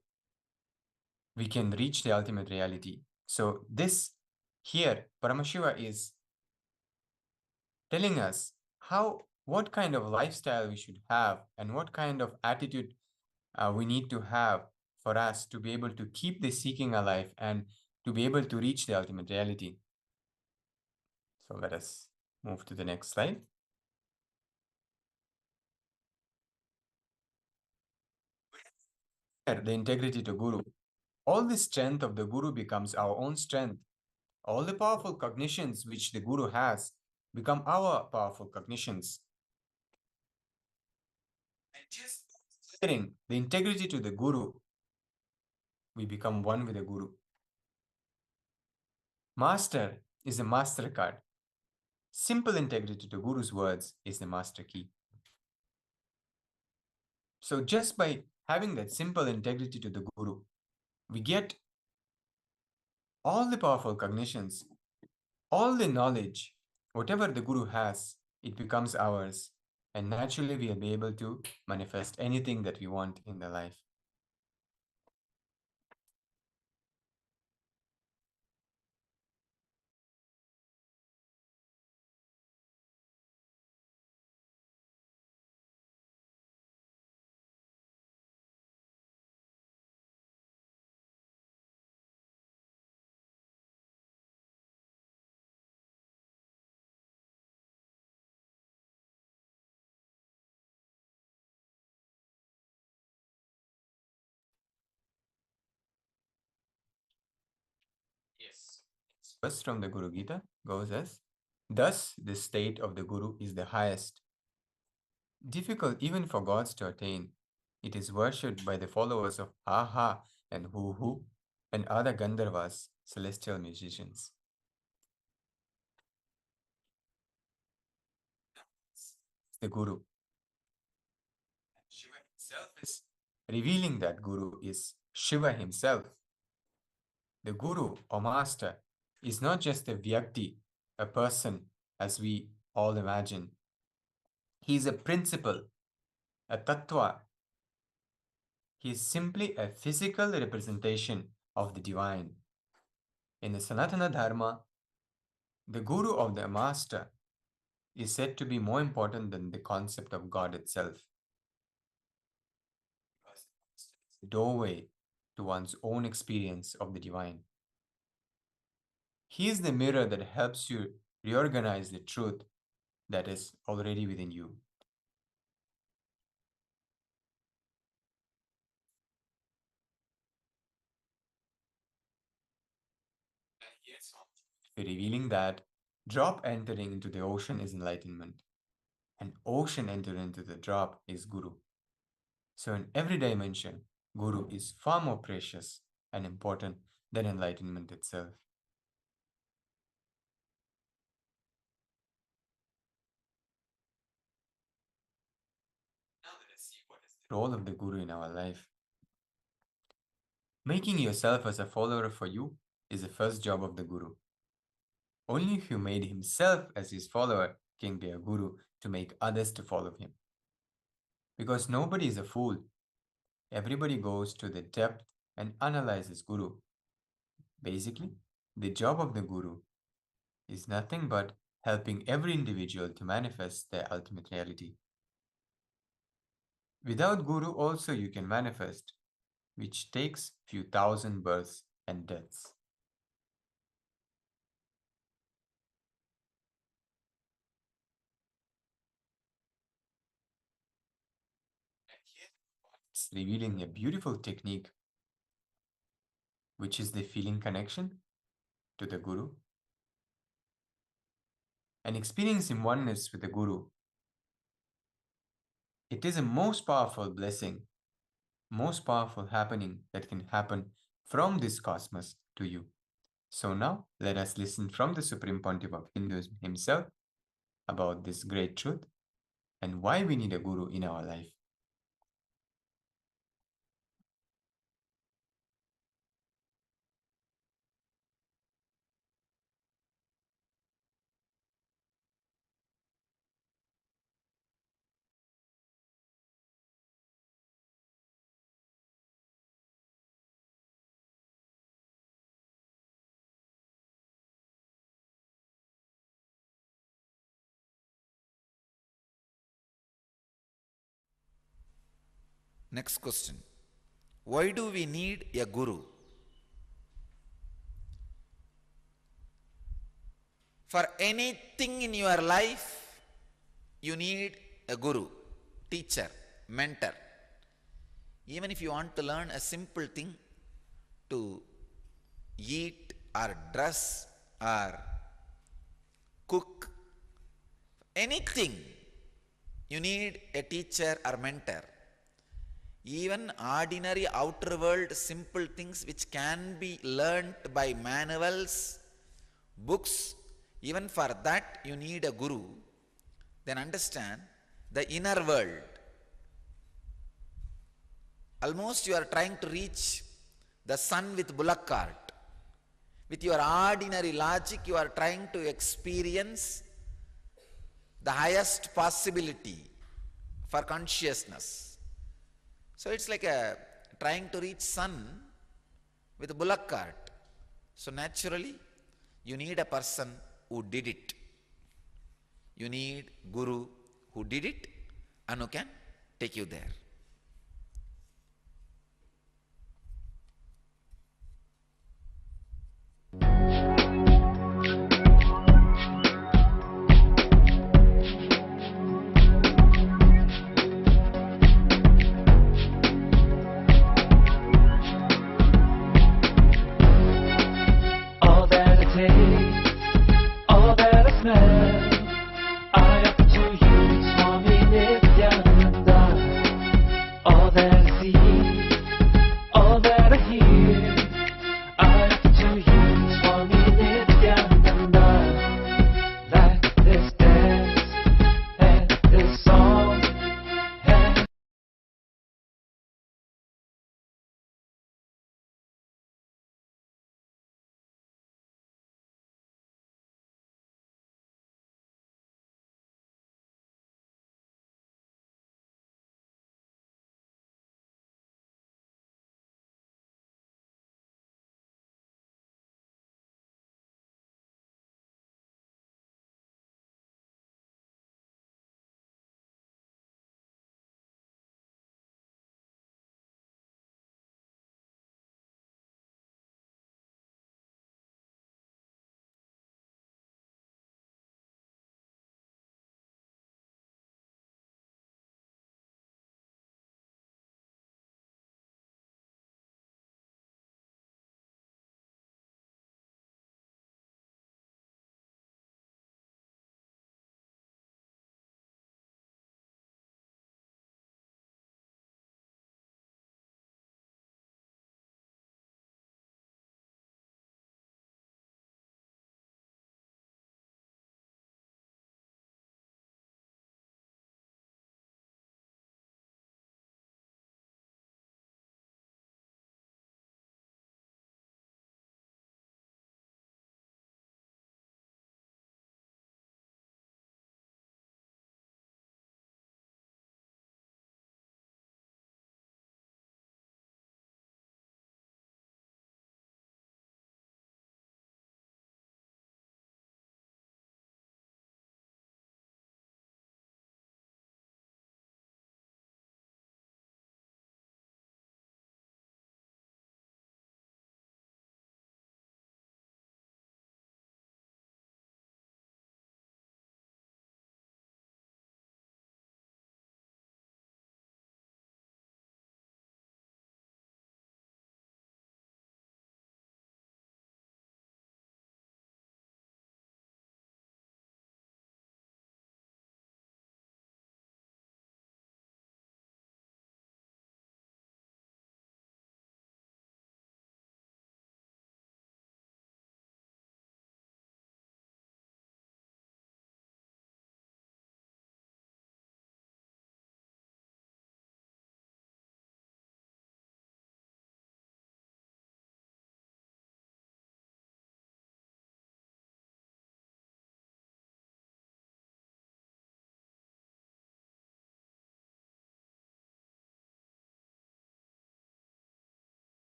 we can reach the ultimate reality. So this here, Paramashiva is telling us what kind of lifestyle we should have and what kind of attitude we need to have for us to be able to keep the seeking alive and to be able to reach the ultimate reality. So let us move to the next slide. The integrity to Guru. All the strength of the Guru becomes our own strength. All the powerful cognitions which the Guru has become our powerful cognitions. And just declaring the integrity to the Guru, we become one with the Guru. Master is a master card. Simple integrity to Guru's words is the master key. So just by having that simple integrity to the Guru, we get all the powerful cognitions, all the knowledge, whatever the Guru has, it becomes ours. And naturally, we'll be able to manifest anything that we want in the life. Yes. Verse from the Guru Gita goes as, thus the state of the Guru is the highest. Difficult even for gods to attain. It is worshipped by the followers of Ha Ha and Hu Hu and other Gandharvas, celestial musicians. The Guru. Shiva himself is revealing that Guru is Shiva himself. The Guru or Master is not just a Vyakti, a person as we all imagine. He is a principle, a Tattva. He is simply a physical representation of the divine. In the Sanatana Dharma, the Guru of the Master is said to be more important than the concept of God itself. It's the doorway to one's own experience of the divine. He is the mirror that helps you reorganize the truth that is already within you. Revealing that drop entering into the ocean is enlightenment, and ocean entering into the drop is Guru. So in every dimension, Guru is far more precious and important than enlightenment itself. Now let us see what is the role of the Guru in our life. Making yourself as a follower for you is the first job of the Guru. Only if you made himself as his follower can be a Guru to make others to follow him. Because nobody is a fool. Everybody goes to the depth and analyzes Guru. Basically, the job of the Guru is nothing but helping every individual to manifest their ultimate reality. Without Guru also you can manifest, which takes few thousand births and deaths. It's revealing a beautiful technique, which is the feeling connection to the Guru and experiencing oneness with the Guru. It is a most powerful blessing, most powerful happening that can happen from this cosmos to you. So now let us listen from the Supreme Pontiff of Hinduism himself about this great truth and why we need a Guru in our life. Next question. Why do we need a Guru? For anything in your life, you need a Guru, teacher, mentor. Even if you want to learn a simple thing to eat or dress or cook, anything, you need a teacher or mentor. Even ordinary outer world simple things which can be learnt by manuals, books, even for that you need a Guru. Then understand the inner world. Almost you are trying to reach the sun with bullock cart. With your ordinary logic you are trying to experience the highest possibility for consciousness. So it's like trying to reach sun with a bullock cart. So naturally, you need a person who did it. You need Guru who did it and who can take you there. All that I smell, I offer to you, Swami Nithyananda.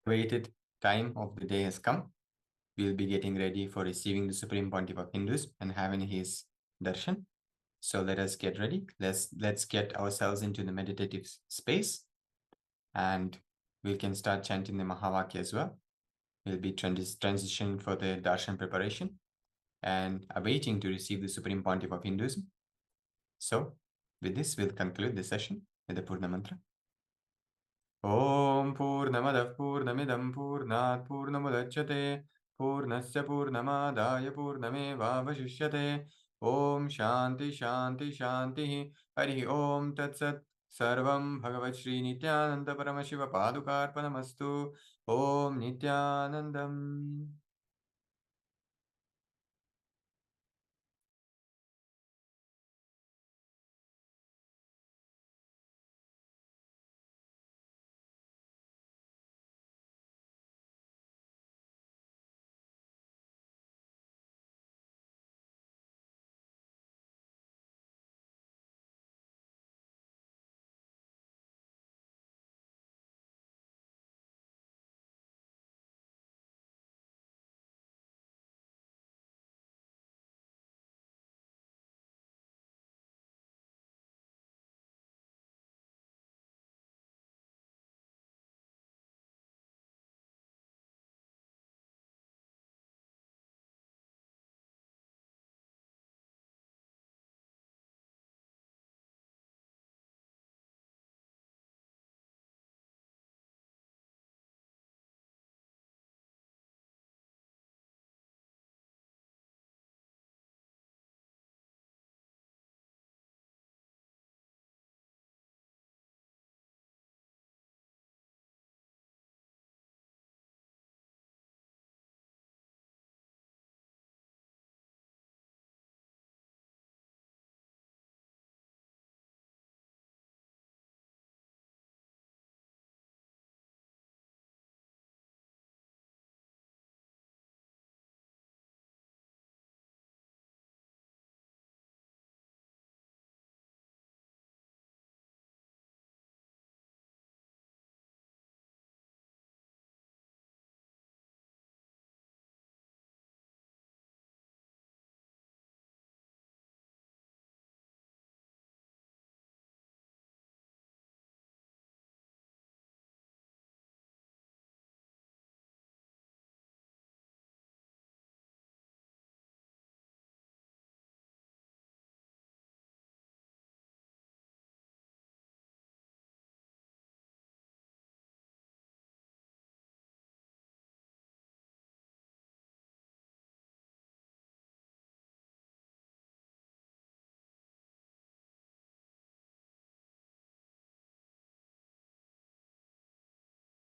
awaited time of the day has come. We'll be getting ready for receiving the Supreme Pontiff of Hindus and having his darshan. So let us get ready. Let's get ourselves into the meditative space, and we can start chanting the Mahavakya as well. We'll be transitioning for the darshan preparation and awaiting to receive the Supreme Pontiff of Hinduism. So with this, we'll conclude the session with the Purna Mantra. Om Purnamadav Purnamidam Purnat Purnamudachyate Purnasya Purnamadaya Purnamevavashishyate Om Shanti Shanti Shanti Hari Om Tat Sat Sarvam Bhagavat Shri Nithyananda Paramashiva Padukarpanamastu Om Nithyanandam.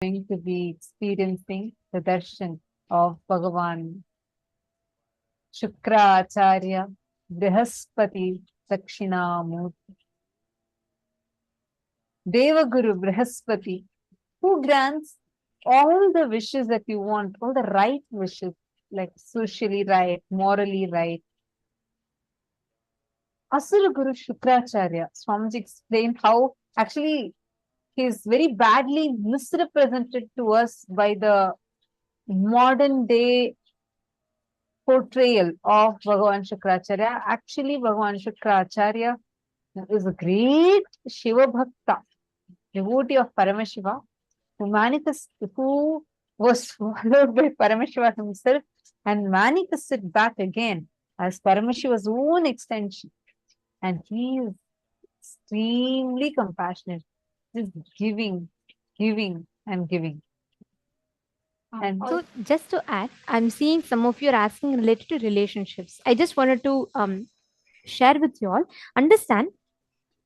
Going to be experiencing the darshan of Bhagavan Shukra Acharya Brahaspati Dakshinamurti. Devaguru Brahaspati, who grants all the wishes that you want, all the right wishes, like socially right, morally right. Asura Guru Shukracharya, Swamiji explained how actually he is very badly misrepresented to us by the modern day portrayal of Bhagavan Shukracharya. Actually, Bhagavan Shukracharya is a great Shiva Bhakta, devotee of Paramashiva, who was followed by Paramashiva himself and manifested back again as Paramashiva's own extension. And he is extremely compassionate, just giving, and giving. And so just to add, I'm seeing some of you are asking related to relationships. I just wanted to share with you all. Understand,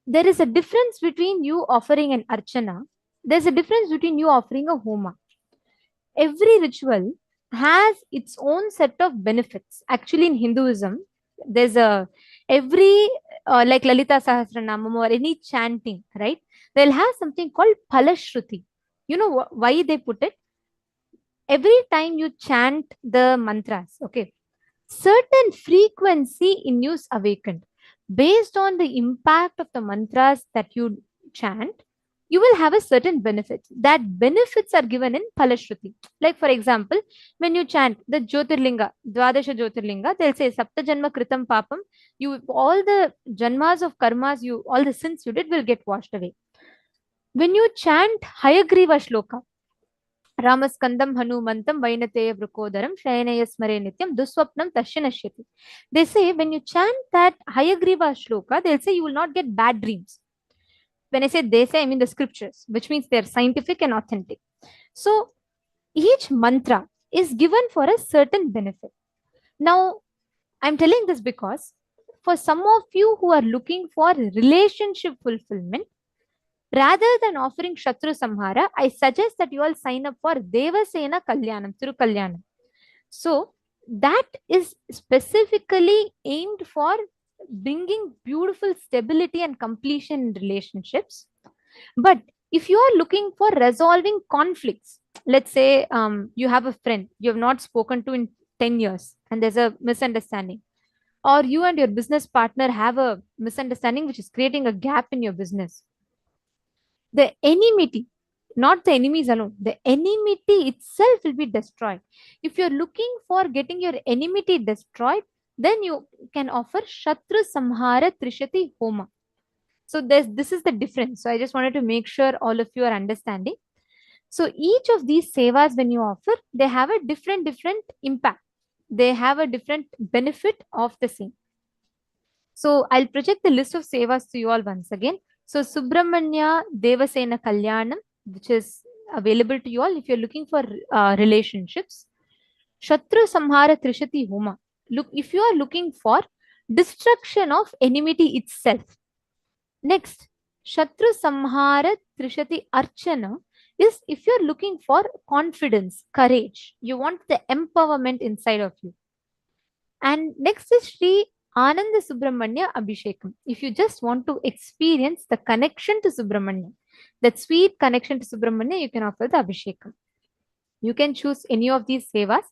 there is a difference between you offering an archana. There's a difference between you offering a homa. Every ritual has its own set of benefits. Actually, in Hinduism, there's like Lalita Sahasranamam or any chanting, right? They'll have something called Palashruti. You know why they put it? Every time you chant the mantras, okay, certain frequency in you is awakened. Based on the impact of the mantras that you chant, you will have a certain benefit. That benefits are given in Palashruti. Like for example, when you chant the Jyotirlinga, Dwadasha Jyotirlinga, they'll say Sapta Janma Kritam Papam. You all the janmas of karmas, all the sins you did will get washed away. When you chant Hayagriva Shloka, Ramaskandam Hanumantam Vainateya Vrukodaram Shayanaya Smare Nityam Duswapnam Tashinashyati. They say when you chant that Hayagriva Shloka, they'll say you will not get bad dreams. When I say they say, I mean the scriptures, which means they're scientific and authentic. So each mantra is given for a certain benefit. Now, I'm telling this because for some of you who are looking for relationship fulfillment, rather than offering Shatru Samhara, I suggest that you all sign up for Devasena Kalyanam, Thiru Kalyanam. So that is specifically aimed for bringing beautiful stability and completion in relationships. But if you are looking for resolving conflicts, let's say you have a friend you have not spoken to in 10 years and there's a misunderstanding, or you and your business partner have a misunderstanding which is creating a gap in your business, the enmity, not the enemies alone, the enmity itself will be destroyed. If you're looking for getting your enmity destroyed, then you can offer Shatru Samhara Trishati Homa. So this is the difference. So I just wanted to make sure all of you are understanding. So each of these sevas, when you offer, they have a different impact. They have a different benefit of the same. So I'll project the list of sevas to you all once again. So Subramanya Devasena Kalyanam, which is available to you all if you're looking for relationships. Shatru Samhara Trishati Homa. Look, if you are looking for destruction of enmity itself. Next, Shatru Samhara Trishati Archana is if you're looking for confidence, courage. You want the empowerment inside of you. And next is Sri Ananda Subramanya Abhishekam. If you just want to experience the connection to Subramanya, that sweet connection to Subramanya, you can offer the Abhishekam. You can choose any of these sevas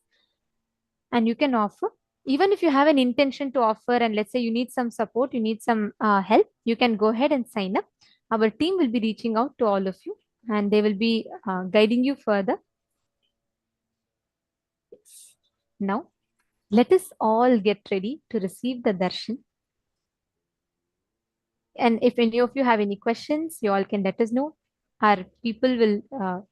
and you can offer. Even if you have an intention to offer and let's say you need some support, you need some help, you can go ahead and sign up. Our team will be reaching out to all of you and they will be guiding you further. Now, let us all get ready to receive the darshan. And if any of you have any questions, you all can let us know. Our people will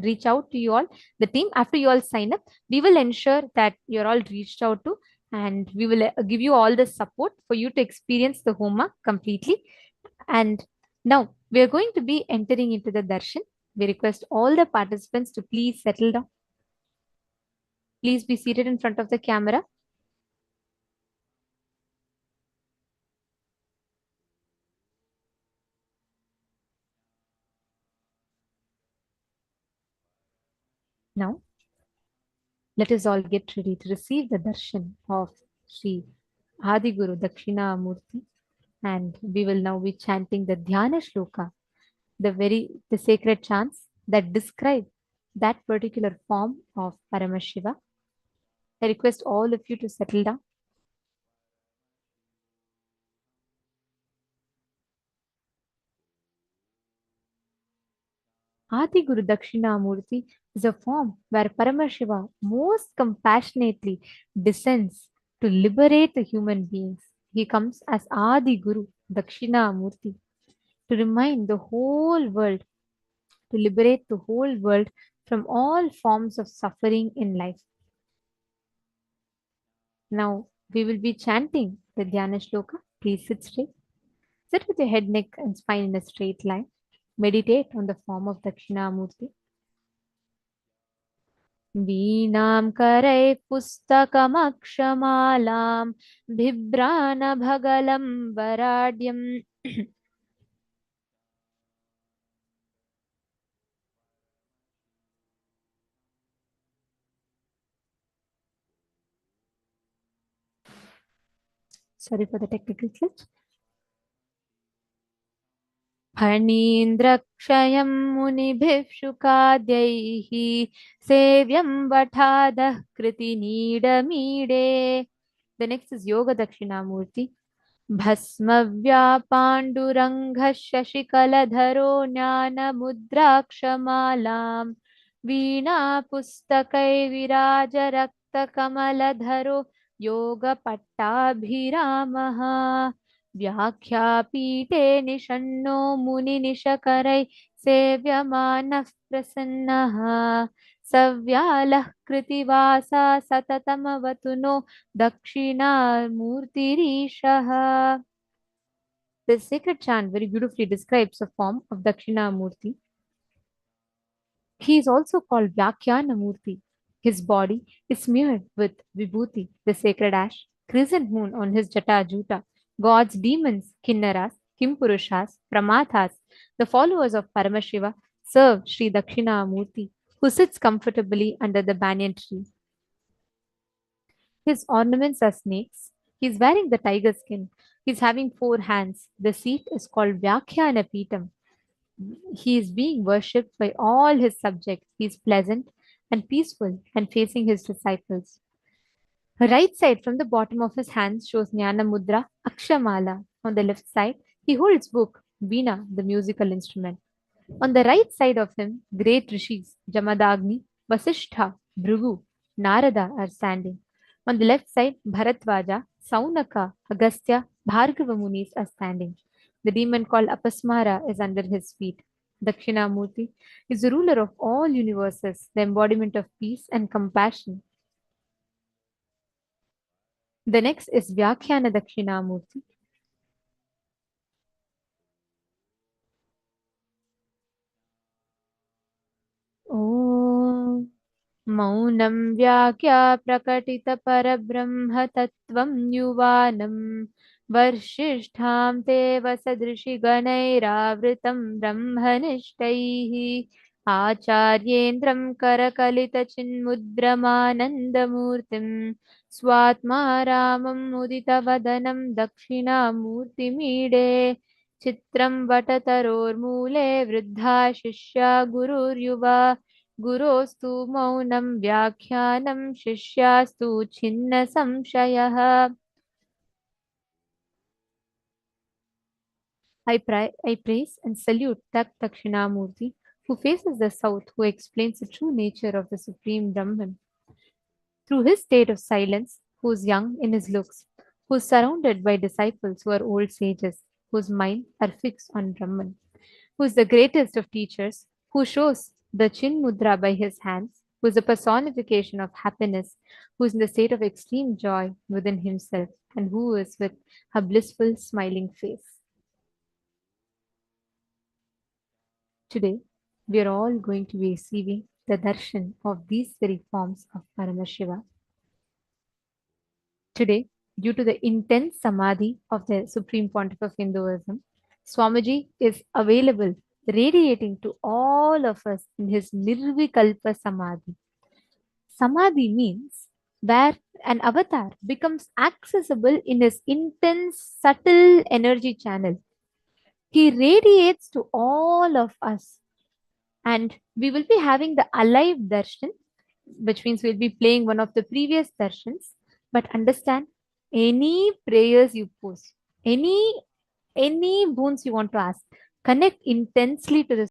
reach out to you all. The team, after you all sign up, we will ensure that you're all reached out to and we will give you all the support for you to experience the Homa completely. And now we are going to be entering into the darshan. We request all the participants to please settle down. Please be seated in front of the camera. Now, let us all get ready to receive the darshan of Sri Adi Guru Dakshinamurti. And we will now be chanting the Dhyana Shloka, the sacred chants that describe that particular form of Paramashiva. I request all of you to settle down. Adi Guru Dakshinamurti is a form where Paramashiva most compassionately descends to liberate the human beings. He comes as Adi Guru Dakshinamurti to remind the whole world, to liberate the whole world from all forms of suffering in life. Now we will be chanting the Dhyana Shloka. Please sit straight. Sit with your head, neck and spine in a straight line. Meditate on the form of Dakshinamurti. Veenam karai pustakamaksamalam bhibrana bhagalam varadyam. Sorry for the technical glitch. Phanindrakshayam munibhiv shukadhyaihi sevyam vathadah kriti nidamide. The next is Yoga Dakshinamurti. भस्मव्यापाण्डुरङ्गः शशिकलधरो ज्ञानमुद्राक्षमालां वीणापुस्तकैर्विराजरक्तकमलधरो योगपट्टाभिरामः व्याख्यापीठे निषण्णो मुनिनिशकरैः सेव्यमानः प्रसन्नः सव्यालः कृतिवासा सततमवतु no दक्षिणामूर्तिरीशः. This sacred chant very beautifully describes the form of Dakshinamurti. He is also called Vyakyanamurti. His body is smeared with vibhuti, the sacred ash, crescent moon on his jata juta, gods, demons, kinnaras, kimpurushas, pramathas, the followers of Paramashiva, serve Sri Dakshinamurti, who sits comfortably under the banyan tree. His ornaments are snakes. He is wearing the tiger skin. He is having 4 hands. The seat is called Vyakhyaanapitam. He is being worshipped by all his subjects. He is pleasant and peaceful and facing his disciples. Right side from the bottom of his hands shows Jnana Mudra, Akshamala. On the left side, he holds book, Veena, the musical instrument. On the right side of him, great rishis, Jamadagni, Vasishtha, Bhrigu, Narada are standing. On the left side, Bharatvaja, Saunaka, Agastya, Bhargava Munis are standing. The demon called Apasmara is under his feet. Dakshinamurti is the ruler of all universes, the embodiment of peace and compassion. The next is Vyakhyana Dakshinamurti. Om Maunam Vyakya Prakatita Parabrahma Tattvam Yuvanam Varshishtham Deva Sadrishi Ganairavritam Brahmanishtaih Acharyendram Karakalita Chinmudramanandamurtim Swatma Ramam Mudita Vadanam Dakshinamurti Mide Chitram Vatataror Mule Vridha Shishya Gurur Yuva Gurostu Maunam Vyakhyanam Shishyastu Chinna Samshayah. I praise and salute that Dakshinamurti who faces the south, who explains the true nature of the Supreme Brahman. Through his state of silence, who is young in his looks, who is surrounded by disciples who are old sages, whose minds are fixed on Brahman, who is the greatest of teachers, who shows the Chin Mudra by his hands, who is the personification of happiness, who is in the state of extreme joy within himself, and who is with a blissful smiling face. Today, we are all going to be receiving the darshan of these very forms of Paramashiva. Today, due to the intense samadhi of the Supreme Pontiff of Hinduism, Swamiji is available, radiating to all of us in his Nirvikalpa Samadhi. Samadhi means where an avatar becomes accessible in his intense, subtle energy channel. He radiates to all of us. And we will be having the alive darshan, which means we'll be playing one of the previous darshans. But understand, any prayers you post, any boons you want to ask, connect intensely to the